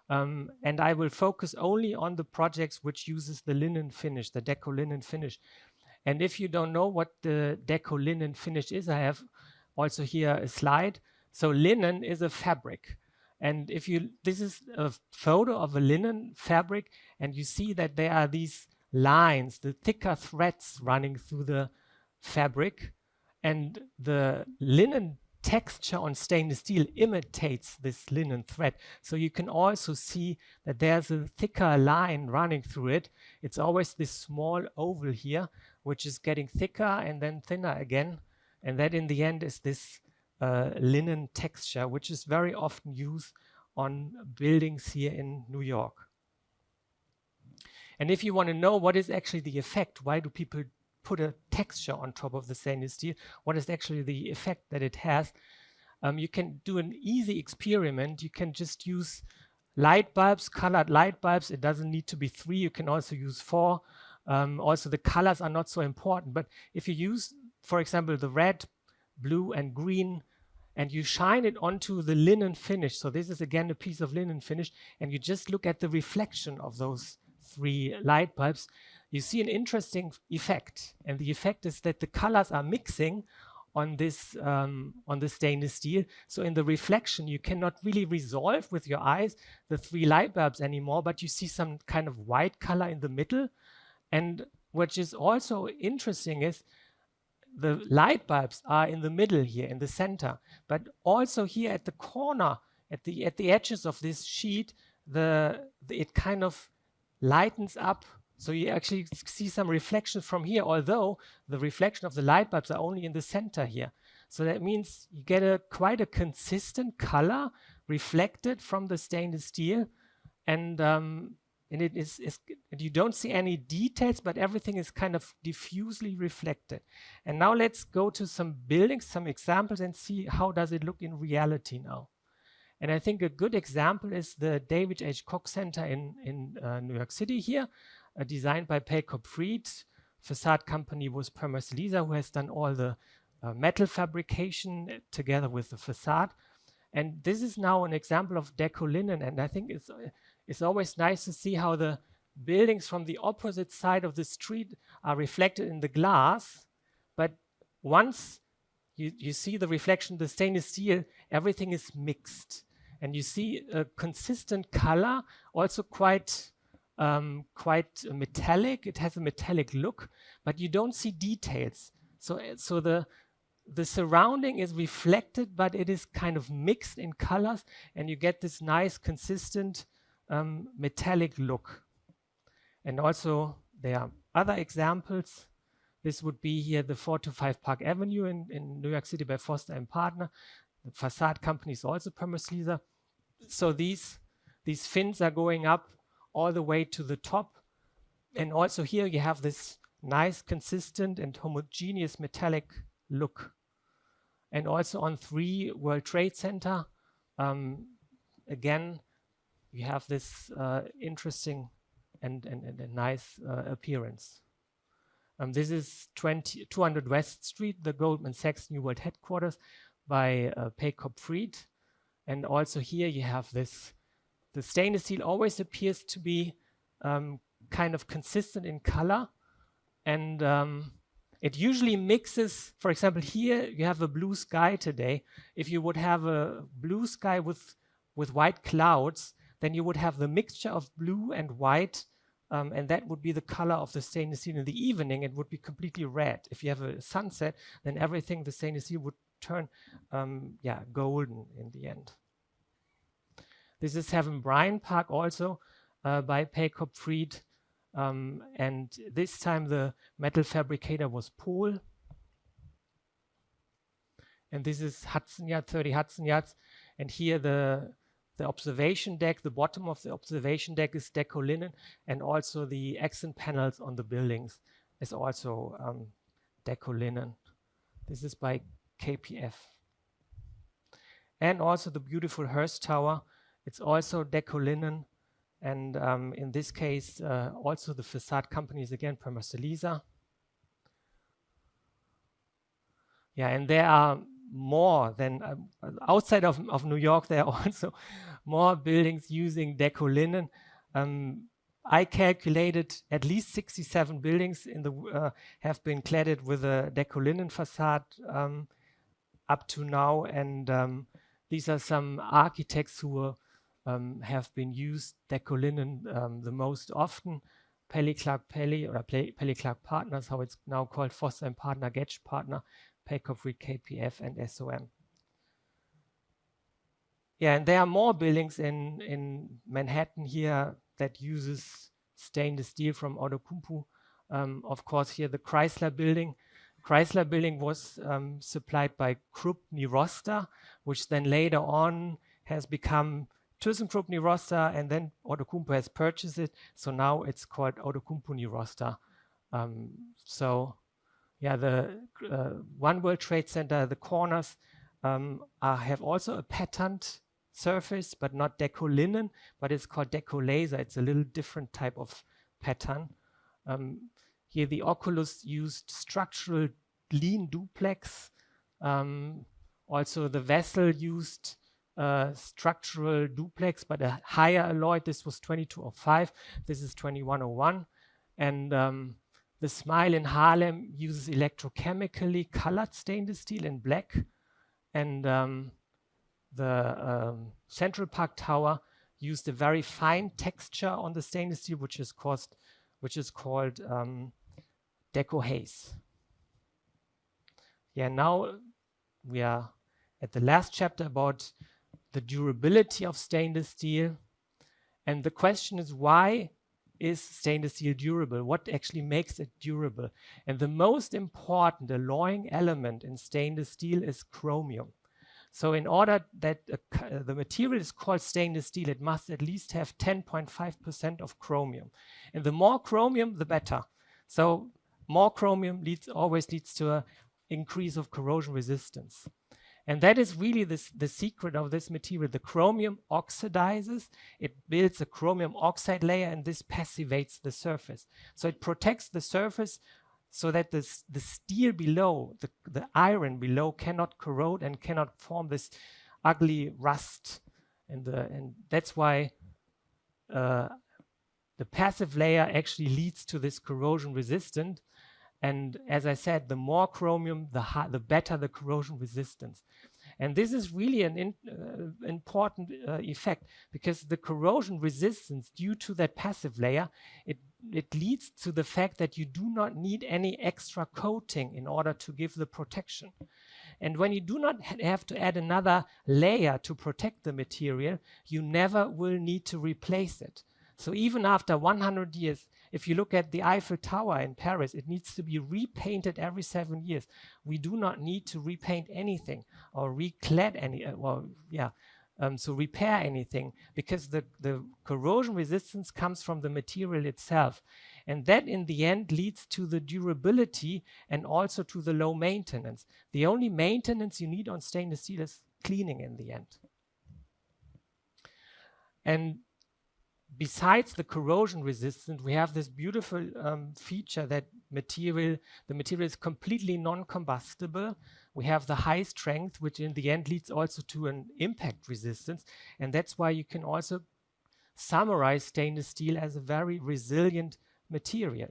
S19: And I will focus only on the projects which uses the linen finish, the deco linen finish. And if you don't know what the deco linen finish is, I have also here a slide. So linen is a fabric. And this is a photo of a linen fabric, and you see that there are these lines, the thicker threads running through the fabric, and the linen texture on stainless steel imitates this linen thread. So you can also see that there's a thicker line running through it. It's always this small oval here, which is getting thicker and then thinner again. And that in the end is this linen texture, which is very often used on buildings here in New York. And if you want to know what is actually the effect, why do people put a texture on top of the stainless steel, what is actually the effect that it has, you can do an easy experiment. You can just use light bulbs, colored light bulbs. It doesn't need to be 3. You can also use 4. Also, the colors are not so important. But if you use, for example, the red, blue, and green, and you shine it onto the linen finish, so this is again a piece of linen finish, and you just look at the reflection of those 3 light bulbs, you see an interesting effect. And the effect is that the colors are mixing on this stainless steel. So in the reflection, you cannot really resolve with your eyes the 3 light bulbs anymore, but you see some kind of white color in the middle. And what is also interesting is the light bulbs are in the middle here, in the center, but also here at the corner, at the edges of this sheet, it kind of lightens up. So you actually see some reflection from here, although the reflection of the light bulbs are only in the center here. So that means you get quite a consistent color reflected from the stainless steel, and you don't see any details, but everything is kind of diffusely reflected. And now let's go to some buildings, some examples, and see how does it look in reality now. And I think a good example is the David H. Koch Center in New York City here, designed by Jacob Fried. Facade company was Permas Lisa, who has done all the metal fabrication together with the facade. And this is now an example of deco linen, and I think it's always nice to see how the buildings from the opposite side of the street are reflected in the glass. But once you see the reflection of the stainless steel, everything is mixed. And you see a consistent color, also quite metallic. It has a metallic look, but you don't see details. So the surrounding is reflected, but it is kind of mixed in colors, and you get this nice, consistent metallic look. And also, there are other examples. This would be here the 425 Park Avenue in New York City by Foster & Partner. The facade company is also Permas Lisa. So these fins are going up all the way to the top. And also here you have this nice, consistent and homogeneous metallic look. And also on 3 World Trade Center, again, you have this interesting and nice appearance. This is 200 West Street, the Goldman Sachs New World headquarters by Jacob Fried. And also here you have this, the stainless steel always appears to be kind of consistent in color. And it usually mixes, for example, here you have a blue sky today. If you would have a blue sky with white clouds, then you would have the mixture of blue and white, and that would be the color of the stainless steel. In the evening, it would be completely red. If you have a sunset, then everything, the stainless steel would turn golden in the end. This is Heaven Bryan Park also by Jacob Fried. And this time the metal fabricator was Pohl. And this is Hudson Yard, 30 Hudson Yards. And here the observation deck, the bottom of the observation deck is deco linen, and also the accent panels on the buildings is also deco linen. This is by KPF. And also the beautiful Hearst Tower, it's also deco linen. And in this case, also the facade company is again Permas Lisa. Yeah, and there are more than, outside of New York, there are also more buildings using deco linen. I calculated at least 67 buildings in the have been cladded with a deco linen facade up to now. And these are some architects who have been used deco linen the most often. Pelly Clark Pelly, or Pelly Clark Partners, how it's now called, Foster & Partner, Getch Partner, Jacob Fried, KPF, and SOM. Yeah, and there are more buildings in Manhattan here that uses stainless steel from Outokumpu. Of course, here the Chrysler building. Chrysler building was supplied by Krupp Nirosta, which then later on has become ThyssenKrupp Nirosta, and then Outokumpu has purchased it. So now it's called Outokumpu Nirosta. So yeah, the One World Trade Center, the corners have also a patterned surface, but not deco linen, but it's called deco laser. It's a little different type of pattern. Here the Oculus used structural lean duplex. Also the vessel used structural duplex, but a higher alloy. This was 2205. This is 2101. And The Smile in Harlem uses electrochemically colored stainless steel in black, and the Central Park Tower used a very fine texture on the stainless steel, which is called Deco Haze. Yeah, now we are at the last chapter about the durability of stainless steel. And the question is, why is stainless steel durable? What actually makes it durable? And the most important alloying element in stainless steel is chromium. So in order that the material is called stainless steel, it must at least have 10.5% of chromium. And the more chromium, the better. So more chromium always leads to an increase of corrosion resistance. And that is really the secret of this material. The chromium oxidizes, it builds a chromium oxide layer, and this passivates the surface. So it protects the surface so that the steel below, the iron below, cannot corrode and cannot form this ugly rust. And that's why the passive layer actually leads to this corrosion resistant. And as I said, the more chromium, the better the corrosion resistance. And this is really an important effect, because the corrosion resistance due to that passive layer, it leads to the fact that you do not need any extra coating in order to give the protection. And when you do not have to add another layer to protect the material, you never will need to replace it. So even after 100 years, if you look at the Eiffel Tower in Paris, it needs to be repainted every 7 years. We do not need to repaint anything or reclad repair anything, because the corrosion resistance comes from the material itself. And that in the end leads to the durability and also to the low maintenance. The only maintenance you need on stainless steel is cleaning in the end. And besides the corrosion resistant, we have this beautiful feature that the material is completely non-combustible. We have the high strength, which in the end leads also to an impact resistance. And that's why you can also summarize stainless steel as a very resilient material.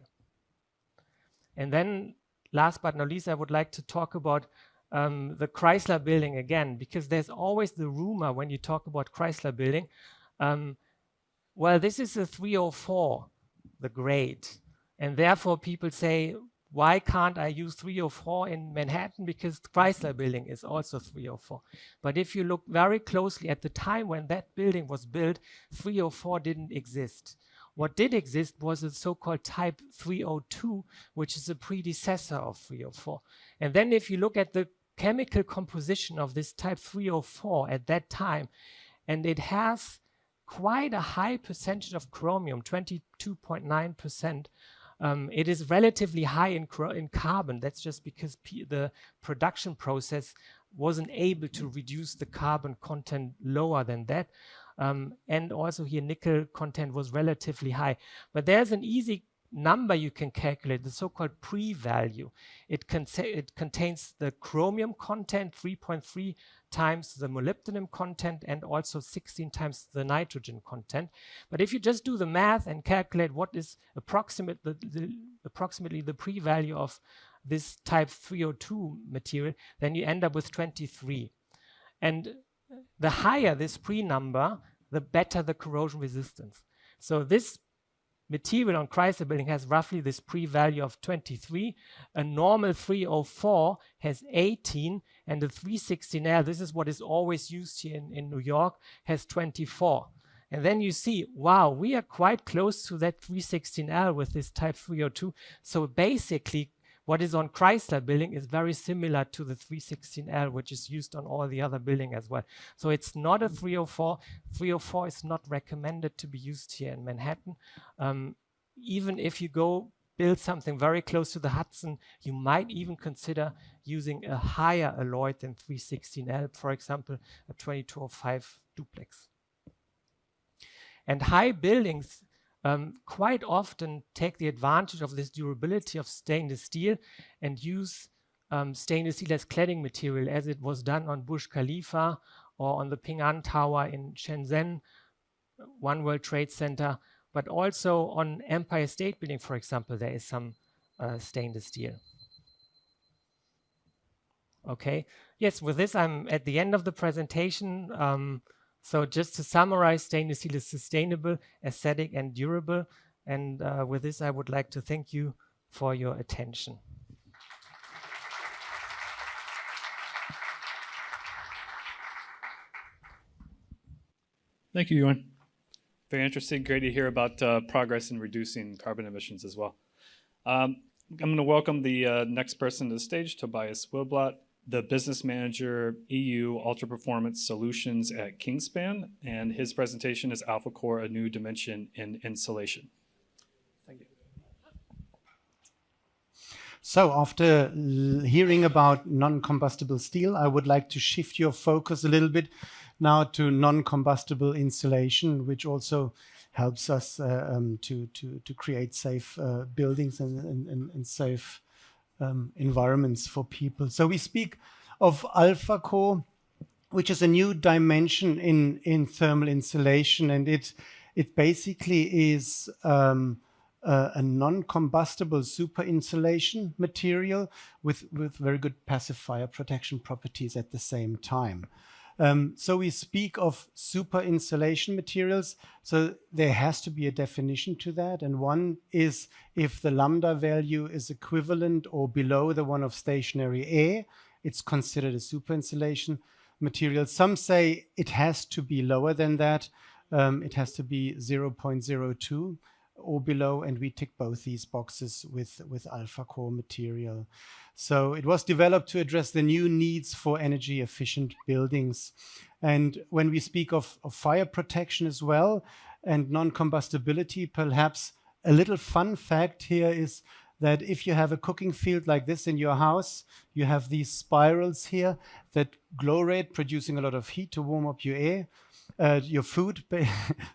S19: And then last but not least, I would like to talk about the Chrysler building again, because there's always the rumor when you talk about Chrysler building, well, this is a 304, the grade. And therefore people say, why can't I use 304 in Manhattan? Because the Chrysler building is also 304. But if you look very closely at the time when that building was built, 304 didn't exist. What did exist was a so-called type 302, which is a predecessor of 304. And then if you look at the chemical composition of this type 304 at that time, and it has quite a high percentage of chromium, 22.9%. It is relatively high in carbon. That's just because the production process wasn't able to reduce the carbon content lower than that. And also here nickel content was relatively high. But there's an easy number you can calculate, the so-called pre-value. It contains the chromium content, 3.3 times the molybdenum content, and also 16 times the nitrogen content. But if you just do the math and calculate what is approximately the pre-value of this type 302 material, then you end up with 23. And the higher this pre-number, the better the corrosion resistance. So this material on Chrysler building has roughly this pre-value of 23. A normal 304 has 18, and the 316L, this is what is always used here in New York, has 24. And then you see, wow, we are quite close to that 316L with this type 302. So basically, what is on Chrysler building is very similar to the 316L, which is used on all the other building as well. So it's not a 304. 304 is not recommended to be used here in Manhattan. Even if you go build something very close to the Hudson, you might even consider using a higher alloy than 316L, for example, a 2205 duplex. And high buildings quite often take the advantage of this durability of stainless steel and use stainless steel as cladding material, as it was done on Burj Khalifa or on the Ping An Tower in Shenzhen, One World Trade Center, but also on Empire State Building, for example, there is some stainless steel. Okay. Yes, with this, I'm at the end of the presentation. So just to summarize, stainless steel is sustainable, aesthetic, and durable. And with this, I would like to thank you for your attention.
S16: Thank you, Jörn. Very interesting. Great to hear about progress in reducing carbon emissions as well. I'm going to welcome the next person to the stage, Tobias Wild-Blatt, the Business Manager, EU Ultra Performance Solutions at Kingspan, and his presentation is Alpha Core, a New Dimension in Insulation. Thank you.
S20: So after hearing about non-combustible steel, I would like to shift your focus a little bit now to non-combustible insulation, which also helps us to create safe buildings and safe environments for people. So we speak of Alpha Core, which is a new dimension in thermal insulation, and it basically is a non-combustible super insulation material with very good pacifier protection properties at the same time. So we speak of super insulation materials. So there has to be a definition to that. And one is if the lambda value is equivalent or below the one of stationary air, it's considered a super insulation material. Some say it has to be lower than that. It has to be 0.02 or below, and we tick both these boxes with Alpha Core material. So it was developed to address the new needs for energy efficient buildings. And when we speak of fire protection as well and non-combustibility, perhaps a little fun fact here is that if you have a cooking field like this in your house, you have these spirals here that glow red, producing a lot of heat to warm up your food,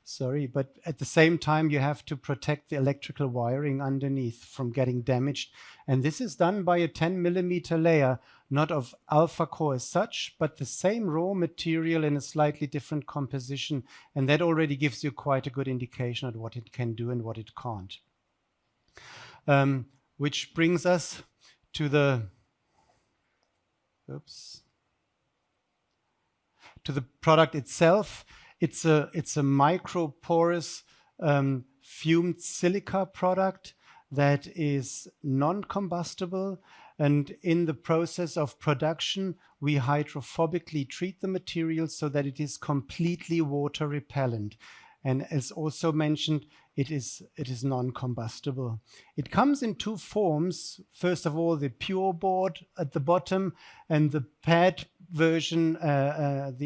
S20: sorry, but at the same time you have to protect the electrical wiring underneath from getting damaged. And this is done by a 10mm layer, not of Alpha Core as such, but the same raw material in a slightly different composition. And that already gives you quite a good indication of what it can do and what it can't. Which brings us to the, to the product itself. It's a micro-porous fumed silica product that is non-combustible, and in the process of production we hydrophobically treat the material so that it is completely water repellent. And as also mentioned, it is non-combustible. It comes in two forms. First of all, the pure board at the bottom, and the pad version on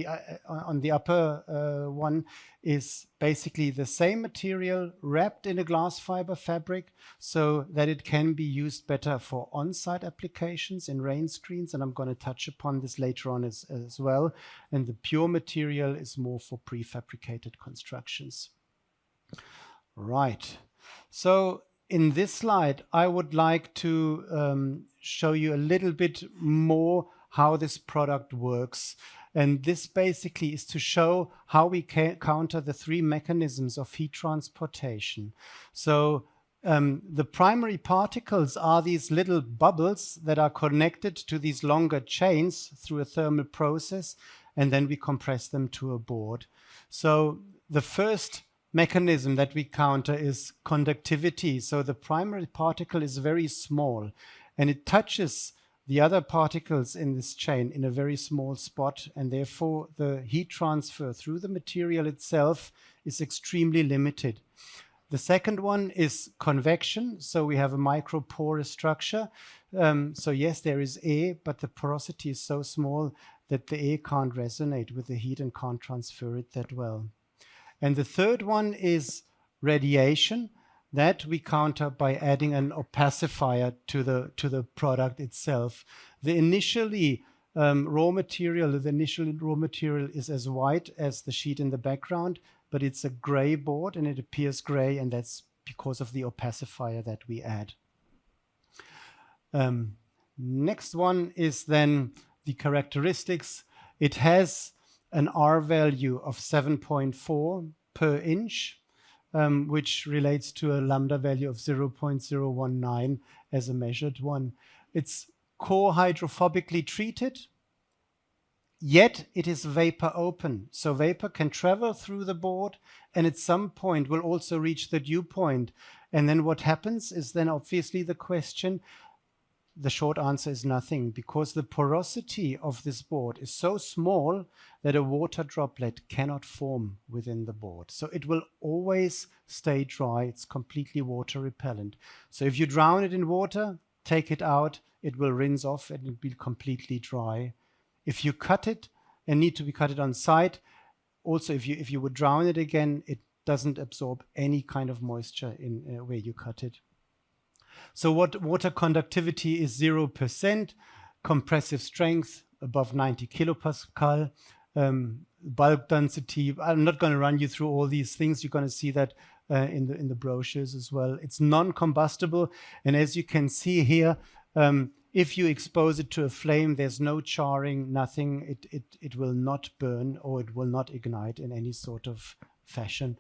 S20: the upper one is basically the same material wrapped in a glass fiber fabric so that it can be used better for on-site applications in rain screens, and I'm going to touch upon this later on as well. And the pure material is more for prefabricated constructions. Right. So in this slide, I would like to show you a little bit more how this product works. And this basically is to show how we counter the three mechanisms of heat transportation. So the primary particles are these little bubbles that are connected to these longer chains through a thermal process, and then we compress them to a board. So the first mechanism that we counter is conductivity. So the primary particle is very small, and it touches the other particles in this chain in a very small spot, and therefore the heat transfer through the material itself is extremely limited. The second one is convection. So we have a microporous structure. So yes, there is air, but the porosity is so small that the air can't resonate with the heat and can't transfer it that well. And the third one is radiation. That we counter by adding an opacifier to the product itself. The initial raw material is as white as the sheet in the background, but it's a gray board and it appears gray, and that's because of the opacifier that we add. Next one is then the characteristics. It has an R value of 7.4 per inch. which relates to a lambda value of 0.019 as a measured one. It's core hydrophobically treated, yet it is vapor open. So vapor can travel through the board and at some point will also reach the dew point. And then what happens is then obviously the question, the short answer is nothing, because the porosity of this board is so small that a water droplet cannot form within the board. So it will always stay dry. It's completely water repellent. So if you drown it in water, take it out, it will rinse off and it will be completely dry. If you cut it and need to be cut it on site, also if you would drown it again, it doesn't absorb any kind of moisture in where you cut it. So what water conductivity is 0%, compressive strength above 90 kilopascal, bulk density. I'm not going to run you through all these things. You're going to see that in the brochures as well. It's non-combustible, and as you can see here, if you expose it to a flame, there's no charring, nothing. It will not burn or it will not ignite in any sort of fashion.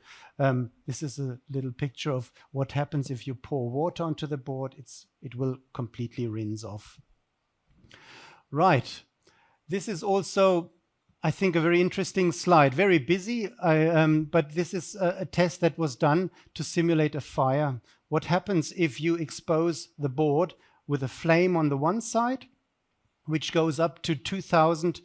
S20: This is a little picture of what happens if you pour water onto the board. It will completely rinse off. Right. This is also, I think, a very interesting slide. Very busy, but this is a test that was done to simulate a fire. What happens if you expose the board with a flame on the one side, which goes up to 2000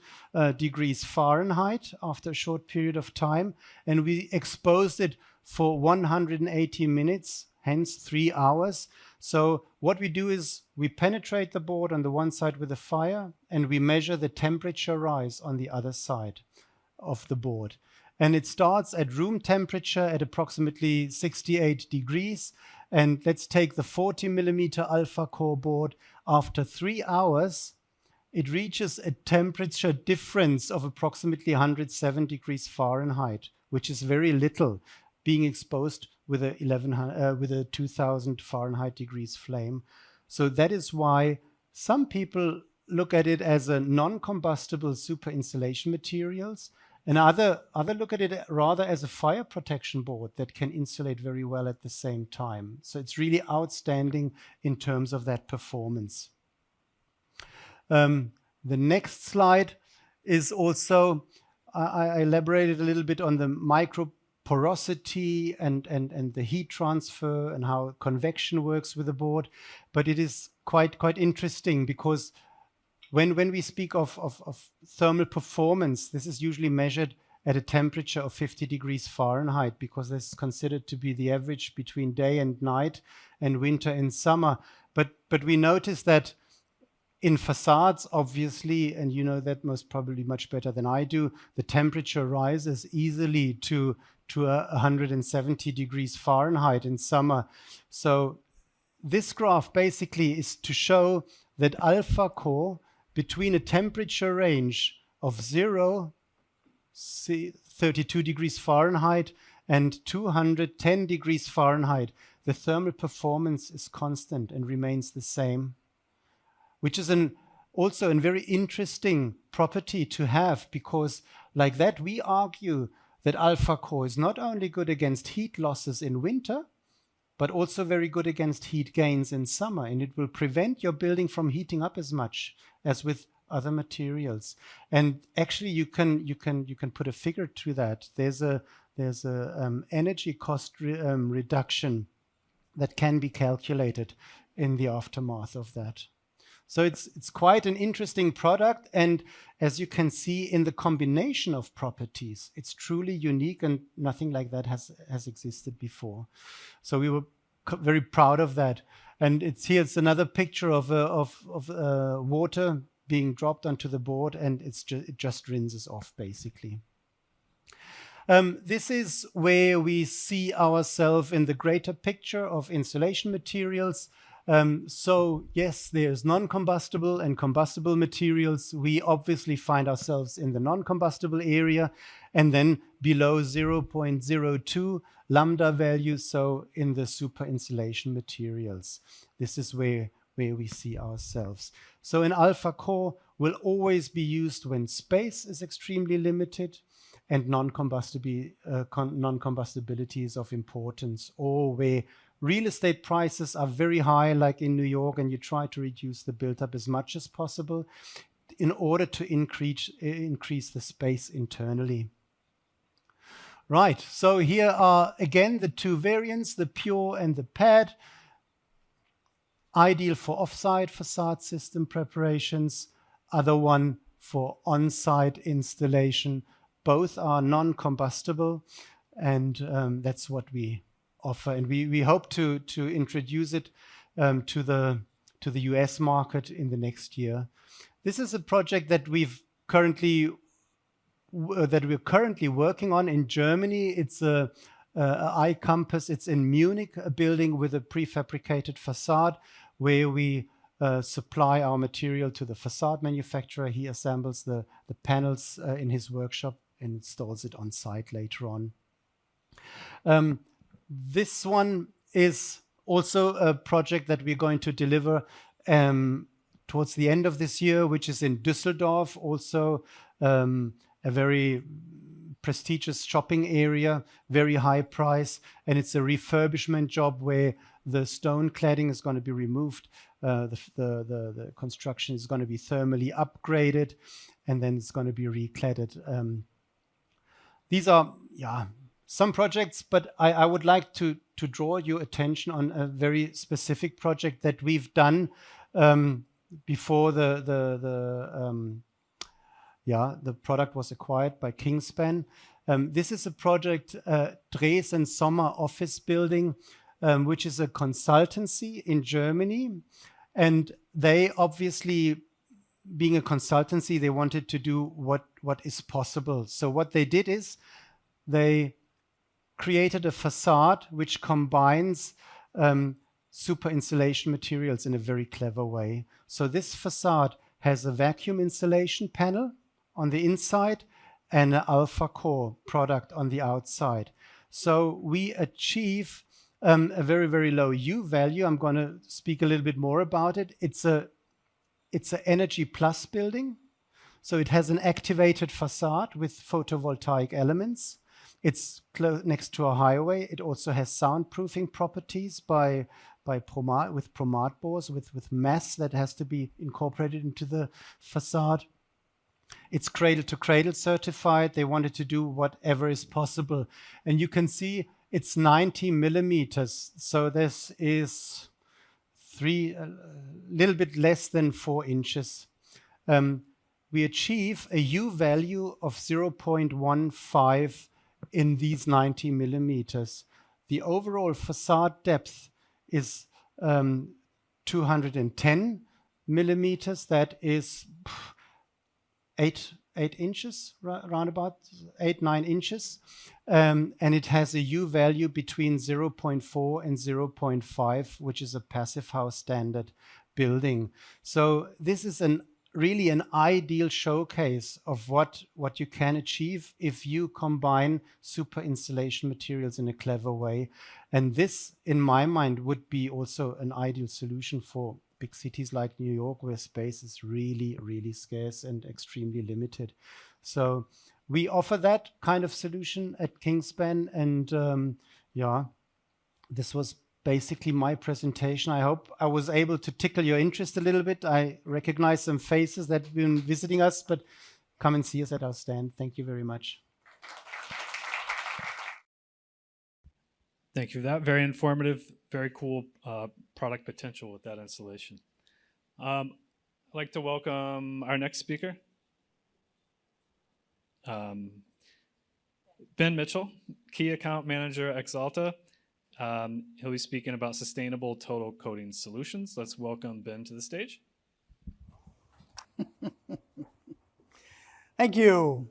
S20: degrees Fahrenheit after a short period of time, and we exposed it for 180 minutes, hence 3 hours. So what we do is we penetrate the board on the one side with a fire, and we measure the temperature rise on the other side of the board. And it starts at room temperature at approximately 68 degrees. And let's take the 40 millimeter alpha core board. After 3 hours, it reaches a temperature difference of approximately 107 degrees Fahrenheit, which is very little, being exposed with a 2000 Fahrenheit degrees flame. So that is why some people look at it as a non-combustible super insulation materials, and other look at it rather as a fire protection board that can insulate very well at the same time. So it's really outstanding in terms of that performance. The next slide is also, I elaborated a little bit on the micro porosity and the heat transfer and how convection works with the board. But it is quite interesting because when we speak of thermal performance, this is usually measured at a temperature of 50 degrees Fahrenheit because this is considered to be the average between day and night and winter and summer. But we notice that in facades, obviously, and you know that most probably much better than I do, the temperature rises easily to 170 degrees Fahrenheit in summer. So this graph basically is to show that alpha core between a temperature range of 32 degrees Fahrenheit and 210 degrees Fahrenheit, the thermal performance is constant and remains the same, which is also a very interesting property to have, because like that we argue that alpha core is not only good against heat losses in winter, but also very good against heat gains in summer, and it will prevent your building from heating up as much as with other materials. And actually you can put a figure to that. There's a energy cost reduction that can be calculated in the aftermath of that. So it's quite an interesting product, and as you can see in the combination of properties, it's truly unique and nothing like that has existed before. So we were very proud of that. And here's another picture of water being dropped onto the board, and it just rinses off basically. This is where we see ourselves in the greater picture of insulation materials. So yes, there's non-combustible and combustible materials. We obviously find ourselves in the non-combustible area, and then below 0.02 lambda value, so in the super insulation materials. This is where we see ourselves. So an alpha core will always be used when space is extremely limited, and non-combustibility is of importance, or where real estate prices are very high, like in New York, and you try to reduce the build-up as much as possible in order to increase the space internally. Right, so here are again the two variants, the pure and the pad. Ideal for off-site facade system preparations, other one for on-site installation. Both are non-combustible, and that's what we offer. And we hope to introduce it to the US market in the next year. This is a project that we're currently working on in Germany. It's a iCampus. It's in Munich, a building with a prefabricated facade where we supply our material to the facade manufacturer. He assembles the panels in his workshop and installs it on site later on. This one is also a project that we're going to deliver towards the end of this year, which is in Düsseldorf, also a very prestigious shopping area, very high price, and it's a refurbishment job where the stone cladding is going to be removed, the construction is going to be thermally upgraded, and then it's going to be recladded. These are some projects, but I would like to draw your attention on a very specific project that we've done before the product was acquired by Kingspan. This is a project, Dres & Sommer office building, which is a consultancy in Germany. And they obviously, being a consultancy, they wanted to do what is possible. So what they did is they created a facade which combines super insulation materials in a very clever way. So this facade has a vacuum insulation panel on the inside and an alpha core product on the outside. So we achieve a very, very low U value. I'm going to speak a little bit more about it. It's an energy plus building. So it has an activated facade with photovoltaic elements. It's next to a highway. It also has soundproofing properties with Promat bores, with mass that has to be incorporated into the facade. It's cradle to cradle certified. They wanted to do whatever is possible. And you can see it's 90 millimeters. So this is a little bit less than 4 inches. We achieve a U value of 0.15 in these 90 millimeters. The overall facade depth is 210 millimeters. That is 8 inches, round about 8-9 inches. And it has a U value between 0.4 and 0.5, which is a passive house standard building. So this is really an ideal showcase of what you can achieve if you combine super insulation materials in a clever way. And this, in my mind, would be also an ideal solution for big cities like New York, where space is really, really scarce and extremely limited. So we offer that kind of solution at Kingspan. And this was basically my presentation. I hope I was able to tickle your interest a little bit. I recognize some faces that have been visiting us, but come and see us at our stand. Thank you very much.
S16: Thank you for that. Very informative, very cool product potential with that installation. I'd like to welcome our next speaker, Ben Mitchell, Key Account Manager, Exalta. He'll be speaking about sustainable total coating solutions. Let's welcome Ben to the stage.
S21: Thank you.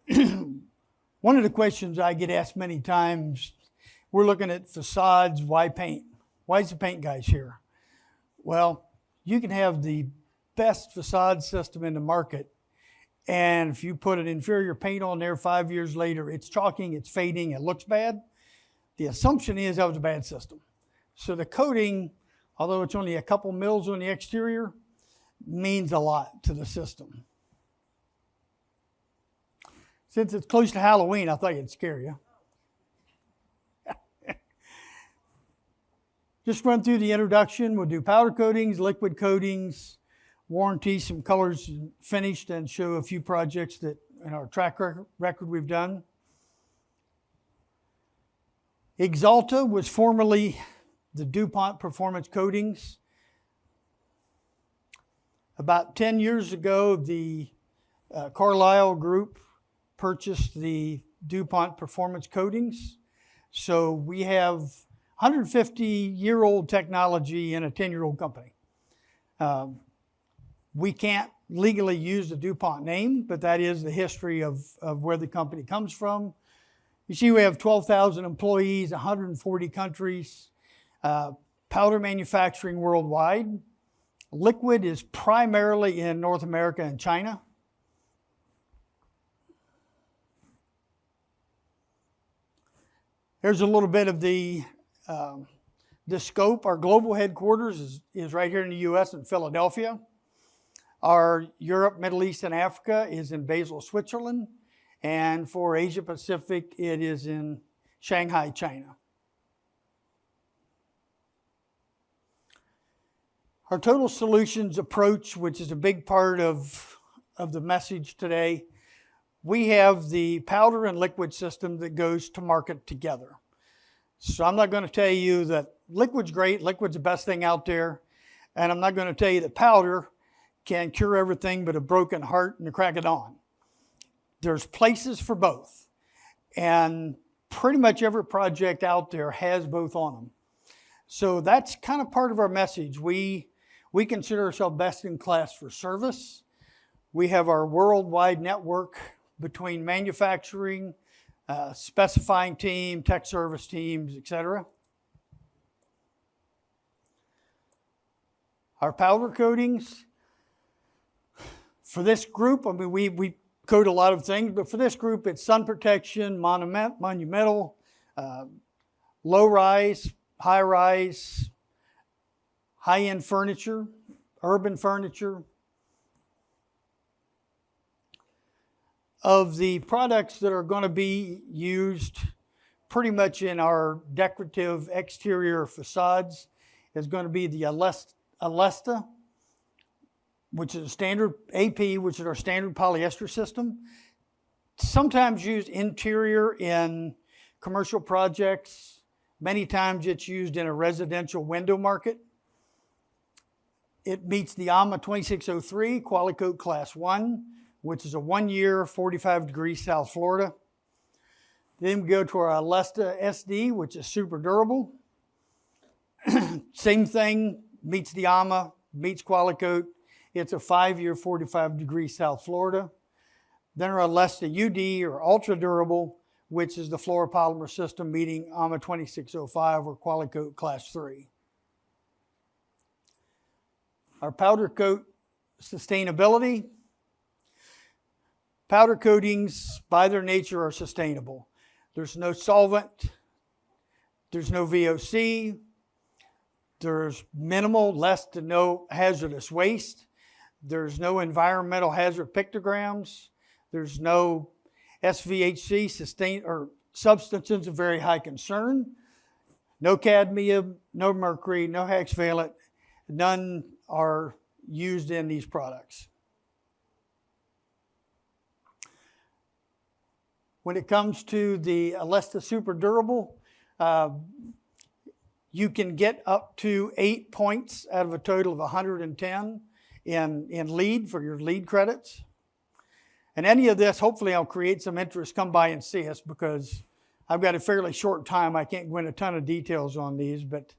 S21: One of the questions I get asked many times, we're looking at facades, why paint? Why is the paint guys here? Well, you can have the best facade system in the market, and if you put an inferior paint on there 5 years later, it's chalking, it's fading, it looks bad. The assumption is that was a bad system. So the coating, although it's only a couple mils on the exterior, means a lot to the system. Since it's close to Halloween, I thought it'd scare you. Just run through the introduction. We'll do powder coatings, liquid coatings, warranty, some colors finished, and show a few projects that in our track record we've done. Axalta was formerly the DuPont Performance Coatings. About 10 years ago, the Carlisle Group purchased the DuPont Performance Coatings. So we have 150-year-old technology in a 10-year-old company. We can't legally use the DuPont name, but that is the history of where the company comes from. You see we have 12,000 employees, 140 countries, powder manufacturing worldwide. Liquid is primarily in North America and China. Here's a little bit of the scope. Our global headquarters is right here in the U.S. in Philadelphia. Our Europe, Middle East, and Africa is in Basel, Switzerland. And for Asia Pacific, it is in Shanghai, China. Our total solutions approach, which is a big part of the message today, we have the powder and liquid system that goes to market together. So I'm not going to tell you that liquid's great, liquid's the best thing out there, and I'm not going to tell you that powder can cure everything but a broken heart and a crack of dawn. There's places for both, and pretty much every project out there has both on them. So that's kind of part of our message. We consider ourselves best in class for service. We have our worldwide network between manufacturing, specifying team, tech service teams, etc. Our powder coatings. For this group, I mean, we coat a lot of things, but for this group, it's sun protection, monumental, low rise, high rise, high-end furniture, urban furniture. Of the products that are going to be used pretty much in our decorative exterior facades is going to be the Alesta, which is a standard AP, which is our standard polyester system. Sometimes used interior in commercial projects. Many times it's used in a residential window market. It meets the AMA 2603 Qualicoat Class 1, which is a 1 year, 45 degrees South Florida. Then we go to our Alesta SD, which is super durable. Same thing, meets the AMA, meets Qualicoat. It's a 5 year, 45 degrees South Florida. Then our Alesta UD, or ultra durable, which is the fluoropolymer system meeting AMA 2605 or Qualicoat Class 3. Our powder coat sustainability. Powder coatings, by their nature, are sustainable. There's no solvent. There's no VOC. There's minimal, less to no hazardous waste. There's no environmental hazard pictograms. There's no SVHC, or substances of very high concern. No cadmium, no mercury, no hexvalent. None are used in these products. When it comes to the Alesta Super Durable, you can get up to 8 points out of a total of 110 in LEED for your LEED credits. And any of this, hopefully I'll create some interest. Come by and see us, because I've got a fairly short time. I can't go into a ton of details on these, but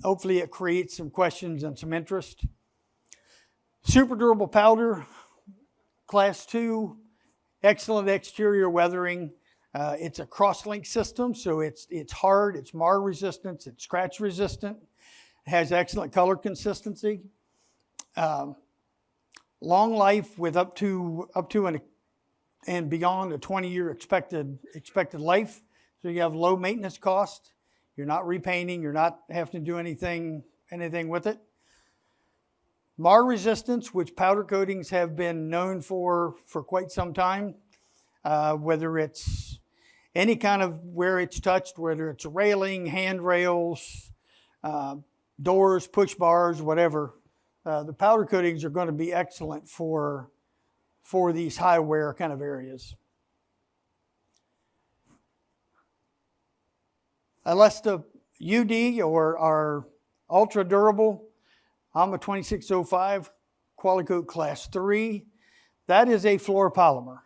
S21: hopefully it creates some questions and some interest. Super durable powder, Class 2, excellent exterior weathering. It's a cross-link system, so it's hard, it's mar resistant, it's scratch resistant. It has excellent color consistency. Long life with up to and beyond a 20-year expected life. So you have low maintenance cost. You're not repainting. You're not having to do anything with it. Mar resistance, which powder coatings have been known for quite some time. whether it's any kind of where it's touched, whether it's a railing, handrails, doors, push bars, whatever. The powder coatings are going to be excellent for these high wear kind of areas. Alesta UD or our ultra durable AMA 2605 Qualicoat Class 3. That is a fluoropolymer.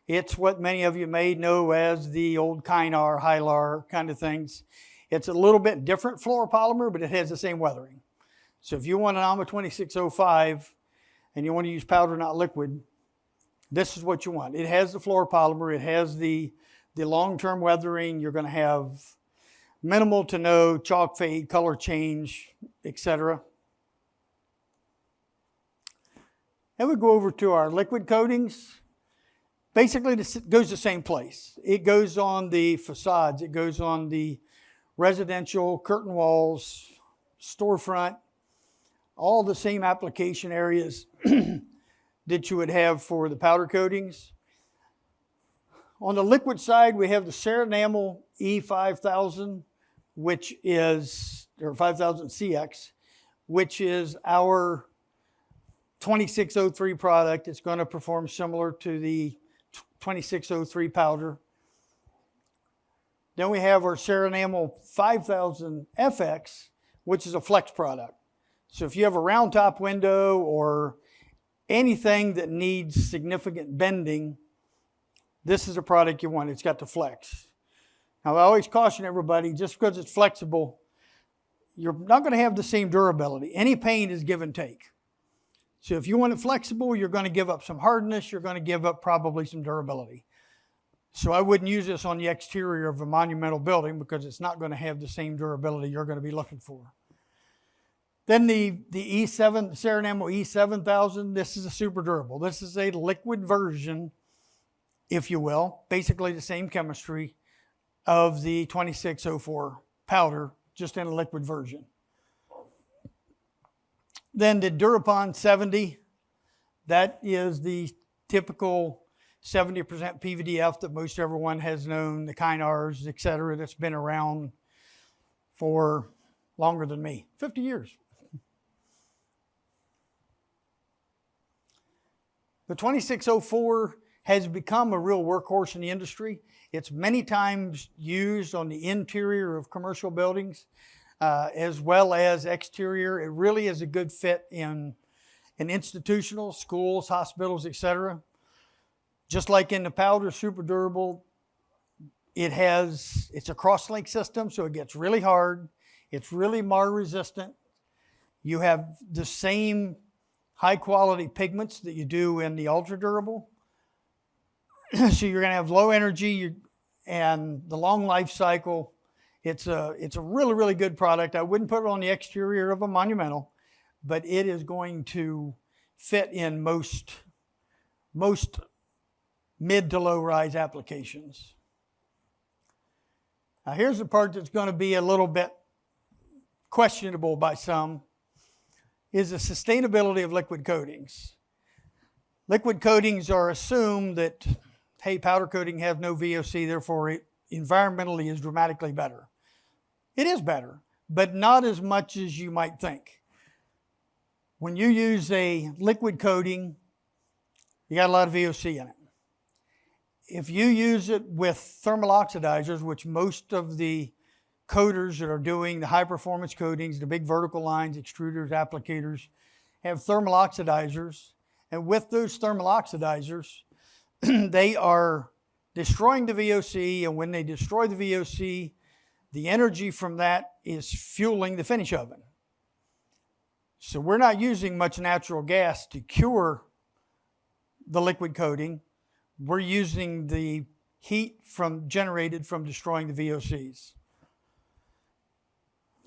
S21: It's what many of you may know as the old Kynar, Hylar kind of things. It's a little bit different fluoropolymer, but it has the same weathering. So if you want an AMA 2605 and you want to use powder, not liquid, this is what you want. It has the fluoropolymer. It has the long-term weathering. You're going to have minimal to no chalk fade, color change, etc. And we go over to our liquid coatings. Basically, this goes the same place. It goes on the facades. It goes on the residential curtain walls, storefront, all the same application areas that you would have for the powder coatings. On the liquid side, we have the Ceranamel E5000, which is, or 5000 CX, which is our 2603 product. It's going to perform similar to the 2603 powder. Then we have our Ceranamel 5000 FX, which is a flex product. So if you have a round top window or anything that needs significant bending, this is a product you want. It's got the flex. Now, I always caution everybody, just because it's flexible, you're not going to have the same durability. Any paint is give and take. So if you want it flexible, you're going to give up some hardness. You're going to give up probably some durability. So I wouldn't use this on the exterior of a monumental building because it's not going to have the same durability you're going to be looking for. Then the E7, Ceranamel E7000, this is a super durable. This is a liquid version, if you will, basically the same chemistry of the 2604 powder, just in a liquid version. Then the Durapon 70, that is the typical 70% PVDF that most everyone has known, the Kynars, et cetera, that's been around for longer than me, 50 years. The 2604 has become a real workhorse in the industry. It's many times used on the interior of commercial buildings as well as exterior. It really is a good fit in institutional, schools, hospitals, etc. Just like in the powder, super durable, it's a cross-link system, so it gets really hard. It's really mar resistant. You have the same high-quality pigments that you do in the ultra-durable. So you're going to have low energy and the long life cycle. It's a really, really good product. I wouldn't put it on the exterior of a monumental, but it is going to fit in most mid to low rise applications. Now here's the part that's going to be a little bit questionable by some, is the sustainability of liquid coatings. Liquid coatings are assumed that, hey, powder coating has no VOC, therefore it environmentally is dramatically better. It is better, but not as much as you might think. When you use a liquid coating, you got a lot of VOC in it. If you use it with thermal oxidizers, which most of the coaters that are doing the high performance coatings, the big vertical lines, extruders, applicators, have thermal oxidizers. And with those thermal oxidizers, they are destroying the VOC. And when they destroy the VOC, the energy from that is fueling the finish oven. So we're not using much natural gas to cure the liquid coating. We're using the heat generated from destroying the VOCs.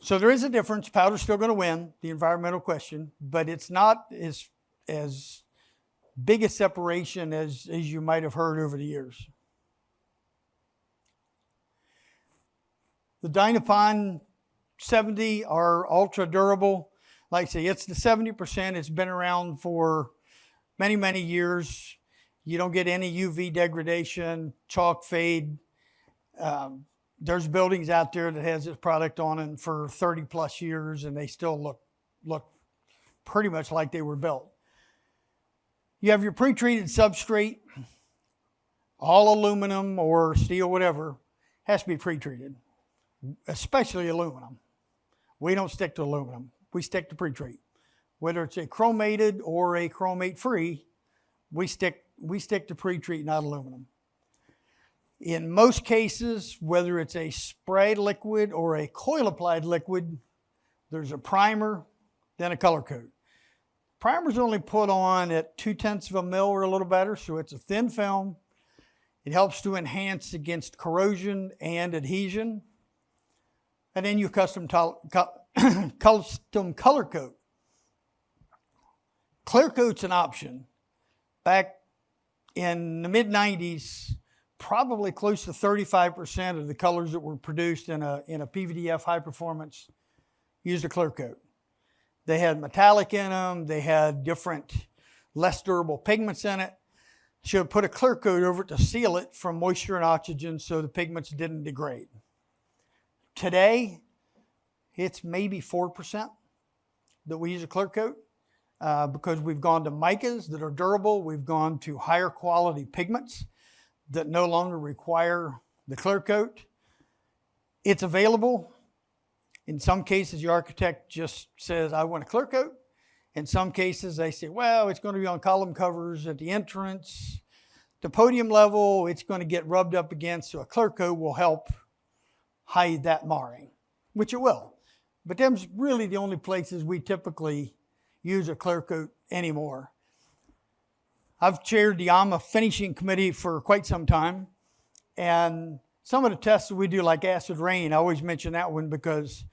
S21: So there is a difference. Powder's still going to win the environmental question, but it's not as big a separation as you might have heard over the years. The Dynapon 70 are ultra durable. Like I say, it's the 70%. It's been around for many, many years. You don't get any UV degradation, chalk fade. There's buildings out there that has this product on it for 30 plus years and they still look pretty much like they were built. You have your pre-treated substrate, all aluminum or steel, whatever, has to be pre-treated, especially aluminum. We don't stick to aluminum. We stick to pre-treat. Whether it's a chromated or a chromate-free, we stick to pre-treat, not aluminum. In most cases, whether it's a spray liquid or a coil-applied liquid, there's a primer, then a color coat. Primer's only put on at 0.2 of a mil or a little better, so it's a thin film. It helps to enhance against corrosion and adhesion. And then you custom color coat. Clear coat's an option. Back in the mid-90s, probably close to 35% of the colors that were produced in a PVDF high performance used a clear coat. They had metallic in them. They had different, less durable pigments in it. Should put a clear coat over it to seal it from moisture and oxygen so the pigments didn't degrade. Today, it's maybe 4% that we use a clear coat because we've gone to micas that are durable. We've gone to higher quality pigments that no longer require the clear coat. It's available. In some cases, the architect just says, I want a clear coat. In some cases, they say, well, it's going to be on column covers at the entrance. The podium level, it's going to get rubbed up against, so a clear coat will help hide that marring, which it will. But them's really the only places we typically use a clear coat anymore. I've chaired the AMA finishing committee for quite some time, and some of the tests that we do, like acid rain, I always mention that one because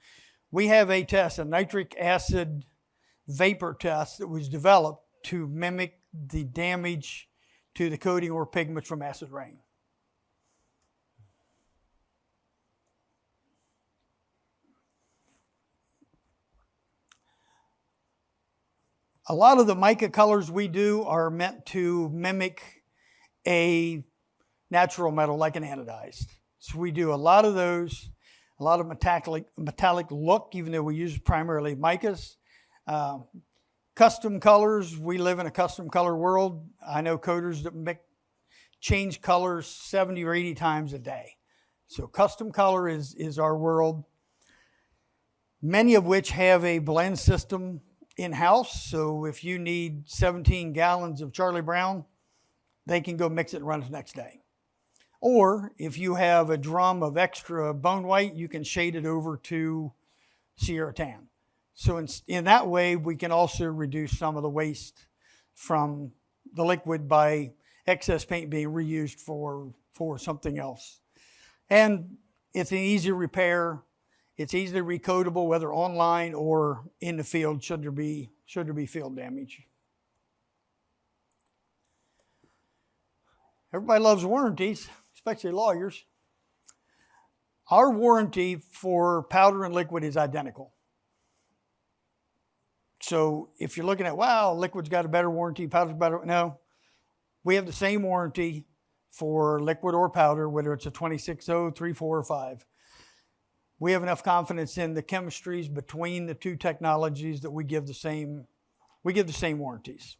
S21: we have a test, a nitric acid vapor test that was developed to mimic the damage to the coating or pigments from acid rain. A lot of the mica colors we do are meant to mimic a natural metal like an anodized. So we do a lot of those, a lot of metallic look, even though we use primarily micas. Custom colors, we live in a custom color world. I know coders that change colors 70 or 80 times a day. So custom color is our world. Many of which have a blend system in-house. So if you need 17 gallons of Charlie Brown, they can go mix it and run it the next day. Or if you have a drum of extra bone white, you can shade it over to Sierra Tan. So in that way, we can also reduce some of the waste from the liquid by excess paint being reused for something else. And it's an easy repair. It's easily recoatable, whether online or in the field, should there be field damage. Everybody loves warranties, especially lawyers. Our warranty for powder and liquid is identical. So if you're looking at, wow, liquid's got a better warranty, powder's better, no. We have the same warranty for liquid or powder, whether it's a 260, 3, 4, or 5. We have enough confidence in the chemistries between the two technologies that we give the same warranties.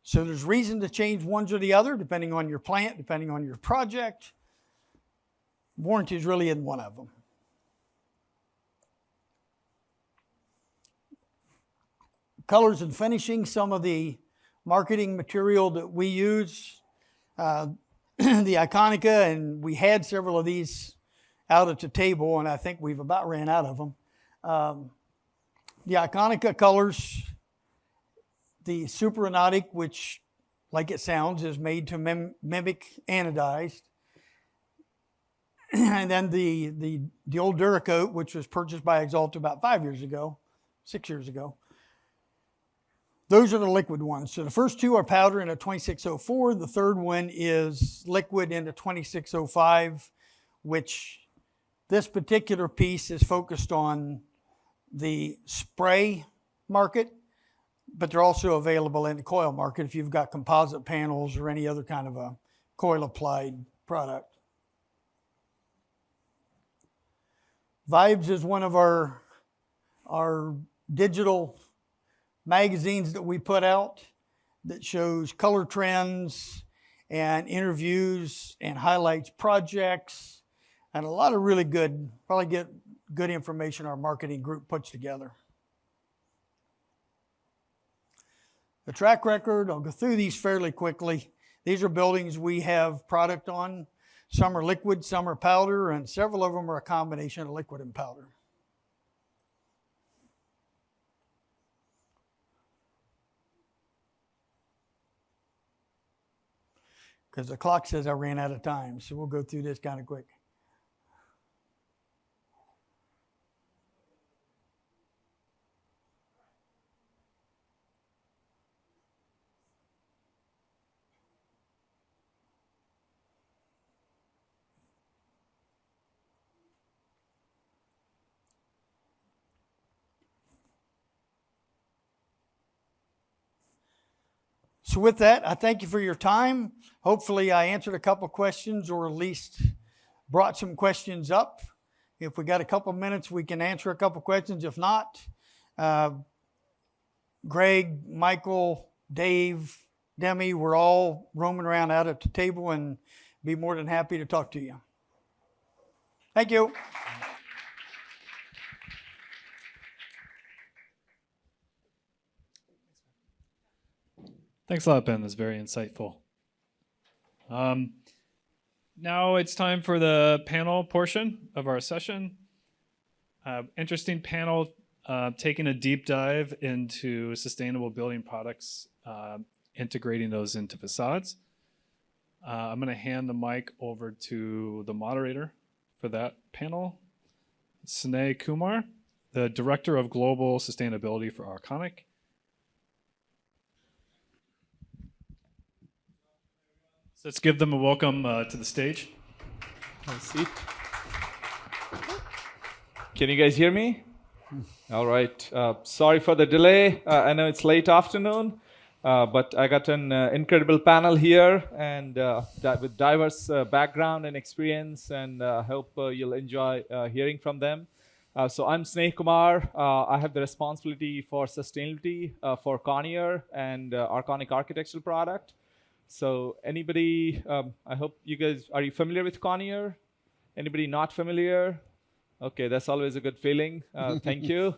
S21: So there's reason to change ones or the other, depending on your plant, depending on your project. Warranty is really in one of them. Colors and finishing, some of the marketing material that we use, the Anika, and we had several of these out at the table, and I think we've about ran out of them. The Anika colors, the superanodic, which, like it sounds, is made to mimic anodized. And then the old Duracoat, which was purchased by Axalta about 6 years ago. Those are the liquid ones. So the first two are powder in a 2604. The third one is liquid in a 2605, which this particular piece is focused on the spray market. but they're also available in the coil market if you've got composite panels or any other kind of a coil applied product. Vibes is one of our digital magazines that we put out that shows color trends and interviews and highlights projects and a lot of really good, probably get good information our marketing group puts together. The track record, I'll go through these fairly quickly. These are buildings we have product on. Some are liquid, some are powder, and several of them are a combination of liquid and powder. Because the clock says I ran out of time, so we'll go through this kind of quick. So with that, I thank you for your time. Hopefully I answered a couple questions or at least brought some questions up. If we got a couple minutes, we can answer a couple questions. If not, Greg, Michael, Dave, Demi, we're all roaming around out at the table and be more than happy to talk to you. Thank you.
S16: Thanks a lot, Ben. That's very insightful. Now it's time for the panel portion of our session. Interesting panel taking a deep dive into sustainable building products, integrating those into facades. I'm going to hand the mic over to the moderator for that panel, Sneh Kumar, the Director of Global Sustainability for Arconic. Let's give them a welcome to the stage.
S1: Have a seat. Can you guys hear me? All right. Sorry for the delay. I know it's late afternoon, but I got an incredible panel here and with diverse background and experience, and hope you'll enjoy hearing from them. So I'm Sneh Kumar. I have the responsibility for sustainability for Convenor and Arconic architectural product. So anybody, I hope you guys, are you familiar with Convenor? Anybody not familiar? Okay, that's always a good feeling. Thank you.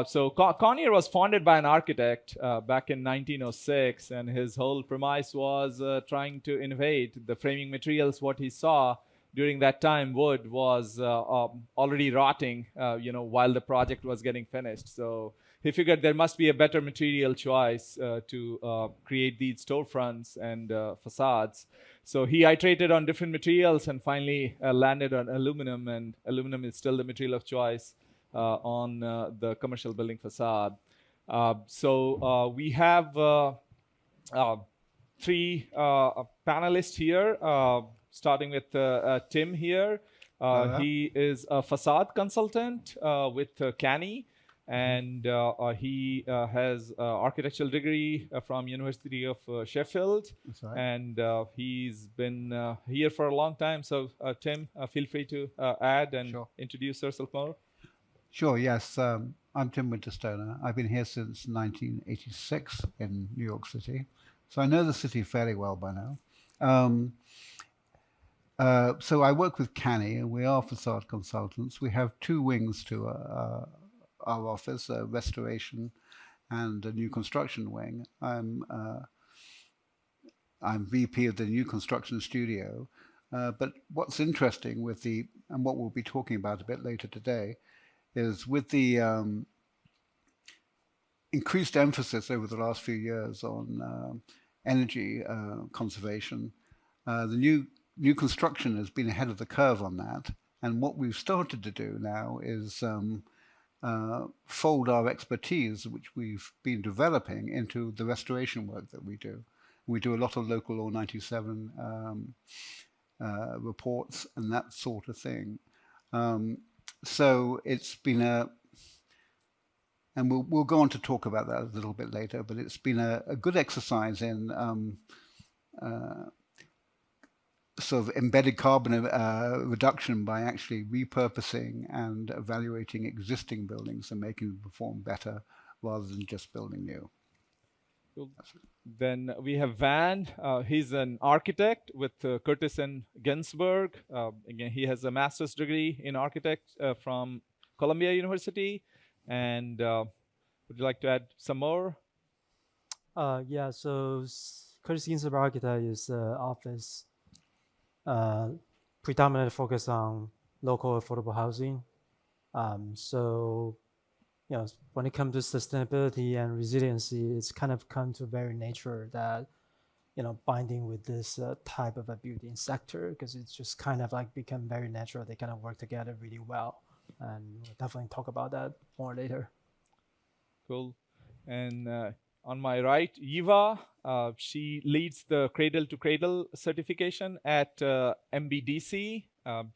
S1: So Convenor was founded by an architect back in 1906, and his whole premise was trying to innovate the framing materials. What he saw during that time, wood was already rotting, while the project was getting finished. So he figured there must be a better material choice to create these storefronts and facades. So he iterated on different materials and finally landed on aluminum, and aluminum is still the material of choice on the commercial building facade. So we have 3 panelists here, starting with Tim here. He is a facade consultant with Canny. And he has architectural degree from University of Sheffield. That's right. And he's been here for a long time. So Tim, feel free to add and introduce yourself more.
S22: Sure, yes. I'm Tim Winterstoner. I've been here since 1986 in New York City. So I know the city fairly well by now. So I work with Canny, and we are facade consultants. We have 2 wings to our office, a restoration and a new construction wing. I'm VP of the new construction studio. But what's interesting with and what we'll be talking about a bit later today, is with the increased emphasis over the last few years on energy conservation, the new construction has been ahead of the curve on that. And what we've started to do now is fold our expertise, which we've been developing, into the restoration work that we do. We do a lot of local Law 97 reports and that sort of thing. So it's been and we'll go on to talk about that a little bit later, but it's been a good exercise in sort of embedded carbon reduction by actually repurposing and evaluating existing buildings and making them perform better rather than just building new.
S1: Cool. Then we have Van. He's an architect with Curtis and Ginsburg. Again, he has a master's degree in architect from Columbia University. And would you like to add some more?
S3: Yeah, so Curtis Ginsburg Architect is office predominantly focused on local affordable housing. So, you know, when it comes to sustainability and resiliency, it's kind of come to very nature that, you know, binding with this type of a building sector, because it's just kind of like become very natural. They kind of work together really well. And we'll definitely talk about that more later.
S1: Cool. And on my right, Eva, she leads the Cradle to Cradle certification at MBDC.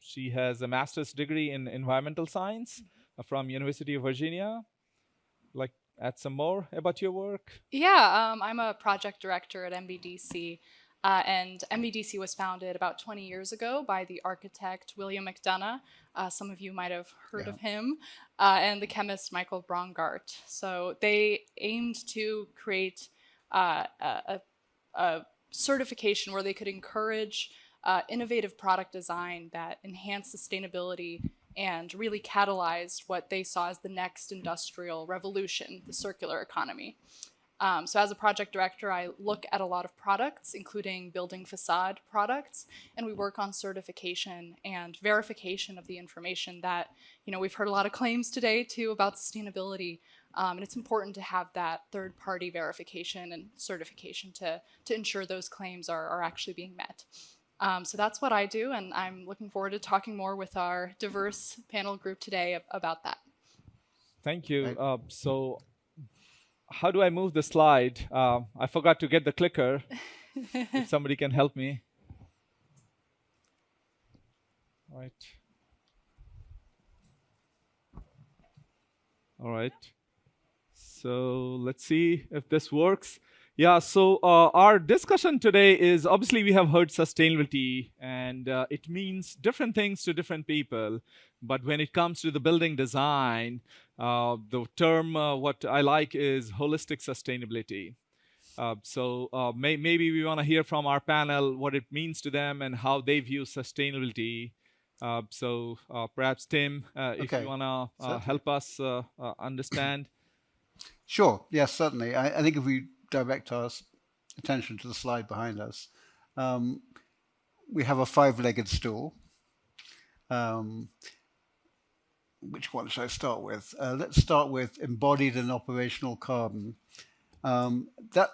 S1: She has a master's degree in environmental science from University of Virginia. Like, add some more about your work?
S4: Yeah, I'm a project director at MBDC. And MBDC was founded about 20 years ago by the architect William McDonough. Some of you might have heard of him, and the chemist Michael Braungart. So they aimed to create a certification where they could encourage innovative product design that enhanced sustainability and really catalyzed what they saw as the next industrial revolution, the circular economy. So as a project director, I look at a lot of products, including building facade products, and we work on certification and verification of the information that, you know, we've heard a lot of claims today too about sustainability, and it's important to have that third-party verification and certification to ensure those claims are actually being met. So that's what I do, and I'm looking forward to talking more with our diverse panel group today about that.
S1: Thank you. So how do I move the slide? I forgot to get the clicker. If somebody can help me. All right. All right. So let's see if this works. Yeah, so our discussion today is, obviously we have heard sustainability, and it means different things to different people. But when it comes to the building design, the term what I like is holistic sustainability. So maybe we want to hear from our panel what it means to them and how they view sustainability. So perhaps Tim, if you want to help us understand.
S22: Sure, yes, certainly. I think if we direct our attention to the slide behind us, we have a five-legged stool. Which one should I start with? Let's start with embodied and operational carbon. That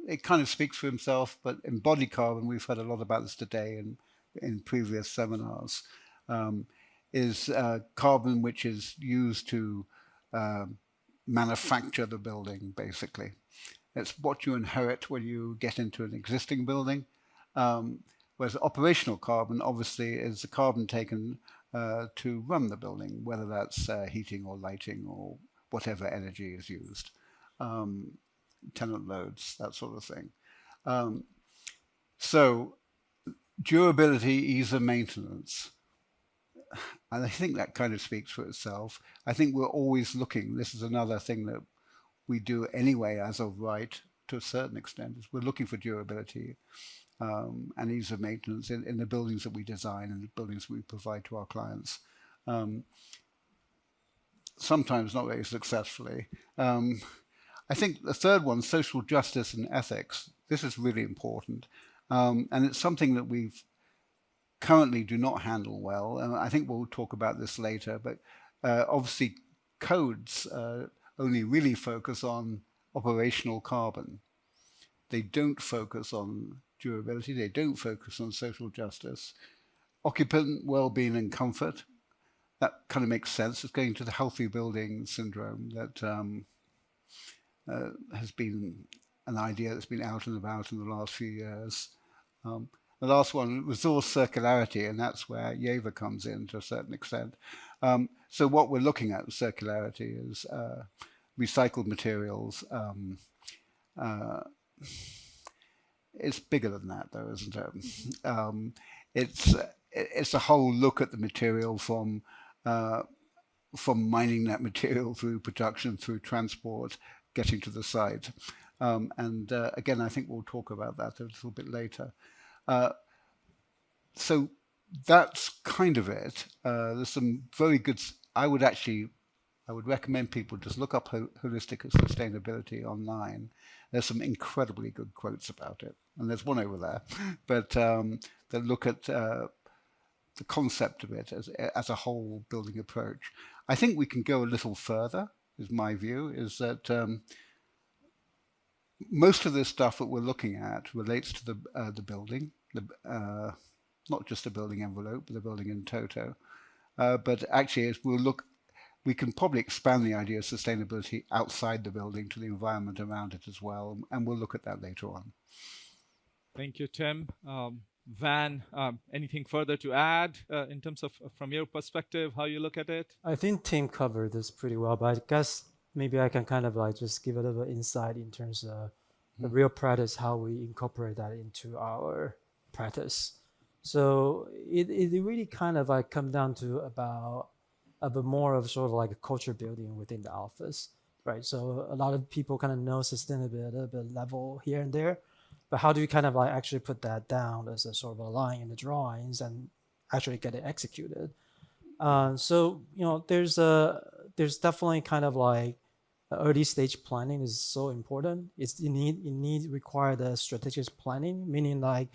S22: it kind of speaks for himself, but embodied carbon, we've heard a lot about this today in previous seminars, is carbon which is used to manufacture the building, basically. It's what you inherit when you get into an existing building. Whereas operational carbon, obviously, is the carbon taken to run the building, whether that's heating or lighting or whatever energy is used, tenant loads, that sort of thing. So durability, ease of maintenance. And I think that kind of speaks for itself. I think we're always looking, this is another thing that we do anyway as of right to a certain extent, is we're looking for durability and ease of maintenance in the buildings that we design and the buildings we provide to our clients. Sometimes not very successfully. I think the third one, social justice and ethics, this is really important. And it's something that we've currently do not handle well. And I think we'll talk about this later, but obviously codes only really focus on operational carbon. They don't focus on durability. They don't focus on social justice. Occupant well-being and comfort, that kind of makes sense. It's going to the healthy building syndrome that has been an idea that's been out and about in the last few years. The last one, resource circularity, and that's where Yeva comes in to a certain extent. So what we're looking at, circularity, is recycled materials. It's bigger than that, though, isn't it? It's a whole look at the material from mining that material through production, through transport, getting to the site. And again, I think we'll talk about that a little bit later. So that's kind of it. There's some very good. I would recommend people just look up holistic sustainability online. There's some incredibly good quotes about it, and there's one over there. But that look at the concept of it as a whole building approach. I think we can go a little further. Is my view is that most of this stuff that we're looking at relates to the building, not just the building envelope, but the building in toto. But actually, as we'll look, we can probably expand the idea of sustainability outside the building to the environment around it as well, and we'll look at that later on.
S1: Thank you, Tim. Van, anything further to add in terms of, from your perspective, how you look at it?
S3: I think Tim covered this pretty well, but I guess maybe I can kind of like just give a little insight in terms of the real practice, how we incorporate that into our practice. So it really kind of like come down to about a bit more of sort of like a culture building within the office, right? So a lot of people kind of know sustainability at a level here and there, but how do you kind of like actually put that down as a sort of a line in the drawings and actually get it executed? So, you know, there's definitely kind of like early stage planning is so important. You require the strategic planning, meaning like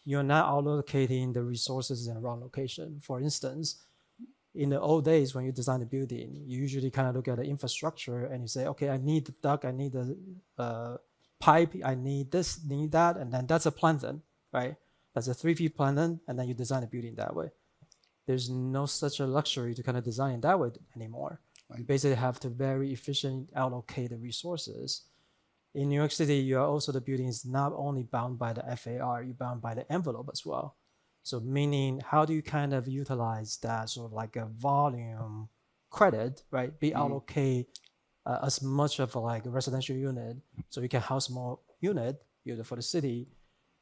S3: you're not allocating the resources in the wrong location. For instance, in the old days when you design a building, you usually kind of look at the infrastructure and you say, okay, I need the duct, I need the pipe, I need this, need that, and then that's a plan then, right? That's a 3-feet plan then, and then you design a building that way. There's no such a luxury to kind of design it that way anymore. You basically have to very efficiently allocate the resources. In New York City, you are also, the building is not only bound by the FAR, you're bound by the envelope as well. So meaning, how do you kind of utilize that sort of like a volume credit, right? Allocate as much of like a residential unit so you can house more unit for the city.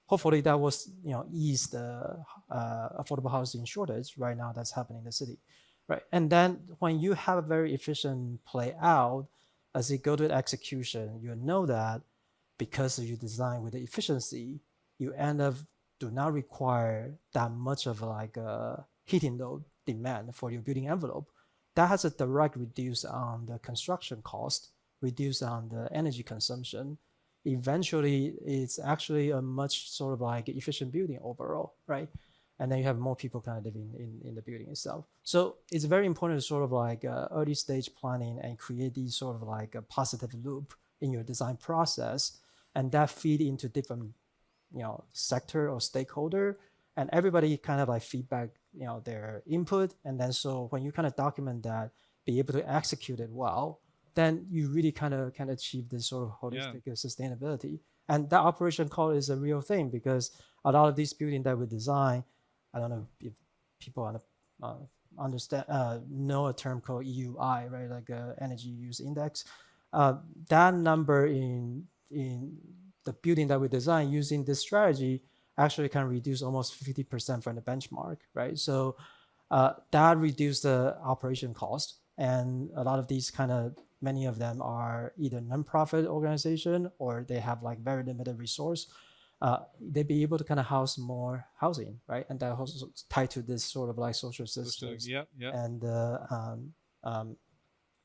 S3: Hopefully that was, you know, ease the affordable housing shortage right now that's happening in the city, right? And then when you have a very efficient play out, as you go to the execution, you know that because you design with the efficiency, you end up do not require that much of like a heating load demand for your building envelope. That has a direct reduce on the construction cost, reduce on the energy consumption. Eventually, it's actually a much sort of like efficient building overall, right? And then you have more people kind of living in the building itself. So it's very important to sort of like early stage planning and create these sort of like a positive loop in your design process, and that feed into different, you know, sector or stakeholder, and everybody kind of like feedback, you know, their input. And then so when you kind of document that, be able to execute it well, then you really kind of can achieve this sort of holistic sustainability. And that operation call is a real thing, because a lot of these buildings that we design, I don't know if people understand, know a term called EUI, right? Like energy use index. That number in the building that we design using this strategy actually can reduce almost 50% from the benchmark, right? So that reduced the operation cost. And a lot of these many of them are either nonprofit organization or they have like very limited resource. They'd be able to kind of house more housing, right? And that also tied to this sort of like social systems and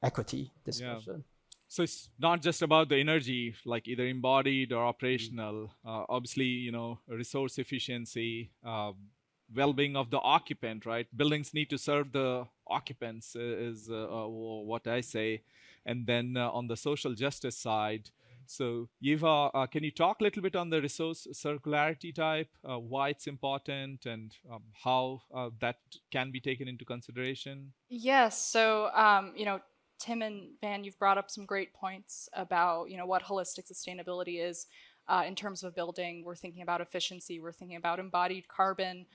S3: equity discussion.
S1: So it's not just about the energy, like either embodied or operational. Obviously, you know, resource efficiency, well-being of the occupant, right? Buildings need to serve the occupants is what I say. And then on the social justice side, so Yiva, can you talk a little bit on the resource circularity type, why it's important and how that can be taken into consideration?
S4: Yes, so, you know, Tim and Van, you've brought up some great points about, you know, what holistic sustainability is in terms of building. We're thinking about efficiency, we're thinking about embodied carbon.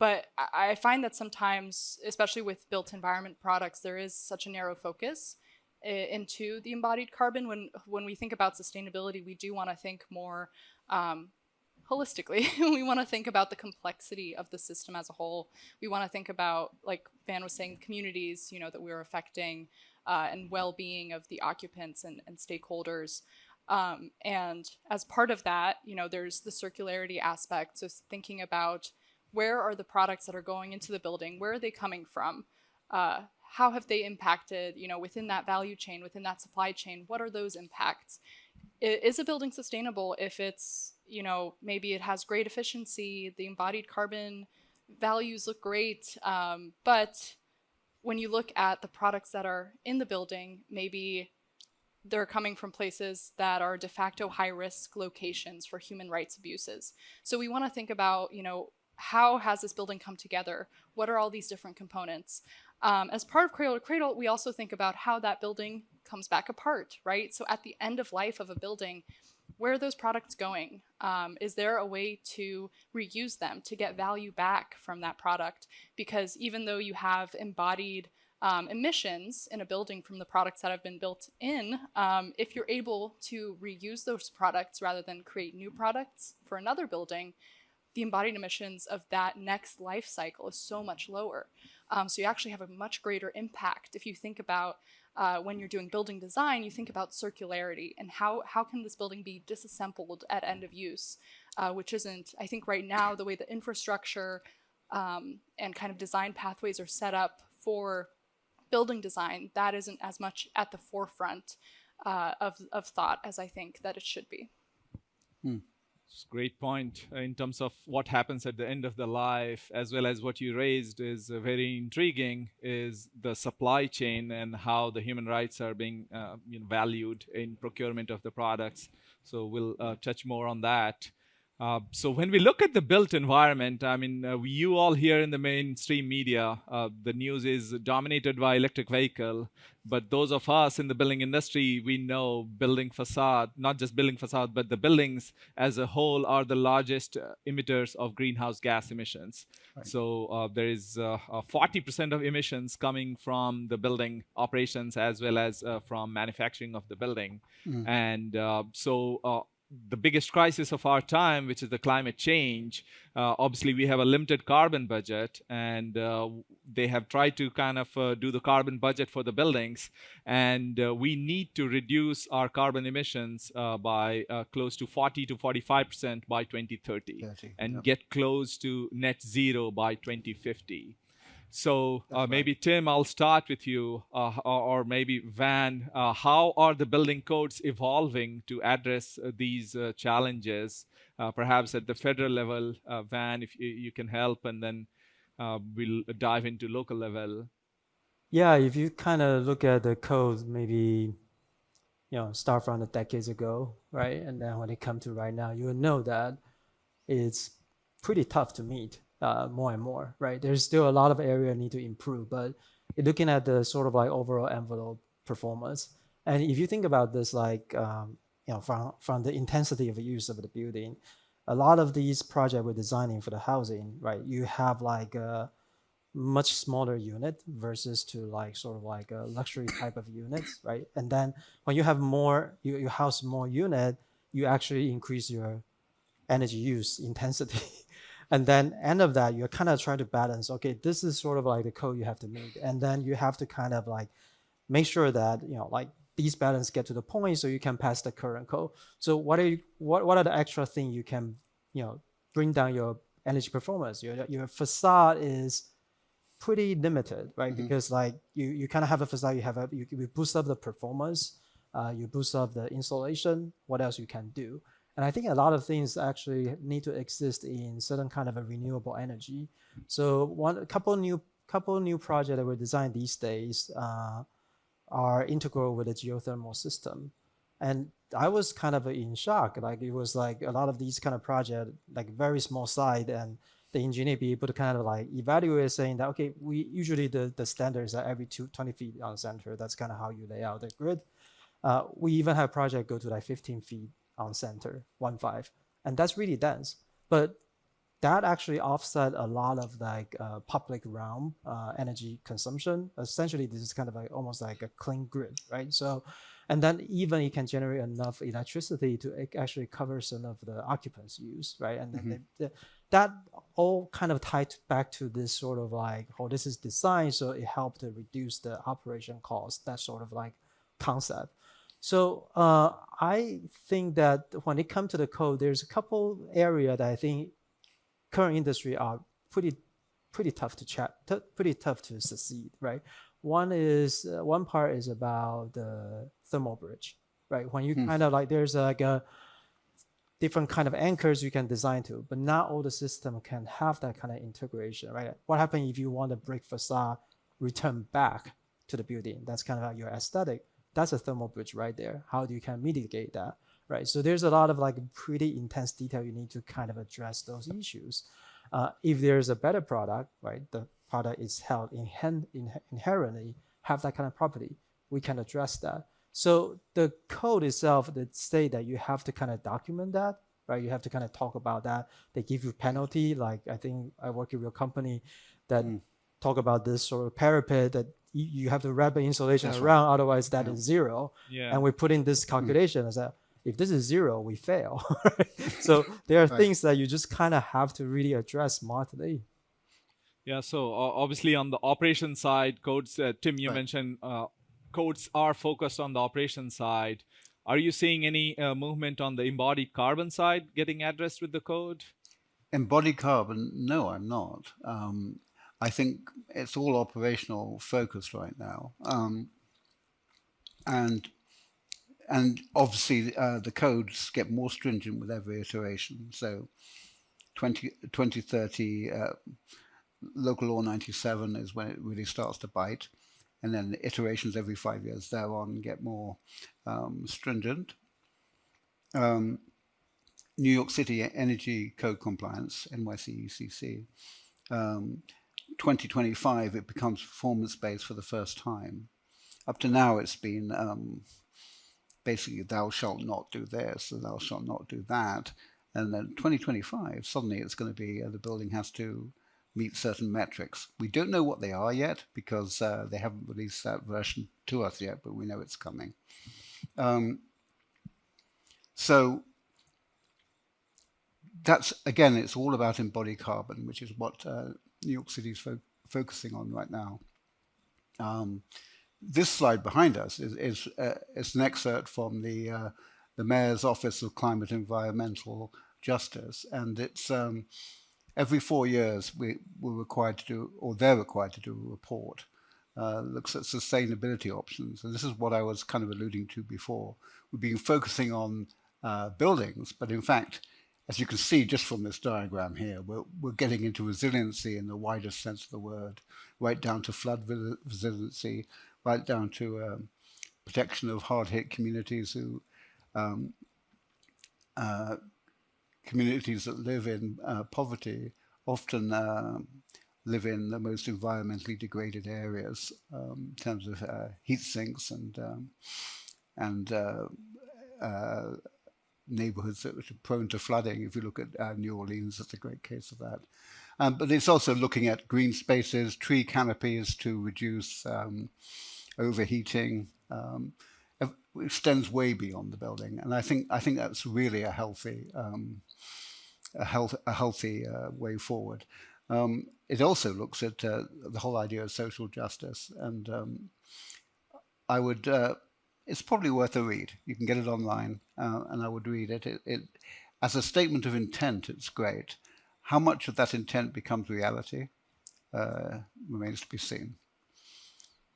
S4: But I find that sometimes, especially with built environment products, there is such a narrow focus into the embodied carbon. When we think about sustainability, we do want to think more holistically. We want to think about the complexity of the system as a whole. We want to think about, like Van was saying, communities, that we're affecting, and well-being of the occupants and stakeholders. And as part of that, there's the circularity aspect. So thinking about where are the products that are going into the building? Where are they coming from? How have they impacted, within that value chain, within that supply chain? What are those impacts? Is a building sustainable if it's, maybe it has great efficiency, the embodied carbon values look great, but when you look at the products that are in the building, maybe they're coming from places that are de facto high-risk locations for human rights abuses. So we want to think about, how has this building come together? What are all these different components? As part of Cradle to Cradle, we also think about how that building comes back apart, right? So at the end of life of a building, where are those products going? Is there a way to reuse them, to get value back from that product? Because even though you have embodied emissions in a building from the products that have been built in, if you're able to reuse those products rather than create new products for another building, the embodied emissions of that next life cycle is so much lower. So you actually have a much greater impact. If you think about when you're doing building design, you think about circularity and how can this building be disassembled at end of use, which isn't, I think right now, the way the infrastructure and kind of design pathways are set up for building design, that isn't as much at the forefront of thought as I think that it should be.
S1: It's a great point in terms of what happens at the end of the life, as well as what you raised is very intriguing, is the supply chain and how the human rights are being valued in procurement of the products. So we'll touch more on that. So when we look at the built environment, you all here in the mainstream media, the news is dominated by electric vehicle. But those of us in the building industry, we know building facade, not just building facade, but the buildings as a whole are the largest emitters of greenhouse gas emissions. Right. So there is 40% of emissions coming from the building operations as well as from manufacturing of the building. And the biggest crisis of our time, which is the climate change, obviously we have a limited carbon budget, and they have tried to kind of do the carbon budget for the buildings, and we need to reduce our carbon emissions by close to 40 to 45% by 2030 and get close to net zero by 2050. So maybe Tim, I'll start with you, or maybe Van. How are the building codes evolving to address these challenges? Perhaps at the federal level, Van, if you can help, and then we'll dive into local level.
S3: Yeah, if you kind of look at the codes, maybe start from the decades ago, right? And then when it comes to right now, you will know that it's pretty tough to meet. More and more, right? There's still a lot of area need to improve, but you're looking at the sort of like overall envelope performance. And if you think about this, like, from the intensity of the use of the building, a lot of these projects we're designing for the housing, right? You have like a much smaller unit versus to like sort of like a luxury type of units, right? And then when you have more, you house more unit, you actually increase your energy use intensity. And then end of that, you're kind of trying to balance, okay, this is sort of like the code you have to meet. And then you have to kind of like make sure that, like these balance get to the point so you can pass the current code. So what are the extra things you can, bring down your energy performance? Your facade is pretty limited, right? Because like you kind of have a facade, you boost up the performance, you boost up the insulation, what else you can do. And I think a lot of things actually need to exist in certain kind of a renewable energy. So a couple new projects that were designed these days are integral with the geothermal system. And I was kind of in shock. Like it was like a lot of these kind of projects, like very small site, and the engineer be able to kind of like evaluate, saying that, okay, we usually the standards are every 20 feet on center. That's kind of how you lay out the grid. We even have project go to like 15 feet on center, 1.5, and that's really dense. But that actually offset a lot of like public realm energy consumption. Essentially, this is kind of like almost like a clean grid, right? So, and then even it can generate enough electricity to actually cover some of the occupants' use, right? And then that all kind of tied back to this sort of like, oh, this is designed so it helped to reduce the operation cost, that sort of like concept. So I think that when it comes to the code, there's a couple area that I think current industry are pretty tough to pretty tough to succeed, right? One part is about the thermal bridge, right? When you kind of like, there's like a different kind of anchors you can design to, but not all the system can have that kind of integration, right? What happens if you want a brick facade return back to the building? That's kind of like your aesthetic. That's a thermal bridge right there. How do you kind of mitigate that, right? So there's a lot of like pretty intense detail you need to kind of address those issues. If there's a better product, right, the product is held inherently have that kind of property, we can address that. So the code itself, that say that you have to kind of document that, right? You have to kind of talk about that. They give you penalty. Like I think I work with your company that talk about this sort of parapet that you have to wrap the insulation around, otherwise that is zero. Yeah. And we put in this calculation as that if this is zero, we fail. So there are things that you just kind of have to really address smartly.
S1: Yeah, so obviously on the operation side, codes, Tim, you mentioned codes are focused on the operation side. Are you seeing any movement on the embodied carbon side getting addressed with the code?
S22: Embodied carbon? No, I'm not. I think it's all operational focused right now. And obviously the codes get more stringent with every iteration. So 2030, Local Law 97 is when it really starts to bite. And then the iterations every 5 years thereon get more stringent. New York City Energy Code Compliance, NYCECC, 2025, it becomes performance-based for the first time. Up to now, it's been basically thou shalt not do this, and thou shalt not do that. And then 2025, suddenly it's going to be the building has to meet certain metrics. We don't know what they are yet because they haven't released that version to us yet, but we know it's coming. So that's, again, it's all about embodied carbon, which is what New York City is focusing on right now. This slide behind us is an excerpt from the Mayor's Office of Climate and Environmental Justice, and it's every 4 years we're required to do, or they're required to do a report. Looks at sustainability options, and this is what I was kind of alluding to before. We've been focusing on buildings, but in fact, as you can see just from this diagram here, we're getting into resiliency in the widest sense of the word, right down to flood resiliency, right down to protection of hard-hit communities who communities that live in poverty often live in the most environmentally degraded areas in terms of heat sinks and neighborhoods that are prone to flooding. If you look at New Orleans, that's a great case of that. But it's also looking at green spaces, tree canopies to reduce overheating. Extends way beyond the building, and I think that's really a healthy way forward. It also looks at the whole idea of social justice, and I would. It's probably worth a read. You can get it online, and I would read it. It as a statement of intent, it's great. How much of that intent becomes reality remains to be seen.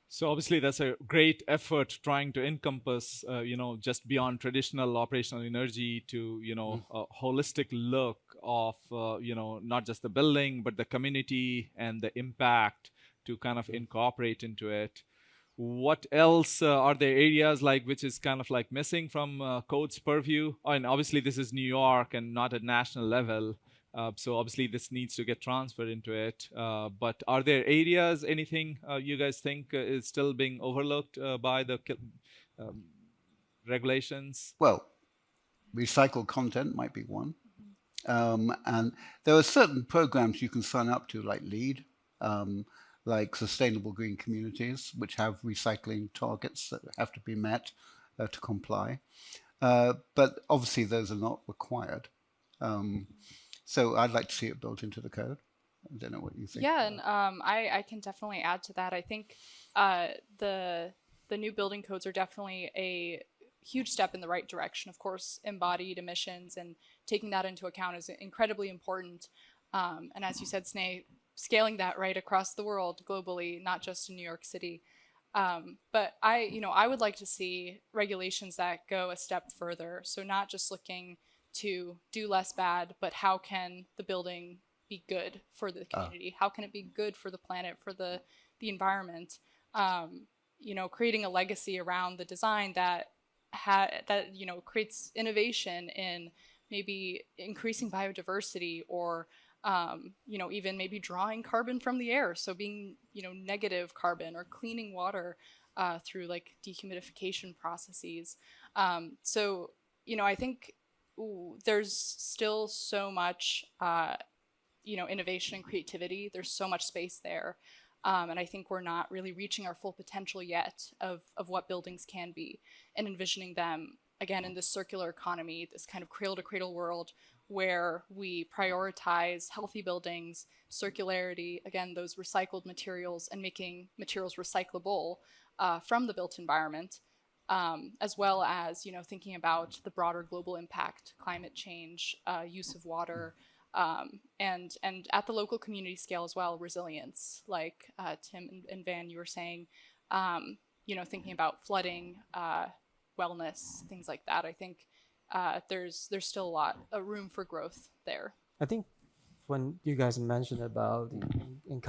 S1: So obviously that's a great effort trying to encompass, just beyond traditional operational energy to, a holistic look of, not just the building, but the community and the impact to kind of incorporate into it. What else are there areas like which is kind of like missing from code's purview? And obviously this is New York and not at national level. So obviously this needs to get transferred into it. But are there areas, anything you guys think is still being overlooked by the regulations?
S22: Well, recycled content might be one. And there are certain programs you can sign up to, like LEED, like Sustainable Green Communities, which have recycling targets that have to be met to comply. But obviously those are not required. So I'd like to see it built into the code. I don't know what you think.
S4: Yeah, and I can definitely add to that. I think the new building codes are definitely a huge step in the right direction. Of course, embodied emissions and taking that into account is incredibly important. And as you said, Sneh, scaling that right across the world globally, not just in New York City. But I would like to see regulations that go a step further. So not just looking to do less bad, but how can the building be good for the community? How can it be good for the planet, for the environment? Creating a legacy around the design that creates innovation in maybe increasing biodiversity or even maybe drawing carbon from the air. So being, negative carbon or cleaning water through like dehumidification processes. I think there's still so much, innovation and creativity. There's so much space there. And I think we're not really reaching our full potential yet of what buildings can be and envisioning them, again, in this circular economy, this kind of cradle-to-cradle world where we prioritize healthy buildings, circularity, again, those recycled materials and making materials recyclable from the built environment, as well as, thinking about the broader global impact, climate change, use of water, and at the local community scale as well, resilience, like Tim and Van, you were saying, thinking about flooding, wellness, things like that. I think there's still a lot of room for growth there.
S3: I think when you guys mentioned about the in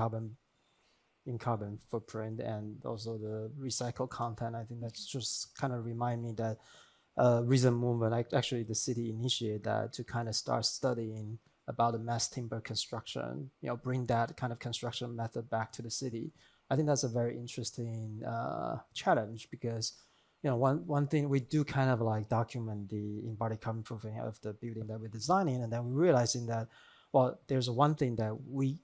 S3: carbon footprint and also the recycled content, I think that's just kind of remind me that recent movement, like actually the city initiated that to kind of start studying about the mass timber construction, bring that kind of construction method back to the city. I think that's a very interesting challenge because, one thing we do kind of like document the embodied carbon footprint of the building that we're designing, and then we're realizing that, well, there's one thing that we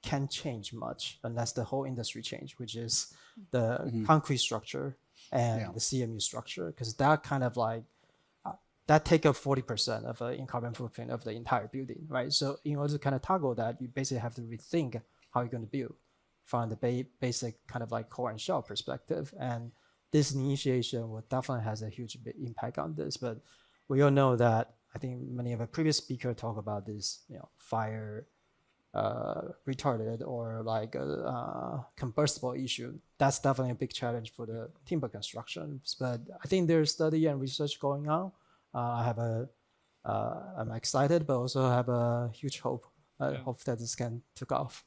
S3: can't change much unless the whole industry change, which is the concrete structure and the CMU structure, because that kind of like, that take up 40% of the carbon footprint of the entire building, right? So in order to kind of toggle that, you basically have to rethink how you're going to build from the basic kind of like core and shell perspective. And this initiation will definitely has a huge impact on this. But we all know that, I think many of the previous speakers talk about this, fire retarded or like combustible issue. That's definitely a big challenge for the timber construction. But I think there's study and research going on. I'm excited, but also have a huge hope. I hope that this can take off.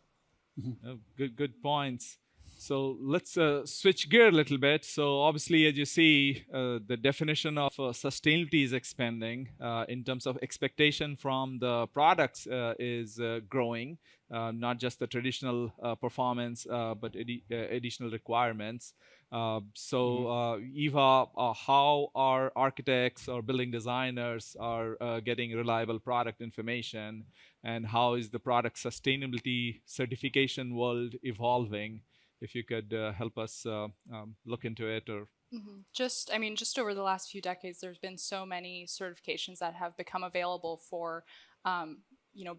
S1: Good points. So let's switch gear a little bit. So obviously, as you see, the definition of sustainability is expanding in terms of expectation from the products is growing, not just the traditional performance, but additional requirements. Eva, how our architects or building designers are getting reliable product information, and how is the product sustainability certification world evolving? If you could help us look into it, or
S4: just over the last few decades, there's been so many certifications that have become available for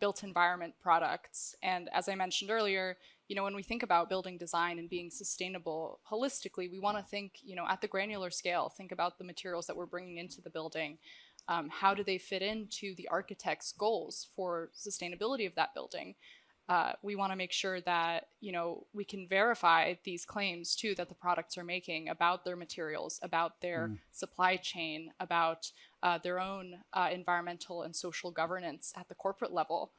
S4: built environment products. And as I mentioned earlier, when we think about building design and being sustainable holistically, we want to think, at the granular scale, think about the materials that we're bringing into the building. How do they fit into the architect's goals for sustainability of that building? We want to make sure that, we can verify these claims too that the products are making about their materials, about their supply chain, about their own environmental and social governance at the corporate level.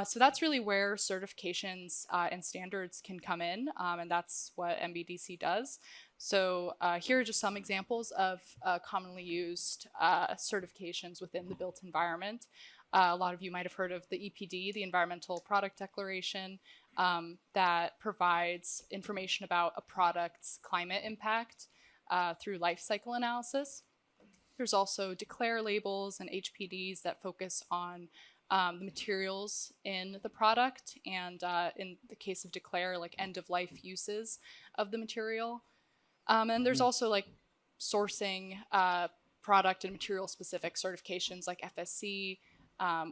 S4: So that's really where certifications and standards can come in, and that's what MBDC does. So here are just some examples of commonly used certifications within the built environment. A lot of you might have heard of the EPD, the Environmental Product Declaration, that provides information about a product's climate impact through life cycle analysis. There's also declare labels and HPDs that focus on the materials in the product, and in the case of Declare, like end-of-life uses of the material. And there's also like sourcing product and material specific certifications like FSC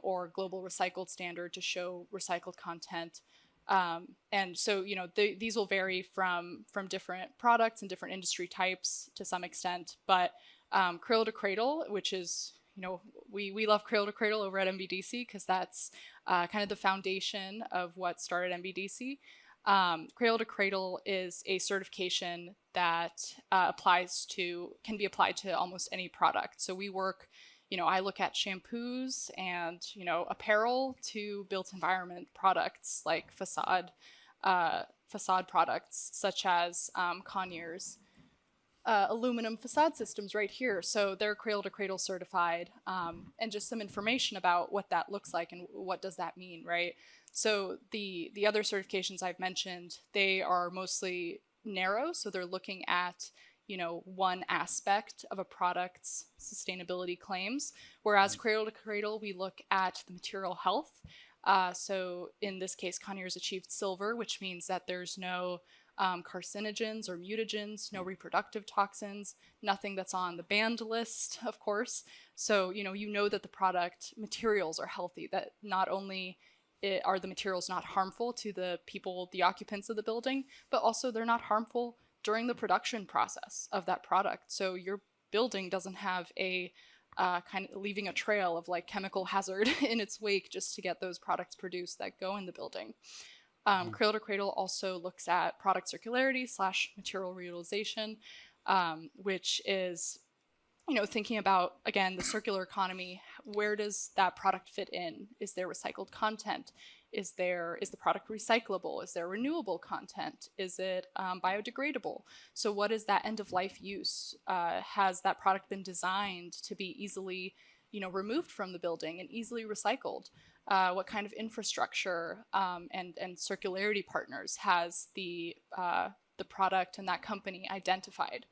S4: or Global Recycled Standard to show recycled content. And so, you know, these will vary from different products and different industry types to some extent, but Cradle to Cradle, which is, you know, we love Cradle to Cradle over at MBDC because that's kind of the foundation of what started MBDC. Cradle to Cradle is a certification that can be applied to almost any product. So we work, you know, I look at shampoos and, you know, apparel to built environment products like facade products such as Conyers. Aluminum facade systems right here. So they're Cradle to Cradle certified, and just some information about what that looks like and what does that mean, right? So the other certifications I've mentioned, they are mostly narrow. So they're looking at, you know, one aspect of a product's sustainability claims, whereas Cradle to Cradle, we look at the material health. So in this case, Conyers achieved silver, which means that there's no carcinogens or mutagens, no reproductive toxins, nothing that's on the banned list, of course. So, you know that the product materials are healthy, that not only are the materials not harmful to the people, the occupants of the building, but also they're not harmful during the production process of that product. So your building doesn't have a kind of leaving a trail of like chemical hazard in its wake just to get those products produced that go in the building. Cradle to Cradle also looks at product circularity / material reutilization, which is, you know, thinking about, again, the circular economy. Where does that product fit in? Is there recycled content? Is the product recyclable? Is there renewable content? Is it biodegradable? So what is that end-of-life use? Has that product been designed to be easily, you know, removed from the building and easily recycled? What kind of infrastructure and circularity partners has the product and that company identified?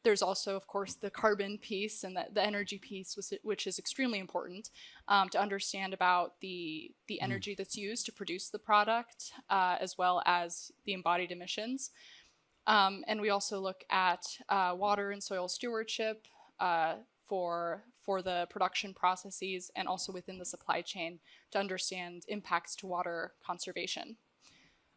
S4: There's also, of course, the carbon piece and the energy piece, which is extremely important to understand about the energy that's used to produce the product, as well as the embodied emissions. And we also look at water and soil stewardship for the production processes and also within the supply chain to understand impacts to water conservation.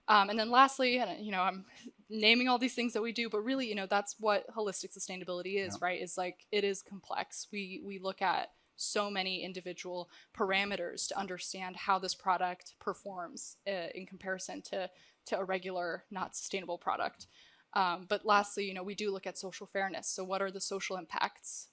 S4: And then lastly, and, you know, I'm naming all these things that we do, but really, you know, that's what holistic sustainability is, right? Is like, it is complex. We look at so many individual parameters to understand how this product performs in comparison to a regular, not sustainable product. But lastly, you know, we do look at social fairness. So what are the social impacts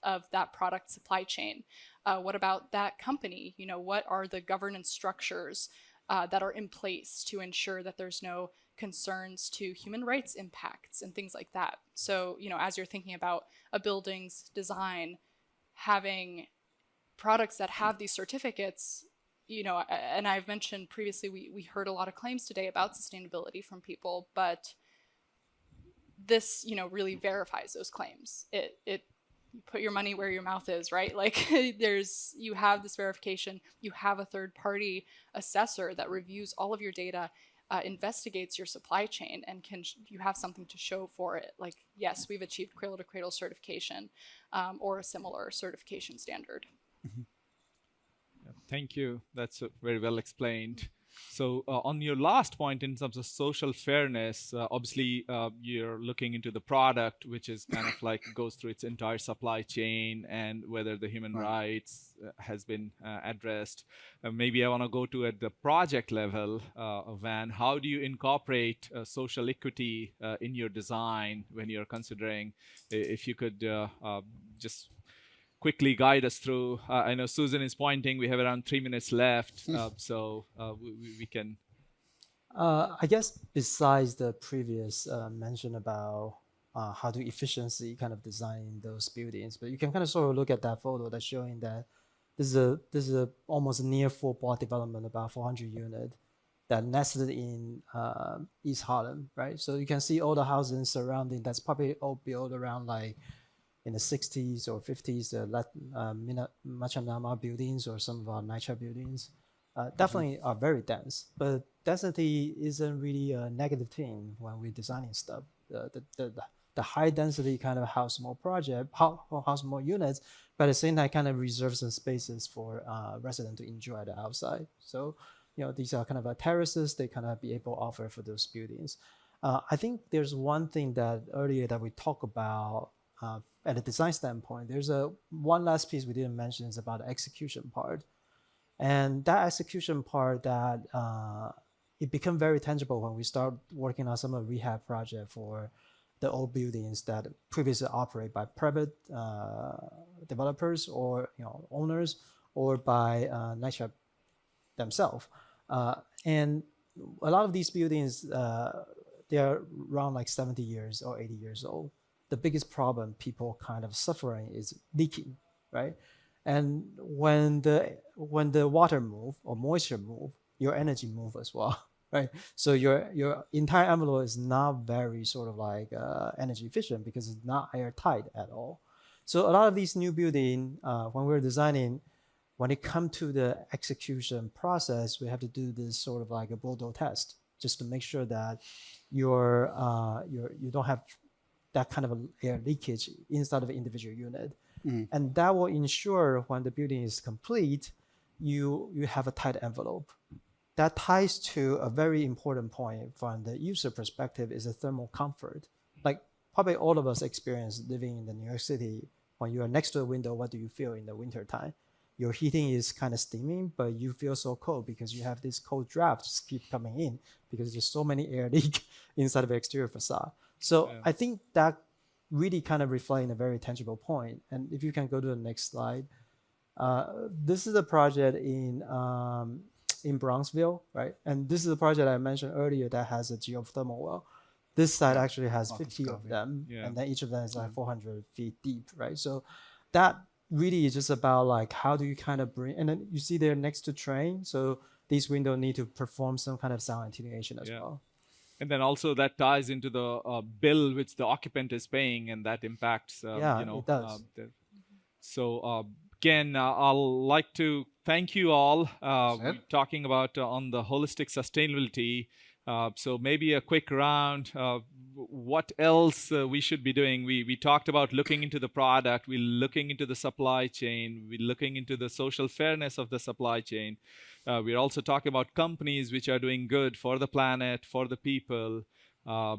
S4: of that product supply chain? What about that company? You know, what are the governance structures that are in place to ensure that there's no concerns to human rights impacts and things like that? So, you know, as you're thinking about a building's design, having products that have these certificates, you know, and I've mentioned previously, we heard a lot of claims today about sustainability from people, but this, you know, really verifies those claims. It put your money where your mouth is, right? Like you have this verification, you have a third party assessor that reviews all of your data, investigates your supply chain, and you have something to show for it. Like, yes, we've achieved Cradle to Cradle certification or a similar certification standard.
S1: Thank you. That's very well explained. So on your last point, in terms of social fairness, obviously you're looking into the product, which is kind of like goes through its entire supply chain and whether the human rights has been addressed. Maybe I want to go to at the project level, Van. How do you incorporate social equity in your design when you're considering? If you could just quickly guide us through. I know Susan is pointing. We have around 3 minutes left, so we can.
S3: I guess besides the previous mention about how to efficiency kind of design those buildings, but you can kind of sort of look at that photo that's showing that this is a almost near full block development, about 400 unit that nested in East Harlem, right? So you can see all the houses surrounding. That's probably all built around like in the 60s or 50s, the Machanama buildings or some of our NYCHA buildings definitely are very dense. But density isn't really a negative thing when we're designing stuff. The high density kind of house more project, house more units, but at the same time kind of reserves some spaces for residents to enjoy the outside. So, these are kind of terraces they kind of be able to offer for those buildings. I think there's one thing that earlier that we talked about at a design standpoint. There's one last piece we didn't mention is about the execution part. And that execution part that it became very tangible when we start working on some of the rehab project for the old buildings that previously operate by private developers or owners or by NYCHA themselves. And a lot of these buildings, they are around like 70 years or 80 years old. The biggest problem people kind of suffering is leaking, right? And when the water move or moisture move, your energy move as well, right? So your entire envelope is not very sort of like energy efficient because it's not airtight at all. So a lot of these new building, when we're designing, when it comes to the execution process, we have to do this sort of like a Bordeaux test just to make sure that you don't have that kind of air leakage inside of an individual unit. And that will ensure when the building is complete, you have a tight envelope. That ties to a very important point from the user perspective is the thermal comfort. Like probably all of us experience living in the New York City. When you are next to a window, what do you feel in the winter time? Your heating is kind of steaming, but you feel so cold because you have this cold draft just keep coming in because there's so many air leak inside of the exterior facade. So I think that really kind of reflecting a very tangible point. And if you can go to the next slide, this is a project in Bronxville, right? And this is a project I mentioned earlier that has a geothermal well. This site actually has 50 of them, and then each of them is like 400 feet deep, right? So that really is just about like how do you kind of bring, and then you see they're next to train, so these windows need to perform some kind of sound attenuation as well.
S1: And then also that ties into the bill which the occupant is paying, and that impacts,
S3: it does.
S1: So again, I'll like to thank you all. We're talking about on the holistic sustainability. So maybe a quick round. What else we should be doing? We talked about looking into the product. We're looking into the supply chain. We're looking into the social fairness of the supply chain. We're also talking about companies which are doing good for the planet, for the people.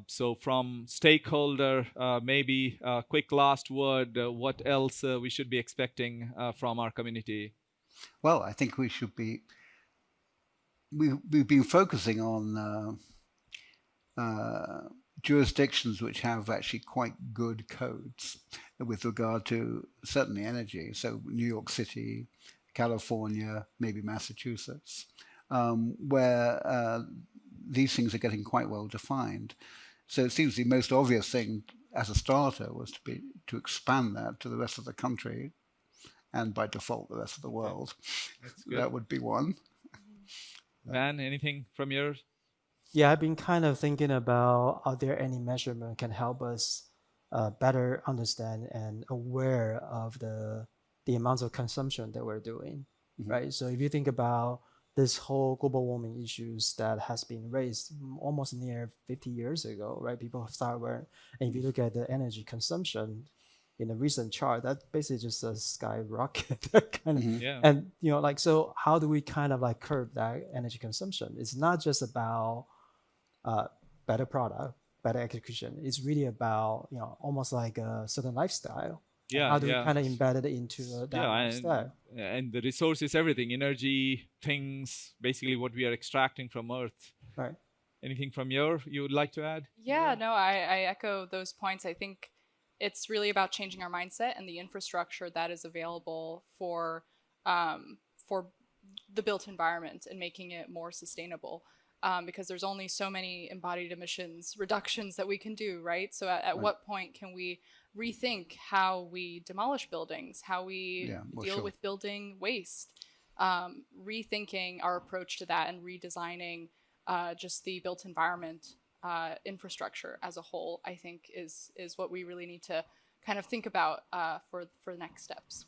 S1: So from stakeholder, maybe a quick last word, what else we should be expecting from our community?
S22: Well, I think we should be, we've been focusing on jurisdictions which have actually quite good codes with regard to certainly energy. So New York City, California, maybe Massachusetts, where these things are getting quite well defined. So it seems the most obvious thing as a starter was to expand that to the rest of the country, and by default the rest of the world. That would be one.
S1: Van, anything from yours?
S3: Yeah, I've been kind of thinking about are there any measurement can help us better understand and aware of the amounts of consumption that we're doing, right? So if you think about this whole global warming issues that has been raised almost near 50 years ago, right? People have started wearing, and if you look at the energy consumption in a recent chart, that basically just a skyrocket kind of, and like, so how do we kind of like curb that energy consumption? It's not just about better product, better execution. It's really about, almost like a certain lifestyle. How do we kind of embed it into that lifestyle?
S1: And the resource is everything, energy, things, basically what we are extracting from Earth.
S3: Right.
S1: Anything from you would like to add?
S4: Yeah, no, I echo those points. I think it's really about changing our mindset and the infrastructure that is available for the built environment and making it more sustainable. Because there's only so many embodied emissions reductions that we can do, right? So at what point can we rethink how we demolish buildings, how we deal with building waste, rethinking our approach to that and redesigning just the built environment infrastructure as a whole, I think is what we really need to kind of think about for the next steps.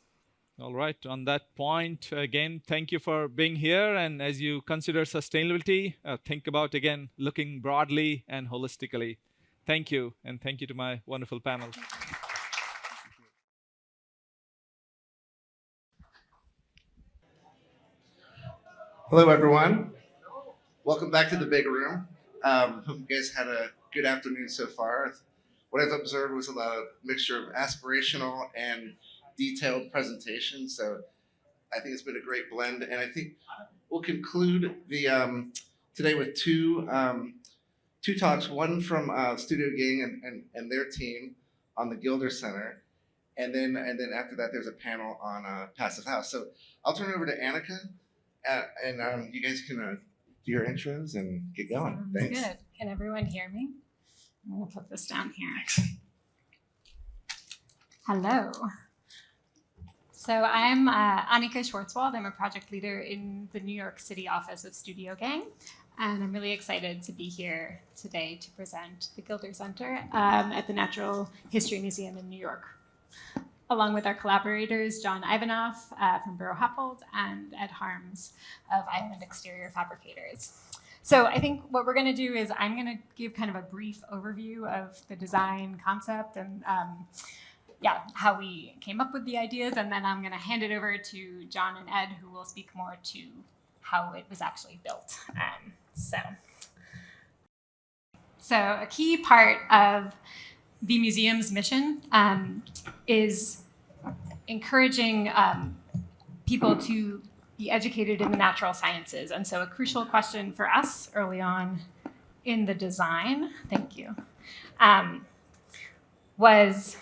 S1: All right. On that point, again, thank you for being here. And as you consider sustainability, think about, again, looking broadly and holistically. Thank you. And thank you to my wonderful panel.
S2: Hello, everyone. Welcome back to the big room. Hope you guys had a good afternoon so far. What I've observed was a lot of mixture of aspirational and detailed presentation. So I think it's been a great blend. And I think we'll conclude the today with two talks, one from Studio Gang and their team on the Gilder Center. And then after that, there's a panel on Passive House. So I'll turn it over to Anika, and you guys can do your intros and get going.
S5: Sounds
S2: Thanks.
S5: good. Can everyone hear me? I'm gonna put this down here. Hello. So I'm Anika Schwarzwald. I'm a project leader in the New York City office of Studio Gang. And I'm really excited to be here today to present the Gilder Center at the Natural History Museum in New York, along with our collaborators, John Ivanoff from Buro Happold and Ed Harms of Island Exterior Fabricators. So I think what we're gonna do is I'm gonna give kind of a brief overview of the design concept and how we came up with the ideas, and then I'm gonna hand it over to John and Ed, who will speak more to how it was actually built. So a key part of the museum's mission is encouraging people to be educated in the natural sciences. And so a crucial question for us early on in the design, thank you, was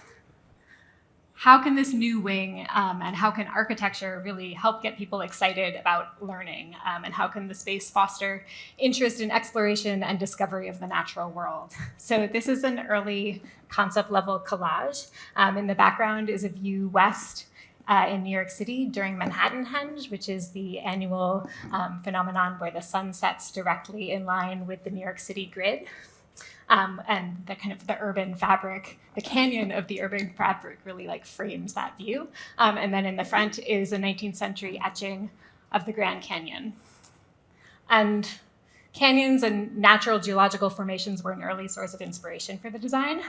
S5: how can this new wing and how can architecture really help get people excited about learning? And how can the space foster interest in exploration and discovery of the natural world? So this is an early concept level collage. In the background is a view west in New York City during Manhattanhenge, which is the annual phenomenon where the sun sets directly in line with the New York City grid. And the kind of the urban fabric, the canyon of the urban fabric really like frames that view. And then in the front is a 19th century etching of the Grand Canyon. And canyons and natural geological formations were an early source of inspiration for the design,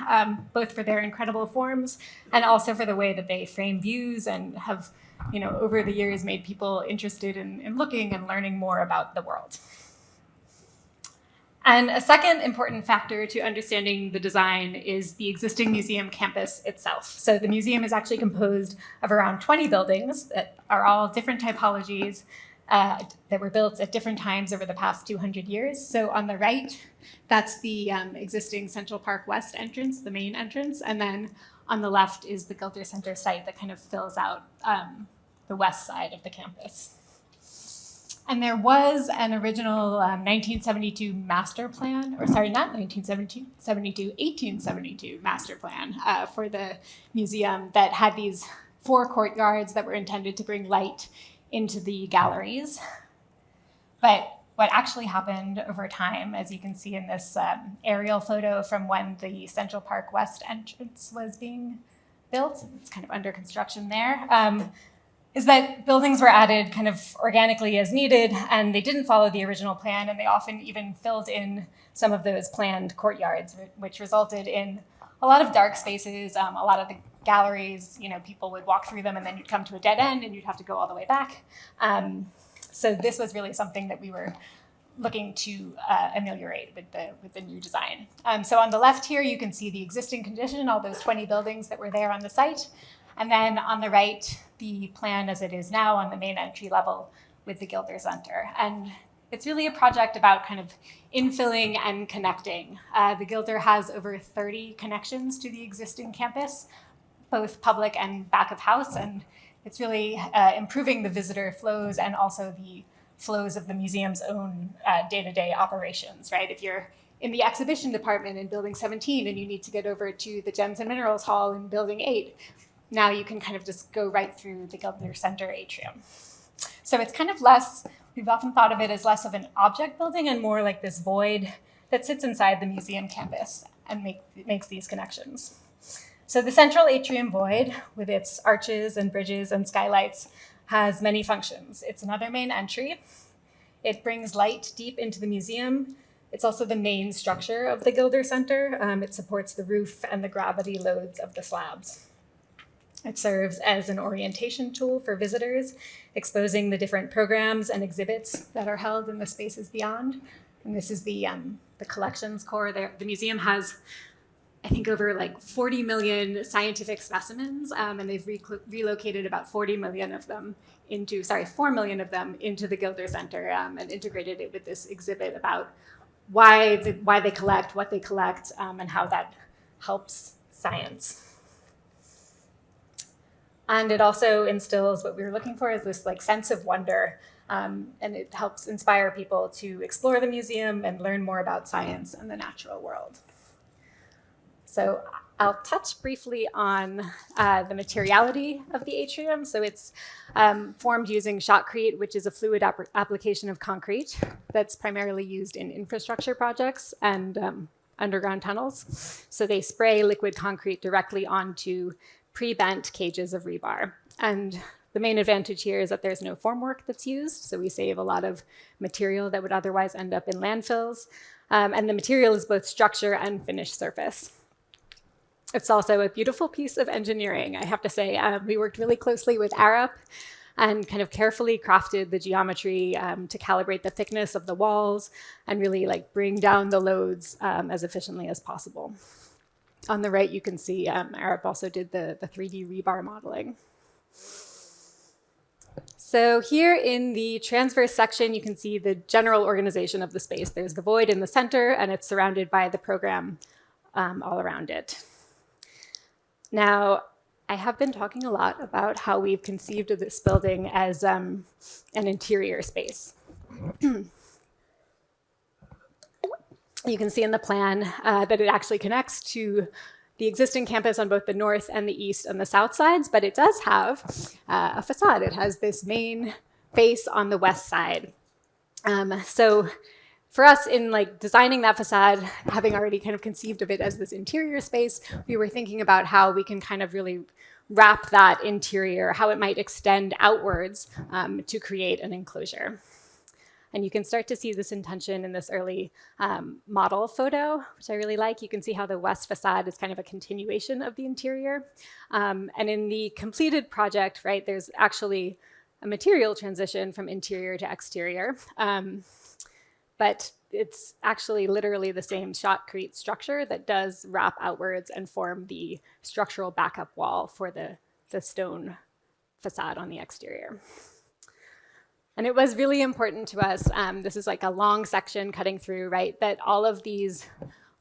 S5: both for their incredible forms and also for the way that they frame views and have, over the years made people interested in looking and learning more about the world. And a second important factor to understanding the design is the existing museum campus itself. So the museum is actually composed of around 20 buildings that are all different typologies that were built at different times over the past 200 years. So on the right, that's the existing Central Park West entrance, the main entrance. And then on the left is the Gilder Center site that kind of fills out the west side of the campus. And there was an original 1972 master plan, or sorry, not 1972, 1872 master plan for the museum that had these 4 courtyards that were intended to bring light into the galleries. But what actually happened over time, as you can see in this aerial photo from when the Central Park West entrance was being built, it's kind of under construction there, is that buildings were added kind of organically as needed, and they didn't follow the original plan, and they often even filled in some of those planned courtyards, which resulted in a lot of dark spaces, a lot of the galleries, people would walk through them and then you'd come to a dead end and you'd have to go all the way back. So this was really something that we were looking to ameliorate with the new design. So on the left here, you can see the existing condition, all those 20 buildings that were there on the site. And then on the right, the plan as it is now on the main entry level with the Gilder Center. And it's really a project about kind of infilling and connecting. The Gilder has over 30 connections to the existing campus, both public and back of house. And it's really improving the visitor flows and also the flows of the museum's own day-to-day operations, right? If you're in the exhibition department in building 17 and you need to get over to the Gems and Minerals Hall in building 8, now you can kind of just go right through the Gilder Center atrium. So it's kind of less, we've often thought of it as less of an object building and more like this void that sits inside the museum campus and makes these connections. So the central atrium void, with its arches and bridges and skylights, has many functions. It's another main entry. It brings light deep into the museum. It's also the main structure of the Gilder Center. It supports the roof and the gravity loads of the slabs. It serves as an orientation tool for visitors, exposing the different programs and exhibits that are held in the spaces beyond. And this is the collections core there. The museum has, I think, over like 40 million scientific specimens, and they've relocated about 4 million of them into the Gilder Center, and integrated it with this exhibit about why they collect, what they collect, and how that helps science. And it also instills what we were looking for, is this like sense of wonder, and it helps inspire people to explore the museum and learn more about science and the natural world. So I'll touch briefly on the materiality of the atrium. So it's formed using shotcrete, which is a fluid application of concrete that's primarily used in infrastructure projects and underground tunnels. So they spray liquid concrete directly onto pre-bent cages of rebar. And the main advantage here is that there's no formwork that's used, so we save a lot of material that would otherwise end up in landfills. And the material is both structure and finished surface. It's also a beautiful piece of engineering, I have to say. We worked really closely with Arup and kind of carefully crafted the geometry to calibrate the thickness of the walls and really like bring down the loads as efficiently as possible. On the right, you can see Arup also did the 3D rebar modeling. So here in the transverse section, you can see the general organization of the space. There's the void in the center, and it's surrounded by the program all around it. Now, I have been talking a lot about how we've conceived of this building as an interior space. You can see in the plan that it actually connects to the existing campus on both the north and the east and the south sides, but it does have a facade. It has this main face on the west side. So for us, in like designing that facade, having already kind of conceived of it as this interior space, we were thinking about how we can kind of really wrap that interior, how it might extend outwards to create an enclosure. And you can start to see this intention in this early model photo, which I really like. You can see how the west facade is kind of a continuation of the interior. And in the completed project, right, there's actually a material transition from interior to exterior. But it's actually literally the same shotcrete structure that does wrap outwards and form the structural backup wall for the stone facade on the exterior. And it was really important to us, this is like a long section cutting through, right, that all of these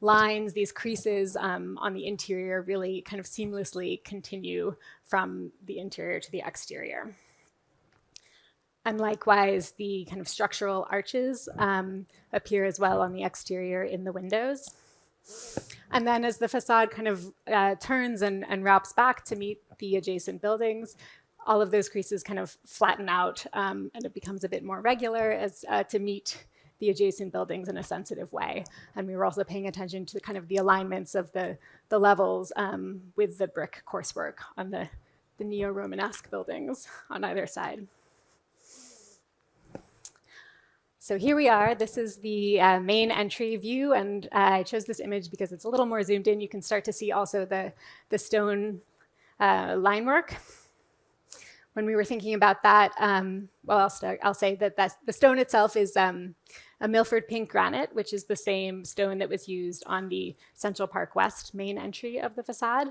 S5: lines, these creases on the interior really kind of seamlessly continue from the interior to the exterior. And likewise, the kind of structural arches appear as well on the exterior in the windows. And then as the facade kind of turns and wraps back to meet the adjacent buildings, all of those creases kind of flatten out and it becomes a bit more regular as to meet the adjacent buildings in a sensitive way. And we were also paying attention to kind of the alignments of the levels with the brick coursework on the neo-Romanesque buildings on either side. So here we are. This is the main entry view, and I chose this image because it's a little more zoomed in. You can start to see also the stone line work. When we were thinking about that, well, I'll say that the stone itself is a Milford pink granite, which is the same stone that was used on the Central Park West main entry of the facade.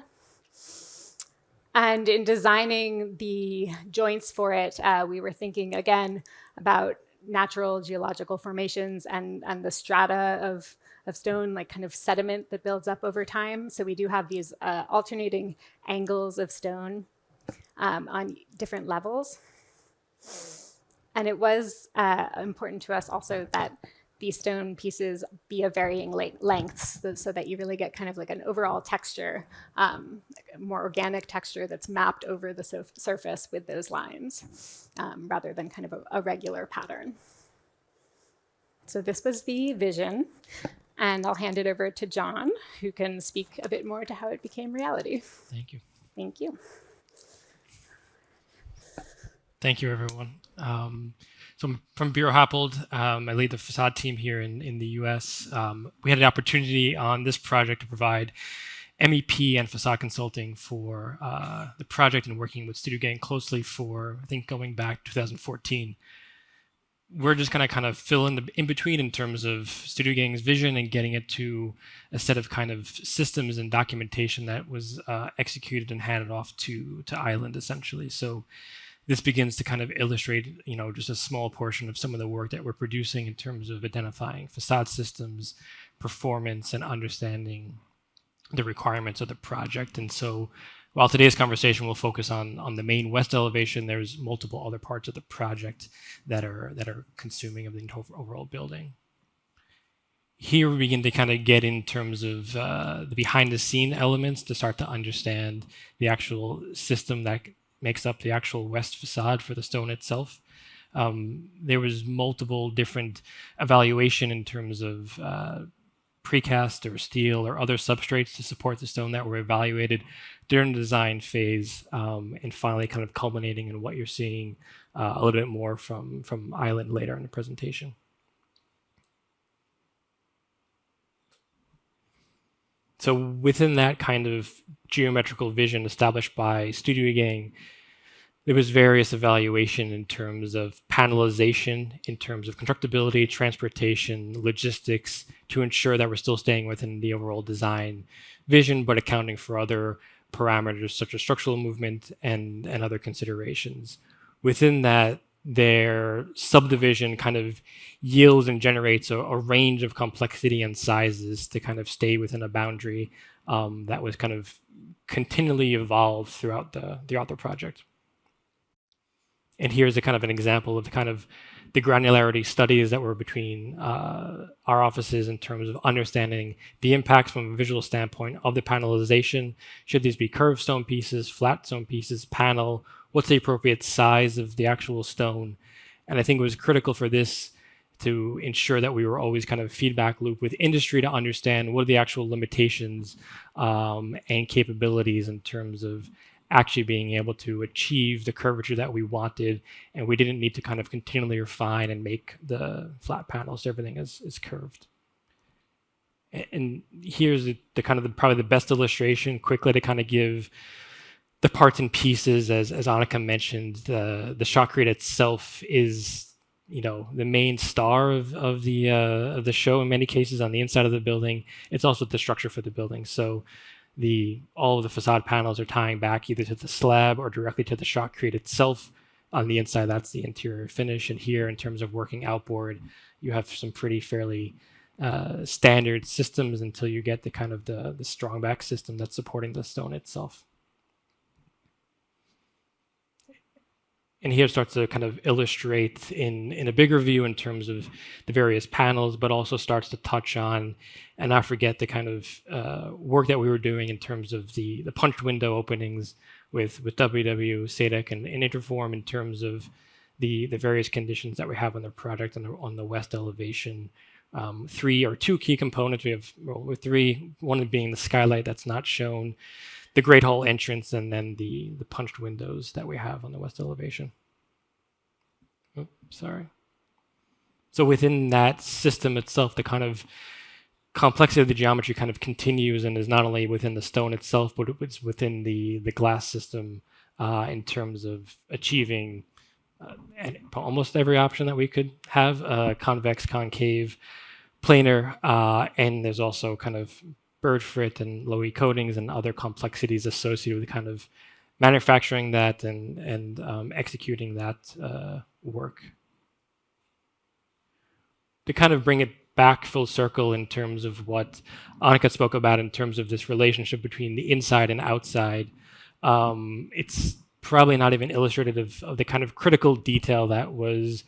S5: And in designing the joints for it, we were thinking again about natural geological formations and the strata of stone, like kind of sediment that builds up over time. So we do have these alternating angles of stone on different levels. And it was important to us also that these stone pieces be of varying lengths so that you really get kind of like an overall texture, a more organic texture that's mapped over the surface with those lines, rather than kind of a regular pattern. So this was the vision. And I'll hand it over to John, who can speak a bit more to how it became reality.
S6: Thank you.
S5: Thank you.
S6: Thank you, everyone. So I'm from Bureau Happold. I lead the facade team here in the US. We had an opportunity on this project to provide MEP and facade consulting for the project and working with Studio Gang closely for, I think, going back to 2014. We're just going to kind of fill in the in-between in terms of Studio Gang's vision and getting it to a set of kind of systems and documentation that was executed and handed off to Island, essentially. So this begins to kind of illustrate, just a small portion of some of the work that we're producing in terms of identifying facade systems, performance, and understanding the requirements of the project. And so while today's conversation will focus on the main west elevation, there's multiple other parts of the project that are consuming of the overall building. Here we begin to kind of get in terms of the behind the scene elements to start to understand the actual system that makes up the actual west facade for the stone itself. There was multiple different evaluation in terms of precast or steel or other substrates to support the stone that were evaluated during the design phase, and finally kind of culminating in what you're seeing a little bit more from Island later in the presentation. So within that kind of geometrical vision established by Studio Gang, there was various evaluation in terms of panelization, in terms of constructability, transportation, logistics, to ensure that we're still staying within the overall design vision, but accounting for other parameters such as structural movement and other considerations. Within that, their subdivision kind of yields and generates a range of complexity and sizes to kind of stay within a boundary that was kind of continually evolved throughout the project. And here's a kind of an example of the granularity studies that were between our offices in terms of understanding the impacts from a visual standpoint of the panelization. Should these be curved stone pieces, flat stone pieces, panel? What's the appropriate size of the actual stone? And I think it was critical for this to ensure that we were always kind of feedback loop with industry to understand what are the actual limitations and capabilities in terms of actually being able to achieve the curvature that we wanted, and we didn't need to kind of continually refine and make the flat panels so everything is curved. And here's the kind of probably the best illustration quickly to kind of give the parts and pieces, as Anika mentioned. The shotcrete itself is the main star of the show in many cases on the inside of the building. It's also the structure for the building. So all of the facade panels are tying back either to the slab or directly to the shotcrete itself. On the inside, that's the interior finish. And here, in terms of working outboard, you have some fairly standard systems until you get the kind of the strong back system that's supporting the stone itself. And here starts to kind of illustrate in a bigger view in terms of the various panels, but also starts to touch on, and not forget, the kind of work that we were doing in terms of the punch window openings with WW, SADC, and Interform in terms of the various conditions that we have on the project on the west elevation. Two key components. We have three, one being the skylight that's not shown, the Great Hall entrance, and then the punched windows that we have on the west elevation. Oh, sorry. So within that system itself, the kind of complexity of the geometry kind of continues and is not only within the stone itself, but it's within the glass system in terms of achieving almost every option that we could have, convex, concave, planar, and there's also kind of bird frit and low-E coatings and other complexities associated with kind of manufacturing that and executing that work. To kind of bring it back full circle in terms of what Anika spoke about in terms of this relationship between the inside and outside, it's probably not even illustrative of the kind of critical detail that was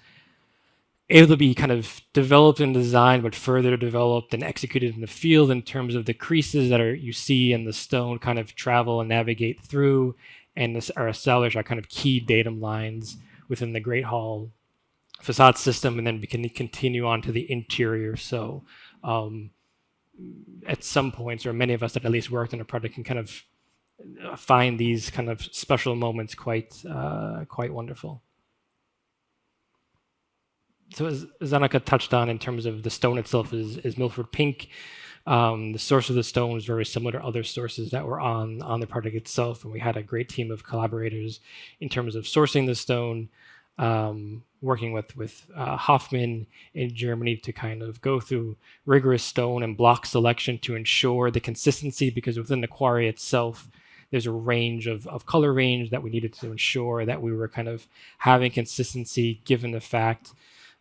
S6: able to be kind of developed and designed, but further developed and executed in the field in terms of the creases that you see in the stone kind of travel and navigate through and are established our kind of key datum lines within the Great Hall facade system, and then we can continue on to the interior. So at some points, or many of us that at least worked on a project, can kind of find these kind of special moments quite wonderful. So as Anika touched on, in terms of the stone itself is Milford Pink. The source of the stone was very similar to other sources that were on the project itself, and we had a great team of collaborators in terms of sourcing the stone, working with Hoffman in Germany to kind of go through rigorous stone and block selection to ensure the consistency, because within the quarry itself, there's a range of color range that we needed to ensure that we were kind of having consistency given the fact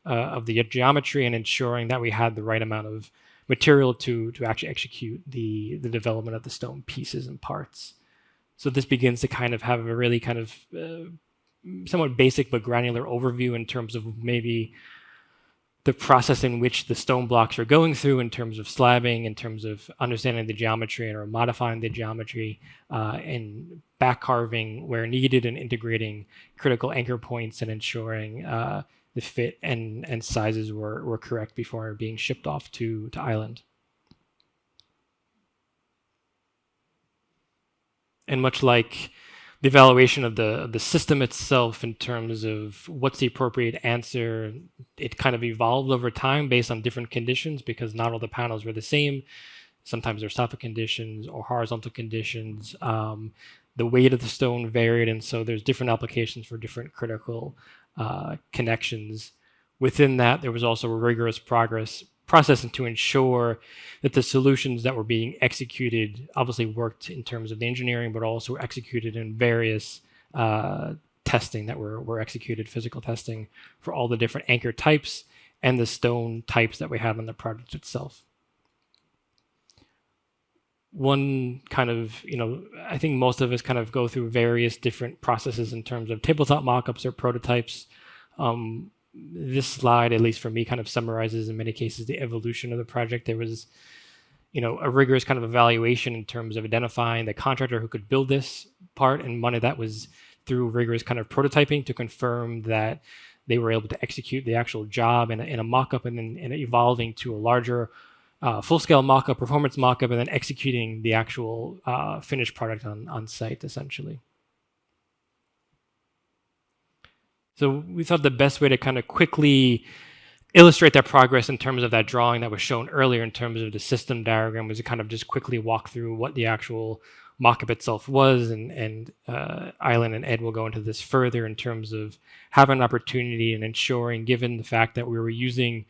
S6: of the geometry, and ensuring that we had the right amount of material to actually execute the development of the stone pieces and parts. So this begins to kind of have a really kind of somewhat basic but granular overview in terms of maybe the process in which the stone blocks are going through, in terms of slabbing, in terms of understanding the geometry or modifying the geometry, and back carving where needed, and integrating critical anchor points and ensuring the fit and sizes were correct before being shipped off to Ireland. And much like the evaluation of the system itself in terms of what's the appropriate answer, it kind of evolved over time based on different conditions, because not all the panels were the same. Sometimes there's soffit conditions or horizontal conditions. The weight of the stone varied, and so there's different applications for different critical connections. Within that, there was also a rigorous process to ensure that the solutions that were being executed obviously worked in terms of the engineering, but also executed in various testing that were executed, physical testing for all the different anchor types and the stone types that we had on the project itself. One kind of, I think most of us kind of go through various different processes in terms of tabletop mockups or prototypes. This slide, at least for me, kind of summarizes in many cases the evolution of the project. There was, a rigorous kind of evaluation in terms of identifying the contractor who could build this part, and one of that was through rigorous kind of prototyping to confirm that they were able to execute the actual job in a mockup, and then evolving to a larger full-scale mock-up, performance mock-up, and then executing the actual finished product on site, essentially. So we thought the best way to kind of quickly illustrate that progress in terms of that drawing that was shown earlier in terms of the system diagram was to kind of just quickly walk through what the actual mock-up itself was, and Island and Ed will go into this further in terms of having an opportunity and ensuring, given the fact that we were using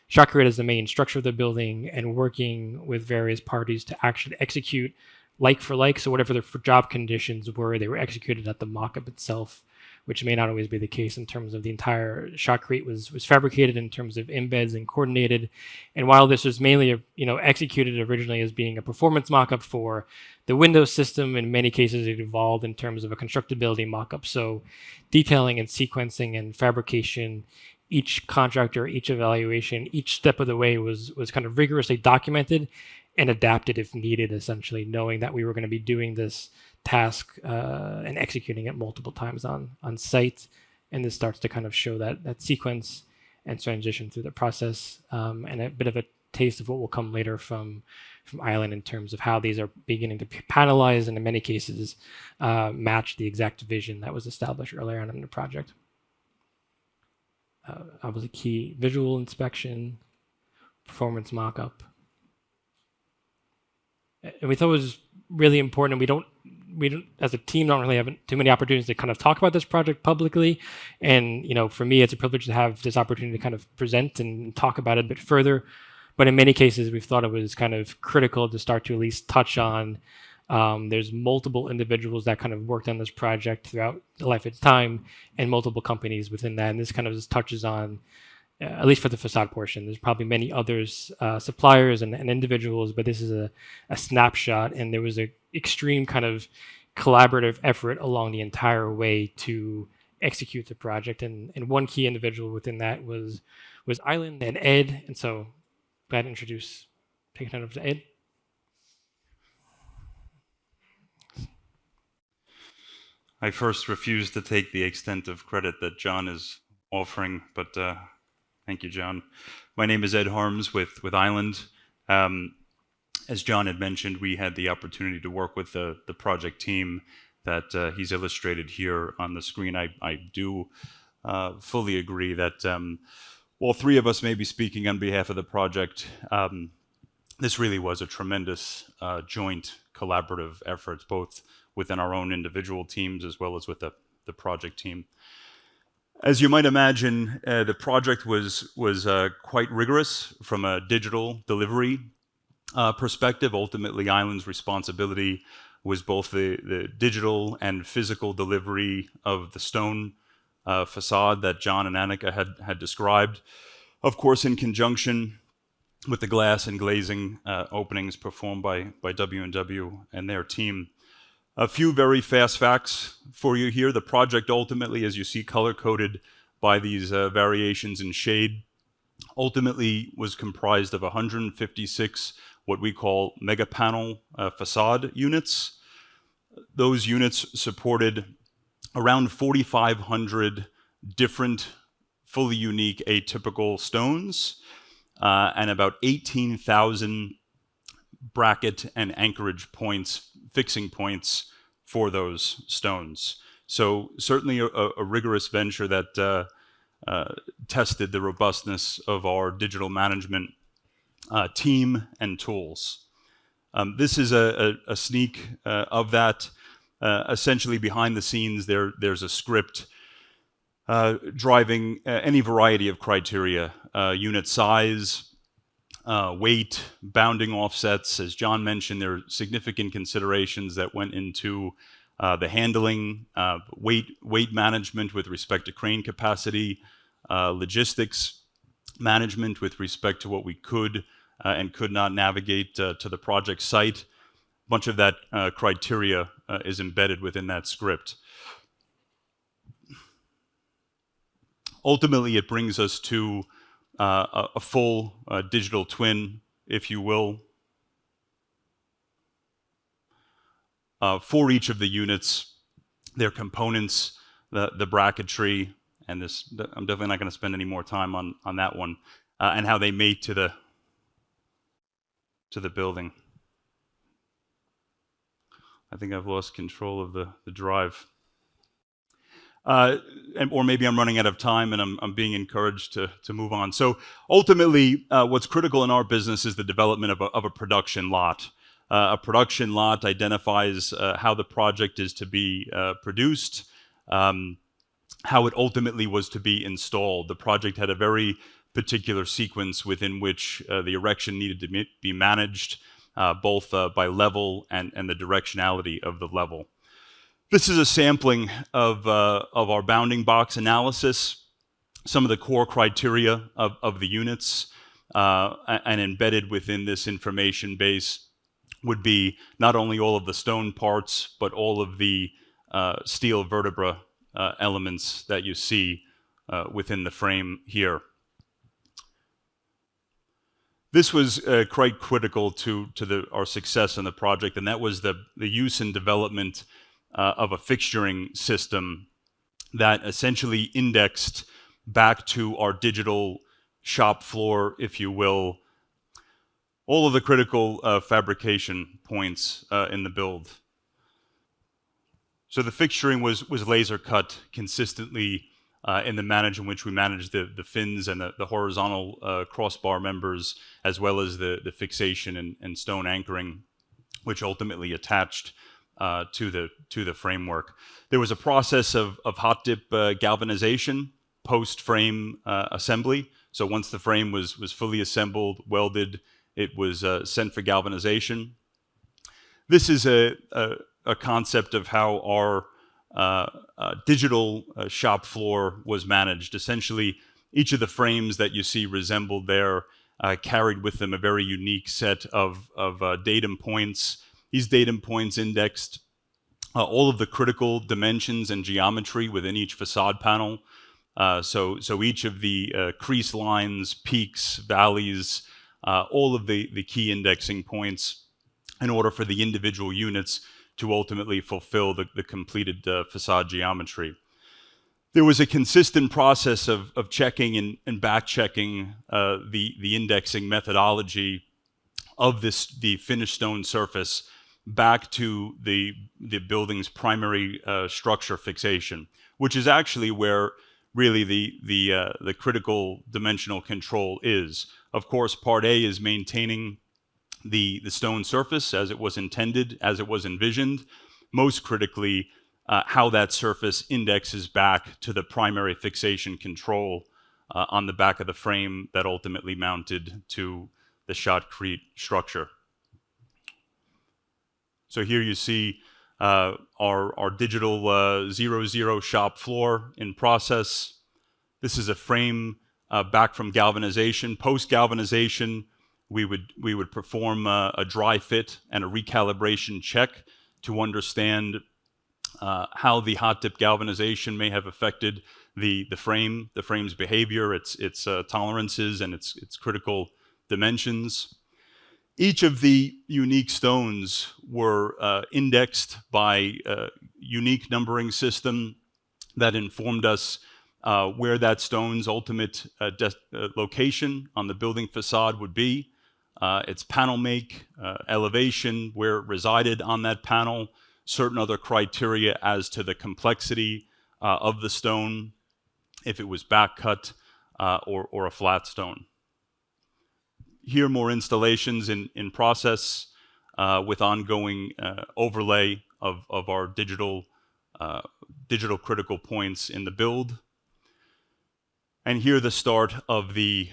S6: shotcrete as the main structure of the building and working with various parties to actually execute like for like. So whatever the job conditions were, they were executed at the mock-up itself, which may not always be the case in terms of the entire shotcrete was fabricated in terms of embeds and coordinated. And while this was mainly, executed originally as being a performance mock-up for the Windows system, in many cases it evolved in terms of a constructability mock-up. So detailing and sequencing and fabrication, each contractor, each evaluation, each step of the way was kind of rigorously documented and adapted if needed, essentially, knowing that we were going to be doing this task and executing it multiple times on site. And this starts to kind of show that sequence and transition through the process, and a bit of a taste of what will come later from Island in terms of how these are beginning to panelize and in many cases match the exact vision that was established earlier on in the project. Obviously key visual inspection, performance mock-up. And we thought it was really important, and we don't as a team don't really have too many opportunities to kind of talk about this project publicly. And for me, it's a privilege to have this opportunity to kind of present and talk about it a bit further. But in many cases, we've thought it was kind of critical to start to at least touch on. There's multiple individuals that kind of worked on this project throughout the life of its time, and multiple companies within that. And this kind of just touches on, at least for the facade portion, there's probably many others, suppliers and individuals, but this is a snapshot. And there was an extreme kind of collaborative effort along the entire way to execute the project. And one key individual within that was Island and Ed. And so glad to take it over to Ed.
S7: I first refuse to take the extent of credit that John is offering, but thank you, John. My name is Ed Harms with Island. as John had mentioned, we had the opportunity to work with the project team that he's illustrated here on the screen. I do fully agree that while three of us may be speaking on behalf of the project, this really was a tremendous joint collaborative effort, both within our own individual teams as well as with the project team. As you might imagine, the project was quite rigorous from a digital delivery perspective. Ultimately, Island's responsibility was both the digital and physical delivery of the stone facade that John and Anika had described. Of course, in conjunction with the glass and glazing openings performed by W&W and their team. A few very fast facts for you here. The project ultimately, as you see color-coded by these variations in shade, ultimately was comprised of 156 what we call mega panel facade units. Those units supported around 4,500 different, fully unique, atypical stones, and about 18,000 bracket and anchorage points, fixing points for those stones. So certainly a rigorous venture that tested the robustness of our digital management team and tools. This is a sneak of that. Essentially behind the scenes there's a script driving any variety of criteria, unit size, weight, bounding offsets. As John mentioned, there are significant considerations that went into the handling, weight management with respect to crane capacity, logistics management with respect to what we could and could not navigate to the project site. A bunch of that criteria is embedded within that script. Ultimately, it brings us to a full digital twin, if you will, for each of the units, their components, the bracketry, and this. I'm definitely not going to spend any more time on that one, and how they mate to the building. I think I've lost control of the drive. Or maybe I'm running out of time and I'm being encouraged to move on. So ultimately, what's critical in our business is the development of a production lot. A production lot identifies how the project is to be produced, how it ultimately was to be installed. The project had a very particular sequence within which the erection needed to be managed, both by level and the directionality of the level. This is a sampling of our bounding box analysis, some of the core criteria of the units, and embedded within this information base would be not only all of the stone parts, but all of the steel vertebra elements that you see within the frame here. This was quite critical to our success in the project, and that was the use and development of a fixturing system that essentially indexed back to our digital shop floor, if you will, all of the critical fabrication points in the build. So the fixturing was laser cut consistently in the manner in which we managed the fins and the horizontal crossbar members, as well as the fixation and stone anchoring, which ultimately attached to the framework. There was a process of hot dip galvanization post-frame assembly. So once the frame was fully assembled, welded, it was sent for galvanization. This is a concept of how our digital shop floor was managed. Essentially, each of the frames that you see resembled there carried with them a very unique set of datum points. These datum points indexed all of the critical dimensions and geometry within each facade panel. So each of the crease lines, peaks, valleys, all of the key indexing points in order for the individual units to ultimately fulfill the completed facade geometry. There was a consistent process of checking and back-checking the indexing methodology of the finished stone surface back to the building's primary structure fixation, which is actually where really the critical dimensional control is. Of course, part A is maintaining the stone surface as it was intended, as it was envisioned. Most critically, how that surface indexes back to the primary fixation control on the back of the frame that ultimately mounted to the shotcrete structure. So here you see our digital 0-0 shop floor in process. This is a frame back from galvanization. Post galvanization, we would perform a dry fit and a recalibration check to understand how the hot dip galvanization may have affected the frame's behavior, its tolerances, and its critical dimensions. Each of the unique stones were indexed by a unique numbering system that informed us where that stone's ultimate location on the building facade would be, its panel make, elevation, where it resided on that panel, certain other criteria as to the complexity of the stone, if it was back cut or a flat stone. Here, more installations in process with ongoing overlay of our digital critical points in the build. And here, the start of the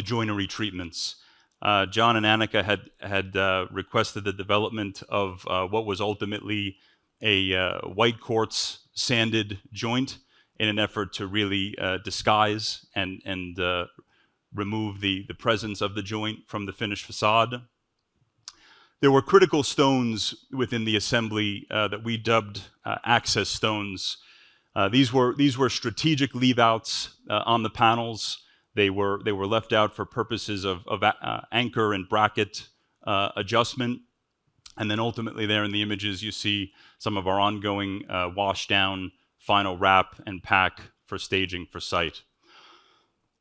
S7: joinery treatments. John and Anika had requested the development of what was ultimately a white quartz sanded joint in an effort to really disguise and remove the presence of the joint from the finished facade. There were critical stones within the assembly that we dubbed access stones. These were strategic leave-outs on the panels. They were left out for purposes of anchor and bracket adjustment. And then ultimately there in the images you see some of our ongoing wash down, final wrap, and pack for staging for site.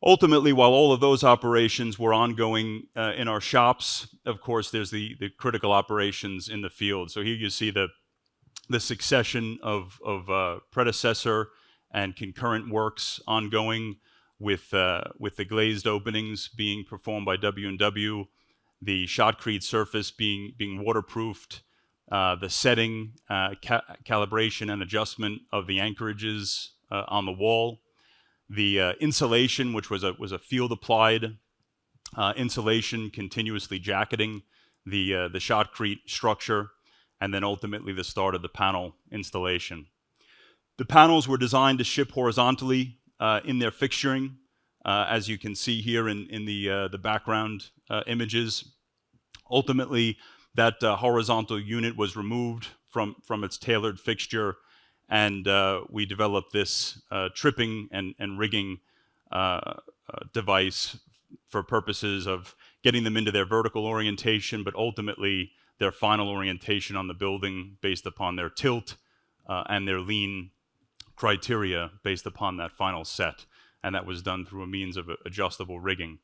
S7: Ultimately, while all of those operations were ongoing in our shops, of course, there's the critical operations in the field. So here you see the succession of predecessor and concurrent works ongoing with the glazed openings being performed by W&W, the shotcrete surface being waterproofed, the setting, calibration, and adjustment of the anchorages on the wall. The insulation, which was a field applied insulation, continuously jacketing the shotcrete structure, and then ultimately the start of the panel installation. The panels were designed to ship horizontally in their fixturing, as you can see here in the background images. Ultimately, that horizontal unit was removed from its tailored fixture, and we developed this tripping and rigging device for purposes of getting them into their vertical orientation, but ultimately their final orientation on the building based upon their tilt and their lean criteria based upon that final set. And that was done through a means of adjustable rigging.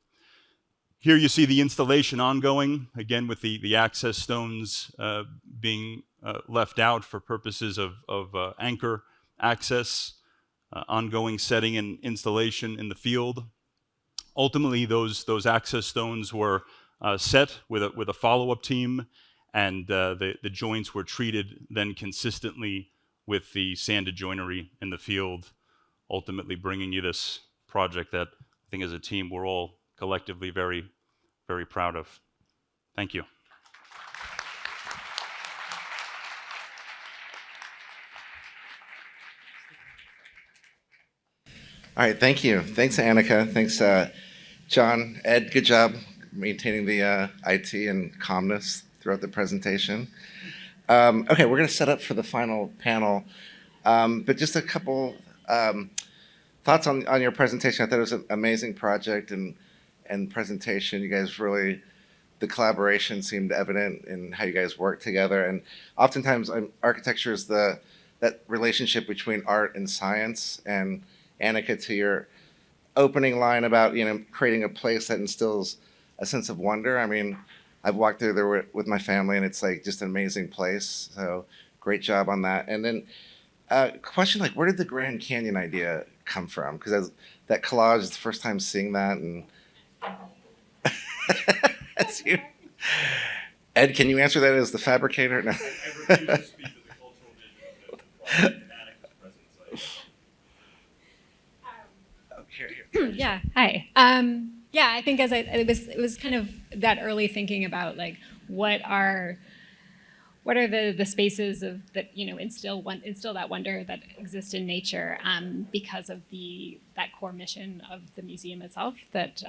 S7: Here you see the installation ongoing, again with the access stones being left out for purposes of anchor access, ongoing setting and installation in the field. Ultimately, those access stones were set with a follow-up team, and the joints were treated then consistently with the sanded joinery in the field, ultimately bringing you this project that I think as a team we're all collectively very, very proud of. Thank you.
S2: All right, thank you. Thanks, Anika. Thanks, John. Ed, good job maintaining the IT and calmness throughout the presentation. Okay, we're going to set up for the final panel, but just a couple thoughts on your presentation. I thought it was an amazing project and presentation. You guys really, the collaboration seemed evident in how you guys work together. And oftentimes, architecture is that relationship between art and science. And Anika, to your opening line about creating a place that instills a sense of wonder. I mean, I've walked through there with my family, and it's like just an amazing place. So great job on that. And then question, like, where did the Grand Canyon idea come from? Because that collage is the first time seeing that, and that's you. Ed, can you answer that as the fabricator? No.
S5: Yeah. Hi. Yeah, I think it was kind of that early thinking about like what are the spaces of that instill that wonder that exists in nature because of that core mission of the museum itself, that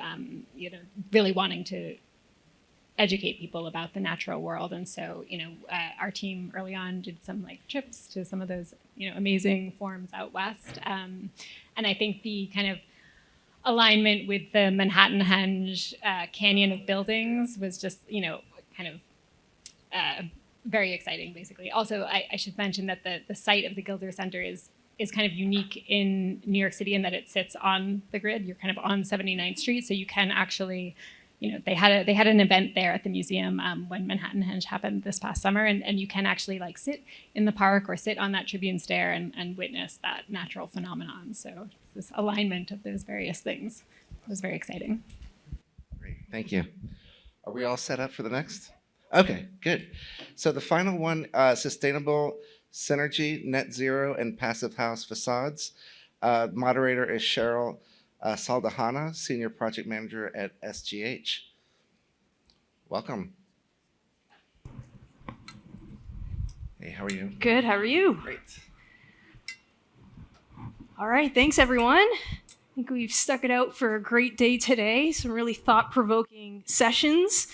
S5: really wanting to educate people about the natural world. And so our team early on did some like trips to some of those amazing forms out west, and I think the kind of alignment with the Manhattan Henge canyon of buildings was just kind of very exciting, basically. Also, I should mention that the site of the Gilder Center is kind of unique in New York City in that it sits on the grid. You're kind of on 79th Street, so you can actually, they had an event there at the museum when Manhattan Henge happened this past summer, and you can actually like sit in the park or sit on that Tribune stair and witness that natural phenomenon. So this alignment of those various things was very exciting.
S2: Great, thank you. Are we all set up for the next? Okay, good. So the final one, sustainable synergy, net zero, and passive house facades. Moderator is Cheryl Saldahana, Senior Project Manager at SGH. Welcome. Hey, how are you?
S8: Good, how are you?
S2: Great.
S8: All right, thanks everyone. I think we've stuck it out for a great day today, some really thought-provoking sessions.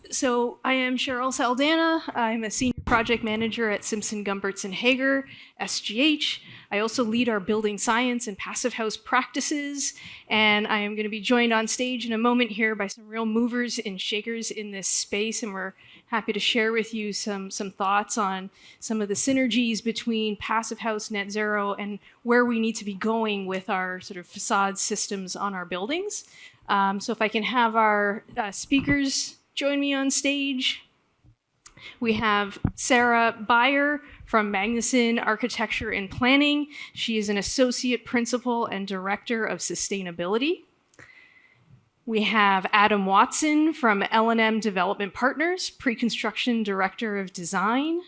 S8: So I am Cheryl Saldana. I'm a Senior Project Manager at Simpson Gumberts and Hager, SGH. I also lead our building science and passive house practices, and I am going to be joined on stage in a moment here by some real movers and shakers in this space, and we're happy to share with you some thoughts on some of the synergies between passive house, net zero, and where we need to be going with our sort of facade systems on our buildings. So if I can have our speakers join me on stage. We have Sarah Beyer from Magnuson Architecture and Planning. She is an Associate Principal and Director of Sustainability. We have Adam Watson from L&M Development Partners, Pre-Construction Director of Design.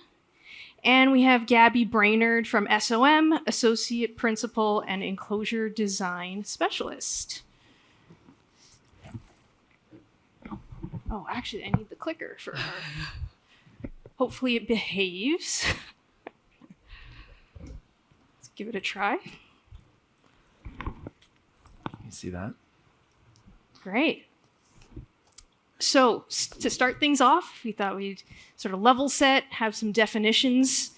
S8: And we have Gabby Brainerd from SOM, Associate Principal and Enclosure Design Specialist. Oh, actually, I need the clicker for her. Hopefully it behaves. Let's give it a try.
S9: You see that?
S8: Great. So to start things off, we thought we'd sort of level set, have some definitions.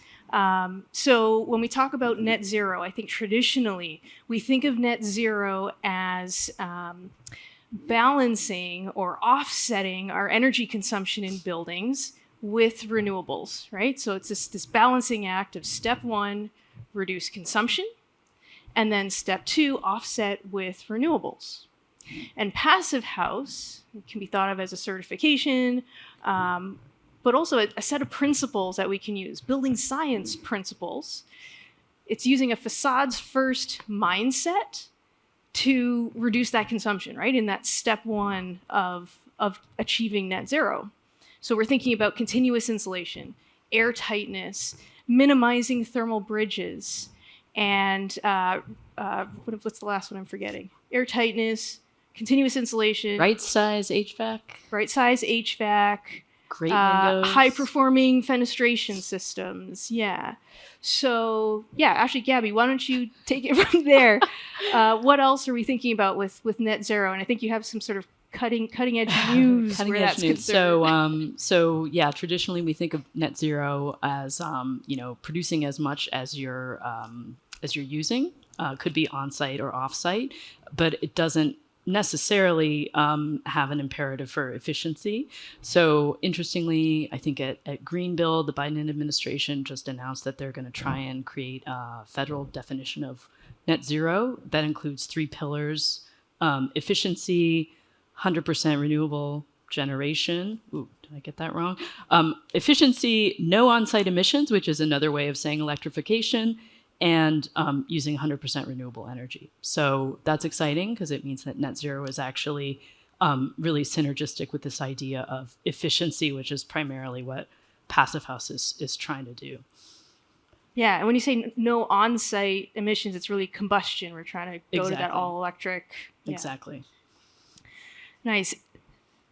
S8: So when we talk about net zero, I think traditionally we think of net zero as balancing or offsetting our energy consumption in buildings with renewables, right? So it's this balancing act of step one, reduce consumption, and then step two, offset with renewables. And passive house can be thought of as a certification, but also a set of principles that we can use, building science principles. It's using a facades first mindset to reduce that consumption, right? In that step one of achieving net zero. So we're thinking about continuous insulation, air tightness, minimizing thermal bridges, and what's the last one I'm forgetting? Air tightness, continuous insulation.
S23: Right size HVAC.
S8: Right size HVAC.
S23: Great windows.
S8: High performing fenestration systems. Yeah. So yeah, actually, Gabby, why don't you take it from there? What else are we thinking about with net zero? And I think you have some sort of cutting edge news
S23: Cutting
S8: where
S23: edge
S8: that's
S23: news.
S8: concerned.
S23: So yeah, traditionally we think of net zero as producing as much as you're using. Could be on site or off site, but it doesn't necessarily have an imperative for efficiency. So interestingly, I think at Greenbuild, the Biden administration just announced that they're going to try and create a federal definition of net zero that includes 3 pillars: efficiency, 100% renewable generation. Ooh, did I get that wrong? Efficiency, no on-site emissions, which is another way of saying electrification, and using 100% renewable energy. So that's exciting because it means that net zero is actually really synergistic with this idea of efficiency, which is primarily what Passive House is trying to do.
S8: Yeah, and when you say no on-site emissions, it's really combustion. We're trying to go to that
S23: Exactly.
S8: all-electric. Yeah.
S23: Exactly.
S8: Nice.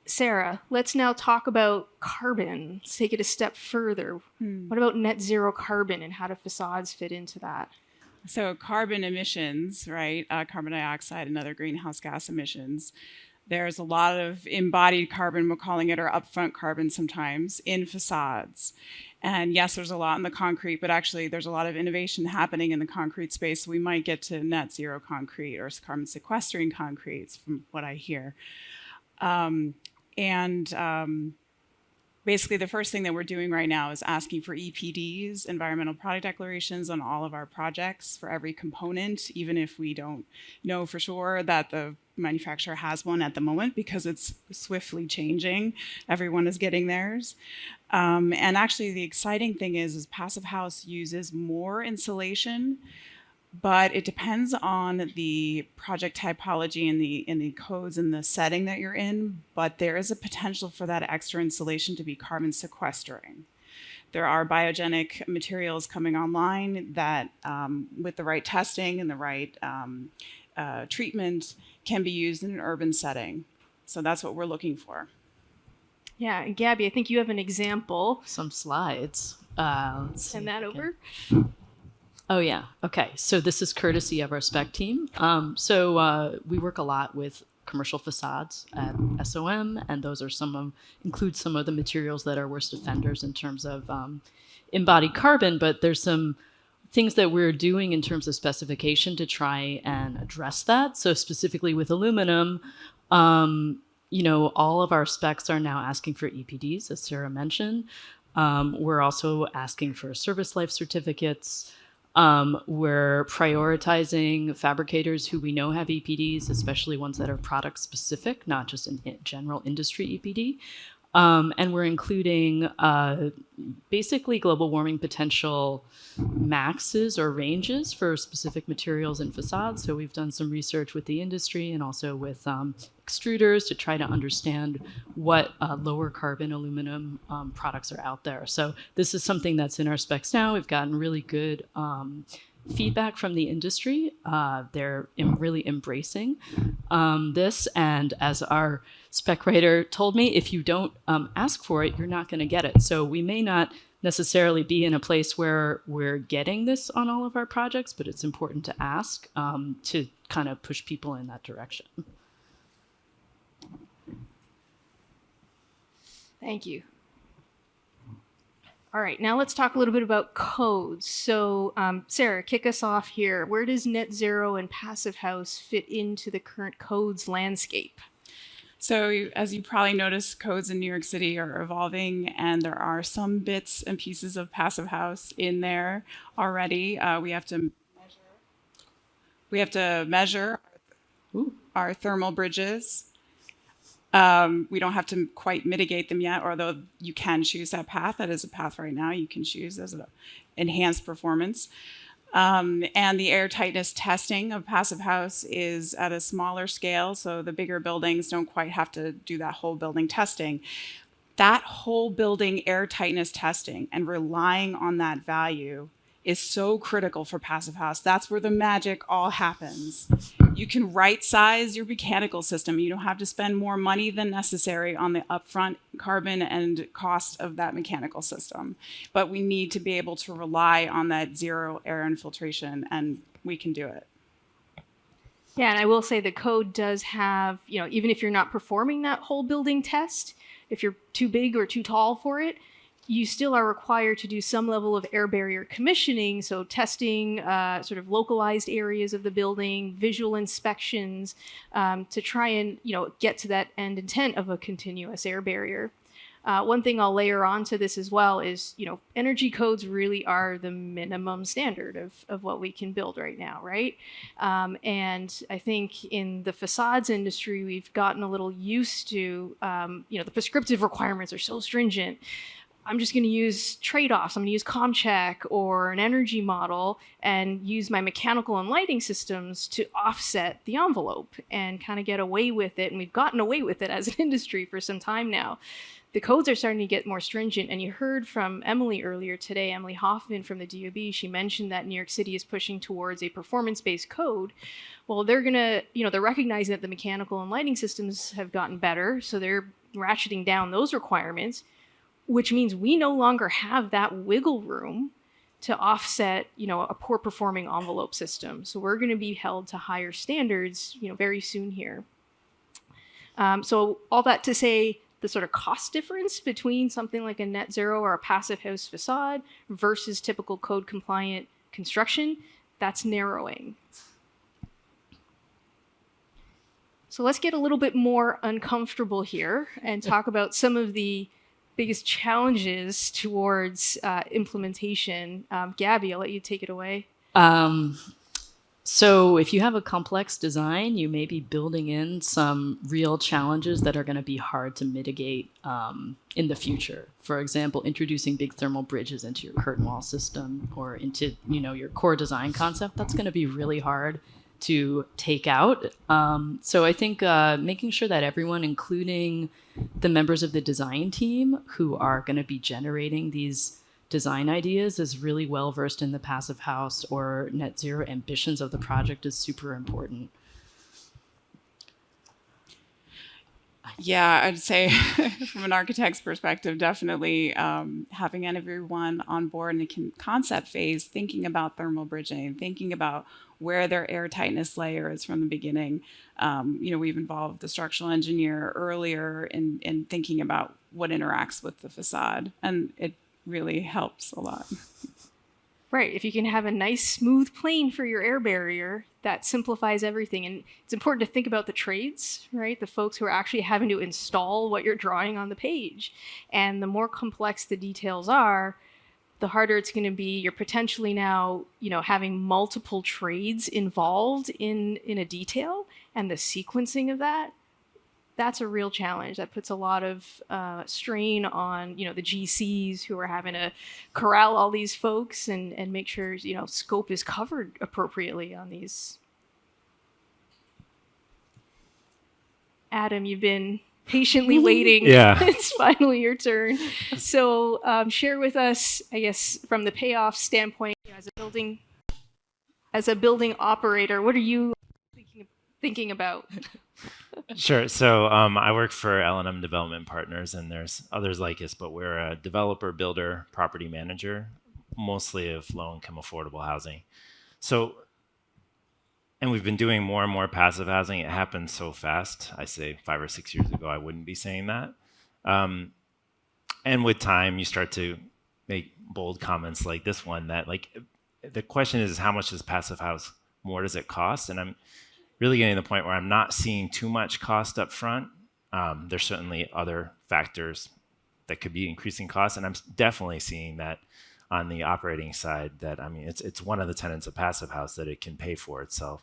S8: Sarah, let's now talk about carbon. Let's take it a step further. What about net zero carbon and how do facades fit into that?
S9: So carbon emissions, right? Carbon dioxide and other greenhouse gas emissions. There's a lot of embodied carbon, we're calling it, or upfront carbon sometimes, in facades. And yes, there's a lot in the concrete, but actually there's a lot of innovation happening in the concrete space. We might get to net zero concrete or carbon sequestering concretes from what I hear. Basically, the first thing that we're doing right now is asking for EPDs, environmental product declarations, on all of our projects for every component, even if we don't know for sure that the manufacturer has one at the moment, because it's swiftly changing. Everyone is getting theirs. And actually, the exciting thing is Passive House uses more insulation, but it depends on the project typology and the codes and the setting that you're in. But there is a potential for that extra insulation to be carbon sequestering. There are biogenic materials coming online that, with the right testing and the right treatment, can be used in an urban setting. So that's what we're looking for.
S8: Yeah, and Gabby, I think you have an example.
S23: Some slides.
S8: Send that over.
S23: Oh, yeah. Okay. So this is courtesy of our spec team. We work a lot with commercial facades at SOM, and those are include some of the materials that are worst offenders in terms of embodied carbon, but there's some things that we're doing in terms of specification to try and address that. So specifically with aluminum, all of our specs are now asking for EPDs, as Sarah mentioned. We're also asking for service life certificates. We're prioritizing fabricators who we know have EPDs, especially ones that are product specific, not just in general industry EPD. And we're including basically global warming potential maxes or ranges for specific materials and facades. So we've done some research with the industry and also with extruders to try to understand what lower carbon aluminum products are out there. So this is something that's in our specs now. We've gotten really good feedback from the industry. They're really embracing this. And as our spec writer told me, if you don't ask for it, you're not going to get it. So we may not necessarily be in a place where we're getting this on all of our projects, but it's important to ask to kind of push people in that direction.
S8: Thank you. All right, now let's talk a little bit about codes. So Sarah, kick us off here. Where does net zero and Passive House fit into the current codes landscape?
S9: So as you probably noticed, codes in New York City are evolving, and there are some bits and pieces of Passive House in there already. We have to measure our thermal bridges. We don't have to quite mitigate them yet, although you can choose that path. That is a path right now you can choose as an enhanced performance. And the air tightness testing of Passive House is at a smaller scale, so the bigger buildings don't quite have to do that whole building testing. That whole building air tightness testing and relying on that value is so critical for Passive House. That's where the magic all happens. You can right size your mechanical system. You don't have to spend more money than necessary on the upfront carbon and cost of that mechanical system. But we need to be able to rely on that zero air infiltration, and we can do it.
S8: Yeah, and I will say the code does have, even if you're not performing that whole building test, if you're too big or too tall for it, you still are required to do some level of air barrier commissioning, so testing sort of localized areas of the building, visual inspections, to try and get to that end intent of a continuous air barrier. One thing I'll layer onto this as well is, energy codes really are the minimum standard of what we can build right now, right? And I think in the facades industry, we've gotten a little used to, the prescriptive requirements are so stringent. I'm just going to use trade-offs. I'm going to use ComCheck or an energy model and use my mechanical and lighting systems to offset the envelope and kind of get away with it. And we've gotten away with it as an industry for some time now. The codes are starting to get more stringent. And you heard from Emily earlier today, Emily Hoffman from the DOB, she mentioned that New York City is pushing towards a performance-based code. Well, they're going to, they're recognizing that the mechanical and lighting systems have gotten better. So they're ratcheting down those requirements, which means we no longer have that wiggle room to offset, a poor performing envelope system. So we're going to be held to higher standards, very soon here. So all that to say, the sort of cost difference between something like a net zero or a passive house facade versus typical code compliant construction, that's narrowing. So let's get a little bit more uncomfortable here and talk about some of the biggest challenges towards implementation. Gabby, I'll let you take it away.
S23: So if you have a complex design, you may be building in some real challenges that are going to be hard to mitigate in the future. For example, introducing big thermal bridges into your curtain wall system or into your core design concept, that's going to be really hard to take out. So I think making sure that everyone, including the members of the design team who are going to be generating these design ideas, is really well versed in the passive house or net zero ambitions of the project is super important.
S9: Yeah, I'd say from an architect's perspective, definitely having everyone on board in the concept phase, thinking about thermal bridging, thinking about where their air tightness layer is from the beginning. We've involved the structural engineer earlier in thinking about what interacts with the facade, and it really helps a lot.
S8: Right. If you can have a nice smooth plane for your air barrier, that simplifies everything. And it's important to think about the trades, right? The folks who are actually having to install what you're drawing on the page. And the more complex the details are, the harder it's going to be. You're potentially now, having multiple trades involved in a detail, and the sequencing of that. That's a real challenge. That puts a lot of strain on, the GCs who are having to corral all these folks and make sure, scope is covered appropriately on these. Adam, you've been patiently waiting.
S6: Yeah.
S8: It's finally your turn. So share with us, I guess, from the payoff standpoint, as a building operator, what are you thinking about?
S10: Sure. So I work for L&M Development Partners, and there's others like us, but we're a developer, builder, property manager, mostly of low-income affordable housing. So, and we've been doing more and more passive housing. It happens so fast. I say 5 or 6 years ago, I wouldn't be saying that. And with time, you start to make bold comments like this one that, the question is, how much does passive house, more does it cost? And I'm really getting to the point where I'm not seeing too much cost up front. There's certainly other factors that could be increasing costs, and I'm definitely seeing that on the operating side, that, it's one of the tenets of passive house that it can pay for itself.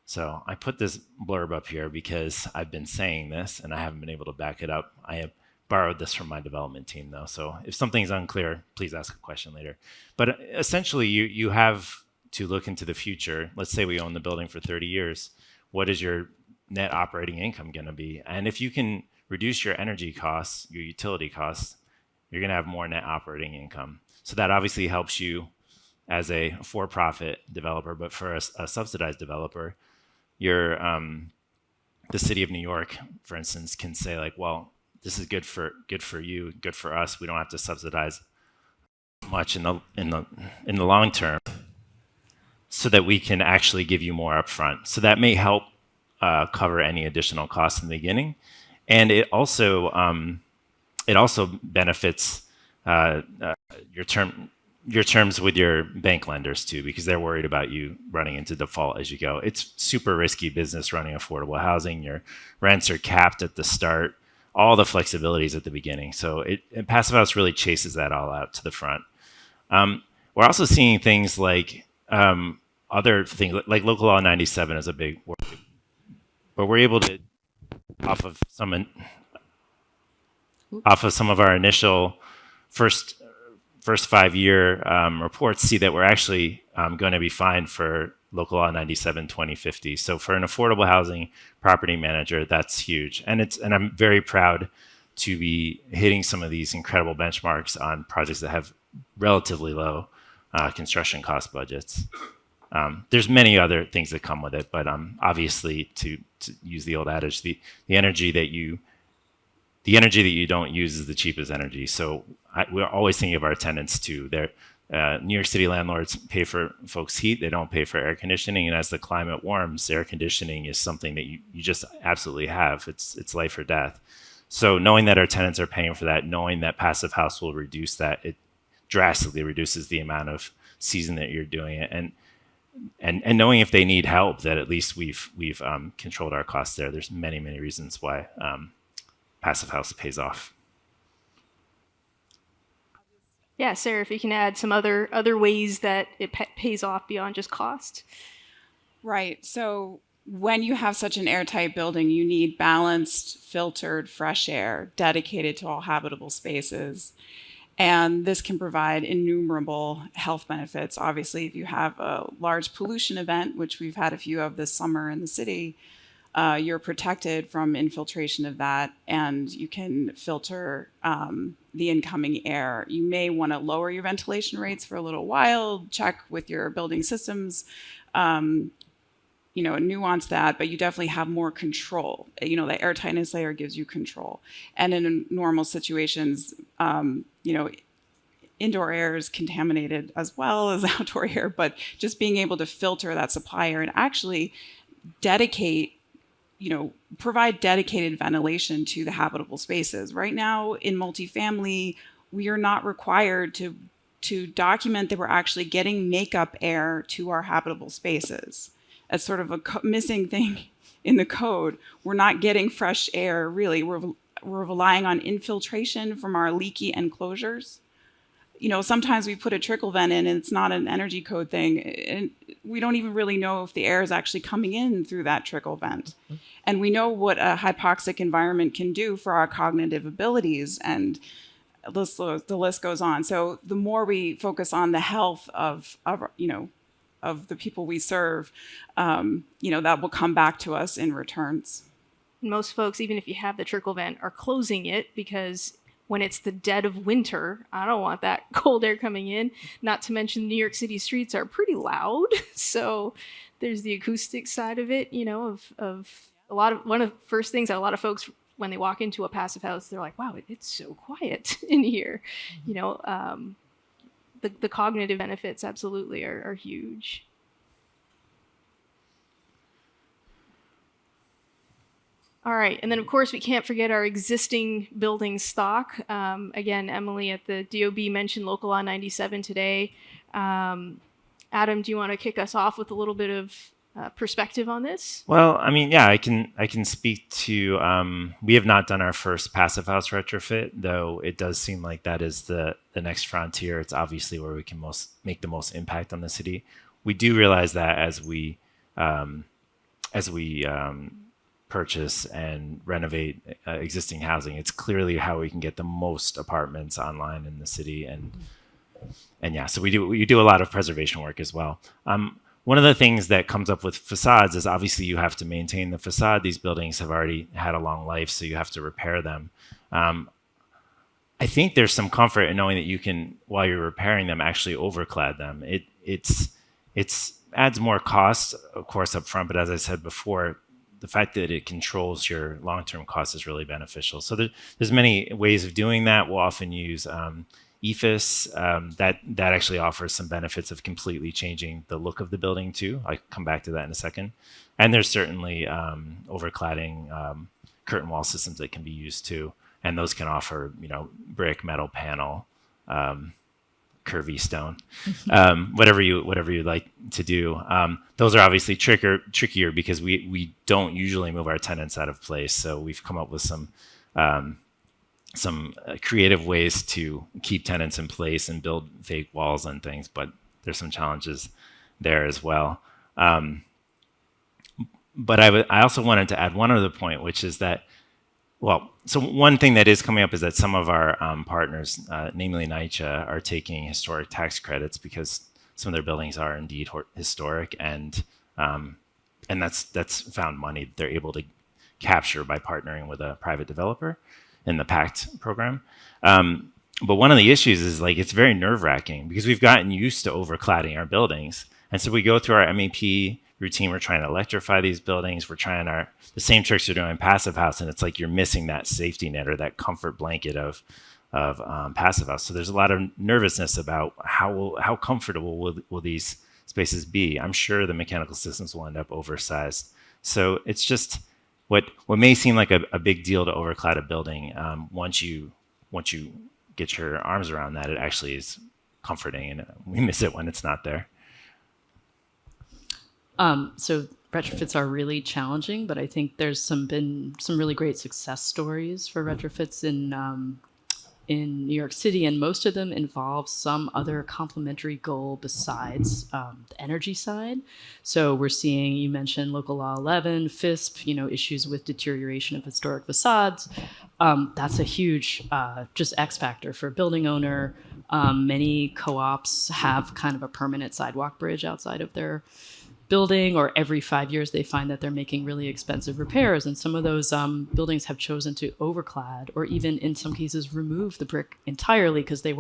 S10: So I put this blurb up here because I've been saying this and I haven't been able to back it up. I have borrowed this from my development team though. So if something's unclear, please ask a question later. But essentially you have to look into the future. Let's say we own the building for 30 years. What is your net operating income going to be? And if you can reduce your energy costs, your utility costs, you're going to have more net operating income. So that obviously helps you as a for-profit developer, but for a subsidized developer, the city of New York, for instance, can say well, this is good for you, good for us. We don't have to subsidize much in the long term, so that we can actually give you more upfront. So that may help cover any additional costs in the beginning, and it also benefits your terms with your bank lenders too, because they're worried about you running into default as you go. It's super risky business running affordable housing. Your rents are capped at the start. all the flexibilities at the beginning. So Passive House really chases that all out to the front. We're also seeing things like other things, like Local Law 97 is a big word, but we're able to, off of some of our initial first 5-year reports, see that we're actually going to be fined for Local Law 97 2050. So for an affordable housing property manager, that's huge. And I'm very proud to be hitting some of these incredible benchmarks on projects that have relatively low construction cost budgets. There's many other things that come with it, but obviously, to use the old adage, the energy that you don't use is the cheapest energy. So we're always thinking of our tenants too. New York City landlords pay for folks' heat; they don't pay for air conditioning. And as the climate warms, air conditioning is something that you just absolutely have. It's life or death. So knowing that our tenants are paying for that, knowing that Passive House will reduce that, it drastically reduces the amount of season that you're doing it, and knowing if they need help, that at least we've controlled our costs there. There's many reasons why Passive House pays off.
S8: Yeah, Sarah, if you can add some other ways that it pays off beyond just cost.
S9: Right. So when you have such an airtight building, you need balanced, filtered, fresh air dedicated to all habitable spaces. And this can provide innumerable health benefits. Obviously, if you have a large pollution event, which we've had a few of this summer in the city, you're protected from infiltration of that, and you can filter the incoming air. You may want to lower your ventilation rates for a little while, check with your building systems, nuance that, but you definitely have more control. The air tightness layer gives you control. And in normal situations, indoor air is contaminated as well as outdoor air, but just being able to filter that supply air and actually provide dedicated ventilation to the habitable spaces. Right now in multifamily, we are not required to document that we're actually getting makeup air to our habitable spaces. That's sort of a missing thing in the code. We're not getting fresh air, really. We're relying on infiltration from our leaky enclosures. Sometimes we put a trickle vent in and it's not an energy code thing. And we don't even really know if the air is actually coming in through that trickle vent. And we know what a hypoxic environment can do for our cognitive abilities, and the list goes on. So the more we focus on the health of the people we serve, that will come back to us in returns.
S8: Most folks, even if you have the trickle vent, are closing it because when it's the dead of winter, I don't want that cold air coming in. Not to mention New York City streets are pretty loud. So there's the acoustic side of it, one of the first things that a lot of folks, when they walk into a Passive House, they're like, wow, it's so quiet in here. The cognitive benefits absolutely are huge. All right, and then of course we can't forget our existing building stock. Again, Emily at the DOB mentioned Local Law 97 today. Adam, do you want to kick us off with a little bit of perspective on this?
S10: Well, I can speak to. We have not done our first Passive House retrofit, though it does seem like that is the next frontier. It's obviously where we can make the most impact on the city. We do realize that as we purchase and renovate existing housing, it's clearly how we can get the most apartments online in the city, and yeah, so we do a lot of preservation work as well. One of the things that comes up with facades is obviously you have to maintain the facade. These buildings have already had a long life, so you have to repair them. I think there's some comfort in knowing that you can, while you're repairing them, actually overclad them. It adds more cost, of course, up front, but as I said before, the fact that it controls your long-term costs is really beneficial. So there's many ways of doing that. We'll often use EFIS. That actually offers some benefits of completely changing the look of the building too. I'll come back to that in a second. And there's certainly overcladding curtain wall systems that can be used too. And those can offer, brick, metal panel, curvy stone, whatever you like to do. Those are obviously trickier because we don't usually move our tenants out of place. So we've come up with some some creative ways to keep tenants in place and build fake walls and things, but there's some challenges there as well. But I also wanted to add one other point, which is that, well, so one thing that is coming up is that some of our partners, namely NYCHA, are taking historic tax credits because some of their buildings are indeed historic, and that's found money they're able to capture by partnering with a private developer in the PACT program. But one of the issues is, like, it's very nerve-wracking because we've gotten used to overcladding our buildings. And so we go through our MEP routine, we're trying to electrify these buildings, we're trying the same tricks you're doing in Passive House, and it's like you're missing that safety net or that comfort blanket of Passive House. So there's a lot of nervousness about how comfortable will these spaces be. I'm sure the mechanical systems will end up oversized. So it's just what may seem like a big deal to overclad a building. Once you get your arms around that, it actually is comforting, and we miss it when it's not there.
S23: So retrofits are really challenging, but I think there's been some really great success stories for retrofits in New York City, and most of them involve some other complementary goal besides the energy side. So we're seeing, you mentioned Local Law 11, FISP, issues with deterioration of historic facades. That's a huge just X factor for a building owner. Many co-ops have kind of a permanent sidewalk bridge outside of their building, or every 5 years they find that they're making really expensive repairs, and some of those buildings have chosen to overclad, or even in some cases remove the brick entirely because they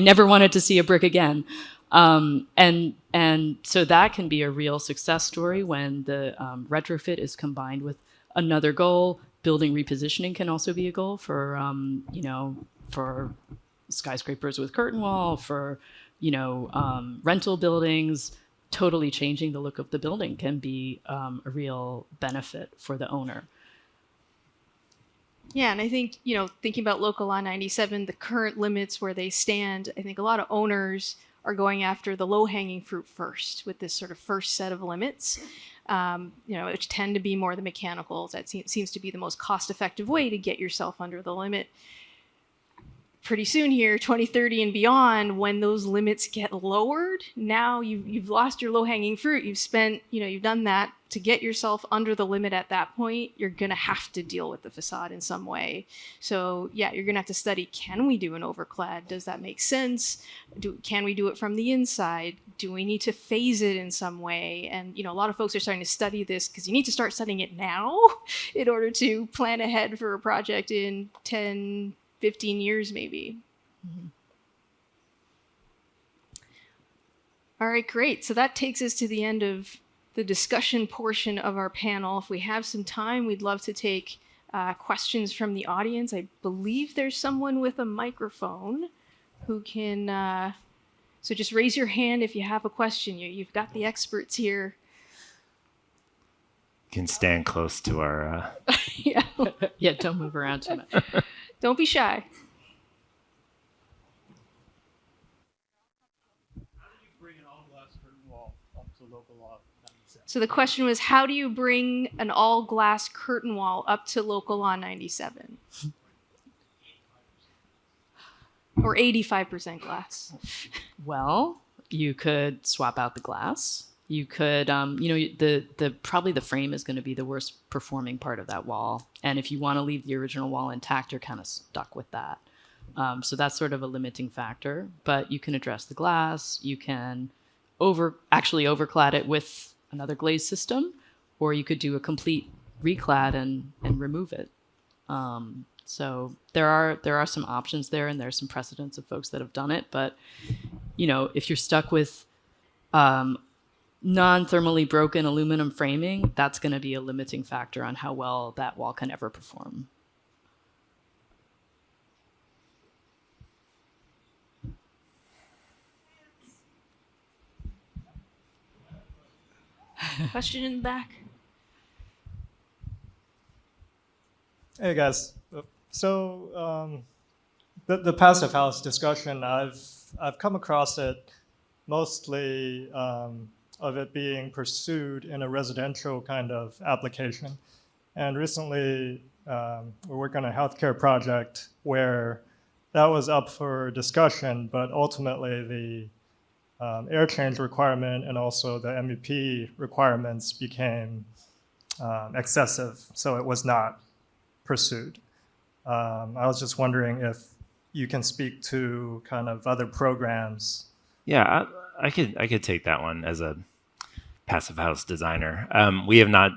S23: never wanted to see a brick again. And so that can be a real success story when the retrofit is combined with another goal. Building repositioning can also be a goal for for skyscrapers with curtain wall, for rental buildings. Totally changing the look of the building can be a real benefit for the owner.
S8: Yeah, and I think, thinking about Local Law 97, the current limits where they stand, I think a lot of owners are going after the low-hanging fruit first with this sort of first set of limits, which tend to be more the mechanicals. That seems to be the most cost-effective way to get yourself under the limit. Pretty soon here, 2030 and beyond, when those limits get lowered, now you've lost your low-hanging fruit. You've spent, you've done that to get yourself under the limit. At that point, you're going to have to deal with the facade in some way. So yeah, you're going to have to study, can we do an overclad? Does that make sense? Can we do it from the inside? Do we need to phase it in some way? And, a lot of folks are starting to study this because you need to start studying it now in order to plan ahead for a project in 10, 15 years maybe. Mm-hmm. All right, great. So that takes us to the end of the discussion portion of our panel. If we have some time, we'd love to take questions from the audience. I believe there's someone with a microphone who can, so just raise your hand if you have a question. You've got the experts here.
S10: Can stand close to our...
S8: Yeah.
S23: Yeah, don't move around too much.
S8: Don't be shy. So the question was, how do you bring an all-glass curtain wall up to Local Law 97? Or 85% glass?
S23: Well, you could swap out the glass. You could, probably the frame is going to be the worst performing part of that wall. And if you want to leave the original wall intact, you're kind of stuck with that. So that's sort of a limiting factor. But you can address the glass. You can actually overclad it with another glaze system, or you could do a complete reclad and remove it. So there are some options there, and there's some precedents of folks that have done it. But if you're stuck with non-thermally broken aluminum framing, that's going to be a limiting factor on how well that wall can ever perform.
S8: Question in the back.
S12: Hey guys, so the passive house discussion, I've come across it mostly of it being pursued in a residential kind of application. And recently, we're working on a healthcare project where that was up for discussion, but ultimately the air change requirement and also the MEP requirements became excessive, so it was not pursued. I was just wondering if you can speak to kind of other programs.
S10: Yeah, I could take that one as a passive house designer. We have not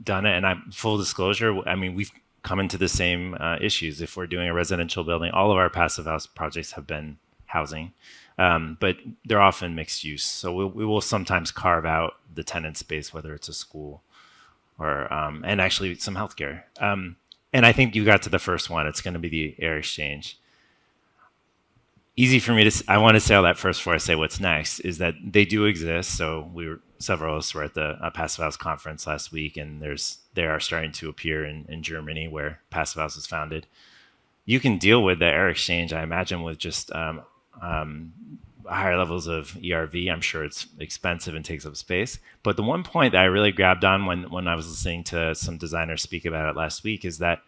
S10: done it, and full disclosure, I mean, we've come into the same issues. If we're doing a residential building, all of our passive house projects have been housing, but they're often mixed use. So we will sometimes carve out the tenant space, whether it's a school or, and actually some healthcare. And I think you got to the first one. It's going to be the air exchange. Easy for me to, I want to say all that first before I say what's next, is that they do exist. So several of us were at the Passive House conference last week, and they are starting to appear in Germany where Passive House was founded. You can deal with the air exchange, I imagine, with just higher levels of ERV. I'm sure it's expensive and takes up space. But the one point that I really grabbed on when I was listening to some designers speak about it last week is that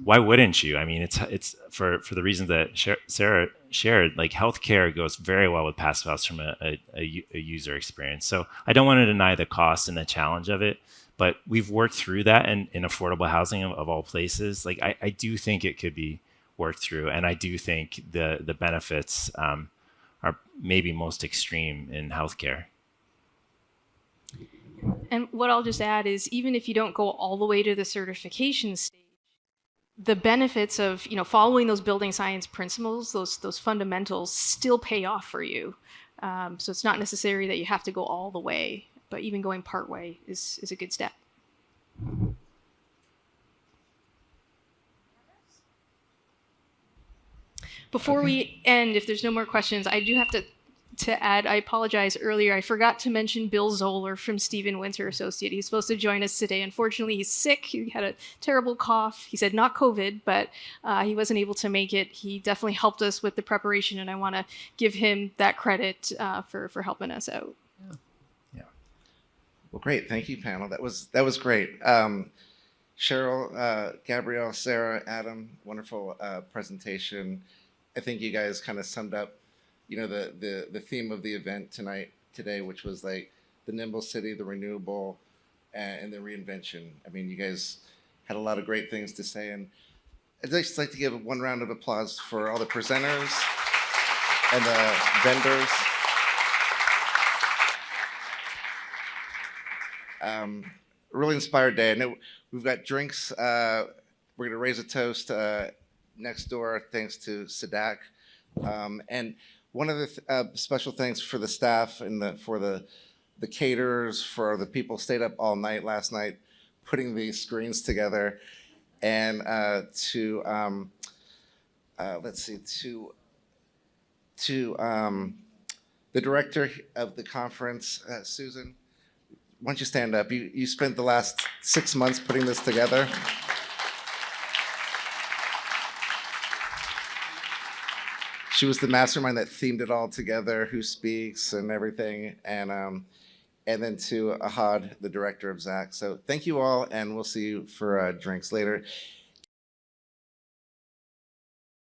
S10: why wouldn't you? I mean, it's for the reasons that Sarah shared, like healthcare goes very well with Passive House from a user experience. So I don't want to deny the cost and the challenge of it, but we've worked through that in affordable housing of all places. Like I do think it could be worked through, and I do think the benefits are maybe most extreme in healthcare.
S8: And what I'll just add is, even if you don't go all the way to the certification stage, the benefits of following those building science principles, those fundamentals, still pay off for you. So it's not necessary that you have to go all the way, but even going part way is a good step. Before we end, if there's no more questions, I do have to add, I apologize earlier, I forgot to mention Bill Zoller from Stephen Winter Associate. He's supposed to join us today. Unfortunately, he's sick. He had a terrible cough. He said not COVID, but he wasn't able to make it. He definitely helped us with the preparation, and I want to give him that credit for helping us out.
S2: Yeah. Well, great. Thank you, panel. That was great. Cheryl, Gabrielle, Sarah, Adam, wonderful presentation. I think you guys kind of summed up the theme of the event today, which was like the nimble city, the renewable, and the reinvention. I mean, you guys had a lot of great things to say, and I'd just like to give one round of applause for all the presenters and the vendors. Really inspired day. I know we've got drinks. We're going to raise a toast next door, thanks to Sadak. And one of the special things for the staff and for the caterers, for the people who stayed up all night last night putting these screens together, and to the director of the conference, Susan. Why don't you stand up? You spent the last 6 months putting this together. She was the mastermind that themed it all together, who speaks and everything, and then to Ahmed, the director of Zak. So thank you all, and we'll see you for drinks later.